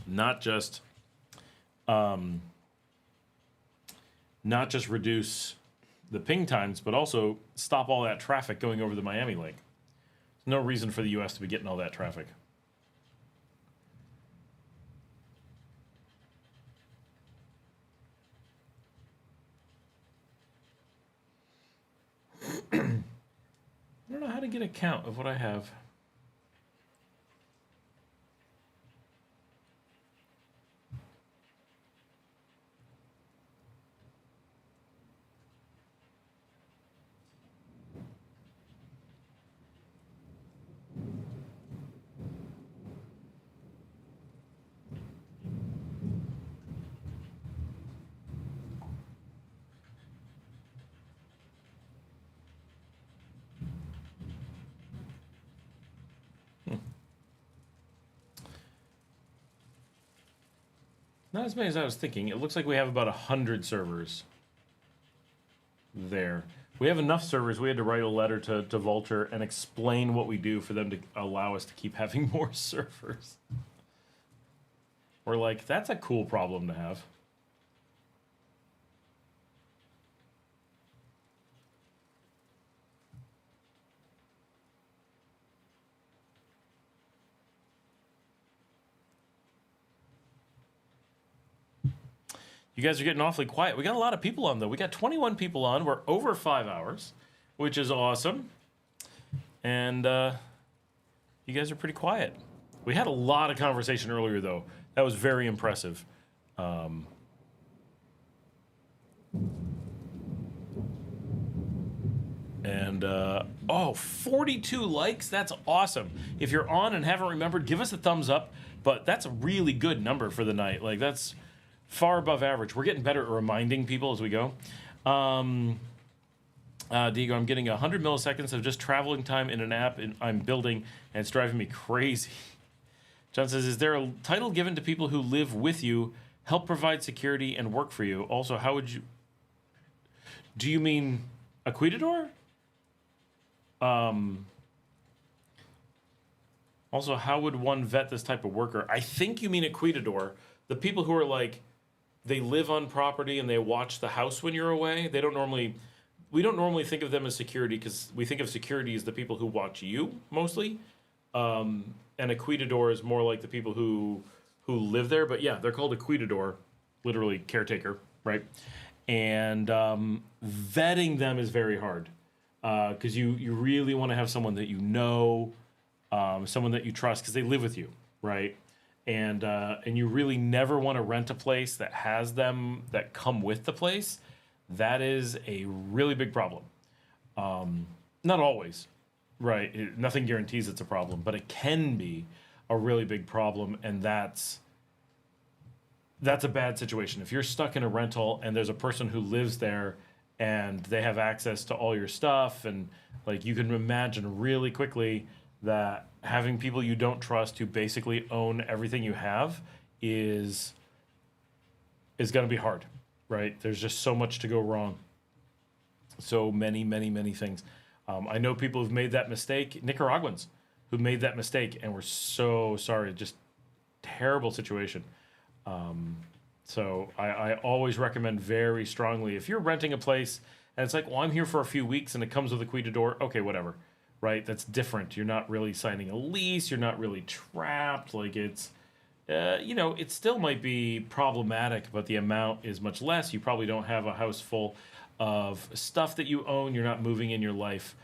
S1: Not just reduce the ping times, but also stop all that traffic going over the Miami link. There's no reason for the US to be getting all that traffic. to get a count of what I have. Not as many as I was thinking. It looks like we have about 100 servers there. We have enough servers. We had to write a letter to Vulture and explain what we do for them to allow us to keep having more servers. We're like, that's a cool problem to have. You guys are getting awfully quiet. We got a lot of people on, though. We got 21 people on. We're over 5 hours, which is awesome. And you guys are pretty quiet. We had a lot of conversation earlier, though. That was very impressive. Oh, 42 likes? That's awesome. If you're on and haven't remembered, give us a thumbs up. But that's a really good number for the night. Like, that's far above average. We're getting better at reminding people as we go. Diego, I'm getting 100 milliseconds of just traveling time in an app I'm building, and it's driving me crazy. John says, is there a title given to people who live with you, help provide security, and work for you? Also, how would you... Do you mean a cuidador? Also, how would one vet this type of worker? I think you mean a cuidador. The people who are like, they live on property and they watch the house when you're away. We don't normally think of them as security because we think of security as the people who watch you mostly. And a cuidador is more like the people who live there. But yeah, they're called a cuidador, literally caretaker, right? And vetting them is very hard because you really want to have someone that you know, someone that you trust because they live with you, right? And you really never want to rent a place that has them that come with the place. That is a really big problem. Not always, right? Nothing guarantees it's a problem, but it can be a really big problem, and that's a bad situation. If you're stuck in a rental and there's a person who lives there and they have access to all your stuff, and like you can imagine really quickly that having people you don't trust who basically own everything you have is going to be hard, right? There's just so much to go wrong. So many, many, many things. I know people who've made that mistake, Nicaraguans who made that mistake, and we're so sorry. Just terrible situation. So I always recommend very strongly, if you're renting a place and it's like, well, I'm here for a few weeks and it comes with a cuidador, okay, whatever. Right, that's different. You're not really signing a lease. You're not really trapped. Like it's, it still might be problematic, but the amount is much less. You probably don't have a house full of stuff that you own. You're not moving in your life.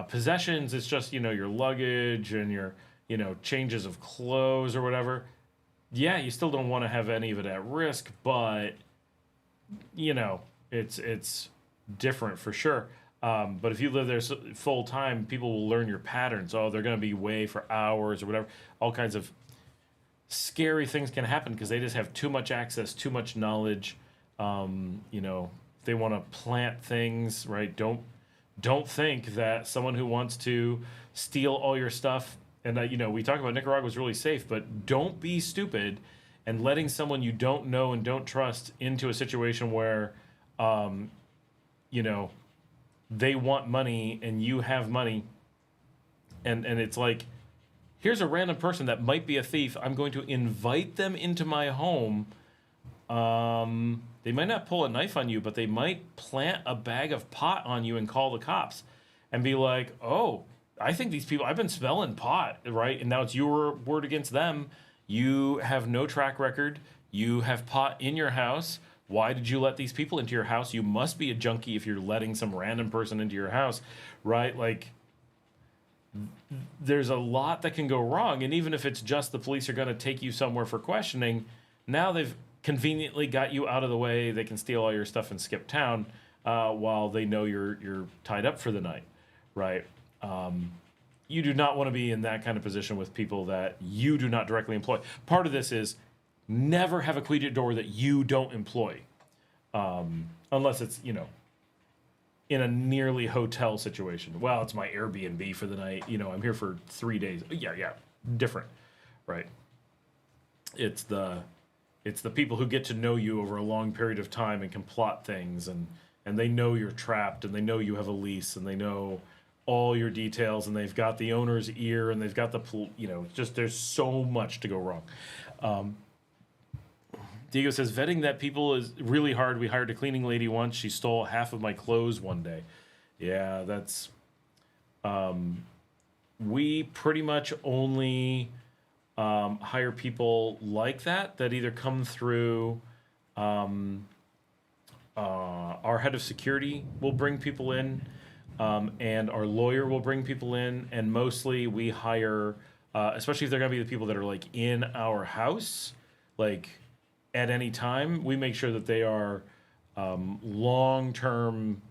S1: Possessions, it's just your luggage and your changes of clothes or whatever. Yeah, you still don't want to have any of it at risk, but it's different for sure. But if you live there full time, people will learn your patterns. Oh, they're going to be away for hours or whatever. All kinds of scary things can happen because they just have too much access, too much knowledge. They want to plant things, right? Don't think that someone who wants to steal all your stuff, and we talk about Nicaragua is really safe, but don't be stupid and letting someone you don't know and don't trust into a situation where, they want money and you have money, and it's like, here's a random person that might be a thief. I'm going to invite them into my home. They might not pull a knife on you, but they might plant a bag of pot on you and call the cops and be like, oh, I think these people, I've been smelling pot, right? And now it's your word against them. You have no track record. You have pot in your house. Why did you let these people into your house? You must be a junkie if you're letting some random person into your house, right? Like, there's a lot that can go wrong. And even if it's just the police are going to take you somewhere for questioning, now they've conveniently got you out of the way. They can steal all your stuff and skip town while they know you're tied up for the night, right? You do not want to be in that kind of position with people that you do not directly employ. Part of this is never have a key to door that you don't employ, unless it's, you know, in a nearly hotel situation. Well, it's my Airbnb for the night. You know, I'm here for 3 days. Yeah, different, right? It's the people who get to know you over a long period of time and can plot things, and they know you're trapped, and they know you have a lease, and they know all your details, and they've got the owner's ear, and they've got the, you know, just there's so much to go wrong. Diego says, vetting that people is really hard. We hired a cleaning lady once. She stole half of my clothes one day. Yeah, that's... we pretty much only hire people like that either come through... our head of security will bring people in, and our lawyer will bring people in, and mostly we hire, especially if they're going to be the people that are like in our house, like at any time, we make sure that they are long-term,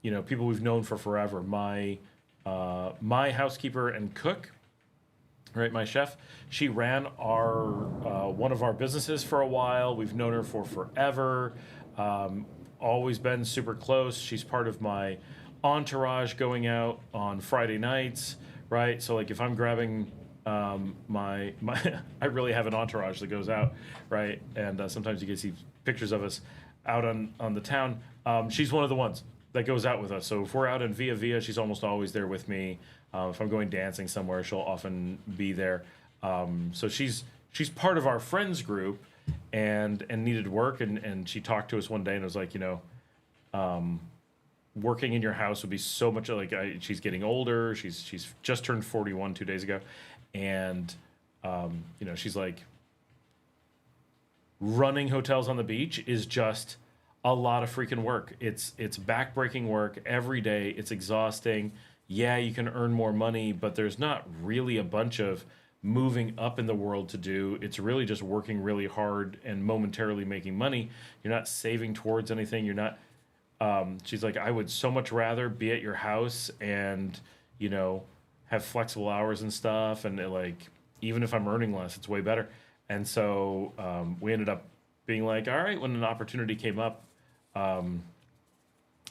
S1: you know, people we've known for forever. My housekeeper and cook, right, my chef, she ran our one of our businesses for a while. We've known her for forever. Always been super close. She's part of my entourage going out on Friday nights, right? So like if I'm grabbing my I really have an entourage that goes out, right? And sometimes you can see pictures of us out on the town. She's one of the ones that goes out with us. So if we're out in Via, she's almost always there with me. If I'm going dancing somewhere, she'll often be there. So she's part of our friends group, and needed work, and she talked to us one day and was like, you know, working in your house would be so much like she's getting older. She's just turned 41 2 days ago, and you know, she's like, running hotels on the beach is just a lot of freaking work. It's backbreaking work every day. It's exhausting. Yeah, you can earn more money, but there's not really a bunch of moving up in the world to do. It's really just working really hard and momentarily making money. You're not saving towards anything. You're not, she's like, I would so much rather be at your house and, you know, have flexible hours and stuff. And like, even if I'm earning less, it's way better. And so we ended up being like, all right, when an opportunity came up, and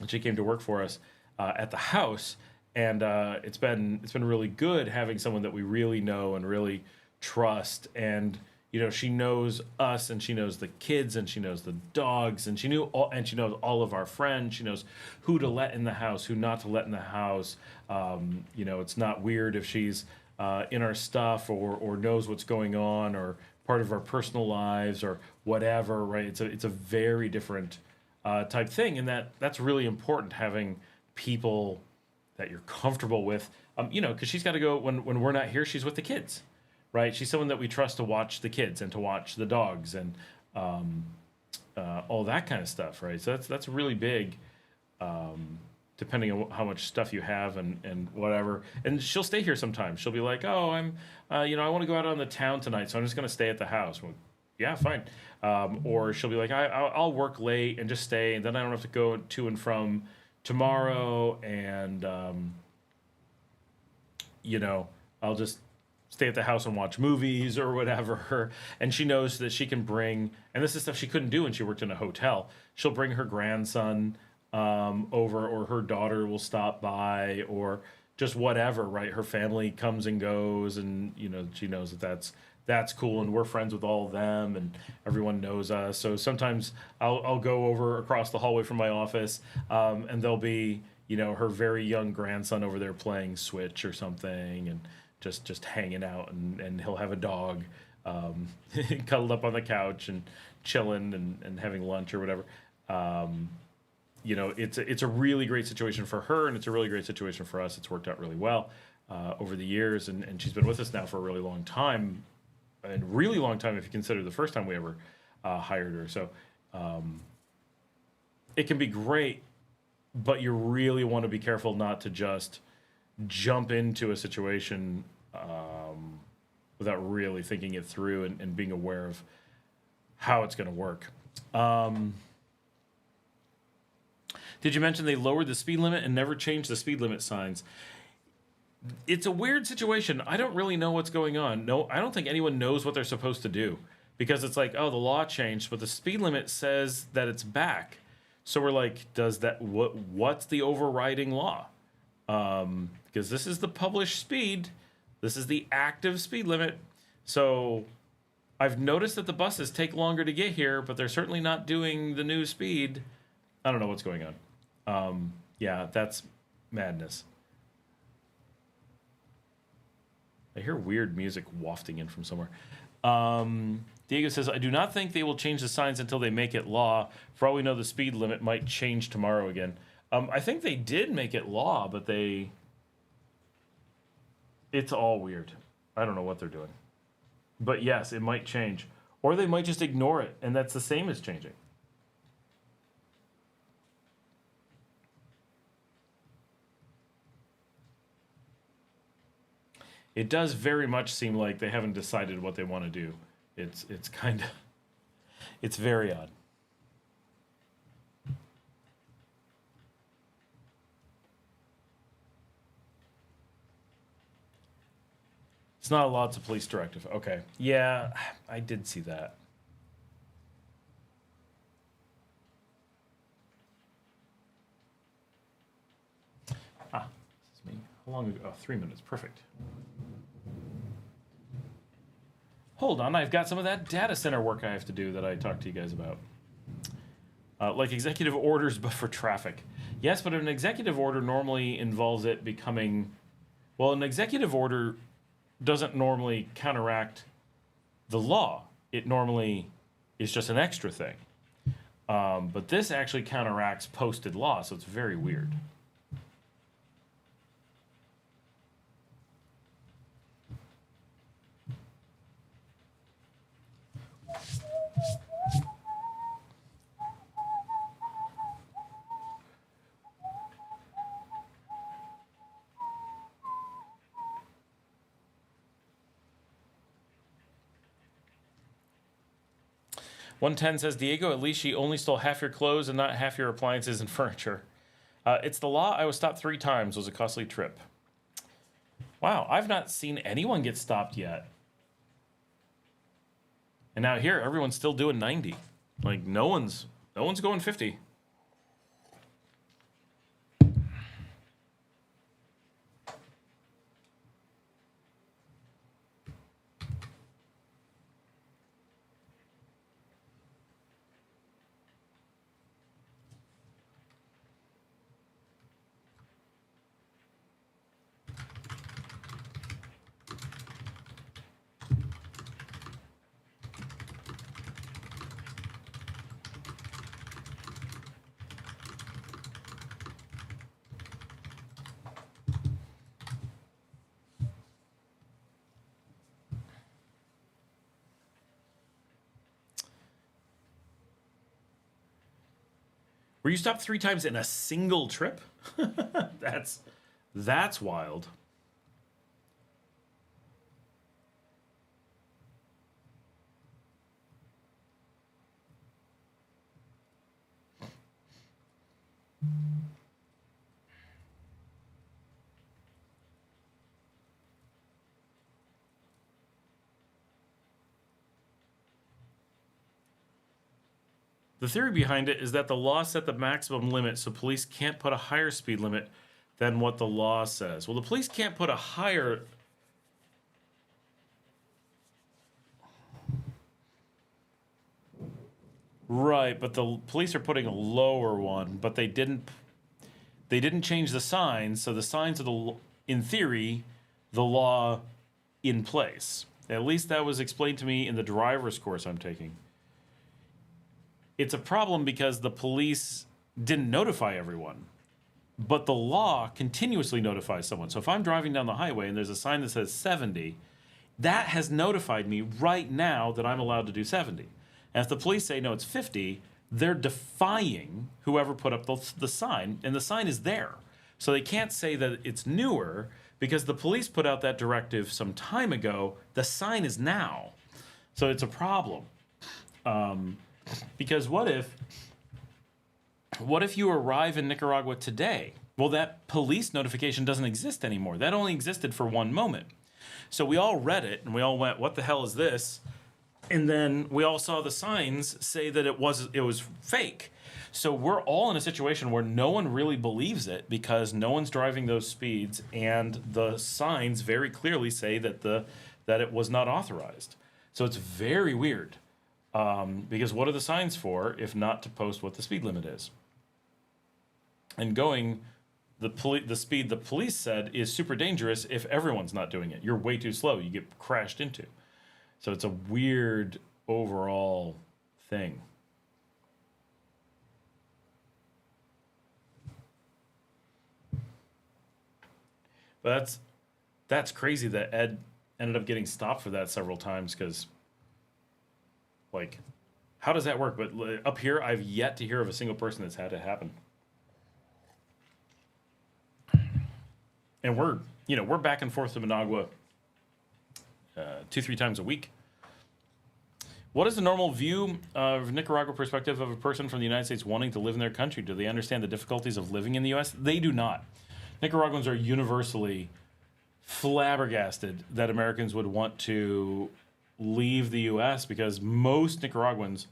S1: she came to work for us at the house. And it's been really good having someone that we really know and really trust. And you know, she knows us, and she knows the kids, and she knows the dogs, and she knows all of our friends. She knows who to let in the house, who not to let in the house. You know, it's not weird if she's in our stuff or knows what's going on or part of our personal lives or whatever. Right? It's a very different type thing, and that's really important, having people that you're comfortable with, you know, because she's got to go when we're not here. She's with the kids, right? She's someone that we trust to watch the kids and to watch the dogs and all that kind of stuff, right? So that's really big, depending on how much stuff you have and whatever. And she'll stay here sometimes. She'll be like, oh, you know, I want to go out on the town tonight, so I'm just going to stay at the house. Well, yeah, fine. Or she'll be like, I'll work late and just stay, and then I don't have to go to and from tomorrow, and you know, I'll just stay at the house and watch movies or whatever. And she knows that she can bring, and this is stuff she couldn't do when she worked in a hotel, she'll bring her grandson over, or her daughter will stop by, or just whatever, right? Her family comes and goes, and you know, she knows that's cool, and we're friends with all of them, and everyone knows us. So sometimes I'll go over across the hallway from my office, and there'll be, you know, her very young grandson over there playing Switch or something, and just hanging out, and he'll have a dog cuddled up on the couch and chilling and having lunch or whatever. You know, it's a really great situation for her, and it's a really great situation for us. It's worked out really well over the years, and she's been with us now for a really long time. And really long time if you consider the first time we ever hired her. So it can be great, but you really want to be careful not to just jump into a situation without really thinking it through and being aware of how it's going to work. Did you mention they lowered the speed limit and never changed the speed limit signs? It's a weird situation. I don't really know what's going on. No, I don't think anyone knows what they're supposed to do, because it's like, oh, the law changed, but the speed limit says that it's back. So we're like, does that what's the overriding law? Because this is the published speed. This is the active speed limit. So I've noticed that the buses take longer to get here, but they're certainly not doing the new speed. I don't know what's going on. Yeah, that's madness. I hear weird music wafting in from somewhere. Diego says, I do not think they will change the signs until they make it law. For all we know, the speed limit might change tomorrow again. I think they did make it law, but it's all weird. I don't know what they're doing. But yes, it might change. Or they might just ignore it, and that's the same as changing. It does very much seem like they haven't decided what they want to do. It's kind of, it's very odd. It's not a lots of police directive. Okay. Yeah, I did see that. Ah, this is me. How long ago? Oh, 3 minutes. Perfect. Hold on, I've got some of that data center work I have to do that I talked to you guys about. Like executive orders, but for traffic. Yes, but an executive order normally involves it becoming... Well, an executive order doesn't normally counteract the law. It normally is just an extra thing. But this actually counteracts posted law, so it's very weird. $110 says, Diego, at least she only stole half your clothes and not half your appliances and furniture. It's the law. I was stopped 3 times. It was a costly trip. Wow, I've not seen anyone get stopped yet. And now here, everyone's still doing 90. Like, no one's going 50. Were you stopped 3 times in a single trip? That's wild. The theory behind it is that the law set the maximum limit, so police can't put a higher speed limit than what the law says. Well, the police can't put a higher... Right, but the police are putting a lower one, but they didn't change the signs, so the signs are, in theory, the law in place. At least that was explained to me in the driver's course I'm taking. It's a problem because the police didn't notify everyone, but the law continuously notifies someone. So if I'm driving down the highway and there's a sign that says 70, that has notified me right now that I'm allowed to do 70. And if the police say, no, it's 50, they're defying whoever put up the sign, and the sign is there. So they can't say that it's newer because the police put out that directive some time ago. The sign is now. So it's a problem. Because what if you arrive in Nicaragua today? Well, that police notification doesn't exist anymore. That only existed for one moment. So we all read it and we all went, what the hell is this? And then we all saw the signs say that it was fake. So we're all in a situation where no one really believes it because no one's driving those speeds, and the signs very clearly say that it was not authorized. So it's very weird. Because what are the signs for if not to post what the speed limit is? And going the speed the police said is super dangerous if everyone's not doing it. You're way too slow. You get crashed into. So it's a weird overall thing. But that's crazy that Ed ended up getting stopped for that several times because, like, how does that work? But up here, I've yet to hear of a single person that's had it happen. And we're back and forth to Managua 2-3 times a week. What is the normal view of Nicaragua perspective of a person from the United States wanting to live in their country? Do they understand the difficulties of living in the U.S.? They do not. Nicaraguans are universally flabbergasted that Americans would want to leave the U.S. because most Nicaraguans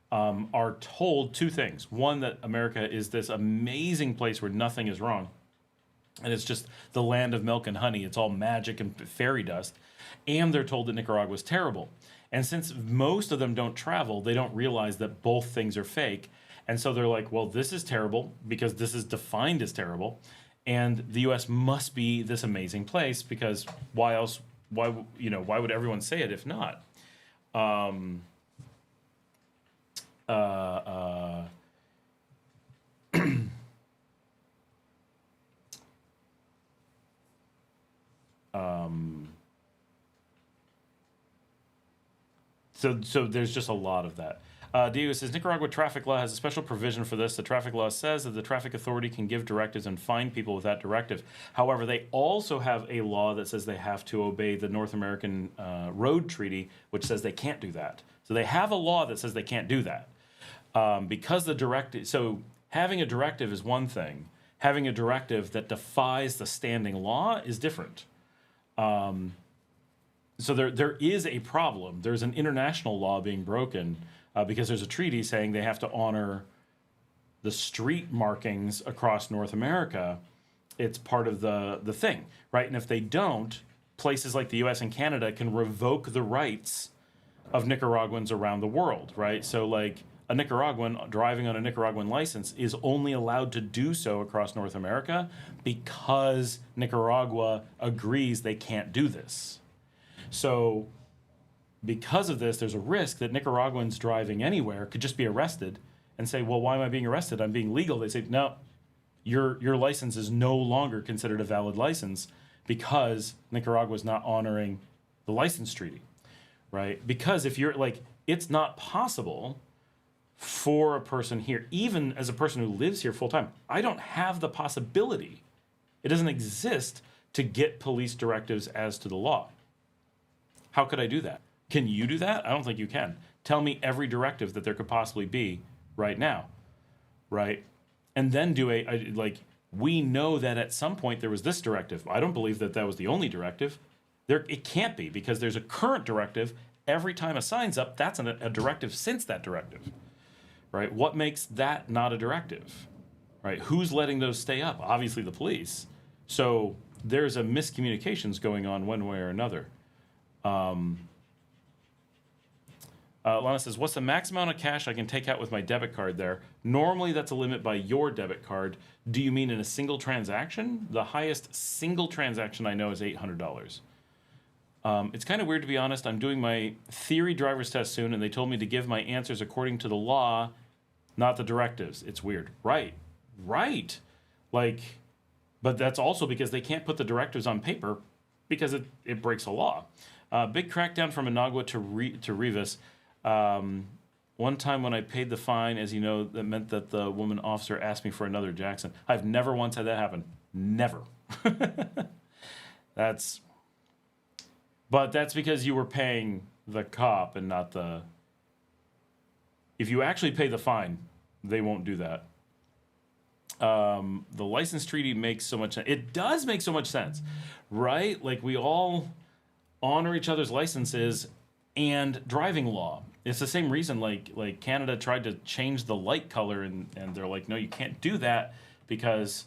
S1: are told two things. One, that America is this amazing place where nothing is wrong. And it's just the land of milk and honey. It's all magic and fairy dust. And they're told that Nicaragua is terrible. And since most of them don't travel, they don't realize that both things are fake. And so they're like, well, this is terrible because this is defined as terrible. And the U.S. must be this amazing place because why else? Why would everyone say it if not? So there's just a lot of that. Diego says, Nicaragua traffic law has a special provision for this. The traffic law says that the traffic authority can give directives and fine people with that directive. However, they also have a law that says they have to obey the North American Road Treaty, which says they can't do that. So they have a law that says they can't do that. Because the directive, so having a directive is one thing. Having a directive that defies the standing law is different. So there is a problem. There's an international law being broken because there's a treaty saying they have to honor the street markings across North America. It's part of the thing, right? And if they don't, places like the U.S. and Canada can revoke the rights of Nicaraguans around the world, right? So like a Nicaraguan driving on a Nicaraguan license is only allowed to do so across North America because Nicaragua agrees they can't do this. So because of this, there's a risk that Nicaraguans driving anywhere could just be arrested and say, well, why am I being arrested? I'm being legal. They say, no, your license is no longer considered a valid license because Nicaragua is not honoring the license treaty, right? Because if you're like, it's not possible for a person here, even as a person who lives here full time, I don't have the possibility. It doesn't exist to get police directives as to the law. How could I do that? Can you do that? I don't think you can. Tell me every directive that there could possibly be right now, right? And then do we know that at some point there was this directive. I don't believe that was the only directive. It can't be because there's a current directive. Every time a sign's up, that's a directive since that directive, right? What makes that not a directive, right? Who's letting those stay up? Obviously the police. So there's a miscommunications going on one way or another. Lana says, what's the max amount of cash I can take out with my debit card there? Normally, that's a limit by your debit card. Do you mean in a single transaction? The highest single transaction I know is $800. It's kind of weird, to be honest. I'm doing my theory driver's test soon, and they told me to give my answers according to the law, not the directives. It's weird. Right. But that's also because they can't put the directives on paper because it breaks a law. Big crackdown from Managua to Rivas. One time when I paid the fine, as you know, that meant that the woman officer asked me for another Jackson. I've never once had that happen. Never. That's because you were paying the cop and not the... If you actually pay the fine, they won't do that. The license treaty makes so much sense. It does make so much sense, right? Like, we all honor each other's licenses and driving law. It's the same reason, like Canada tried to change the light color, and they're like, no, you can't do that because,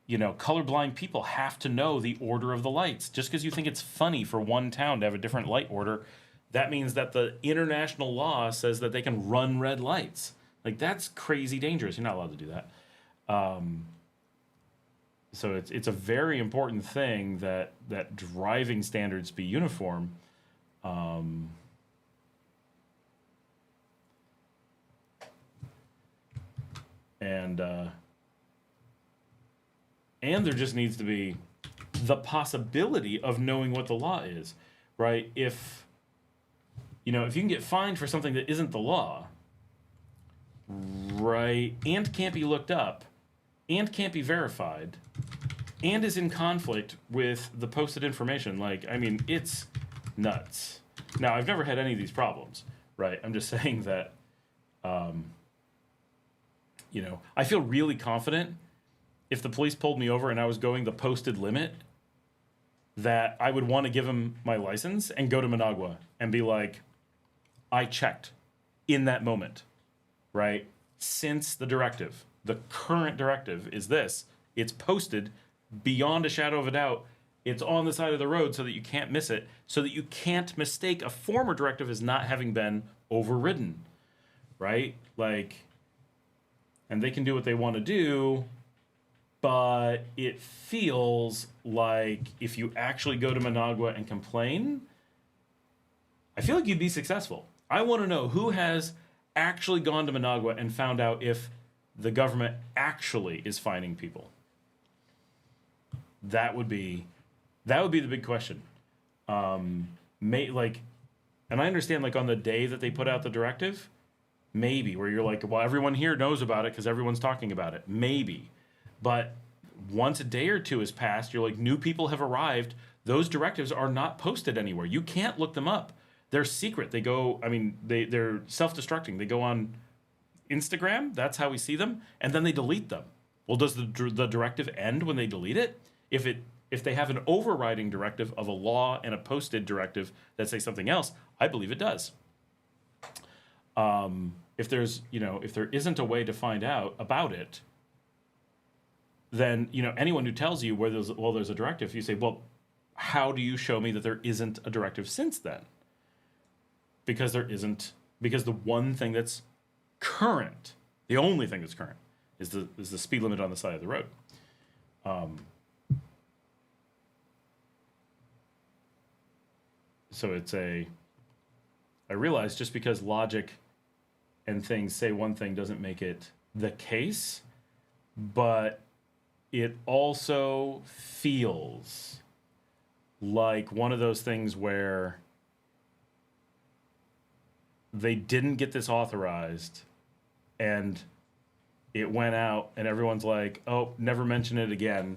S1: you know, colorblind people have to know the order of the lights. Just because you think it's funny for one town to have a different light order, that means that the international law says that they can run red lights. Like, that's crazy dangerous. You're not allowed to do that. So it's a very important thing that driving standards be uniform. And there just needs to be the possibility of knowing what the law is, right? If you can get fined for something that isn't the law, right, and can't be looked up, and can't be verified, and is in conflict with the posted information, like, I mean, it's nuts. Now, I've never had any of these problems, right? I'm just saying that, I feel really confident if the police pulled me over and I was going the posted limit, that I would want to give them my license and go to Managua and be like, I checked in that moment, right? Since the current directive is this, it's posted beyond a shadow of a doubt. It's on the side of the road so that you can't miss it, so that you can't mistake a former directive as not having been overridden, right? Like, and they can do what they want to do, but it feels like if you actually go to Managua and complain, I feel like you'd be successful. I want to know who has actually gone to Managua and found out if the government actually is fining people. That would be the big question. And I understand, like, on the day that they put out the directive, maybe, where you're like, well, everyone here knows about it because everyone's talking about it. Maybe. But once a day or two has passed, you're like, new people have arrived. Those directives are not posted anywhere. You can't look them up. They're secret. They go, they're self-destructing. They go on Instagram. That's how we see them. And then they delete them. Well, does the directive end when they delete it? If they have an overriding directive of a law and a posted directive that say something else, I believe it does. If there isn't a way to find out about it, then, anyone who tells you there's a directive, you say, well, how do you show me that there isn't a directive since then? Because the one thing that's current, the only thing that's current, is the speed limit on the side of the road. So I realize just because logic and things say one thing doesn't make it the case, but it also feels like one of those things where they didn't get this authorized and it went out and everyone's like, oh, never mention it again,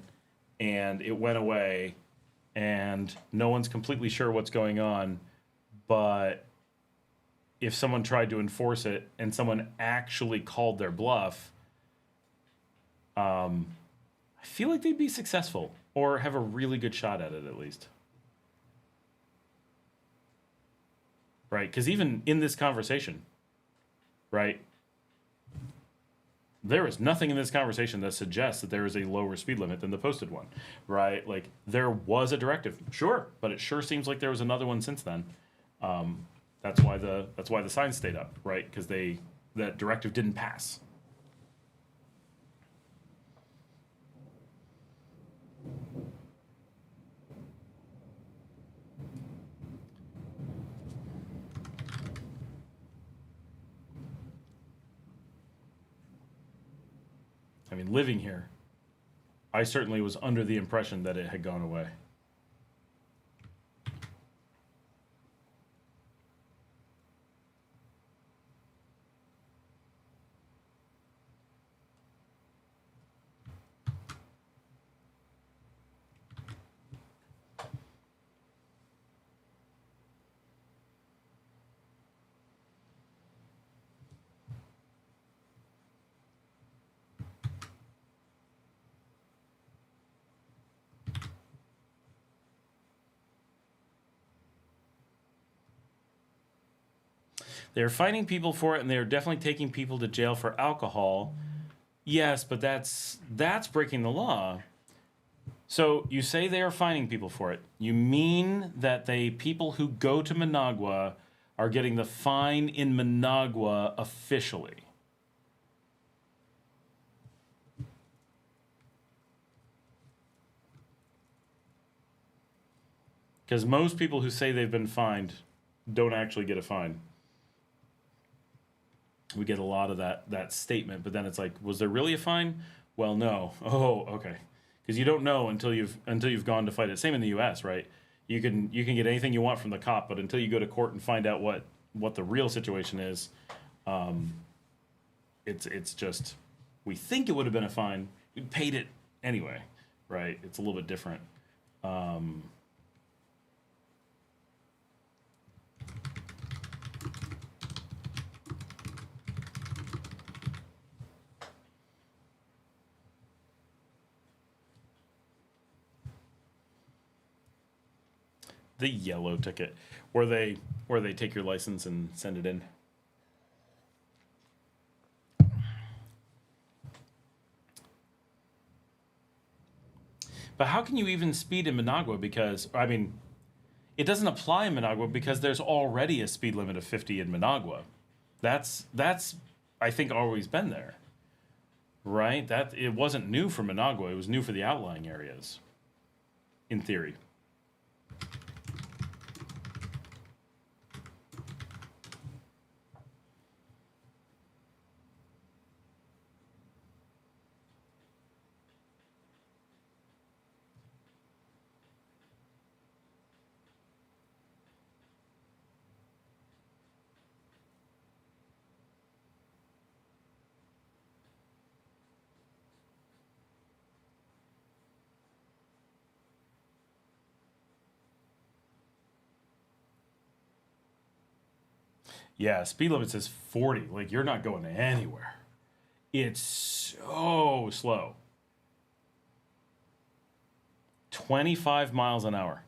S1: and it went away and no one's completely sure what's going on. But if someone tried to enforce it and someone actually called their bluff, I feel like they'd be successful or have a really good shot at it, at least. Right? Because even in this conversation, right, there is nothing in this conversation that suggests that there is a lower speed limit than the posted one, right? Like, there was a directive, sure, but it sure seems like there was another one since then. That's why the sign stayed up, right? Because that directive didn't pass. I mean, living here, I certainly was under the impression that it had gone away. They're fining people for it, and they're definitely taking people to jail for alcohol. Yes, but that's breaking the law. So you say they are fining people for it. You mean that people who go to Managua are getting the fine in Managua officially. Because most people who say they've been fined don't actually get a fine. We get a lot of that statement, but then it's like, was there really a fine? Well, no. Oh, okay. Because you don't know until you've gone to fight it. Same in the U.S., right? You can get anything you want from the cop, but until you go to court and find out what the real situation is, it's just, we think it would have been a fine. We paid it anyway, right? It's a little bit different. The yellow ticket, where they take your license and send it in. But how can you even speed in Managua? Because, I mean, it doesn't apply in Managua because there's already a speed limit of 50 in Managua. That's I think always been there, right? That it wasn't new for Managua. It was new for the outlying areas, in theory. Yeah, speed limit says 40. Like, you're not going anywhere. It's so slow. 25 miles an hour.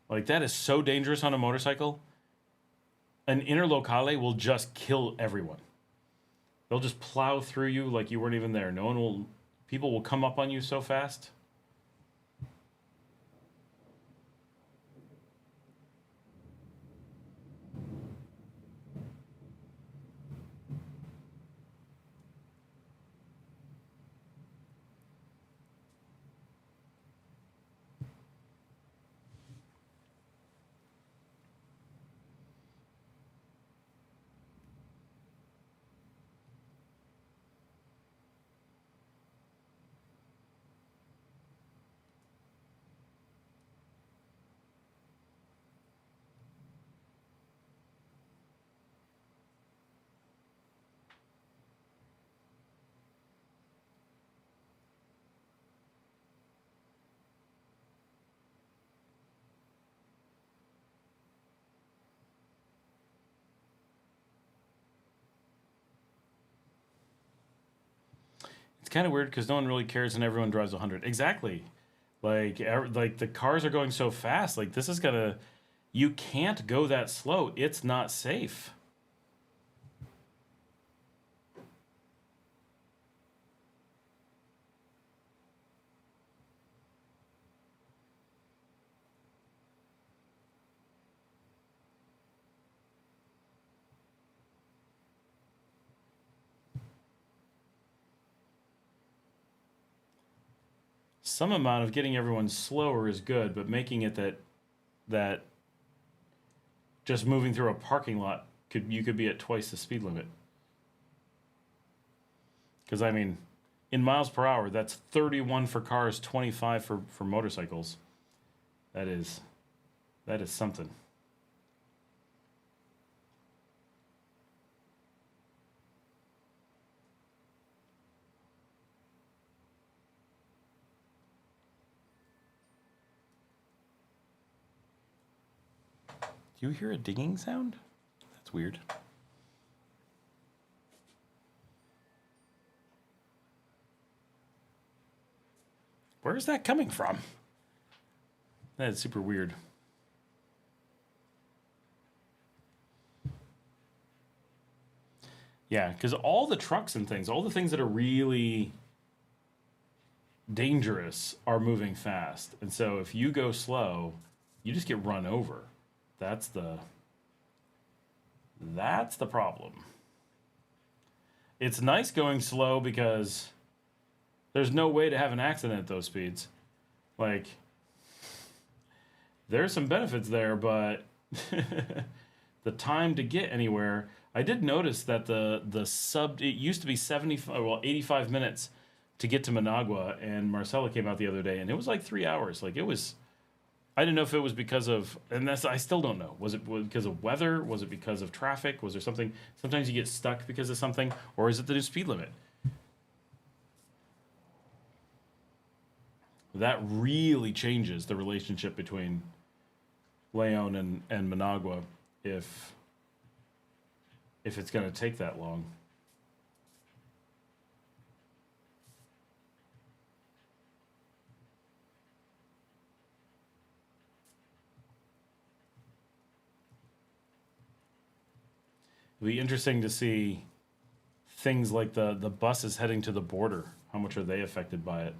S1: Like, that is so dangerous on a motorcycle. An interlocale will just kill everyone. They'll just plow through you like you weren't even there. People will come up on you so fast. It's kind of weird because no one really cares and everyone drives 100. Exactly. Like the cars are going so fast. Like, this is gonna... You can't go that slow. It's not safe. Some amount of getting everyone slower is good, but making it that just moving through a parking lot you could be at twice the speed limit. Because, I mean, in miles per hour, that's 31 for cars, 25 for motorcycles. That is something. Do you hear a dinging sound? That's weird. Where is that coming from? That is super weird. Yeah, because all the trucks and things, all the things that are really dangerous are moving fast. And so if you go slow, you just get run over. That's the problem. It's nice going slow because there's no way to have an accident at those speeds. Like, there's some benefits there, but the time to get anywhere. I did notice that it used to be 85 minutes to get to Managua, and Marcela came out the other day, and it was like 3 hours. Like, it was, I didn't know if it was because of, and I still don't know. Was it because of weather? Was it because of traffic? Was there something? Sometimes you get stuck because of something, or is it the new speed limit? That really changes the relationship between Leon and Managua if it's going to take that long. It'll be interesting to see things like the buses heading to the border. How much are they affected by it?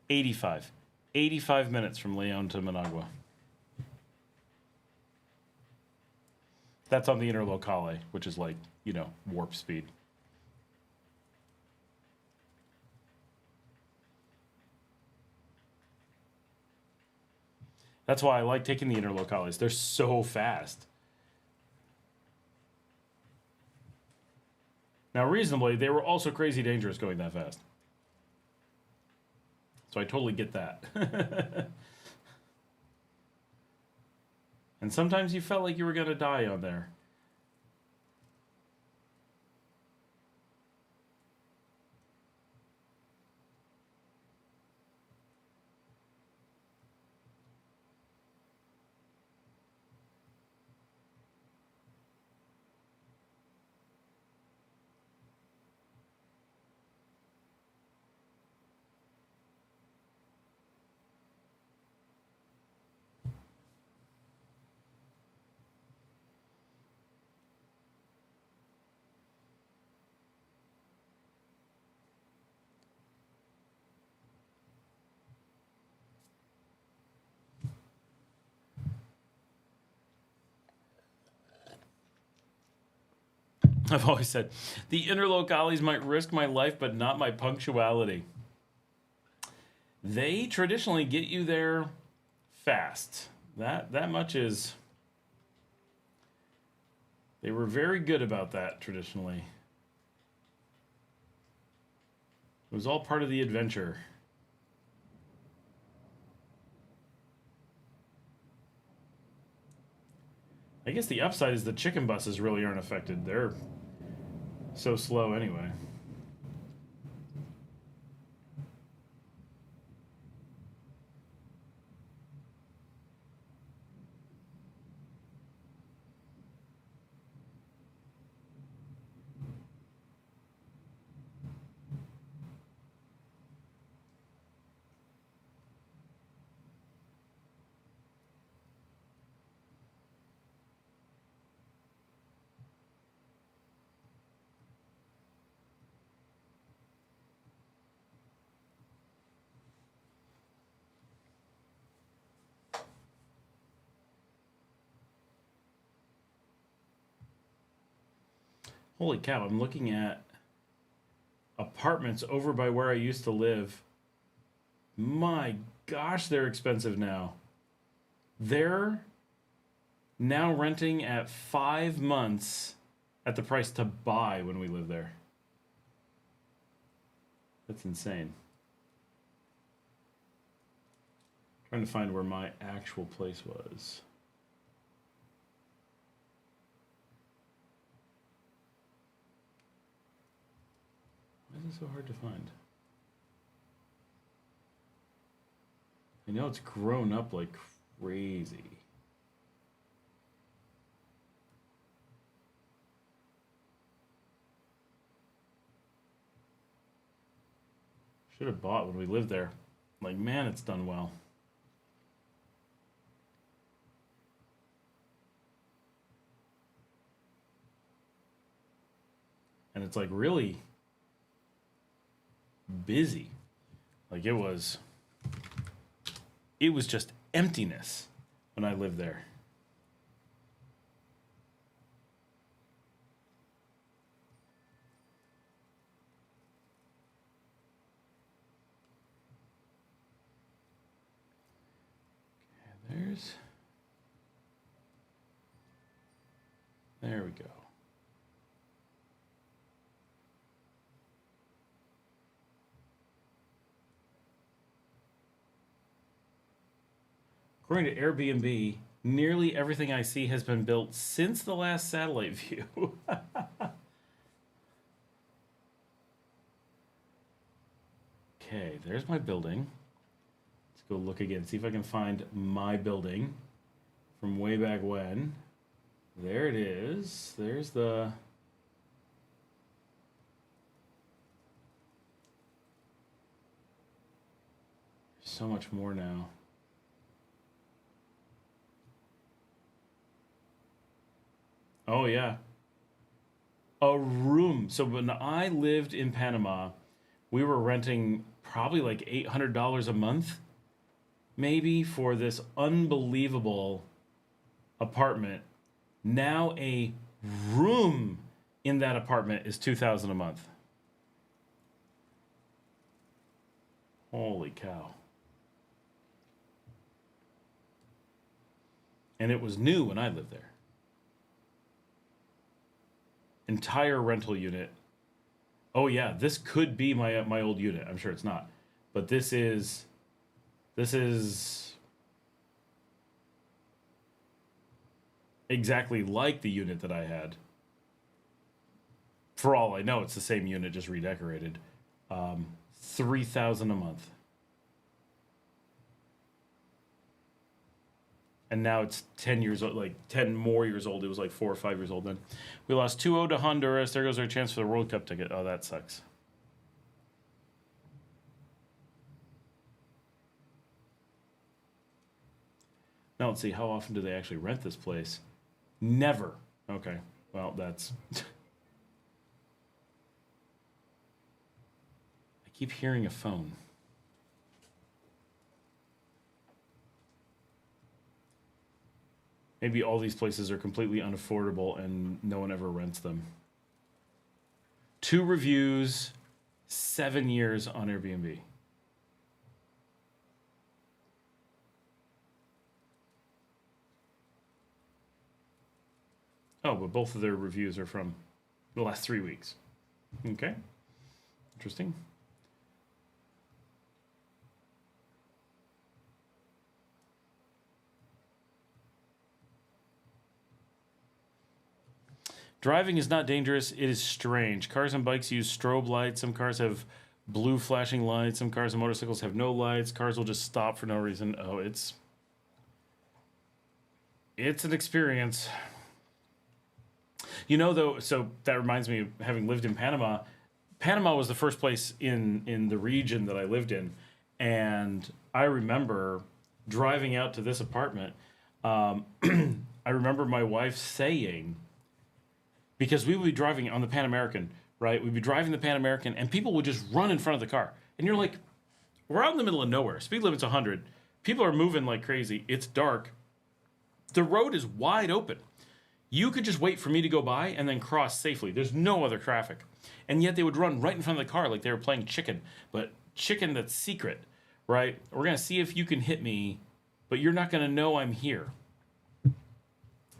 S1: Eighty-five minutes from Leon to Managua. That's on the interlocale, which is like, warp speed. That's why I like taking the interlocales. They're so fast. Now, reasonably, they were also crazy dangerous going that fast. So I totally get that. And sometimes you felt like you were going to die on there. I've always said, the interlocales might risk my life, but not my punctuality. They traditionally get you there fast. That much is... They were very good about that traditionally. It was all part of the adventure. I guess the upside is the chicken buses really aren't affected. They're so slow anyway. Holy cow, I'm looking at apartments over by where I used to live. My gosh, they're expensive now. They're now renting at 5 months at the price to buy when we lived there. That's insane. Trying to find where my actual place was. Why is it so hard to find? I know it's grown up like crazy. Should have bought when we lived there. Like, man, it's done well. And it's like really busy. Like it was just emptiness when I lived there. Okay, there we go. According to Airbnb, nearly everything I see has been built since the last satellite view. Okay, there's my building. Let's go look again, see if I can find my building from way back when. There it is. There's the... so much more now. Oh, yeah. A room. So when I lived in Panama, we were renting probably like $800 a month, maybe, for this unbelievable apartment. Now a room in that apartment is $2,000 a month. Holy cow. And it was new when I lived there. Entire rental unit. Oh yeah, this could be my old unit. I'm sure it's not, but this is exactly like the unit that I had. For all I know, it's the same unit, just redecorated. $3,000 a month. And now it's 10 years old, like 10 more years old. It was like 4 or 5 years old then. We lost 2-0 to Honduras. There goes our chance for the World Cup ticket. Oh, that sucks. Now let's see, how often do they actually rent this place? Never. Okay, well, that's... I keep hearing a phone. Maybe all these places are completely unaffordable and no one ever rents them. 2 reviews, 7 years on Airbnb. Oh, but both of their reviews are from the last 3 weeks. Okay. Interesting. Driving is not dangerous. It is strange. Cars and bikes use strobe lights. Some cars have blue flashing lights. Some cars and motorcycles have no lights. Cars will just stop for no reason. Oh, it's an experience. You know, though, so that reminds me of having lived in Panama. Panama was the first place in the region that I lived in. And I remember driving out to this apartment. I remember my wife saying... because we would be driving on the Pan American, right? We'd be driving the Pan American, and people would just run in front of the car. And you're like, we're out in the middle of nowhere. Speed limit's 100. People are moving like crazy. It's dark. The road is wide open. You could just wait for me to go by and then cross safely. There's no other traffic. And yet they would run right in front of the car like they were playing chicken. But chicken that's secret, right? We're going to see if you can hit me, but you're not going to know I'm here.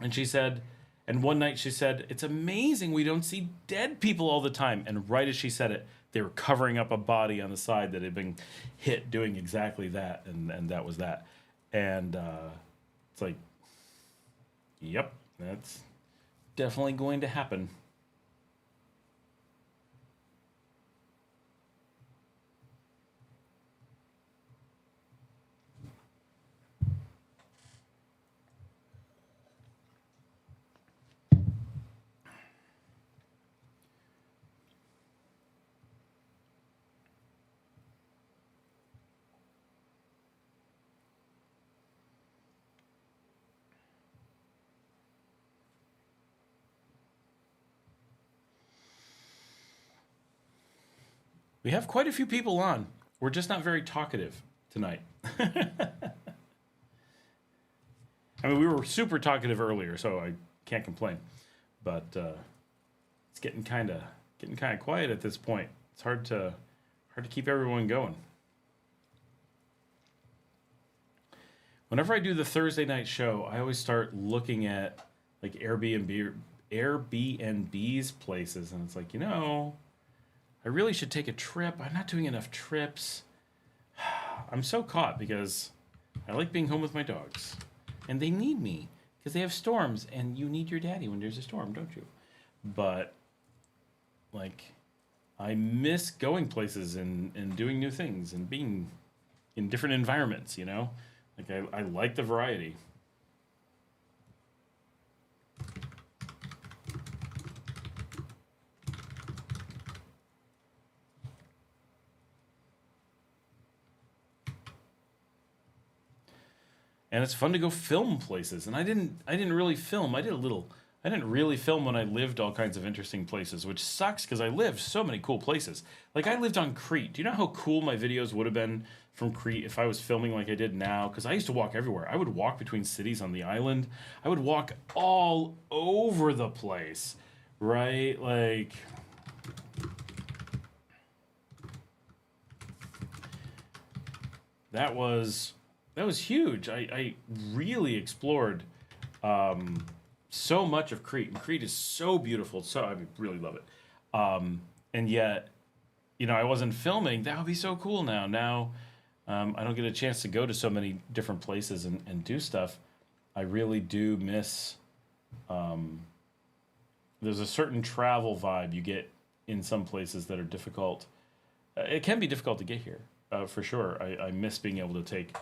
S1: And she said... and one night she said, it's amazing we don't see dead people all the time. And right as she said it, they were covering up a body on the side that had been hit doing exactly that. And that was that. And it's like, yep, that's definitely going to happen. We have quite a few people on. We're just not very talkative tonight. I mean, we were super talkative earlier, so I can't complain. But it's getting kind of quiet at this point. It's hard to keep everyone going. Whenever I do the Thursday night show, I always start looking at like Airbnb's places, and it's like, I really should take a trip. I'm not doing enough trips. I'm so caught because I like being home with my dogs, and they need me because they have storms, and you need your daddy when there's a storm, don't you? But like, I miss going places and doing new things and being in different environments, Like, I like the variety. And it's fun to go film places. And I didn't really film. I didn't really film when I lived all kinds of interesting places, which sucks because I lived so many cool places. Like, I lived on Crete. Do you know how cool my videos would have been from Crete if I was filming like I did now? Because I used to walk everywhere. I would walk between cities on the island. I would walk all over the place, right? Like, that was huge. I really explored so much of Crete. And Crete is so beautiful. So I really love it. And yet, I wasn't filming. That would be so cool now. Now, I don't get a chance to go to so many different places and do stuff. I really do miss. There's a certain travel vibe you get in some places that are difficult. It can be difficult to get here, for sure. I miss being able to take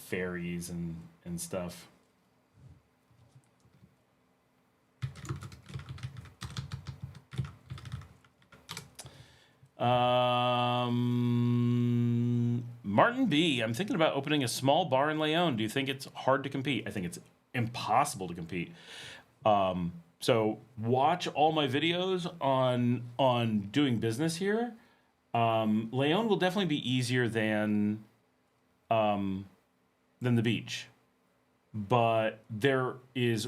S1: ferries and stuff. Martin B, I'm thinking about opening a small bar in Leon. Do you think it's hard to compete? I think it's impossible to compete. So watch all my videos on doing business here. Leon will definitely be easier than the beach, but there is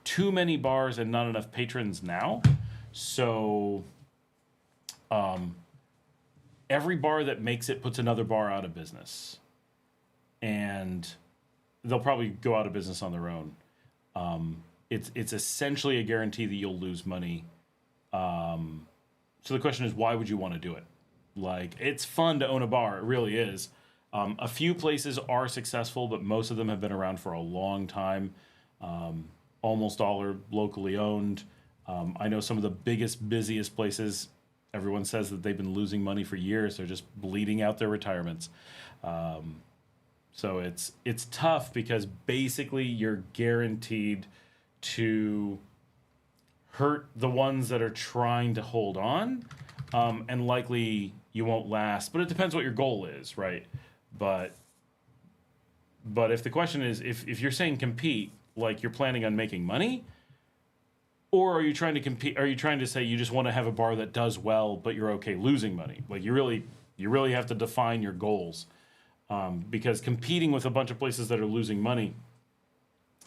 S1: too many bars and not enough patrons now. So every bar that makes it puts another bar out of business, and they'll probably go out of business on their own. It's essentially a guarantee that you'll lose money. So the question is, why would you want to do it? Like, it's fun to own a bar. It really is. A few places are successful, but most of them have been around for a long time. Almost all are locally owned. I know some of the biggest, busiest places, everyone says that they've been losing money for years. They're just bleeding out their retirements. So it's tough because basically you're guaranteed to hurt the ones that are trying to hold on, and likely you won't last. But it depends what your goal is, right? But if the question is, if you're saying compete, like you're planning on making money, or are you trying to compete? Are you trying to say you just want to have a bar that does well, but you're okay losing money? Like, you really have to define your goals, because competing with a bunch of places that are losing money,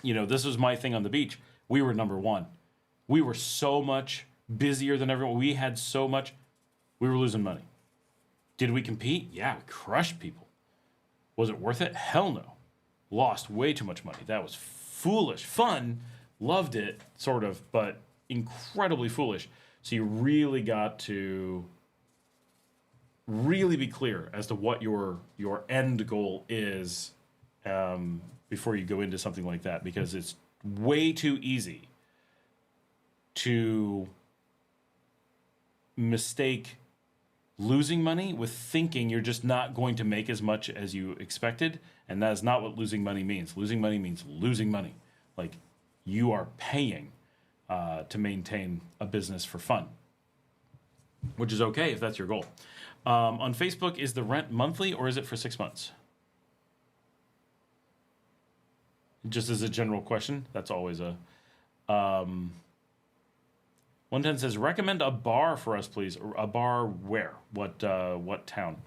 S1: this was my thing on the beach. We were number one. We were so much busier than everyone. We had so much. We were losing money. Did we compete? Yeah, we crushed people. Was it worth it? Hell no. Lost way too much money. That was foolish. Fun. Loved it, sort of, but incredibly foolish. So you really got to really be clear as to what your end goal is, before you go into something like that, because it's way too easy to mistake losing money with thinking you're just not going to make as much as you expected, and that is not what losing money means. Losing money means losing money. Like, you are paying to maintain a business for fun, which is okay if that's your goal. On Facebook, is the rent monthly or is it for 6 months? Just as a general question, that's always a... 110 says, recommend a bar for us, please. A bar where? What town?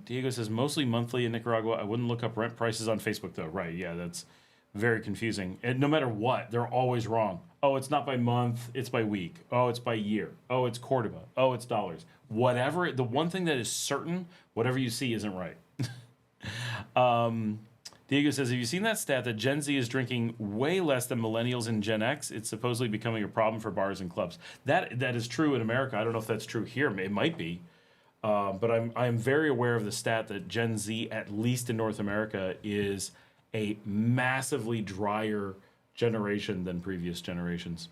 S1: Diego says, mostly monthly in Nicaragua. I wouldn't look up rent prices on Facebook, though. Right, yeah, that's very confusing. And no matter what, they're always wrong. Oh, it's not by month, it's by week. Oh, it's by year. Oh, it's Cordoba. Oh, it's dollars. Whatever, the one thing that is certain, whatever you see isn't right. Diego says, have you seen that stat that Gen Z is drinking way less than millennials and Gen X? It's supposedly becoming a problem for bars and clubs. That is true in America. I don't know if that's true here. It might be. But I'm very aware of the stat that Gen Z, at least in North America, is a massively drier generation than previous generations.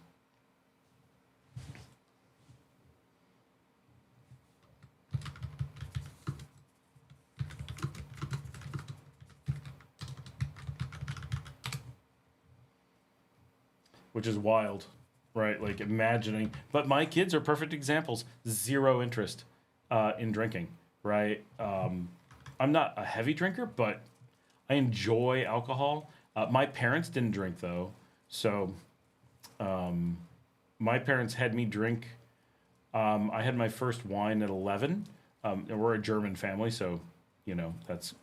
S1: Which is wild, right? Like imagining. But my kids are perfect examples. Zero interest in drinking, right? I'm not a heavy drinker, but I enjoy alcohol. My parents didn't drink, though. So my parents had me drink. I had my first wine at 11. And we're a German family, so, that's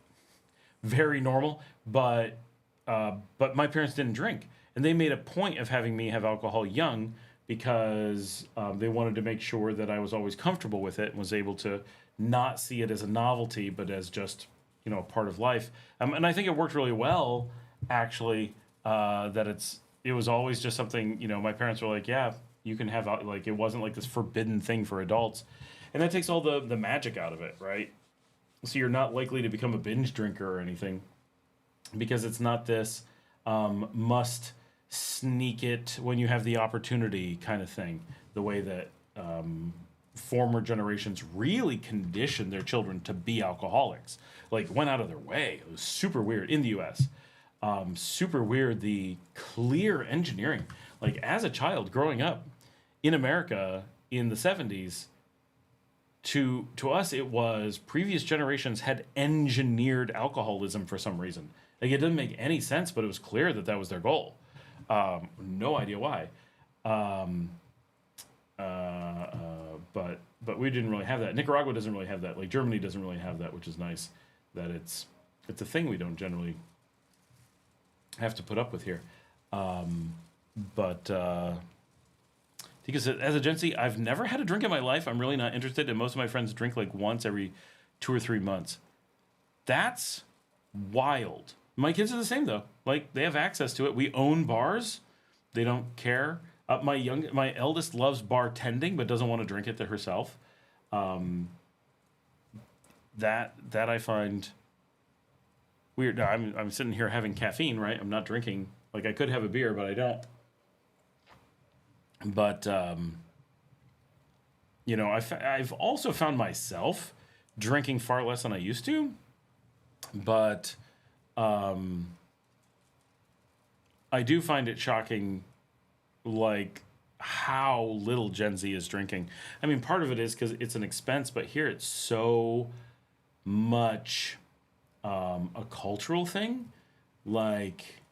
S1: very normal. But my parents didn't drink. And they made a point of having me have alcohol young because they wanted to make sure that I was always comfortable with it and was able to not see it as a novelty, but as just, a part of life. And I think it worked really well, actually, that it was always just something, my parents were like, yeah, you can have, like, it wasn't like this forbidden thing for adults. And that takes all the magic out of it, right? So you're not likely to become a binge drinker or anything because it's not this must sneak it when you have the opportunity kind of thing, the way that former generations really conditioned their children to be alcoholics, like went out of their way. It was super weird in the US. Super weird, the clear engineering. Like as a child growing up in America in the 70s, to us it was previous generations had engineered alcoholism for some reason. Like it didn't make any sense, but it was clear that was their goal. No idea why. But we didn't really have that. Nicaragua doesn't really have that. Like Germany doesn't really have that, which is nice. That it's a thing we don't generally have to put up with here. Because as a Gen Z, I've never had a drink in my life. I'm really not interested, and most of my friends drink like once every 2 or 3 months. That's wild. My kids are the same though. Like they have access to it. We own bars. They don't care. My eldest loves bartending, but doesn't want to drink it to herself. That I find weird. Now, I'm sitting here having caffeine, right? I'm not drinking. Like I could have a beer, but I don't. But I've also found myself drinking far less than I used to. But I do find it shocking, like how little Gen Z is drinking. I mean, part of it is because it's an expense, but here it's so much a cultural thing. Like,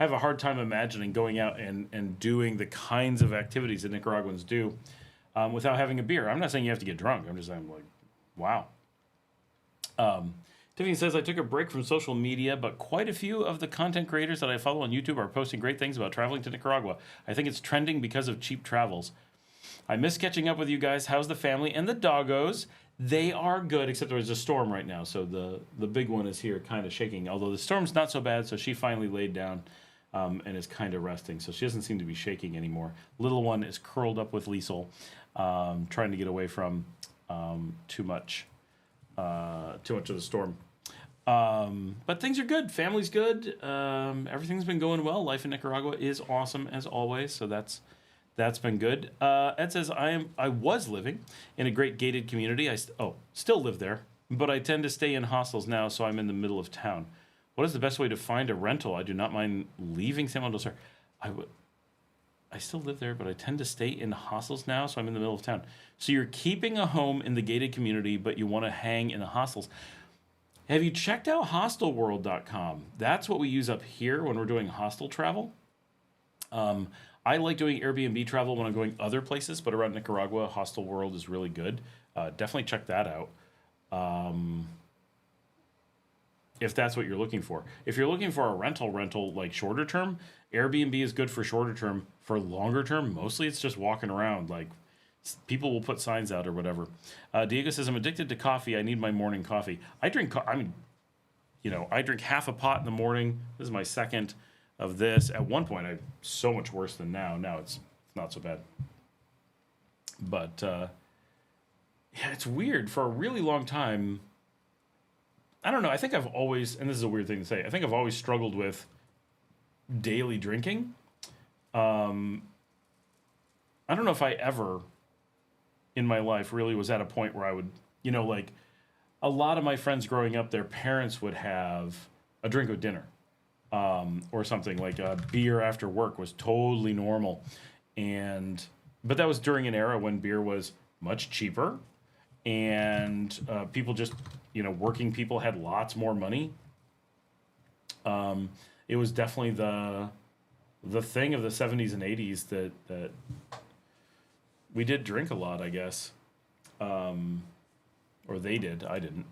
S1: I have a hard time imagining going out and doing the kinds of activities that Nicaraguans do without having a beer. I'm not saying you have to get drunk. I'm just saying, like, wow. Tiffany says, I took a break from social media, but quite a few of the content creators that I follow on YouTube are posting great things about traveling to Nicaragua. I think it's trending because of cheap travels. I miss catching up with you guys. How's the family and the doggos? They are good, except there's a storm right now, so the big one is here kind of shaking. Although the storm's not so bad, so she finally laid down and is kind of resting. So she doesn't seem to be shaking anymore. Little one is curled up with Liesel, trying to get away from too much of the storm. But things are good. Family's good. Everything's been going well. Life in Nicaragua is awesome as always. So that's been good. Ed says, I was living in a great gated community. Still live there, but I tend to stay in hostels now, so I'm in the middle of town. What is the best way to find a rental? I do not mind leaving San Juan del Sur. I still live there, but I tend to stay in hostels now, so I'm in the middle of town. So you're keeping a home in the gated community, but you want to hang in the hostels. Have you checked out hostelworld.com? That's what we use up here when we're doing hostel travel. I I like doing Airbnb travel when I'm going other places, but around Nicaragua, Hostel World is really good. Definitely check that out. If that's what you're looking for. If you're looking for a rental like shorter term, Airbnb is good for shorter term. For longer term, mostly it's just walking around. Like people will put signs out or whatever. Diego says, I'm addicted to coffee. I need my morning coffee. I drink, I drink half a pot in the morning. This is my second of this. At one point, I'm so much worse than now. Now it's not so bad. But yeah, it's weird. For a really long time, I don't know. I think I've always, and this is a weird thing to say, I think I've always struggled with daily drinking. I don't know if I ever in my life really was at a point where I would, like a lot of my friends growing up, their parents would have a drink with dinner, or something like a beer after work was totally normal. But that was during an era when beer was much cheaper and people just, working people had lots more money. It was definitely the thing of the 70s and 80s that we did drink a lot, I guess. Or they did. I didn't.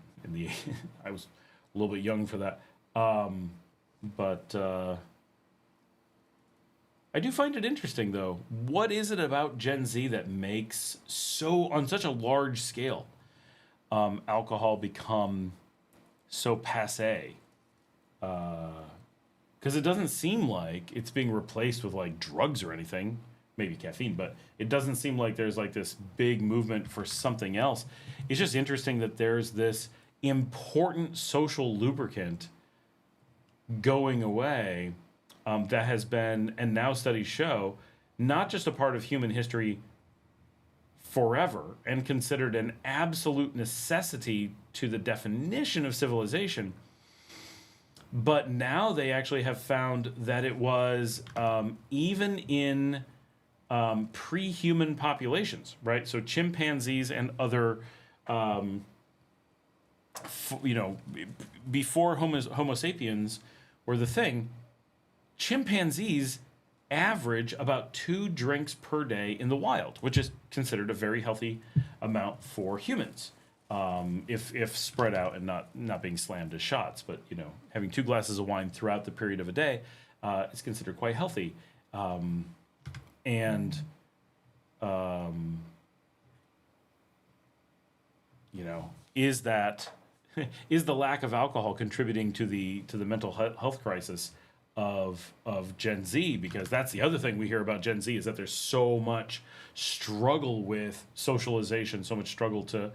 S1: I was a little bit young for that. But I do find it interesting, though. What is it about Gen Z that makes on such a large scale, alcohol become so passé? Because it doesn't seem like it's being replaced with like drugs or anything. Maybe caffeine, but it doesn't seem like there's like this big movement for something else. It's just interesting that there's this important social lubricant going away, that has been, and now studies show, not just a part of human history forever and considered an absolute necessity to the definition of civilization, but now they actually have found that it was, even in pre-human populations, right? So chimpanzees and other, before Homo sapiens were the thing, chimpanzees average about 2 drinks per day in the wild, which is considered a very healthy amount for humans, if spread out and not being slammed as shots. But having 2 glasses of wine throughout the period of a day is considered quite healthy. Is the lack of alcohol contributing to the mental health crisis of Gen Z? Because that's the other thing we hear about Gen Z, is that there's so much struggle with socialization, so much struggle to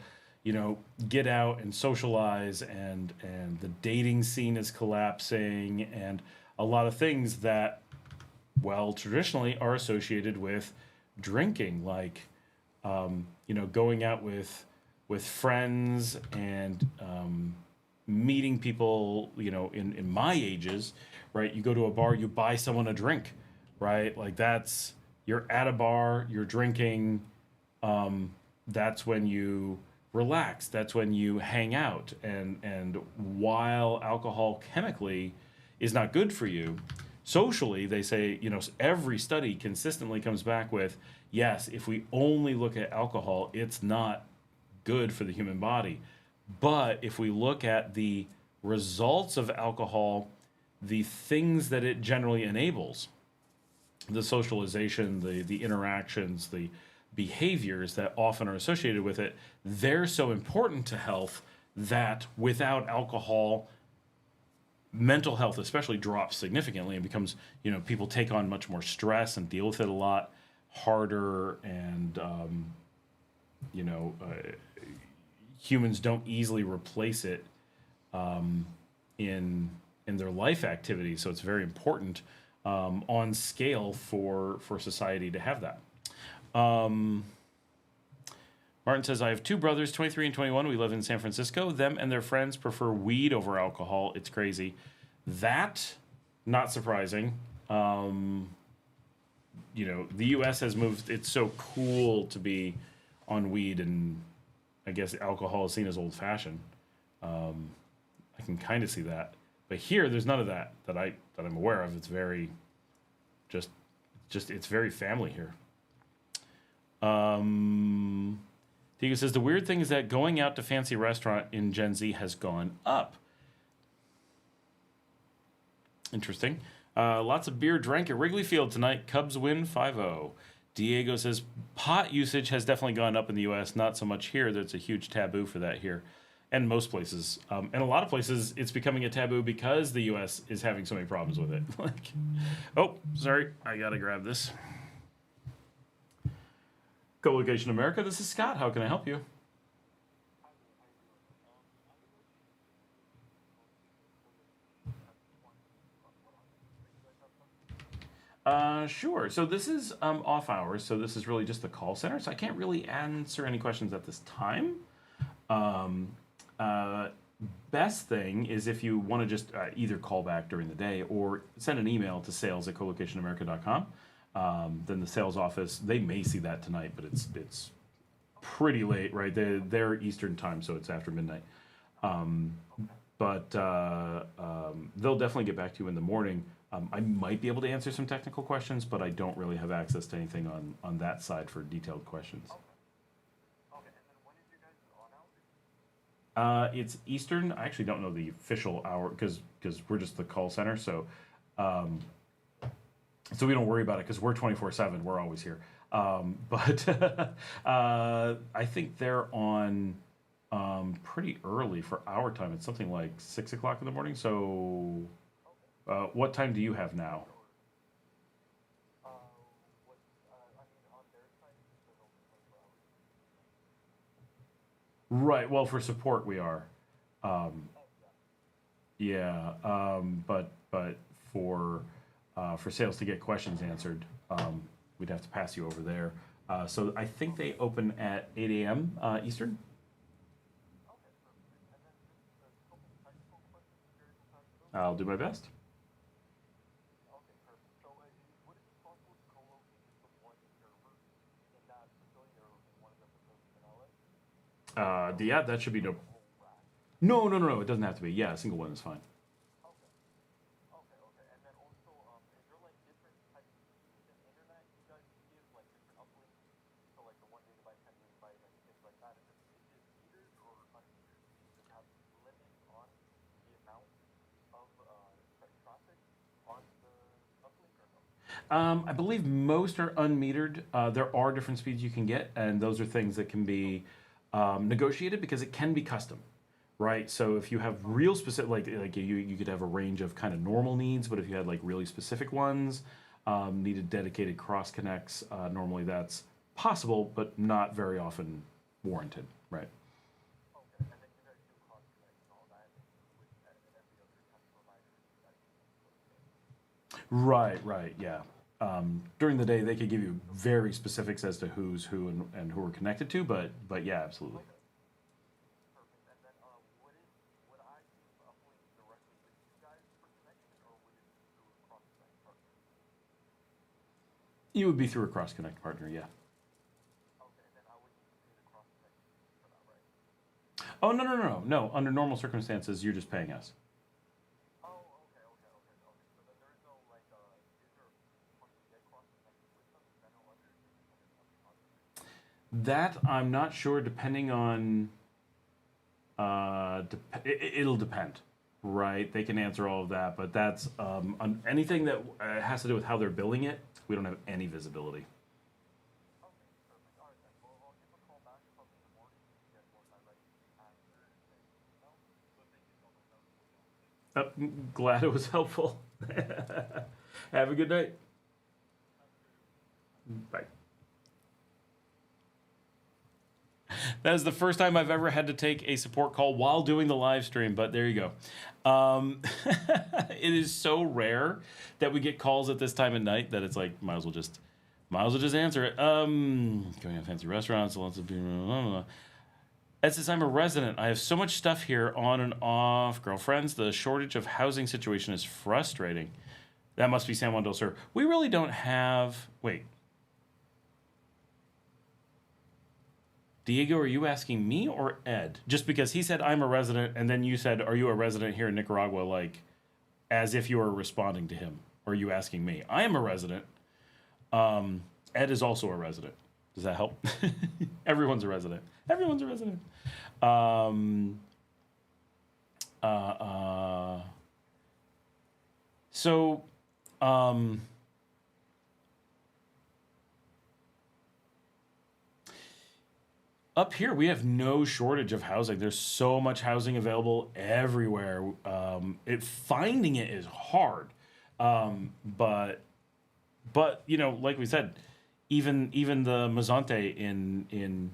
S1: get out and socialize, and the dating scene is collapsing, and a lot of things that, well, traditionally are associated with drinking, like going out with friends and meeting people, in my ages, right? You go to a bar, you buy someone a drink, right? Like you're at a bar, you're drinking. That's when you relax. That's when you hang out. And while alcohol chemically is not good for you, socially, they say, every study consistently comes back with, yes, if we only look at alcohol, it's not good for the human body. But if we look at the results of alcohol, the things that it generally enables, the socialization, the interactions, the behaviors that often are associated with it, they're so important to health that without alcohol, mental health especially drops significantly and becomes, people take on much more stress and deal with it a lot harder, and humans don't easily replace it in their life activities. So it's very important on scale for society to have that. Martin says, I have 2 brothers, 23 and 21. We live in San Francisco. Them and their friends prefer weed over alcohol. It's crazy. That, not surprising. The U.S. has moved. It's so cool to be on weed, and I guess alcohol is seen as old-fashioned. I can kind of see that. But here, there's none of that I'm aware of. It's very just it's very family here. Diego says, the weird thing is that going out to fancy restaurant in Gen Z has gone up. Interesting. Lots of beer drank at Wrigley Field tonight. Cubs win 5-0. Diego says, pot usage has definitely gone up in the U.S., not so much here. There's a huge taboo for that here. And most places. And a lot of places, it's becoming a taboo because the U.S. is having so many problems with it. Like, oh, sorry. I got to grab this. Co-location America, this is Scott. How can I help you? Sure. So this is off hours, so this is really just the call center. So I can't really answer any questions at this time. Best thing is if you want to just either call back during the day or send an email to sales@colocationamerica.com. Then the sales office, they may see that tonight, but it's pretty late, right? They're Eastern time, so it's after midnight. But they'll definitely get back to you in the morning. I might be able to answer some technical questions, but I don't really have access to anything on that side for detailed questions.
S3: Okay, and then when is your guys' on hour?
S1: It's Eastern. I actually don't know the official hour because we're just the call center, so we don't worry about it because we're 24/7. We're always here. But I think they're on pretty early for our time. It's something like 6 o'clock in the morning. So what time do you have now?
S3: On their side, it's still open 24 hours.
S1: Right. Well, for support we are. Yeah. But for sales to get questions answered, we'd have to pass you over there. So I think they open at 8 a.m. Eastern.
S3: Okay, perfect. And then just a couple technical questions if you're able to answer those.
S1: I'll do my best.
S3: Okay, perfect. So would it be possible to co-locate just the one server in that facility or in one of the facilities in LA?
S1: Yeah, that should be no.
S3: Whole rack.
S1: No. It doesn't have to be. Yeah, a single one is fine.
S3: Okay. And then also, is there like different types of speeds in internet you guys give, like different uplinks? So like the 1 gigabyte, 10 gigabyte, and things like that. Is it metered or unmetered? Does it have limits on the amount of traffic on the uplink or no?
S1: I believe most are unmetered. There are different speeds you can get, and those are things that can be negotiated because it can be custom, right? So if you have real specific, like you could have a range of kind of normal needs, but if you had like really specific ones, needed dedicated cross connects, normally that's possible, but not very often warranted, right?
S3: Okay, and then you guys do cross connect and all that with every other type of provider that you
S1: Right, yeah. During the day, they could give you very specifics as to who's who and who we're connected to, but yeah, absolutely.
S3: Perfect. And then would I be uploading directly with you guys for connection or would it be through a cross connect partner?
S1: You would be through a cross connect partner, yeah.
S3: Okay, and then I would need to pay the cross connect for that, right?
S1: Oh, no. Under normal circumstances, you're just paying us.
S3: Oh, okay. So then there is no like is there a point to get cross connected with them? Because I know others are dependent on the contract.
S1: That I'm not sure, depending on. It'll depend, right? They can answer all of that, but that's on anything that has to do with how they're billing it. We don't have any visibility.
S3: Okay, perfect. All right then. Well, I'll give a call back probably in the morning to get more direct answers and email. So thank you so much. That was really helpful.
S1: Glad it was helpful. Have a good night. Bye. That is the first time I've ever had to take a support call while doing the live stream, but there you go. It is so rare that we get calls at this time of night that it's like, might as well just answer it. Going to fancy restaurants, lots of people. It says, I'm a resident. I have so much stuff here on and off. Girlfriends, the shortage of housing situation is frustrating. That must be San Juan del Sur. We really don't have... Wait. Diego, are you asking me or Ed? Just because he said I'm a resident, and then you said, are you a resident here in Nicaragua, like, as if you were responding to him. Or are you asking me? I am a resident. Ed is also a resident. Does that help? Everyone's a resident. Everyone's a resident. So, up here, we have no shortage of housing. There's so much housing available everywhere. Finding it is hard, but you know, like we said, even the Mazante in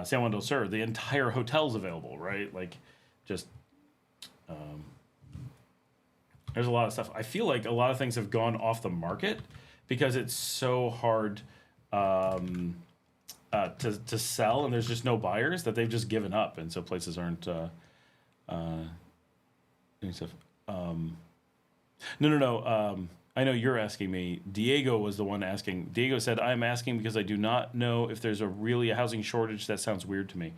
S1: San Juan del Sur, the entire hotel's available, right? Like, just there's a lot of stuff. I feel like a lot of things have gone off the market because it's so hard to sell, and there's just no buyers that they've just given up, and so places aren't doing stuff. No. I know you're asking me. Diego was the one asking. Diego said, "I'm asking because I do not know if there's really a housing shortage. That sounds weird to me."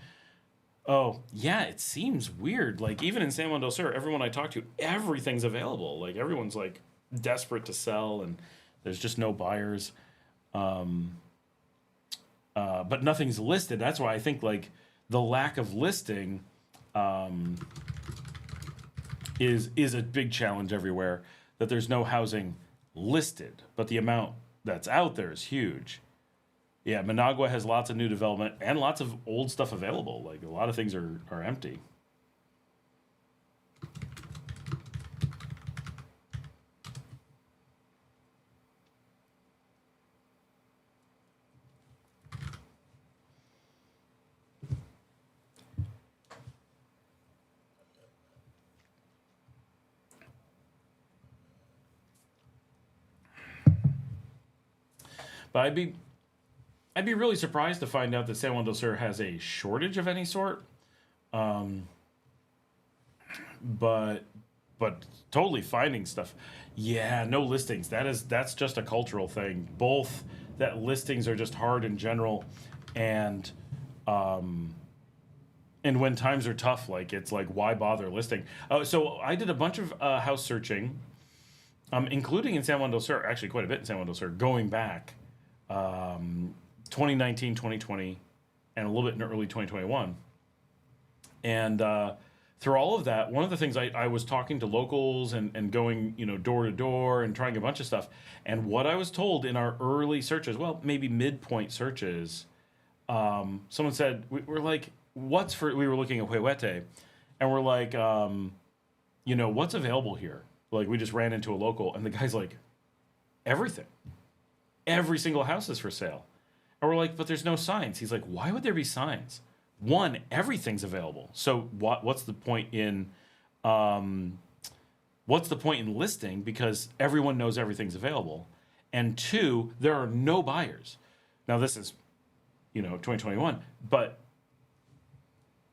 S1: Oh, yeah, it seems weird. Like, even in San Juan del Sur, everyone I talk to, everything's available. Like, everyone's, like, desperate to sell, and there's just no buyers. But nothing's listed. That's why I think, like, the lack of listing is a big challenge everywhere, that there's no housing listed, but the amount that's out there is huge. Yeah, Managua has lots of new development and lots of old stuff available. Like, a lot of things are empty. But I'd be really surprised to find out that San Juan del Sur has a shortage of any sort. But totally finding stuff. Yeah, no listings. That's just a cultural thing. Both that listings are just hard in general, and when times are tough, like, it's like, why bother listing? So I did a bunch of house searching, including in San Juan del Sur, actually quite a bit in San Juan del Sur, going back 2019, 2020, and a little bit in early 2021. And through all of that, one of the things I was talking to locals and going, you know, door to door and trying a bunch of stuff. And what I was told in our early searches, well, maybe midpoint searches, someone said, we're like, we were looking at Huehuete, and we're like, you know, what's available here? Like, we just ran into a local, and the guy's like, everything. Every single house is for sale. And we're like, but there's no signs. He's like, why would there be signs? One, everything's available. So what's the point in listing? Because everyone knows everything's available. And two, there are no buyers. Now, this is, you know, 2021, but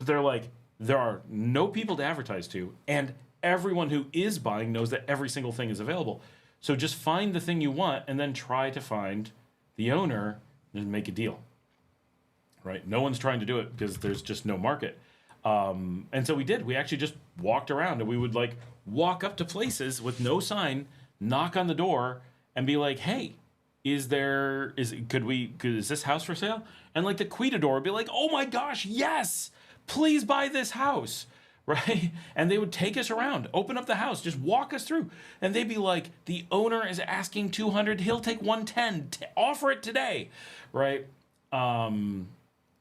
S1: they're like, there are no people to advertise to, and everyone who is buying knows that every single thing is available. So just find the thing you want and then try to find the owner and make a deal, right? No one's trying to do it because there's just no market. And so we did. We actually just walked around, and we would, like, walk up to places with no sign, knock on the door, and be like, hey, is this house for sale? And, like, the cuidador would be like, oh my gosh, yes, please buy this house. Right? And they would take us around, open up the house, just walk us through. And they'd be like, the owner is asking 200, he'll take 110, offer it today. Right?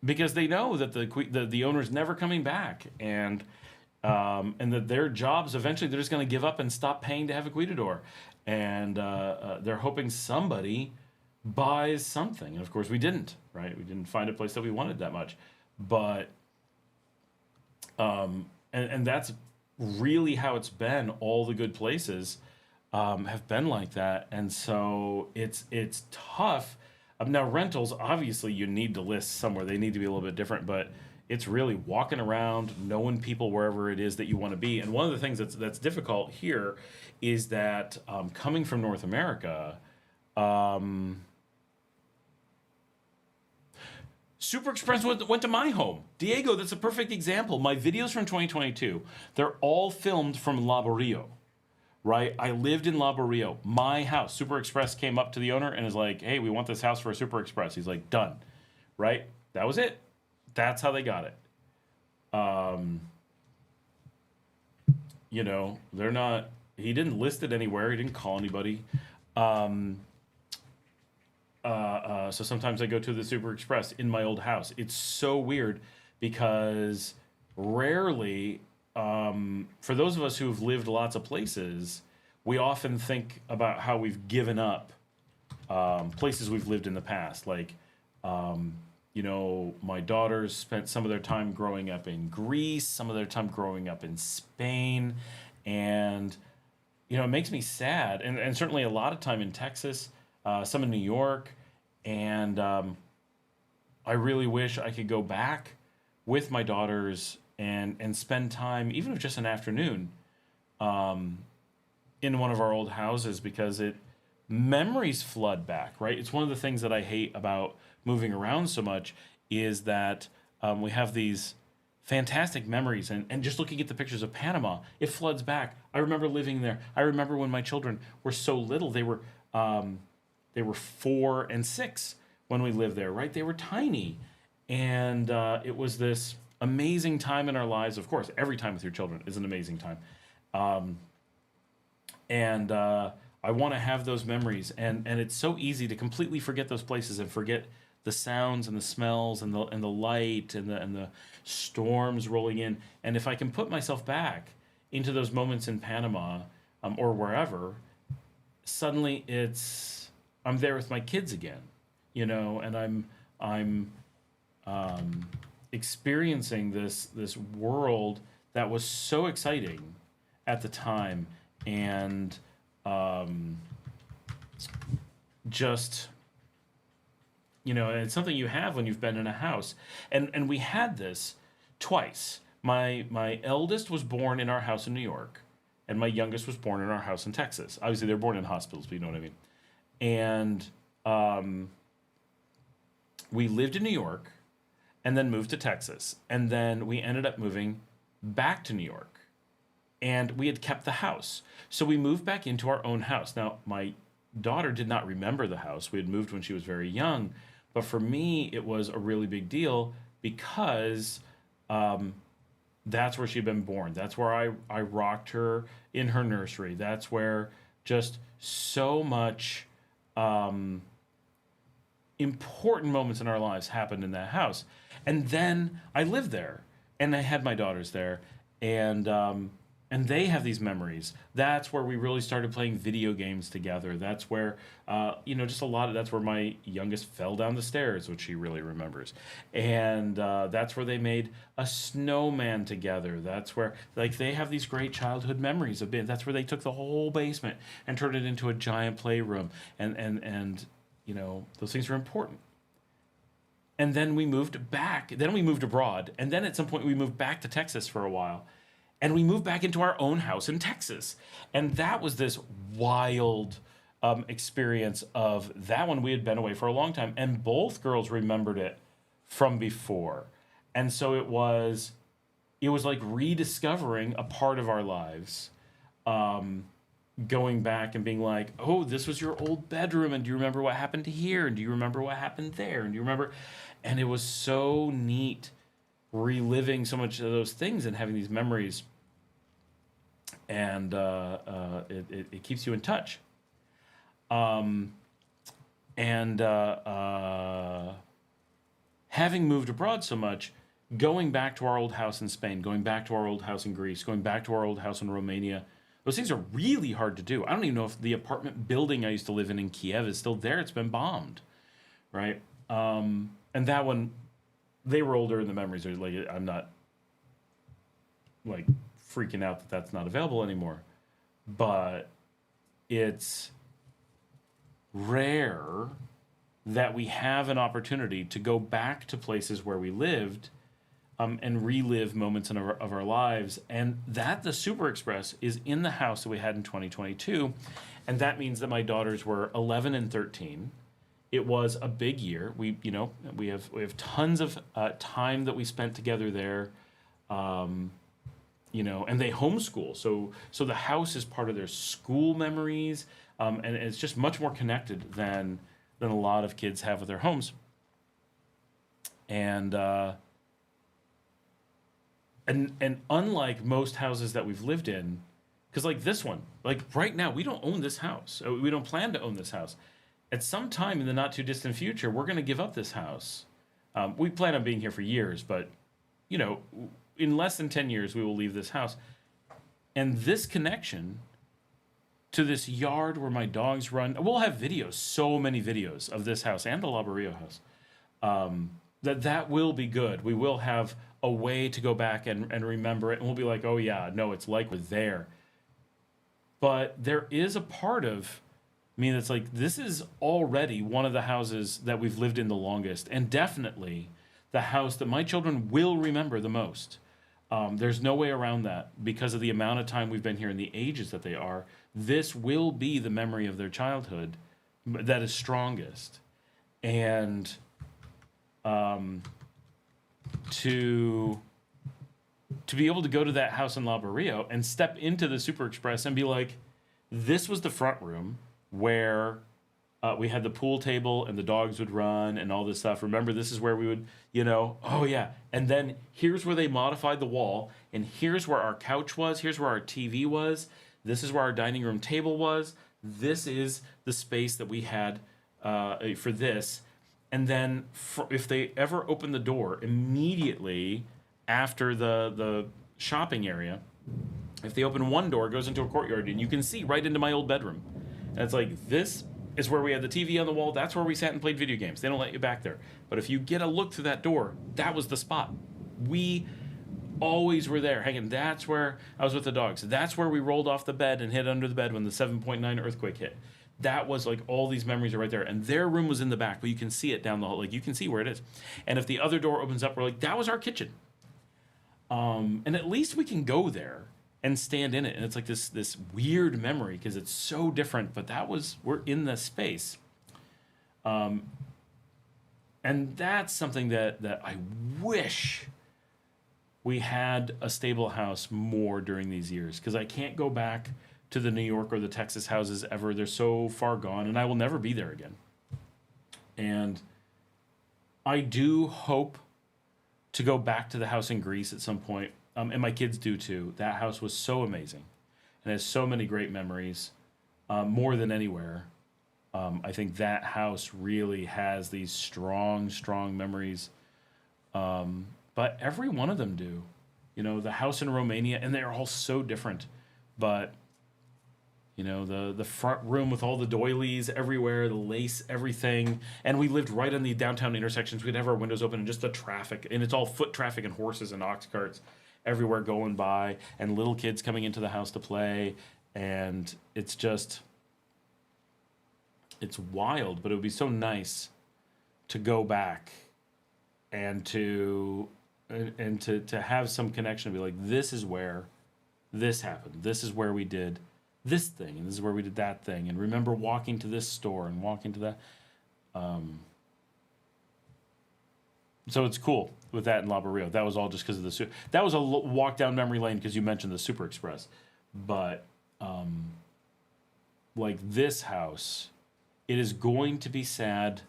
S1: Because they know that the owner's never coming back, and that their jobs, eventually they're just going to give up and stop paying to have a cuidador. And they're hoping somebody buys something. And of course we didn't, right? We didn't find a place that we wanted that much. But and that's really how it's been. All the good places have been like that, and so it's tough. Now, rentals, obviously you need to list somewhere. They need to be a little bit different, but it's really walking around, knowing people wherever it is that you want to be. And one of the things that's difficult here is that coming from North America, Super Express went to my home. Diego, that's a perfect example. My videos from 2022, they're all filmed from Laborio, right? I lived in La Barrio. My house, Super Express came up to the owner and is like, hey, we want this house for a Super Express. He's like, done, right? That was it. That's how they got it. You know, they're not, he didn't list it anywhere. He didn't call anybody. So sometimes I go to the Super Express in my old house. It's so weird because rarely, for those of us who've lived lots of places, we often think about how we've given up places we've lived in the past. Like, you know, my daughters spent some of their time growing up in Greece, some of their time growing up in Spain, and you know, it makes me sad. And certainly a lot of time in Texas, some in New York, and I really wish I could go back with my daughters and spend time, even if just an afternoon, in one of our old houses, because memories flood back, right? It's one of the things that I hate about moving around so much is that we have these fantastic memories, and just looking at the pictures of Panama, it floods back. I remember living there. I remember when my children were so little. They were 4 and 6 when we lived there, right? They were tiny, and it was this amazing time in our lives. Of course, every time with your children is an amazing time, and I want to have those memories, and it's so easy to completely forget those places and forget the sounds and the smells and the light and the storms rolling in. And if I can put myself back into those moments in Panama or wherever, suddenly I'm there with my kids again, you know, and I'm experiencing this world that was so exciting at the time, and just, you know, it's something you have when you've been in a house. And we had this twice. My eldest was born in our house in New York, and my youngest was born in our house in Texas. Obviously, they're born in hospitals, but you know what I mean. And we lived in New York and then moved to Texas. And then we ended up moving back to New York. And we had kept the house. So we moved back into our own house. Now, my daughter did not remember the house. We had moved when she was very young. But for me, it was a really big deal because that's where she'd been born. That's where I rocked her in her nursery. That's where just so much important moments in our lives happened in that house. And then I lived there, and I had my daughters there, and they have these memories. That's where we really started playing video games together. That's where, just that's where my youngest fell down the stairs, which she really remembers. And that's where they made a snowman together. That's where, like, they have these great childhood memories of being, that's where they took the whole basement and turned it into a giant playroom. And you know, those things are important. And then we moved back. Then we moved abroad. And then at some point we moved back to Texas for a while. And we moved back into our own house in Texas. And that was this wild experience of that one. We had been away for a long time. And both girls remembered it from before. And so it was like rediscovering a part of our lives. Going back and being like, oh, this was your old bedroom. And do you remember what happened here? And do you remember what happened there? And do you remember? And it was so neat reliving so much of those things and having these memories. And it keeps you in touch. Having moved abroad so much, going back to our old house in Spain, going back to our old house in Greece, going back to our old house in Romania, those things are really hard to do. I don't even know if the apartment building I used to live in Kiev is still there. It's been bombed, right? And that one, they were older, and the memories are like, I'm not like freaking out that that's not available anymore. But it's rare that we have an opportunity to go back to places where we lived and relive moments of our lives. And that the Super Express is in the house that we had in 2022. And that means that my daughters were 11 and 13. It was a big year. We have tons of time that we spent together there. and they homeschool. So the house is part of their school memories, and it's just much more connected than a lot of kids have with their homes. And unlike most houses that we've lived in, because like this one, like right now, we don't own this house. We don't plan to own this house. At some time in the not too distant future, we're going to give up this house. We plan on being here for years, but in less than 10 years, we will leave this house. And this connection to this yard where my dogs run, we'll have videos, so many videos of this house and the La Barrio house. That will be good. We will have a way to go back and remember it, and we'll be like, oh yeah, no, it's like we're there. But there is a part of me that's like, this is already one of the houses that we've lived in the longest, and definitely the house that my children will remember the most. There's no way around that because of the amount of time we've been here and the ages that they are. This will be the memory of their childhood that is strongest. And to be able to go to that house in La Barrio and step into the Super Express and be like, this was the front room where we had the pool table and the dogs would run and all this stuff. Remember, this is where we would, oh yeah. And then here's where they modified the wall, and here's where our couch was, here's where our TV was, this is where our dining room table was, this is the space that we had for this. And then if they ever open the door immediately after the shopping area, if they open one door, it goes into a courtyard, and you can see right into my old bedroom. And it's like, this is where we had the TV on the wall. That's where we sat and played video games. They don't let you back there. But if you get a look through that door, that was the spot. We always were there hanging. That's where I was with the dogs. That's where we rolled off the bed and hid under the bed when the 7.9 earthquake hit. That was like, all these memories are right there. And their room was in the back, but you can see it down the hall. Like, you can see where it is. And if the other door opens up, we're like, that was our kitchen. And at least we can go there and stand in it. And it's like this weird memory because it's so different, but we're in the space. And that's something that I wish we had a stable house more during these years, because I can't go back to the New York or the Texas houses ever. They're so far gone, and I will never be there again. And I do hope to go back to the house in Greece at some point. And my kids do too. That house was so amazing and has so many great memories, more than anywhere. I think that house really has these strong, strong memories. But every one of them do. The house in Romania, and they're all so different. But, the front room with all the doilies everywhere, the lace, everything. And we lived right on the downtown intersections. We'd have our windows open and just the traffic. And it's all foot traffic and horses and ox carts everywhere going by, and little kids coming into the house to play. And it's wild, but it would be so nice to go back and to have some connection, to be like, this is where this happened. This is where we did this thing, and this is where we did that thing. And remember walking to this store and walking to that. So it's cool with that in La Barrio. That was all just because of that was a walk down memory lane because you mentioned the Super Express. But like this house, it is going to be sad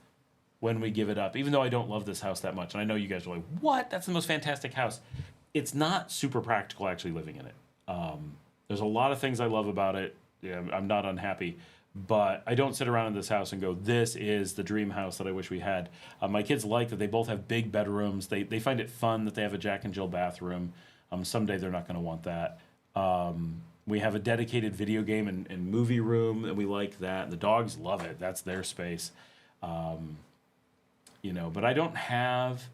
S1: when we give it up, even though I don't love this house that much. And I know you guys are like, what? That's the most fantastic house. It's not super practical actually living in it. There's a lot of things I love about it. Yeah, I'm not unhappy. But I don't sit around in this house and go, this is the dream house that I wish we had. My kids like that they both have big bedrooms. They find it fun that they have a Jack and Jill bathroom. Someday they're not going to want that. We have a dedicated video game and movie room, and we like that. The dogs love it. That's their space. But I don't have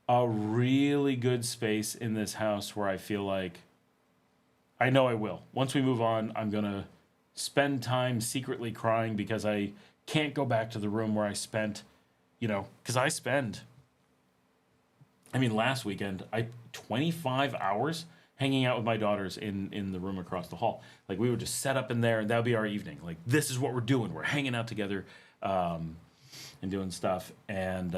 S1: a really good space in this house where I feel like, I know I will. Once we move on, I'm going to spend time secretly crying because I can't go back to the room where I spent, because last weekend, 25 hours hanging out with my daughters in the room across the hall. Like, we would just set up in there, and that would be our evening. Like, this is what we're doing. We're hanging out together and doing stuff. And,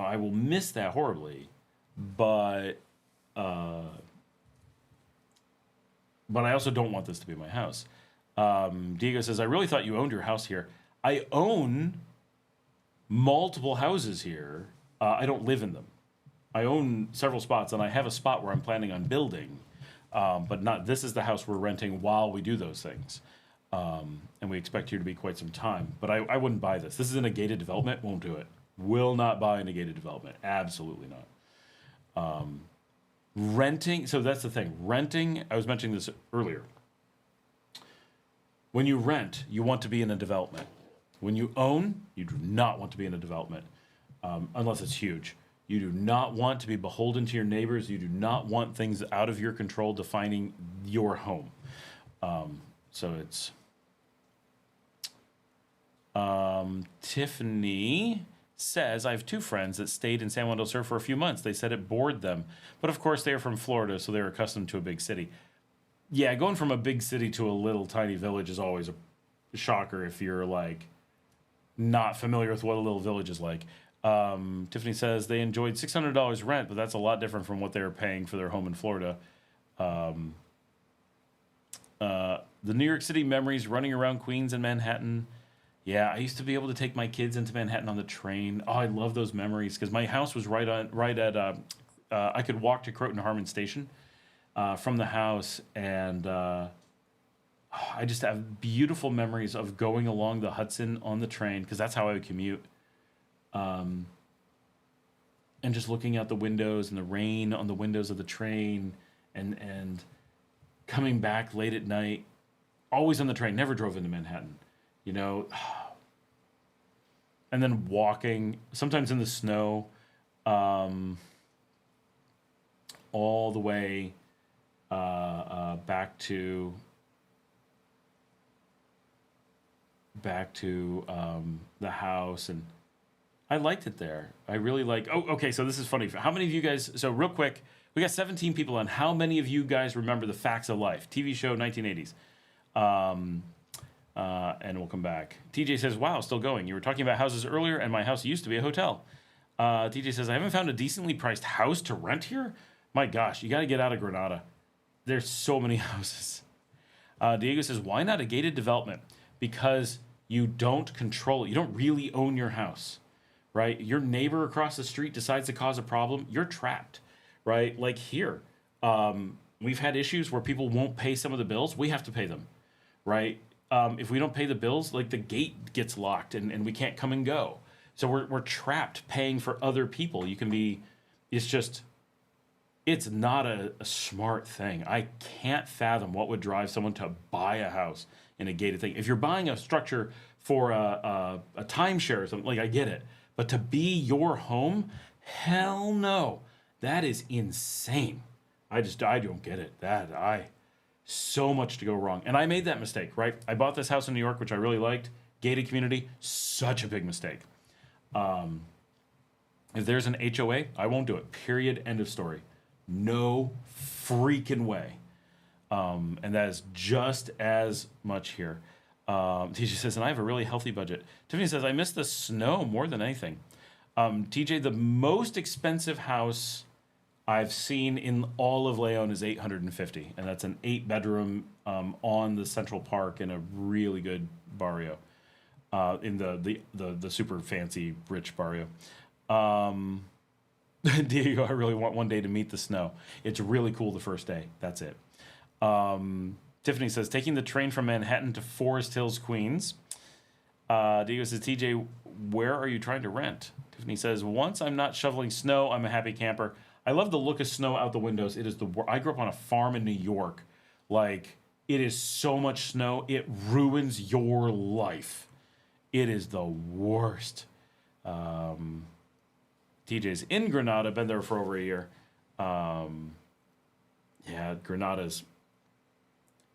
S1: I will miss that horribly. but I also don't want this to be my house. Diego says, I really thought you owned your house here. I own multiple houses here. I don't live in them. I own several spots, and I have a spot where I'm planning on building, but not. This is the house we're renting while we do those things, and we expect here to be quite some time. But I wouldn't buy this. This is in a gated development. Won't do it. Will not buy in a gated development. Absolutely not. Renting. So that's the thing. Renting. I was mentioning this earlier. When you rent, you want to be in a development. When you own, you do not want to be in a development, unless it's huge. You do not want to be beholden to your neighbors. You do not want things out of your control defining your home. So it's Tiffany says, I have two friends that stayed in San Juan del Sur for a few months. They said it bored them. But of course, they are from Florida, so they're accustomed to a big city. Yeah, going from a big city to a little tiny village is always a shocker if you're like not familiar with what a little village is like. Tiffany says they enjoyed $600 rent, but that's a lot different from what they were paying for their home in Florida. The New York City memories running around Queens and Manhattan. Yeah, I used to be able to take my kids into Manhattan on the train. Oh, I love those memories because my house was right at. I could walk to Croton Harmon Station from the house, and I just have beautiful memories of going along the Hudson on the train because that's how I would commute. And just looking out the windows and the rain on the windows of the train, and coming back late at night, always on the train, never drove into Manhattan, you know, and then walking, sometimes in the snow, all the way back to the house, and I liked it there. I really like. Oh, okay. So this is funny. How many of you guys? So real quick, we got 17 people on. How many of you guys remember The Facts of Life TV show 1980s? And we'll come back. TJ says, "Wow, still going. You were talking about houses earlier, and my house used to be a hotel." TJ says, "I haven't found a decently priced house to rent here. My gosh, you got to get out of Granada. There's so many houses." Diego says, "Why not a gated development? Because you don't control it. You don't really own your house." Right? Your neighbor across the street decides to cause a problem, you're trapped, right? Like here, we've had issues where people won't pay some of the bills. We have to pay them, right? If we don't pay the bills, like the gate gets locked and we can't come and go. So we're trapped paying for other people. It's not a smart thing. I can't fathom what would drive someone to buy a house in a gated thing. If you're buying a structure for a timeshare or something, like I get it. But to be your home, hell no. That is insane. I don't get it. So much to go wrong. And I made that mistake, right? I bought this house in New York, which I really liked. Gated community, such a big mistake. If there's an HOA, I won't do it. Period. End of story. No freaking way. And that is just as much here. TJ says, and I have a really healthy budget. Tiffany says, I miss the snow more than anything. TJ, the most expensive house I've seen in all of Leon is $850, and that's an 8-bedroom on the Central Park in a really good barrio, in the super fancy rich barrio. Diego, I really want one day to meet the snow. It's really cool the first day. That's it. Tiffany says, taking the train from Manhattan to Forest Hills, Queens. Diego says, TJ, where are you trying to rent? Tiffany says, once I'm not shoveling snow, I'm a happy camper. I love the look of snow out the windows. It is I grew up on a farm in New York. Like, it is so much snow, it ruins your life. It is the worst. TJ's in Granada, been there for over a year. Yeah, Granada's...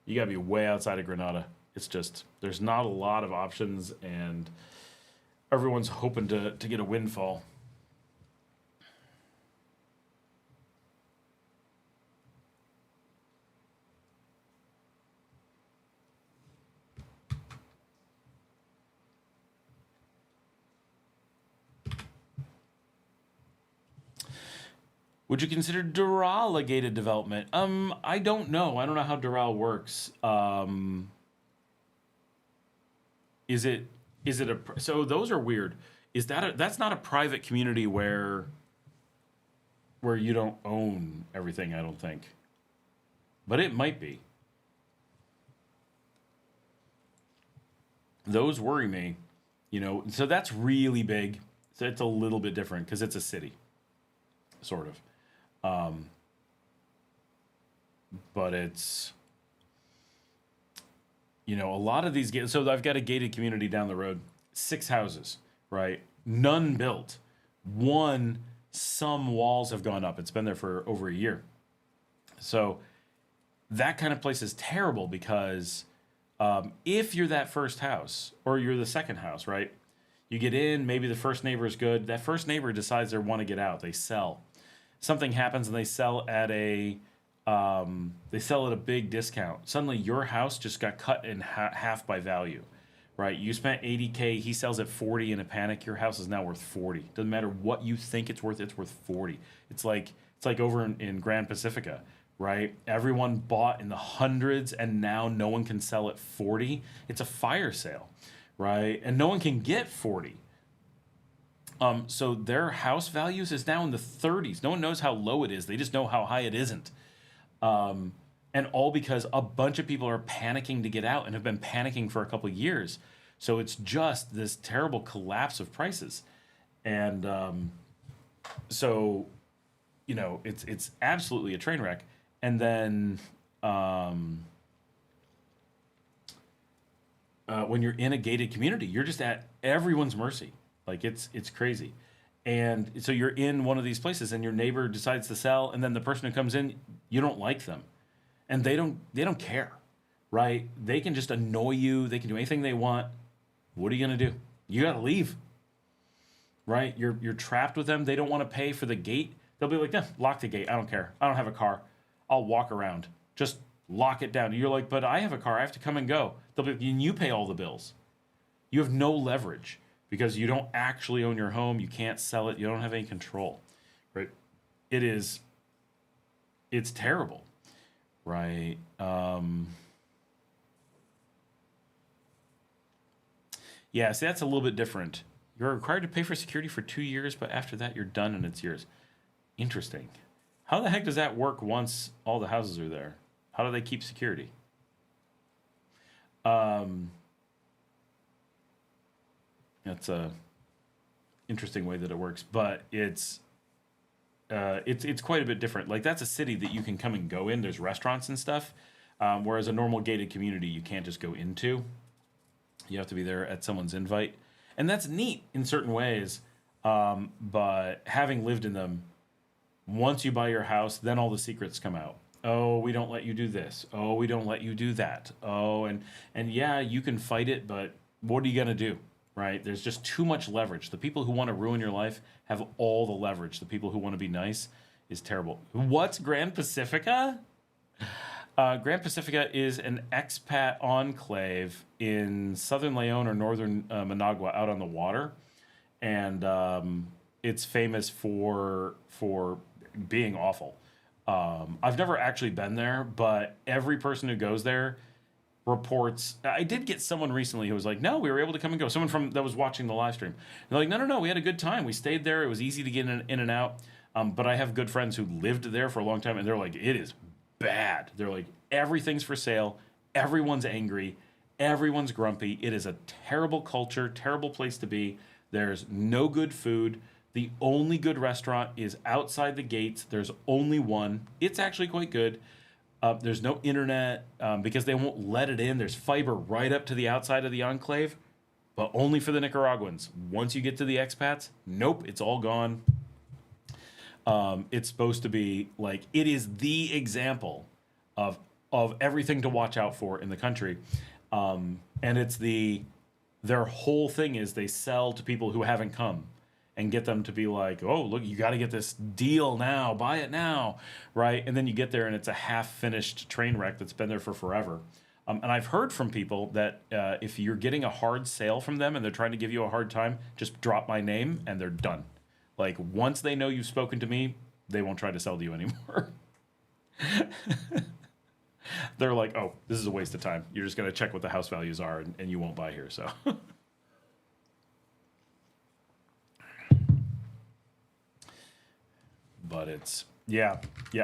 S1: You got to be way outside of Granada. It's just, there's not a lot of options, and everyone's hoping to get a windfall. Would you consider Doral a gated development? I don't know. I don't know how Doral works. Is it so those are weird. Is that's not a private community where you don't own everything, I don't think. But it might be. Those worry me, so that's really big. So it's a little bit different because it's a city, sort of. But it's, a lot of these so I've got a gated community down the road, 6 houses, right? None built. Some walls have gone up. It's been there for over a year. So that kind of place is terrible because if you're that first house or you're the second house, right? You get in, maybe the first neighbor is good. That first neighbor decides they want to get out. They sell. Something happens and they sell at a big discount. Suddenly your house just got cut in half by value, right? You spent $80K, he sells at 40 in a panic. Your house is now worth 40. Doesn't matter what you think it's worth 40. It's like over in Grand Pacifica, right? Everyone bought in the hundreds and now no one can sell at 40. It's a fire sale, right? And no one can get 40. So their house values is now in the 30s. No one knows how low it is. They just know how high it isn't. And all because a bunch of people are panicking to get out and have been panicking for a couple of years. So it's just this terrible collapse of prices. And so, it's absolutely a train wreck. And then when you're in a gated community, you're just at everyone's mercy. Like it's crazy. And so you're in one of these places and your neighbor decides to sell, and then the person who comes in, you don't like them. And they don't care, right? They can just annoy you. They can do anything they want. What are you going to do? You got to leave, right? You're trapped with them. They don't want to pay for the gate. They'll be like, lock the gate. I don't care. I don't have a car. I'll walk around. Just lock it down. You're like, but I have a car. I have to come and go. They'll be like, and you pay all the bills. You have no leverage because you don't actually own your home. You can't sell it. You don't have any control, right? It's terrible, right? Yeah, see, that's a little bit different. You're required to pay for security for 2 years, but after that, you're done and it's yours. Interesting. How the heck does that work once all the houses are there? How do they keep security? That's a interesting way that it works, but it's quite a bit different. Like that's a city that you can come and go in. There's restaurants and stuff, whereas a normal gated community you can't just go into. You have to be there at someone's invite, and that's neat in certain ways. But having lived in them, once you buy your house, then all the secrets come out. Oh, we don't let you do this. Oh, we don't let you do that. Oh, and yeah, you can fight it, but what are you gonna do? Right? There's just too much leverage. The people who want to ruin your life have all the leverage. The people who want to be nice is terrible. What's Grand Pacifica? Grand Pacifica is an expat enclave in southern Leon or northern Managua out on the water. And it's famous for being awful. I've never actually been there, but every person who goes there reports. I did get someone recently who was like, no, we were able to come and go. Someone that was watching the live stream. They're like, no, we had a good time. We stayed there. It was easy to get in and out. But I have good friends who lived there for a long time, and they're like, it is bad. They're like, everything's for sale. Everyone's angry. Everyone's grumpy. It is a terrible culture, terrible place to be. There's no good food. The only good restaurant is outside the gates. There's only one. It's actually quite good. There's no internet because they won't let it in. There's fiber right up to the outside of the enclave, but only for the Nicaraguans. Once you get to the expats, nope, it's all gone. It's supposed to be like, it is the example of everything to watch out for in the country. And it's their whole thing is they sell to people who haven't come and get them to be like, oh, look, you got to get this deal now, buy it now, right? And then you get there and it's a half-finished train wreck that's been there for forever. And I've heard from people that if you're getting a hard sale from them and they're trying to give you a hard time, just drop my name and they're done. Like once they know you've spoken to me, they won't try to sell to you anymore. They're like, oh, this is a waste of time. You're just going to check what the house values are, and you won't buy here. So, but it's yeah.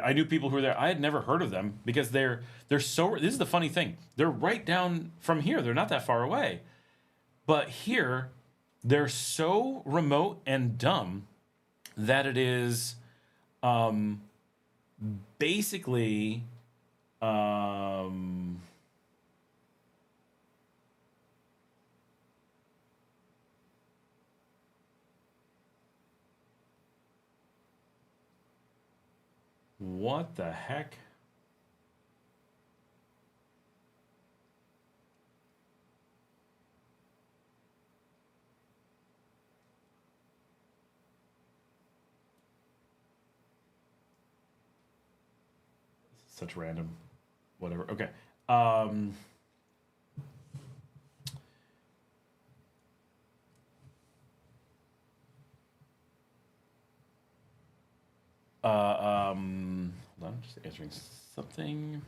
S1: I knew people who were there. I had never heard of them because they're so. This is the funny thing. They're right down from here. They're not that far away, but here they're so remote and dumb that it is basically. What the heck? Such random, whatever. Okay. Hold on, just answering something.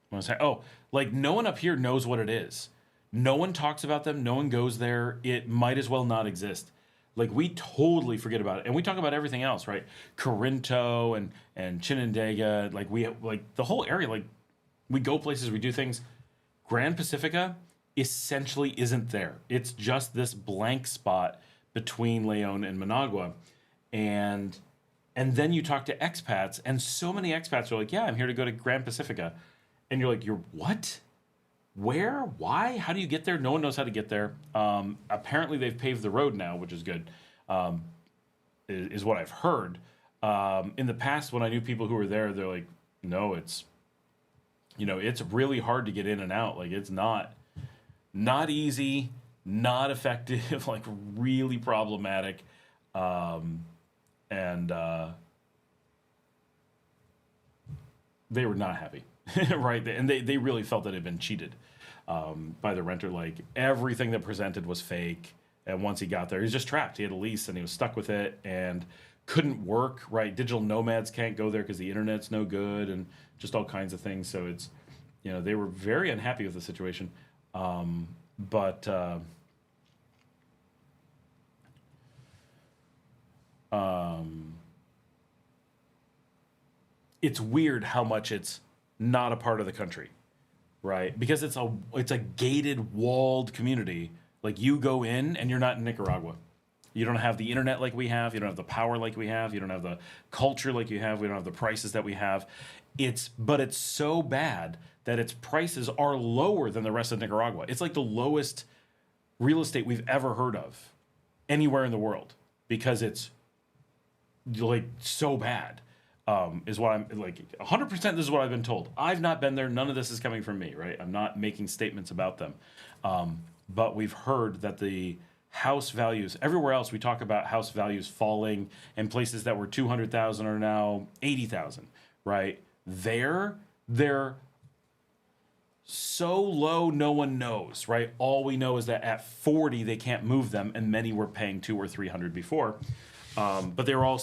S1: What was I? Oh, like no one up here knows what it is. No one talks about them. No one goes there. It might as well not exist. Like we totally forget about it, and we talk about everything else, right? Corinto and Chinandega, like we like the whole area. Like we go places, we do things. Grand Pacifica essentially isn't there. It's just this blank spot between Leon and Managua, and then you talk to expats, and so many expats are like, "Yeah, I'm here to go to Grand Pacifica," and you're like, "You're what? Where? Why? How do you get there?" No one knows how to get there. Apparently, they've paved the road now, which is good, is what I've heard. In the past, when I knew people who were there, they're like, "No, it's really hard to get in and out. Like it's not easy, not effective, like really problematic." And they were not happy, right? And they really felt that it had been cheated by the renter. Like everything that presented was fake. And once he got there, he was just trapped. He had a lease and he was stuck with it and couldn't work, right? Digital nomads can't go there because the internet's no good and just all kinds of things. So it's, they were very unhappy with the situation. But it's weird how much it's not a part of the country, right? Because it's a gated, walled community. Like you go in and you're not in Nicaragua. You don't have the internet like we have. You don't have the power like we have. You don't have the culture like you have. We don't have the prices that we have. But it's so bad that its prices are lower than the rest of Nicaragua. It's like the lowest real estate we've ever heard of anywhere in the world because it's like so bad. Is what I'm like 100%. This is what I've been told. I've not been there. None of this is coming from me, right? I'm not making statements about them. But we've heard that the house values everywhere else, we talk about house values falling, and places that were 200,000 are now 80,000, right? They're so low, no one knows, right? All we know is that at 40 they can't move them, and many were paying 200 or 300 before. But they're all,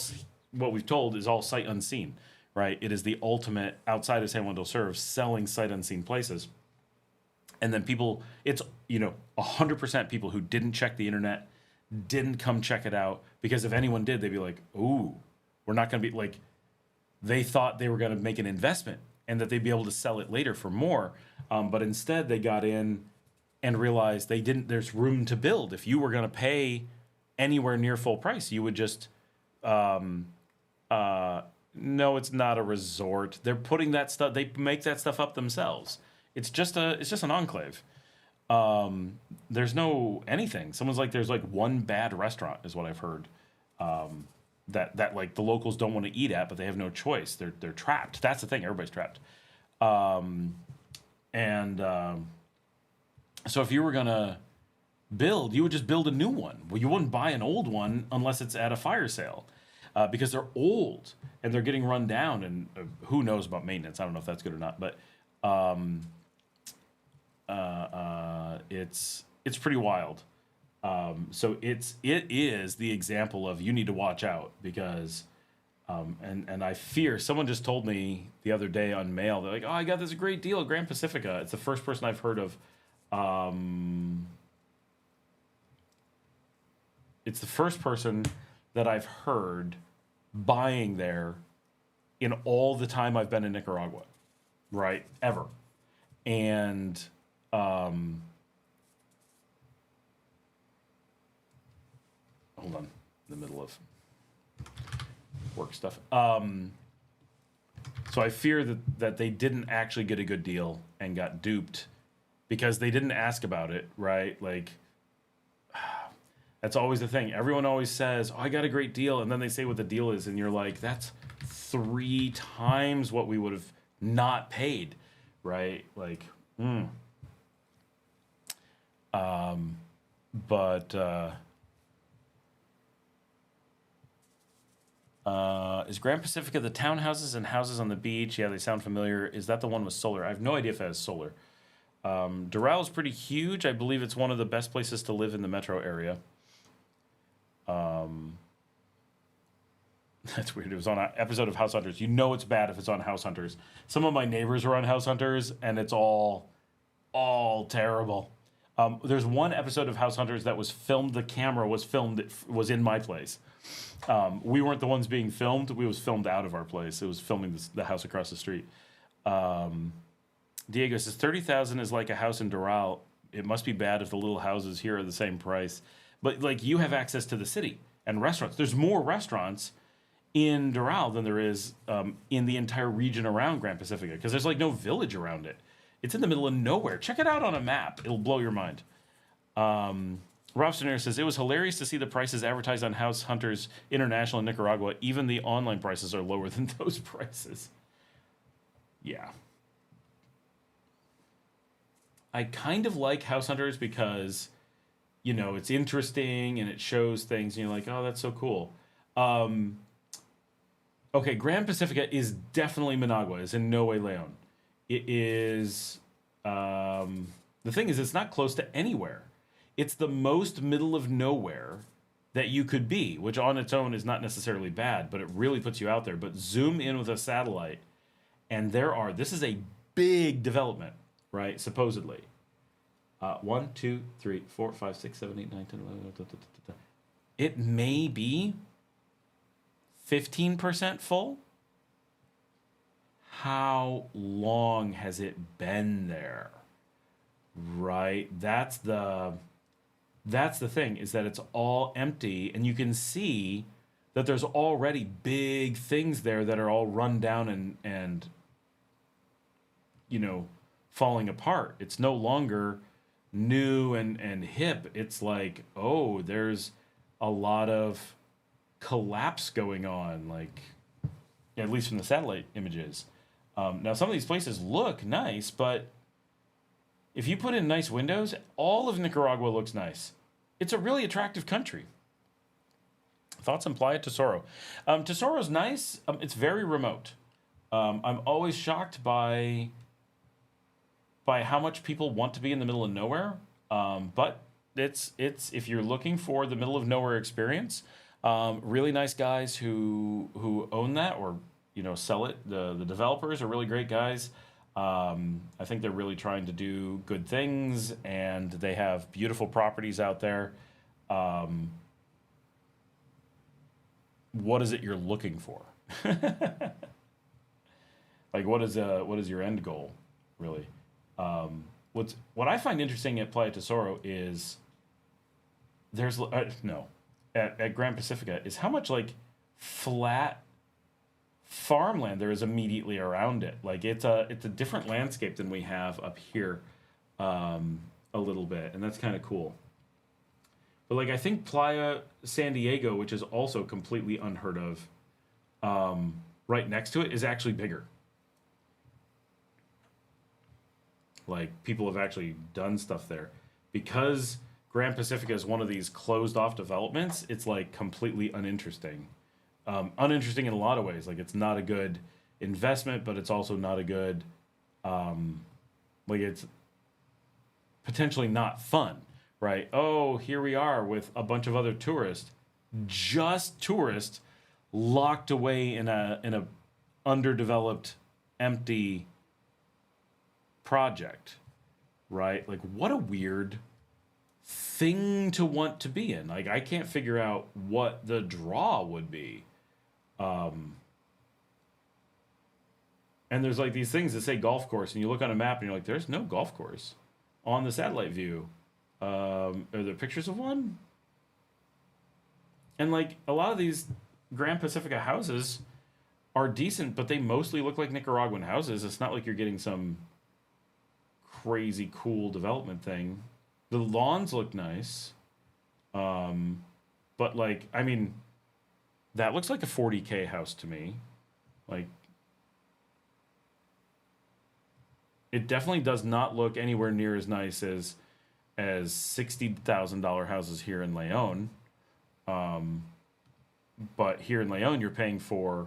S1: what we've told is all sight unseen, right? It is the ultimate outside of San Juan del Sur selling sight unseen places. And then people, it's 100% people who didn't check the internet, didn't come check it out, because if anyone did, they'd be like, "Ooh, we're not going to be like." They thought they were going to make an investment and that they'd be able to sell it later for more, but instead they got in and realized they didn't. There's room to build. If you were going to pay anywhere near full price, you would just. No, it's not a resort. They're putting that stuff. They make that stuff up themselves. It's just an enclave. There's no anything. Someone's like, there's like one bad restaurant is what I've heard. That like the locals don't want to eat at, but they have no choice. They're trapped. That's the thing. Everybody's trapped. So if you were gonna build, you would just build a new one. Well, you wouldn't buy an old one unless it's at a fire sale. because they're old and they're getting run down, and who knows about maintenance? I don't know if that's good or not, but it's pretty wild. So it is the example of you need to watch out because. And I fear someone just told me the other day on mail, they're like, oh, I got this great deal at Grand Pacifica. It's the first person I've heard of. It's the first person that I've heard buying there in all the time I've been in Nicaragua, right? Ever. And, hold on, in the middle of work stuff. So I fear that they didn't actually get a good deal and got duped because they didn't ask about it, right? Like, that's always the thing. Everyone always says, oh, I got a great deal, and then they say what the deal is, and you're like, that's 3 times what we would have not paid, right? Like, is Grand Pacifica the townhouses and houses on the beach? Yeah, they sound familiar. Is that the one with solar? I have no idea if it has solar. Doral is pretty huge. I believe it's one of the best places to live in the metro area. That's weird. It was on an episode of House Hunters. You know it's bad if it's on House Hunters. Some of my neighbors are on House Hunters, and it's all terrible. There's one episode of House Hunters that was filmed. The camera was filmed. It was in my place. We weren't the ones being filmed. We was filmed out of our place. It was filming the house across the street. Diego says 30,000 is like a house in Doral. It must be bad if the little houses here are the same price. But like you have access to the city and restaurants. There's more restaurants in Doral than there is in the entire region around Grand Pacifica because there's like no village around it. It's in the middle of nowhere. Check it out on a map. It'll blow your mind. Rob Stener says, it was hilarious to see the prices advertised on House Hunters International in Nicaragua. Even the online prices are lower than those prices. Yeah. I kind of like House Hunters because, you know, it's interesting and it shows things and you're like, oh, that's so cool. Okay, Grand Pacifica is definitely Managua. It's in no way Leon. It is, the thing is, it's not close to anywhere. It's the most middle of nowhere that you could be, which on its own is not necessarily bad, but it really puts you out there. But zoom in with a satellite, and this is a big development, right? Supposedly. 1, 2, 3, 4, 5, 6, 7, 8, 9, 10, 11, it may be 15% full. How long has it been there? Right? That's the thing, is that it's all empty, and you can see that there's already big things there that are all run down and you know, falling apart. It's no longer new and hip. It's like, oh, there's a lot of collapse going on, like, at least from the satellite images. Now, some of these places look nice, but if you put in nice windows, all of Nicaragua looks nice. It's a really attractive country. Thoughts on Playa Tesoro? Tesoro's nice. It's very remote. I'm always shocked by how much people want to be in the middle of nowhere. But it's if you're looking for the middle of nowhere experience, really nice guys who own that or, you know, sell it. The developers are really great guys. I think they're really trying to do good things, and they have beautiful properties out there. What is it you're looking for? Like, what is your end goal, really? What I find interesting at Playa Tesoro is at Grand Pacifica is how much like flat farmland there is immediately around it. Like it's a different landscape than we have up here, a little bit, and that's kind of cool. But like I think Playa San Diego, which is also completely unheard of, right next to it is actually bigger. Like people have actually done stuff there because Grand Pacifica is one of these closed off developments. It's like completely uninteresting. uninteresting in a lot of ways. Like it's not a good investment, but it's also not a good, like it's potentially not fun, right? Oh, here we are with a bunch of other tourists, just tourists locked away in a underdeveloped, empty project, right? Like what a weird thing to want to be in. Like I can't figure out what the draw would be. And there's like these things that say golf course, and you look on a map and you're like, there's no golf course on the satellite view. Are there pictures of one? And like a lot of these Grand Pacifica houses are decent, but they mostly look like Nicaraguan houses. It's not like you're getting some crazy cool development thing. The lawns look nice. But like, I mean, that looks like a 40K house to me. Like, it definitely does not look anywhere near as nice as $60,000 houses here in Leon. But here in Leon, you're paying for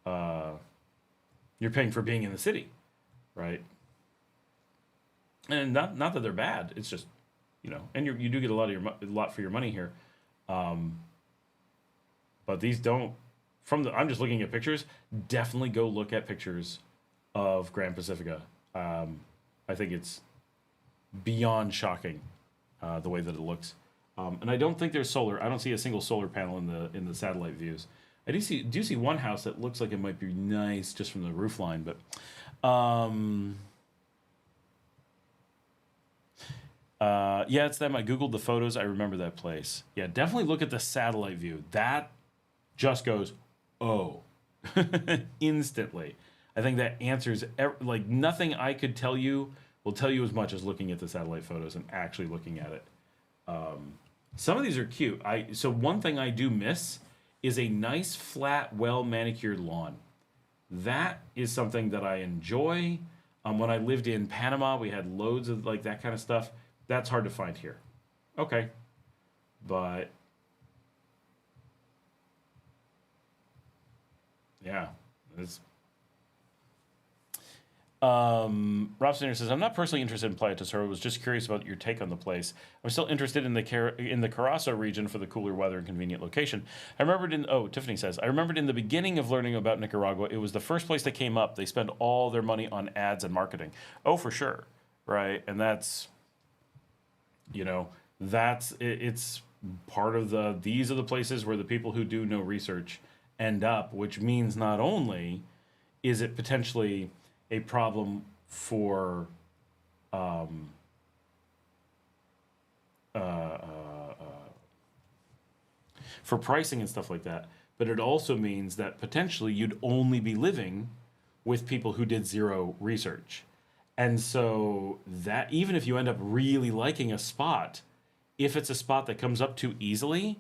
S1: being in the city, right? And not that they're bad. It's just, you know, and you do get a lot for your money here. But these don't. I'm just looking at pictures. Definitely go look at pictures of Grand Pacifica. I think it's beyond shocking the way that it looks. And I don't think there's solar. I don't see a single solar panel in the satellite views. I do see one house that looks like it might be nice just from the roof line, but yeah, it's them. I googled the photos. I remember that place. Yeah, definitely look at the satellite view. That just goes, oh, instantly. I think that answers like nothing I could tell you will tell you as much as looking at the satellite photos and actually looking at it. Some of these are cute. So one thing I do miss is a nice, flat, well-manicured lawn. That is something that I enjoy. When I lived in Panama, we had loads of like that kind of stuff. That's hard to find here. Okay. But yeah, it's Rob Snyder says, I'm not personally interested in Playa Tesoro. I was just curious about your take on the place. I'm still interested in the Carazo region for the cooler weather and convenient location. Tiffany says, I remembered in the beginning of learning about Nicaragua, it was the first place that came up. They spend all their money on ads and marketing. Oh, for sure. Right. And that's, you know, it's part of these are the places where the people who do no research end up, which means not only is it potentially a problem for pricing and stuff like that, but it also means that potentially you'd only be living with people who did zero research. And so that even if you end up really liking a spot, if it's a spot that comes up too easily,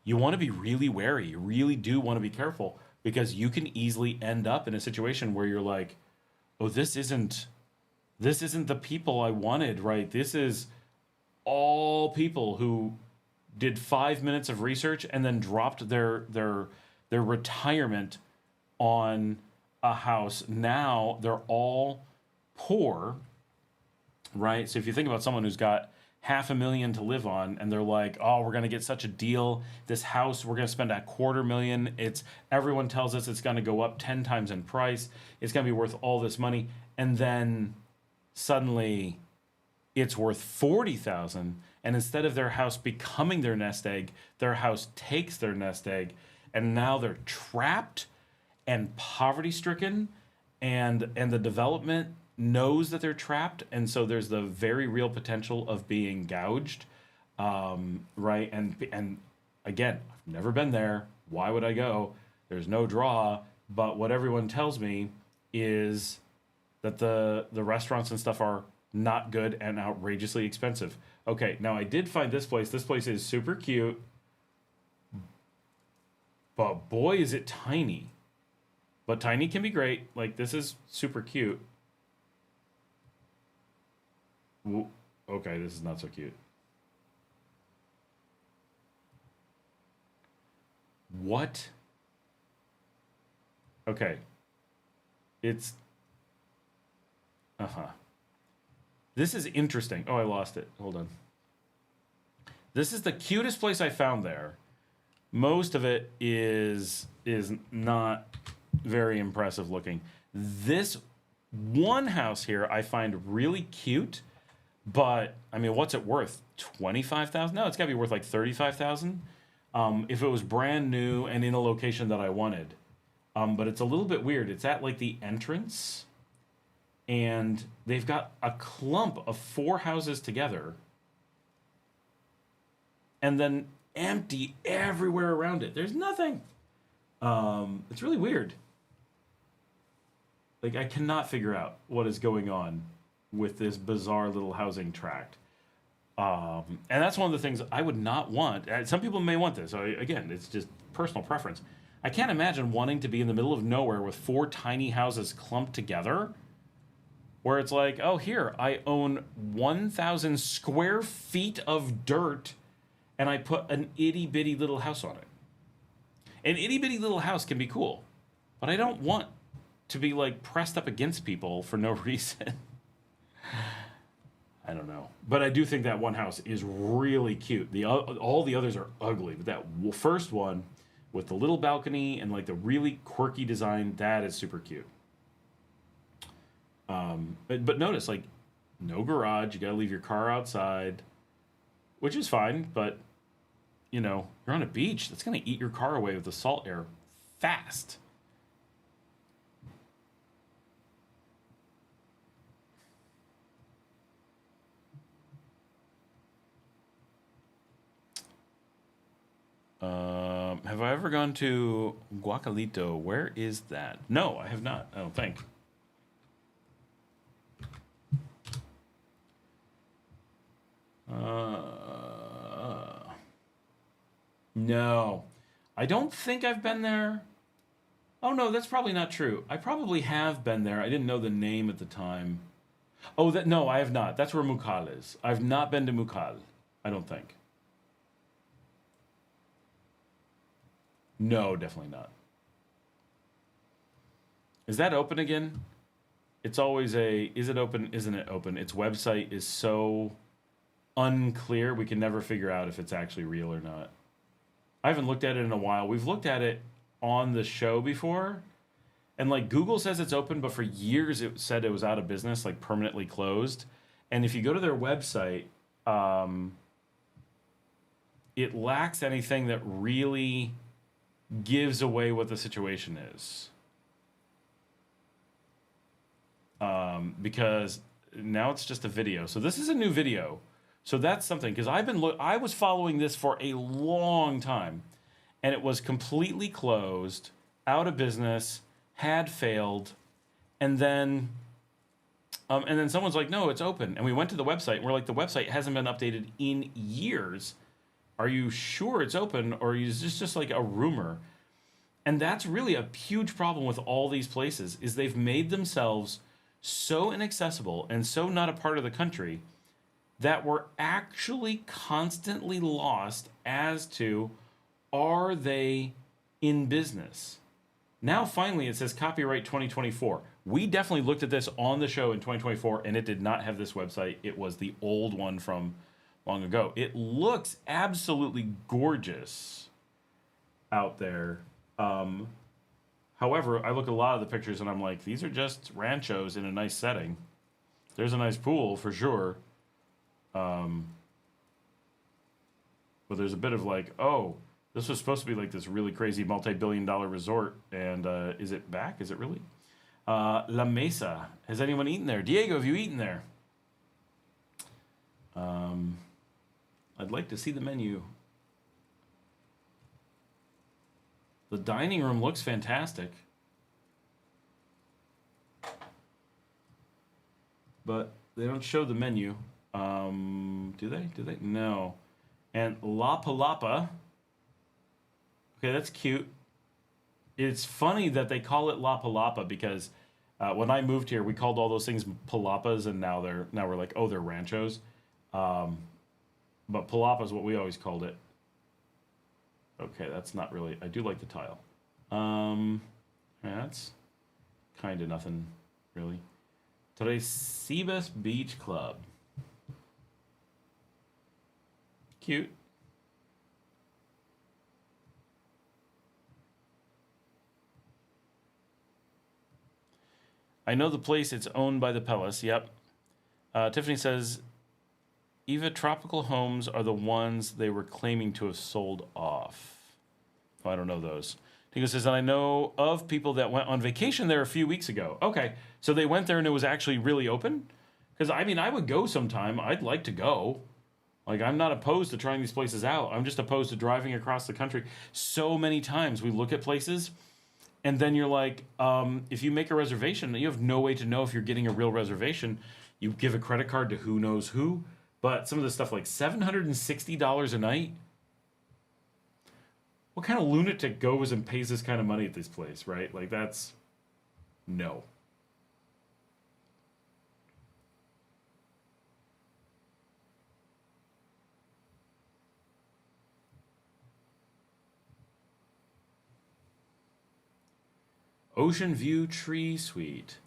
S1: you want to be really wary. You really do want to be careful because you can easily end up in a situation where you're like, oh, this isn't the people I wanted, right? This is all people who did 5 minutes of research and then dropped their retirement on a house. Now they're all poor, right? So if you think about someone who's got $500,000 to live on and they're like, oh, we're going to get such a deal. This house, we're going to spend $250,000. Everyone tells us it's going to go up 10 times in price. It's going to be worth all this money. And then suddenly it's worth $40,000. And instead of their house becoming their nest egg, their house takes their nest egg. And now they're trapped and poverty stricken. And the development knows that they're trapped, and so there's the very real potential of being gouged, right? And again, I've never been there. Why would I go? There's no draw. But what everyone tells me is that the restaurants and stuff are not good and outrageously expensive. Okay, now I did find this place. This place is super cute, but boy, is it tiny. But tiny can be great. Like, this is super cute. Okay, this is not so cute. What Okay. It's... Uh-huh. This is interesting. Oh, I lost it. Hold on. This is the cutest place I found there. Most of it is not very impressive looking. This one house here I find really cute, but I mean, what's it worth? 25,000? No, it's got to be worth like 35,000. If it was brand new and in a location that I wanted. But it's a little bit weird. It's at like the entrance, and they've got a clump of 4 houses together, and then empty everywhere around it. There's nothing. It's really weird. Like, I cannot figure out what is going on with this bizarre little housing tract. And that's one of the things I would not want. Some people may want this. Again, it's just personal preference. I can't imagine wanting to be in the middle of nowhere with 4 tiny houses clumped together, where it's like, oh, here, I own 1,000 square feet of dirt, and I put an itty-bitty little house on it. An itty-bitty little house can be cool, but I don't want to be, like, pressed up against people for no reason. I don't know. But I do think that one house is really cute. All the others are ugly, but that first one with the little balcony and, like, the really quirky design, that is super cute. But notice, like, no garage. You got to leave your car outside, which is fine, but, you know, you're on a beach. That's going to eat your car away with the salt air fast. Have I ever gone to Guacalito? Where is that? No, I have not. I don't think. No, I don't think I've been there. Oh no, that's probably not true. I probably have been there. I didn't know the name at the time. Oh, no, I have not. That's where Mucal is. I've not been to Mucal. I don't think. No, definitely not. Is that open again? It's always is it open, isn't it open? Its website is so unclear, we can never figure out if it's actually real or not. I haven't looked at it in a while. We've looked at it on the show before, and like Google says it's open, but for years it said it was out of business, like permanently closed. And if you go to their website, it lacks anything that really gives away what the situation is. Because now it's just a video. So this is a new video. So that's something, because I was following this for a long time, and it was completely closed, out of business, had failed, and then someone's like, no, it's open. And we went to the website, and we're like, the website hasn't been updated in years. Are you sure it's open, or is this just like a rumor? And that's really a huge problem with all these places, is they've made themselves so inaccessible and so not a part of the country that we're actually constantly lost as to, are they in business? Now, finally, it says copyright 2024. We definitely looked at this on the show in 2024, and it did not have this website. It was the old one from long ago. It looks absolutely gorgeous out there. However, I look at a lot of the pictures, and I'm like, these are just ranchos in a nice setting. There's a nice pool, for sure. But there's a bit of like, oh, this was supposed to be like this really crazy multi-billion-dollar resort, and is it back? Is it really? La Mesa. Has anyone eaten there? Diego, have you eaten there? I'd like to see the menu. The dining room looks fantastic. But they don't show the menu. Do they? Do they? No. And La Palapa. Okay, that's cute. It's funny that they call it La Palapa because when I moved here, we called all those things palapas, and now we're like, oh, they're ranchos. But palapa is what we always called it. Okay, that's not really. I do like the tile. All That's kind of nothing, really. Torrecibas Beach Club. Cute. I know the place. It's owned by the Pellis. Yep. Tiffany says, Eva Tropical Homes are the ones they were claiming to have sold off. Oh, I don't know those. Tingo says, and I know of people that went on vacation there a few weeks ago. Okay, so they went there and it was actually really open? Because, I mean, I would go sometime. I'd like to go. Like, I'm not opposed to trying these places out. I'm just opposed to driving across the country. So many times we look at places, and then you're like, if you make a reservation, you have no way to know if you're getting a real reservation. You give a credit card to who knows who. But some of the stuff like $760 a night. What kind of lunatic goes and pays this kind of money at this place, right? Like, that's... no. Ocean View Tree Suite.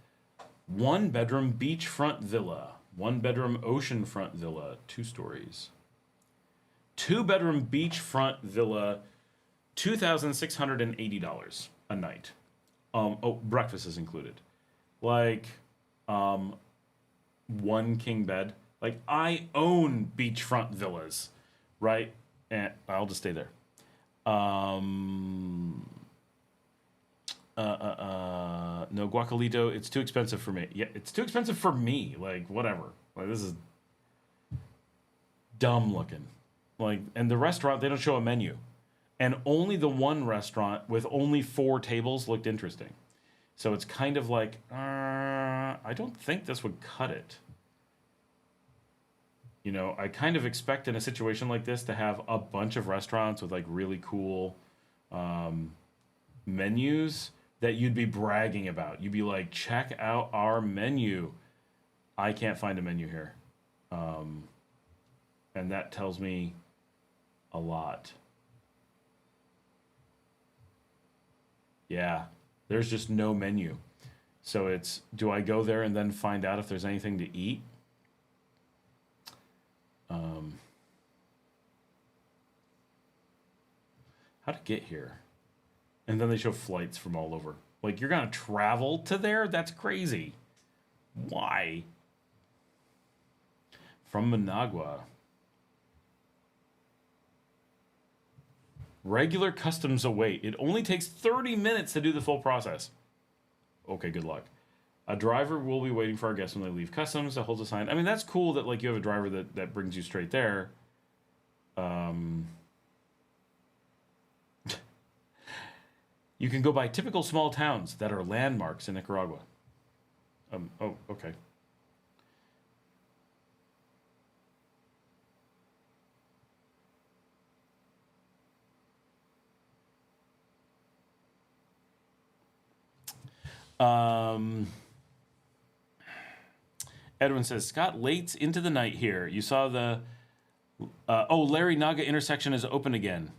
S1: 1-bedroom beachfront villa. 1-bedroom oceanfront villa. 2 stories. 2-bedroom beachfront villa. $2,680 a night. Breakfast is included. Like, 1 king bed. Like, I own beachfront villas, right? And I'll just stay there. No guacalito. It's too expensive for me. Yeah, it's too expensive for me. Like, whatever. Like, this is dumb looking. Like, and the restaurant, they don't show a menu. And only the one restaurant with only 4 tables looked interesting. So it's kind of like, I don't think this would cut it. You know, I kind of expect in a situation like this to have a bunch of restaurants with like really cool menus that you'd be bragging about. You'd be like, check out our menu. I can't find a menu here. And that tells me a lot. Yeah, there's just no menu. So it's, do I go there and then find out if there's anything to eat? How to get here? And then they show flights from all over. Like, you're going to travel to there? That's crazy. Why? From Managua. Regular customs await. It only takes 30 minutes to do the full process. Okay, good luck. A driver will be waiting for our guests when they leave customs that holds a sign. I mean, that's cool that like you have a driver that brings you straight there. You can go by typical small towns that are landmarks in Nicaragua. Oh, okay. Edwin says, Scott, late's into the night here. You saw the... Larry Naga intersection is open again.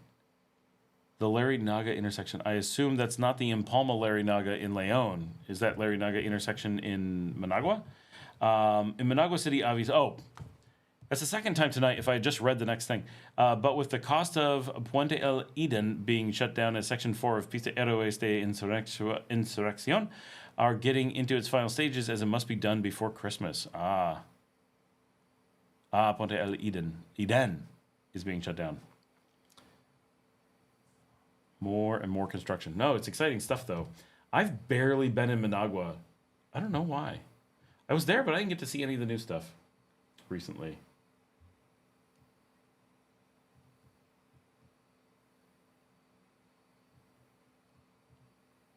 S1: The Larry Naga intersection. I assume that's not the Impalma Larry Naga in Leon. Is that Larry Naga intersection in Managua? In Managua City, obviously... Oh, that's the second time tonight if I had just read the next thing. But with the cost of Puente El Eden being shut down as Section 4 of Pista Héroes de Insurrección are getting into its final stages as it must be done before Christmas. Puente El Eden. Eden is being shut down. More and more construction. No, it's exciting stuff, though. I've barely been in Managua. I don't know why. I was there, but I didn't get to see any of the new stuff recently.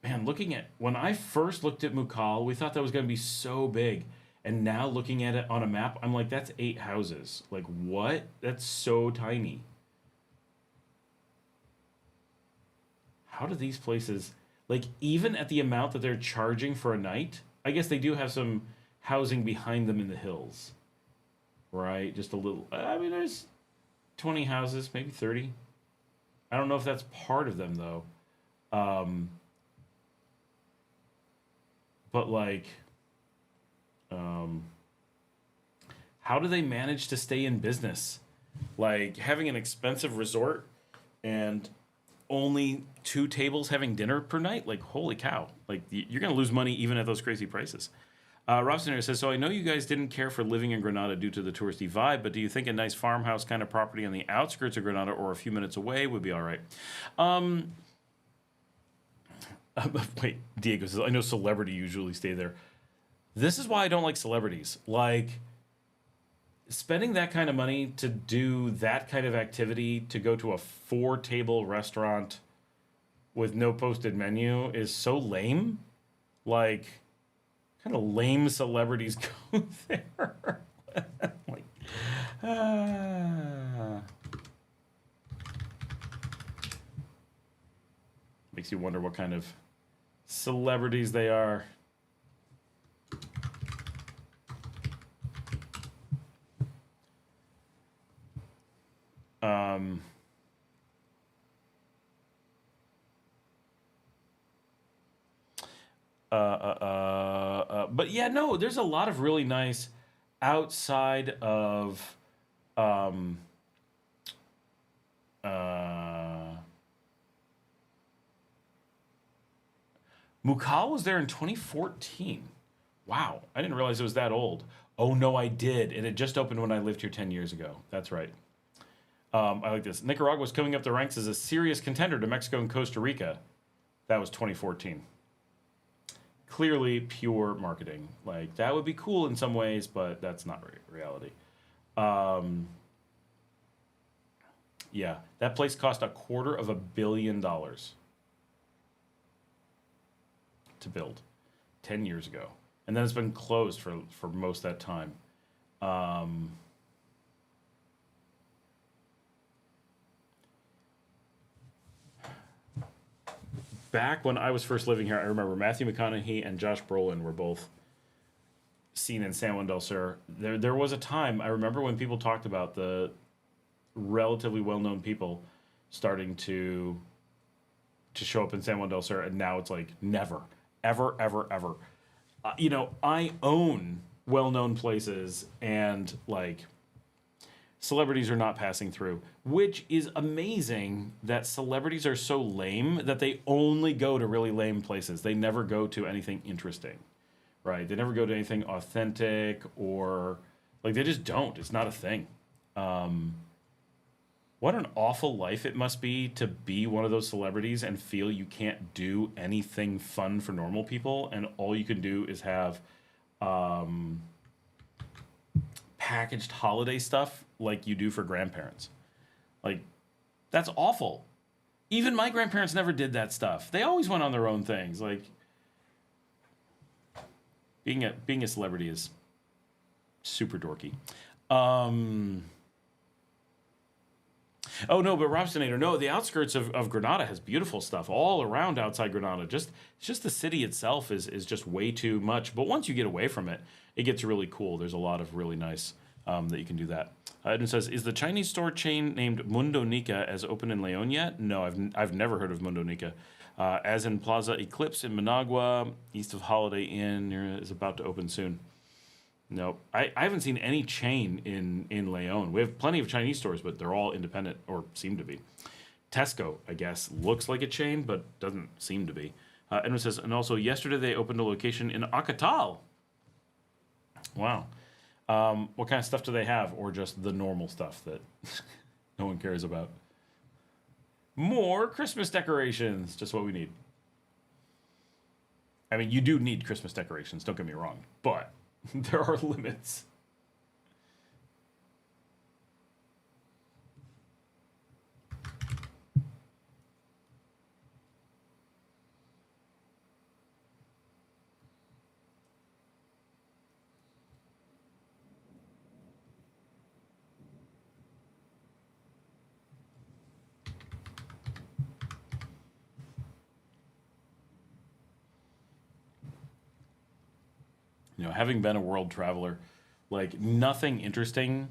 S1: Man, looking at... When I first looked at Mukal, we thought that was going to be so big. And now looking at it on a map, I'm like, that's 8 houses. Like, what? That's so tiny. How do these places... Like, even at the amount that they're charging for a night, I guess they do have some housing behind them in the hills. Right? Just a little... I mean, there's 20 houses, maybe 30. I don't know if that's part of them, though. But like, how do they manage to stay in business? Like having an expensive resort and only 2 tables having dinner per night? Like, holy cow. Like, you're going to lose money even at those crazy prices. Robson says, so I know you guys didn't care for living in Granada due to the touristy vibe, but do you think a nice farmhouse kind of property on the outskirts of Granada or a few minutes away would be all right? Wait, Diego says, I know celebrity usually stay there. This is why I don't like celebrities. Like, spending that kind of money to do that kind of activity, to go to a 4-table restaurant with no posted menu is so lame. Like, kind of lame celebrities go there. Like, makes you wonder what kind of celebrities they are. But yeah, no, there's a lot of really nice outside of Mukal was there in 2014. Wow, I didn't realize it was that old. Oh no, I did. It had just opened when I lived here 10 years ago. That's right. I like this. Nicaragua was coming up the ranks as a serious contender to Mexico and Costa Rica. That was 2014. Clearly pure marketing. Like, that would be cool in some ways, but that's not reality. Yeah, that place cost $250 million to build 10 years ago. And then it's been closed for most of that time. Back when I was first living here, I remember Matthew McConaughey and Josh Brolin were both seen in San Juan del Sur. There was a time, I remember when people talked about the relatively well-known people starting to show up in San Juan del Sur, and now it's like never, ever, ever, ever. You know, I own well-known places, and like celebrities are not passing through, which is amazing that celebrities are so lame that they only go to really lame places. They never go to anything interesting, right? They never go to anything authentic, or like they just don't. It's not a thing. What an awful life it must be to be one of those celebrities and feel you can't do anything fun for normal people, and all you can do is have packaged holiday stuff like you do for grandparents. Like, that's awful. Even my grandparents never did that stuff. They always went on their own things. Like, being a celebrity is super dorky. Oh no, but Robsonator, no, the outskirts of Granada has beautiful stuff all around outside Granada. It's just the city itself is just way too much. But once you get away from it, it gets really cool. There's a lot of really nice that you can do that. Edwin says, is the Chinese store chain named Mundo Nica as open in Leon yet? No, I've never heard of Mundo Nica. As in Plaza Eclipse in Managua, east of Holiday Inn, is about to open soon. No, I haven't seen any chain in Leon. We have plenty of Chinese stores, but they're all independent, or seem to be. Tesco, I guess, looks like a chain, but doesn't seem to be. Edwin says, and also yesterday they opened a location in Acatal. Wow. What kind of stuff do they have, or just the normal stuff that no one cares about? More Christmas decorations, just what we need. I mean, you do need Christmas decorations, don't get me wrong, but there are limits. You know, having been a world traveler, like, nothing interesting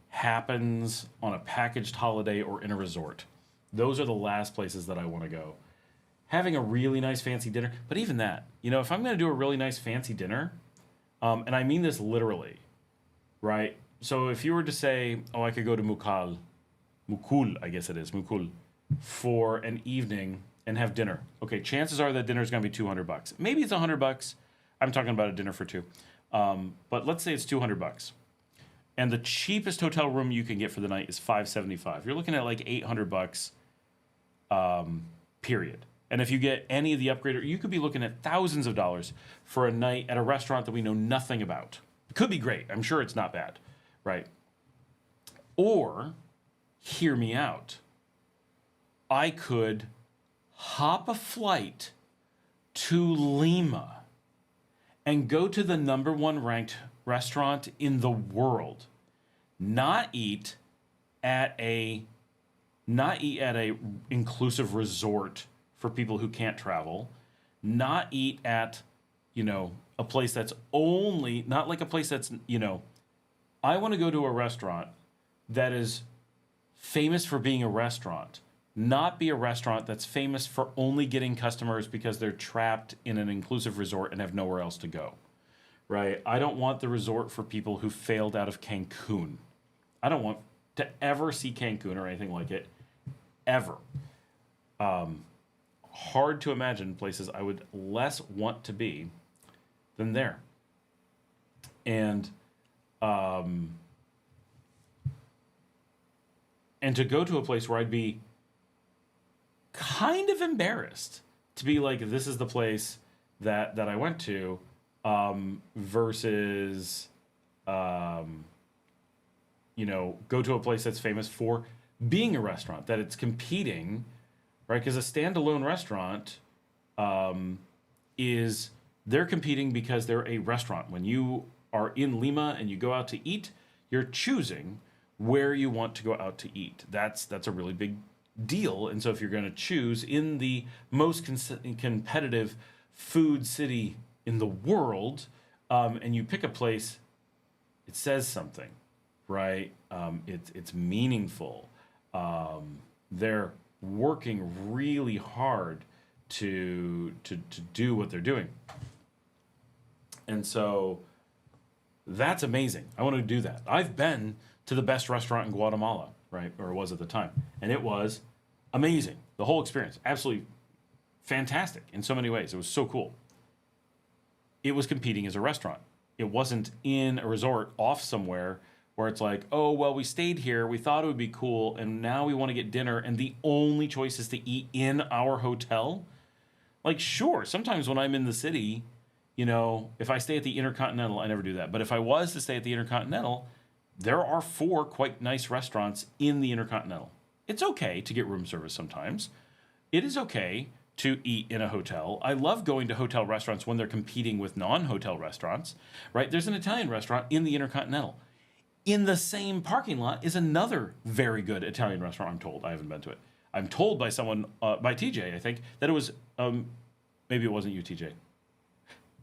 S1: happens on a packaged holiday or in a resort. Those are the last places that I want to go. having a really nice fancy dinner. But even that, you know, if I'm going to do a really nice fancy dinner, and I mean this literally, right? So if you were to say, oh, I could go to Mukul, I guess it is, Mukul, for an evening and have dinner. Okay, chances are that dinner is going to be $200. Maybe it's $100. I'm talking about a dinner for two. But let's say it's $200. And the cheapest hotel room you can get for the night is $575. You're looking at like $800, period. And if you get any of the upgraded, you could be looking at thousands of dollars for a night at a restaurant that we know nothing about. It could be great. I'm sure it's not bad, right? Or, hear me out, I could hop a flight to Lima and go to the #1 ranked restaurant in the world. Not eat at a inclusive resort for people who can't travel. Not eat at, you know, a place that's only, not like a place that's, you know, I want to go to a restaurant that is famous for being a restaurant, not be a restaurant that's famous for only getting customers because they're trapped in an inclusive resort and have nowhere else to go, right? I don't want the resort for people who failed out of Cancun. I don't want to ever see Cancun or anything like it, ever. Hard to imagine places I would less want to be than there. And to go to a place where I'd be kind of embarrassed to be like, this is the place that I went to, versus, you know, go to a place that's famous for being a restaurant, that it's competing, right? Because a standalone restaurant they're competing because they're a restaurant. When you are in Lima and you go out to eat, you're choosing where you want to go out to eat. That's a really big deal. And so if you're going to choose in the most competitive food city in the world, and you pick a place, it says something, right? It's meaningful. They're working really hard to do what they're doing. And so that's amazing. I want to do that. I've been to the best restaurant in Guatemala, right? Or it was at the time. And it was amazing. The whole experience, absolutely fantastic in so many ways. It was so cool. It was competing as a restaurant. It wasn't in a resort off somewhere where it's like, oh, well, we stayed here, we thought it would be cool, and now we want to get dinner, and the only choice is to eat in our hotel. Like, sure, sometimes when I'm in the city, you know, if I stay at the Intercontinental, I never do that, but if I was to stay at the Intercontinental, there are 4 quite nice restaurants in the Intercontinental. It's okay to get room service sometimes. It is okay to eat in a hotel. I love going to hotel restaurants when they're competing with non-hotel restaurants, right? There's an Italian restaurant in the Intercontinental. In the same parking lot is another very good Italian restaurant, I'm told. I haven't been to it. I'm told by someone, by TJ, I think, that it was, maybe it wasn't you, TJ.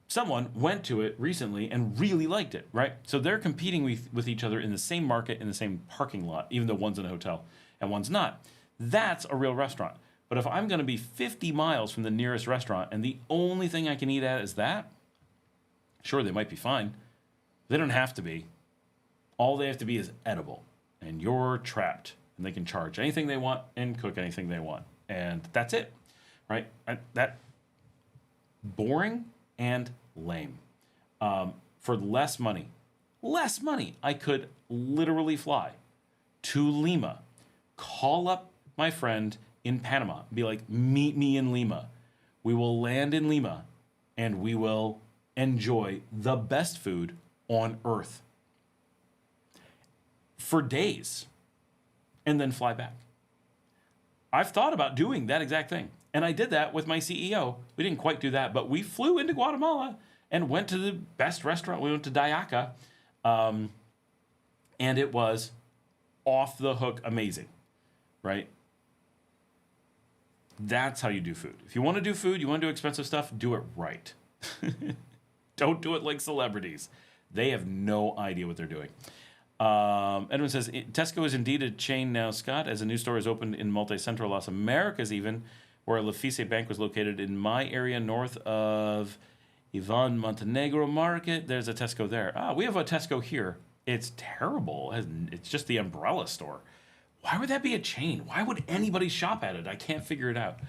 S1: Someone went to it recently and really liked it, right? So they're competing with each other in the same market, in the same parking lot, even though one's in a hotel and one's not. That's a real restaurant. But if I'm going to be 50 miles from the nearest restaurant and the only thing I can eat at is that, sure, they might be fine. They don't have to be. All they have to be is edible. And you're trapped. And they can charge anything they want and cook anything they want. And that's it, right? That boring and lame. For less money, I could literally fly to Lima, call up my friend in Panama, be like, meet me in Lima. We will land in Lima, and we will enjoy the best food on earth for days, and then fly back. I've thought about doing that exact thing. And I did that with my CEO. We didn't quite do that, but we flew into Guatemala and went to the best restaurant. We went to Dayaca, and it was off the hook amazing, right? That's how you do food. If you want to do food, you want to do expensive stuff, do it right. Don't do it like celebrities. They have no idea what they're doing. Edwin says, Tesco is indeed a chain now, Scott, as a new store is opened in Multi-Central Las Americas even, where a Lafice Bank was located in my area north of Ivan Montenegro Market. There's a Tesco there. We have a Tesco here. It's terrible. It's just the umbrella store. Why would that be a chain? Why would anybody shop at it? I can't figure it out.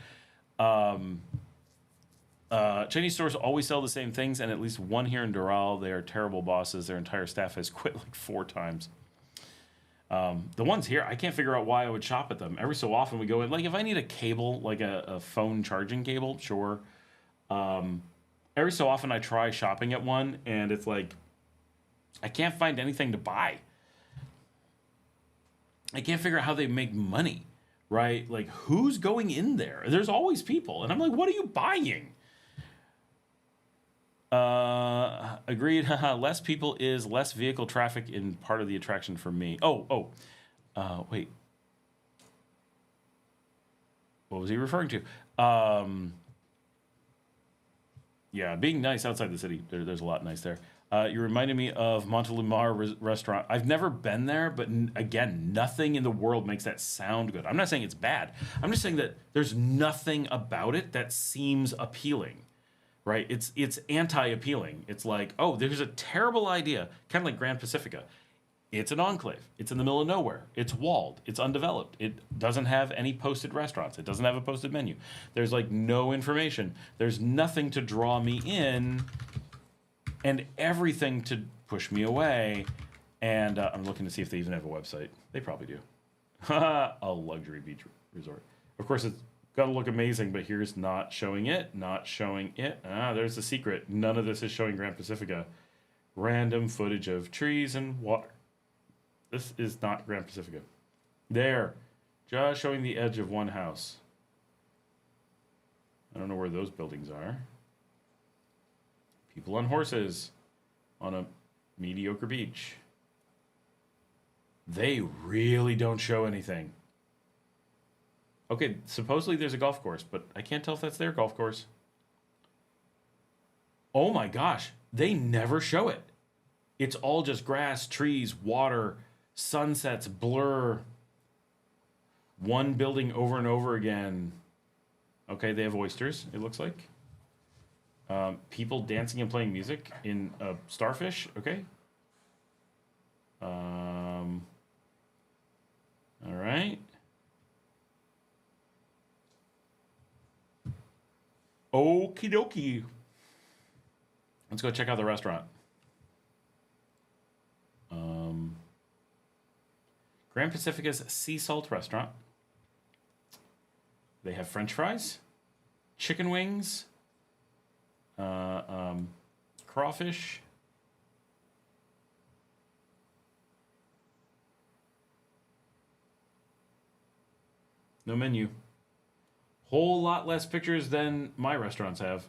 S1: Chinese stores always sell the same things, and at least one here in Doral, they are terrible bosses. Their entire staff has quit like 4 times. The ones here, I can't figure out why I would shop at them. Every so often we go in, like if I need a cable, like a phone charging cable, sure. Every so often I try shopping at one, and it's like, I can't find anything to buy. I can't figure out how they make money, right? Like, who's going in there? There's always people. And I'm like, what are you buying? Agreed. Less people is less vehicle traffic in part of the attraction for me. Wait. What was he referring to? Yeah, being nice outside the city. There's a lot nice there. You reminded me of Montelimar restaurant. I've never been there, but again, nothing in the world makes that sound good. I'm not saying it's bad. I'm just saying that there's nothing about it that seems appealing, right? It's anti-appealing. It's like, oh, there's a terrible idea, kind of like Grand Pacifica. It's an enclave. It's in the middle of nowhere. It's walled. It's undeveloped. It doesn't have any posted restaurants. It doesn't have a posted menu. There's like no information. There's nothing to draw me in and everything to push me away. And I'm looking to see if they even have a website. They probably do. A luxury beach resort. Of course, it's got to look amazing, but here's not showing it. Not showing it. There's the secret. None of this is showing Grand Pacifica. Random footage of trees and water. This is not Grand Pacifica. There. Just showing the edge of one house. I don't know where those buildings are. People on horses on a mediocre beach. They really don't show anything. Okay, supposedly there's a golf course, but I can't tell if that's their golf course. Oh my gosh, they never show it. It's all just grass, trees, water, sunsets, blur. One building over and over again. Okay, they have oysters, it looks like. People dancing and playing music in a starfish. Okay. All right. Okie dokie. Let's go check out the restaurant. Grand Pacifica's Sea Salt Restaurant. They have French fries, chicken wings, crawfish, no menu. Whole lot less pictures than my restaurants have.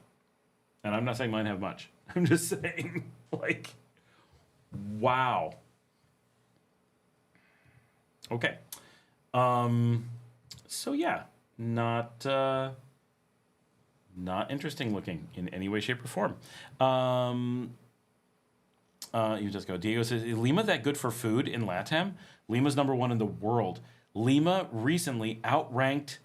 S1: And I'm not saying mine have much. I'm just saying, like, wow. Okay. So yeah, not interesting looking in any way, shape, or form. You just go. Diego says, is Lima that good for food in LATAM? Lima's #1 in the world. Lima recently outranked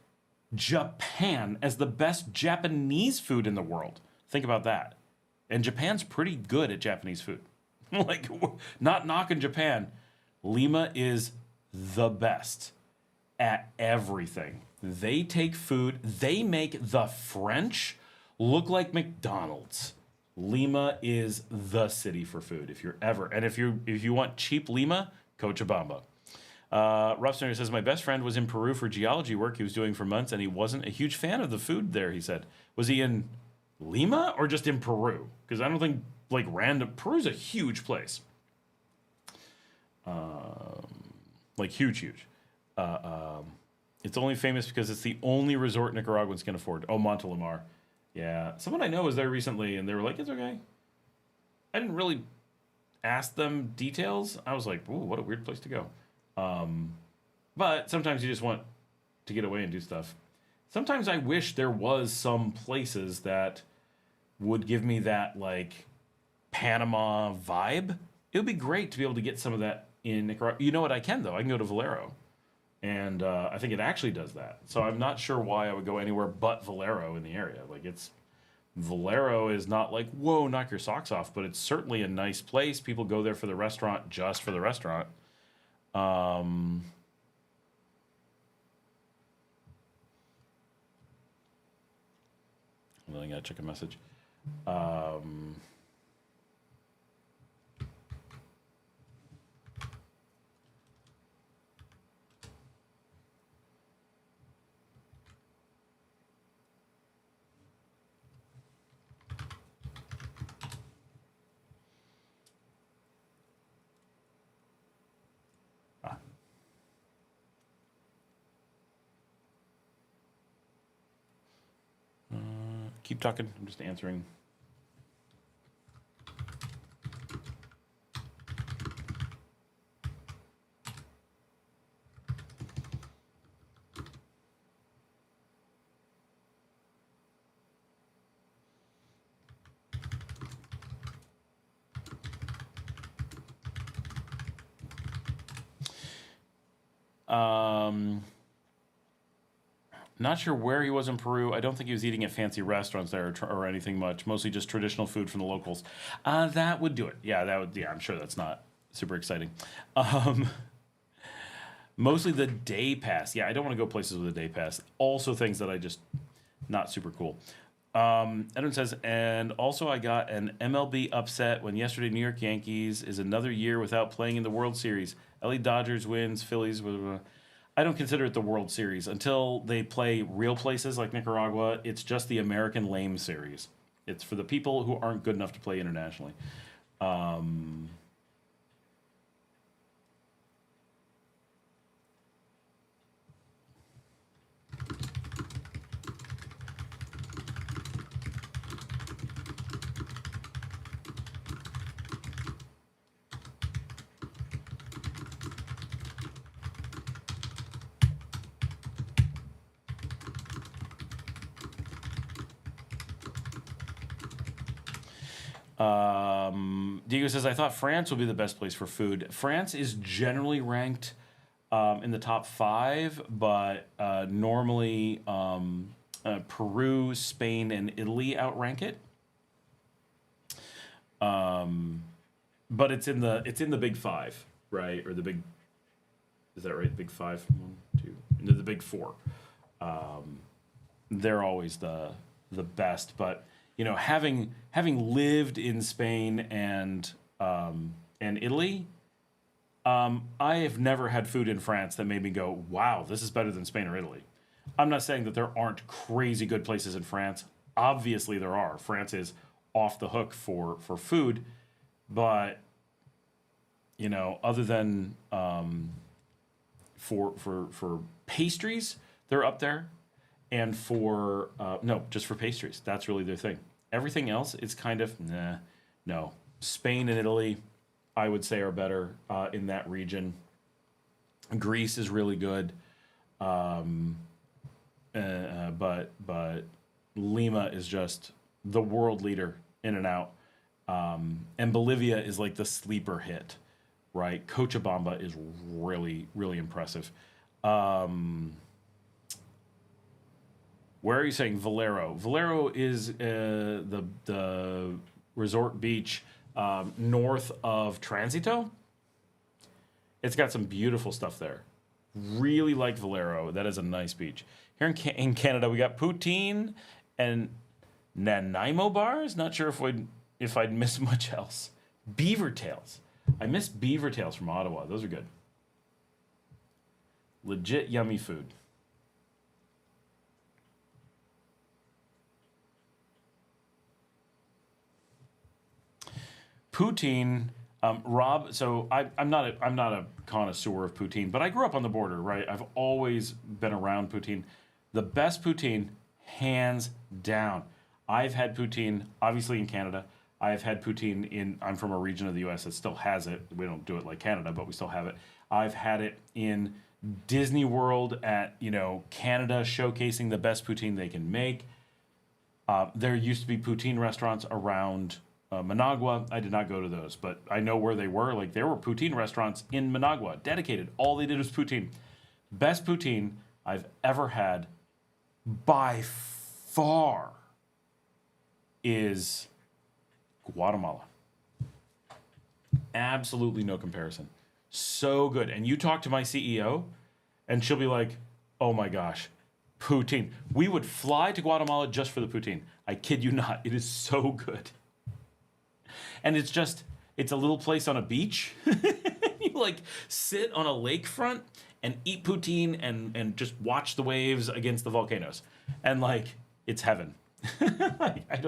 S1: Japan as the best Japanese food in the world. Think about that. And Japan's pretty good at Japanese food. Like, not knocking Japan. Lima is the best at everything. They take food, they make the French look like McDonald's. Lima is the city for food if you want cheap Lima, Cochabamba. Rob Snyder says, my best friend was in Peru for geology work he was doing for months, and he wasn't a huge fan of the food there, he said. Was he in Lima or just in Peru? Because I don't think, like, Peru's a huge place. Like, huge. It's only famous because it's the only resort Nicaraguans can afford. Oh, Montelimar. Yeah. Someone I know was there recently, and they were like, it's okay. I didn't really ask them details. I was like, ooh, what a weird place to go. But sometimes you just want to get away and do stuff. Sometimes I wish there was some places that would give me that, like, Panama vibe. It would be great to be able to get some of that in Nicaragua. You know what I can, though? I can go to Valero And I think it actually does that. So I'm not sure why I would go anywhere but Valero in the area. Like Valero is not like, whoa, knock your socks off, but it's certainly a nice place. People go there for the restaurant, just for the restaurant. Well, I gotta check a message. Keep talking. I'm just answering. Not sure where he was in Peru. I don't think he was eating at fancy restaurants there or anything much. Mostly just traditional food from the locals. That would do it. Yeah, that would. Yeah, I'm sure that's not super exciting. Mostly the day pass. Yeah, I don't want to go places with a day pass. Also things that I just not super cool. Edwin says, and also I got an MLB upset when yesterday New York Yankees is another year without playing in the World Series. LA Dodgers wins, Phillies. I don't consider it the World Series. Until they play real places like Nicaragua, it's just the American lame series. It's for the people who aren't good enough to play internationally. Diego says, I thought France would be the best place for food. France is generally ranked in the top 5, but normally Peru, Spain, and Italy outrank it. But it's in the big 5, right? Or the big, is that right? Big 5, 1, 2, into the big 4. They're always the best, but you know, having lived in Spain and Italy, I have never had food in France that made me go, wow, this is better than Spain or Italy. I'm not saying that there aren't crazy good places in France. Obviously there are. France is off the hook for food, but you know, other than for pastries, they're up there. And for, just for pastries. That's really their thing. Everything else is kind of, no. Spain and Italy, I would say, are better in that region. Greece is really good. But Lima is just the world leader in and out. And Bolivia is like the sleeper hit, right? Cochabamba is really, really impressive. Where are you saying Valero? Valero is the resort beach north of Transito. It's got some beautiful stuff there. Really like Valero. That is a nice beach. Here in Canada, we got poutine and Nanaimo bars. Not sure if I'd miss much else. Beaver tails. I miss beaver tails from Ottawa. Those are good. Legit yummy food. Poutine, Rob. So I'm not a connoisseur of poutine, but I grew up on the border, right? I've always been around poutine. The best poutine, hands down. I've had poutine, obviously in Canada. I've had poutine I'm from a region of the U.S. that still has it. We don't do it like Canada, but we still have it. I've had it in Disney World at Canada, showcasing the best poutine they can make. There used to be poutine restaurants around Managua. I did not go to those, but I know where they were. Like, there were poutine restaurants in Managua dedicated. All they did was poutine. Best poutine I've ever had by far is Guatemala. Absolutely no comparison. So good. And you talk to my CEO, and she'll be like, oh my gosh, poutine. We would fly to Guatemala just for the poutine. I kid you not. It is so good. And it's a little place on a beach. You like sit on a lakefront and eat poutine and just watch the waves against the volcanoes. And like, it's heaven. I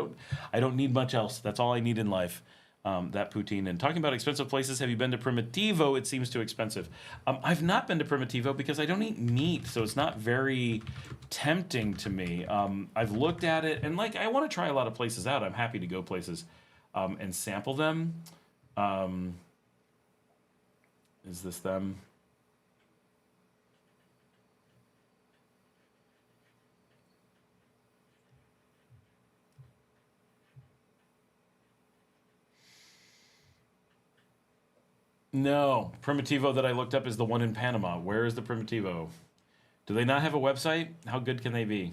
S1: don't need much else. That's all I need in life. That poutine. And talking about expensive places, have you been to Primitivo? It seems too expensive. I've not been to Primitivo because I don't eat meat, so it's not very tempting to me. I've looked at it, and like I want to try a lot of places out. I'm happy to go places and sample them. Is this them? No, Primitivo that I looked up is the one in Panama. Where is the Primitivo? Do they not have a website? How good can they be?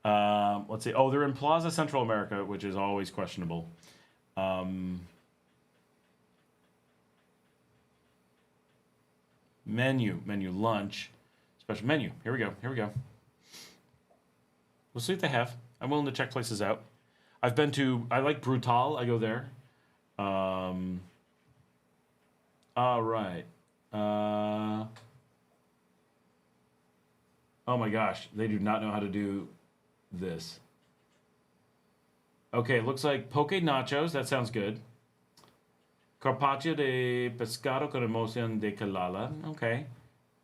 S1: Let's see. Oh, they're in Plaza Central America, which is always questionable. Menu, lunch, special menu. Here we go. We'll see what they have. I'm willing to check places out. I like Brutal. I go there. All right. Oh my gosh, they do not know how to do this. Okay, it looks like poke nachos. That sounds good. Carpaccio de pescado con emoción de calala. Okay.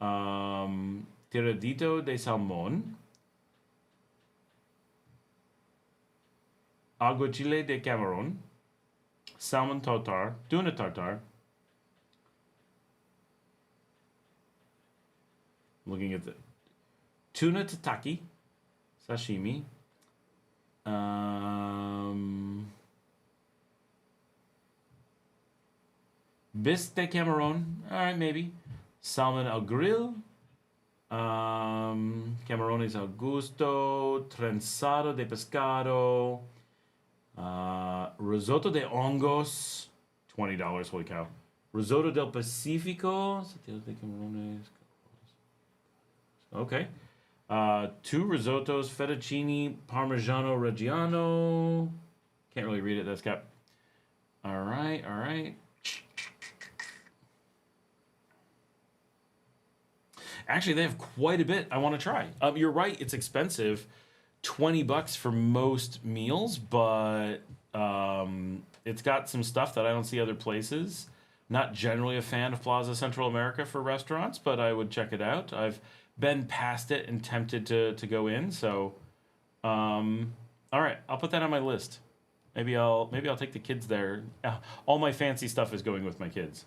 S1: Tiradito de salmón. Aguachile de camarón. Salmon tartar. Tuna tartar. Looking at the tuna tataki. Sashimi. Bis de camarón. All right, maybe. Salmon al grill. Camarones al gusto. Trenzado de pescado. Risotto de hongos. $20. Holy cow. Risotto del Pacifico. Okay. 2 risottos, fettuccine, parmigiano reggiano. Can't really read it. That's got. All right. Actually, they have quite a bit I want to try. You're right. It's expensive. $20 for most meals, but it's got some stuff that I don't see other places. Not generally a fan of Plaza Central America for restaurants, but I would check it out. I've been past it and tempted to go in, so all right, I'll put that on my list. Maybe I'll take the kids there. All my fancy stuff is going with my kids.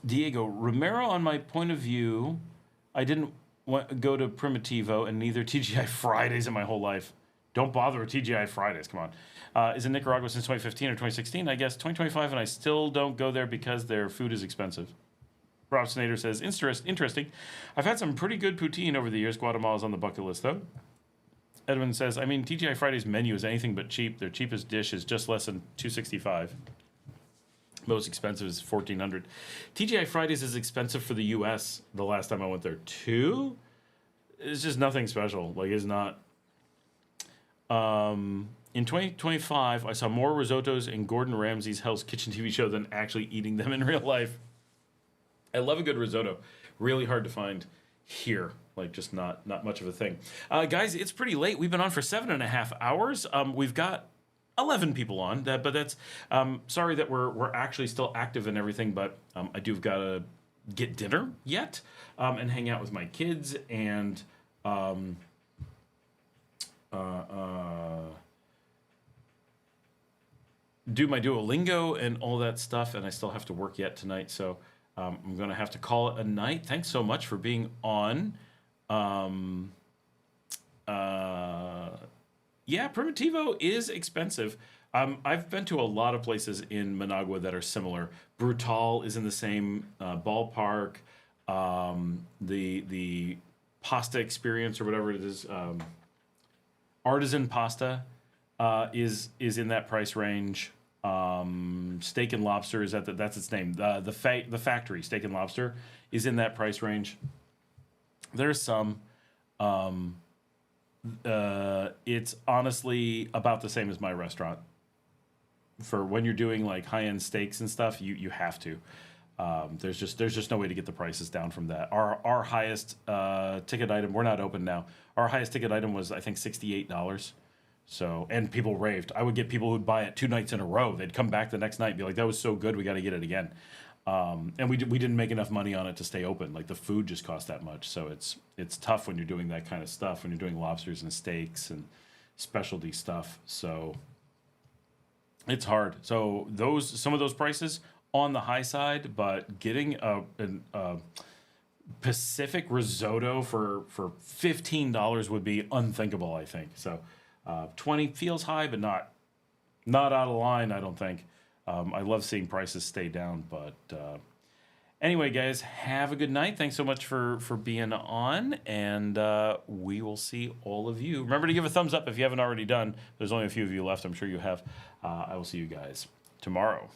S1: Diego Romero, on my point of view, I didn't go to Primitivo and neither TGI Fridays in my whole life. Don't bother with TGI Fridays, come on. Is in Nicaragua since 2015 or 2016, I guess 2025, and I still don't go there because their food is expensive. Rob Snyder says, interesting. I've had some pretty good poutine over the years. Guatemala's on the bucket list, though. Edwin says, I mean, TGI Fridays menu is anything but cheap. Their cheapest dish is just less than $265. Most expensive is $1,400. TGI Fridays is expensive for the U.S. the last time I went there, too. It's just nothing special. Like, it's not. In 2025, I saw more risottos in Gordon Ramsay's Hell's Kitchen TV show than actually eating them in real life. I love a good risotto. Really hard to find here. Like, just not much of a thing. Guys, it's pretty late. We've been on for 7.5 hours. We've got 11 people on, but that's sorry that we're actually still active and everything, but I do got to get dinner yet and hang out with my kids and do my Duolingo and all that stuff, and I still have to work yet tonight, so I'm going to have to call it a night. Thanks so much for being on. Yeah, Primitivo is expensive. I've been to a lot of places in Managua that are similar. Brutal is in the same ballpark. The pasta experience or whatever it is, artisan pasta is in that price range. Steak and Lobster is that's its name. The factory Steak and Lobster is in that price range. There's some. It's honestly about the same as my restaurant. For when you're doing like high-end steaks and stuff, you have to. There's just no way to get the prices down from that. Our highest ticket item, we're not open now. Our highest ticket item was I think $68. So, and people raved. I would get people who'd buy it 2 nights in a row. They'd come back the next night and be like, "That was so good, we got to get it again." And we didn't make enough money on it to stay open. Like the food just cost that much, so it's tough when you're doing that kind of stuff. When you're doing lobsters and steaks and specialty stuff, so it's hard. So some of those prices on the high side, but getting a Pacific risotto for $15 would be unthinkable. I think so. 20 feels high, but not out of line. I don't think. I love seeing prices stay down, but anyway, guys, have a good night. Thanks so much for being on, and we will see all of you. Remember to give a thumbs up if you haven't already done. There's only a few of you left. I'm sure you have. I will see you guys tomorrow.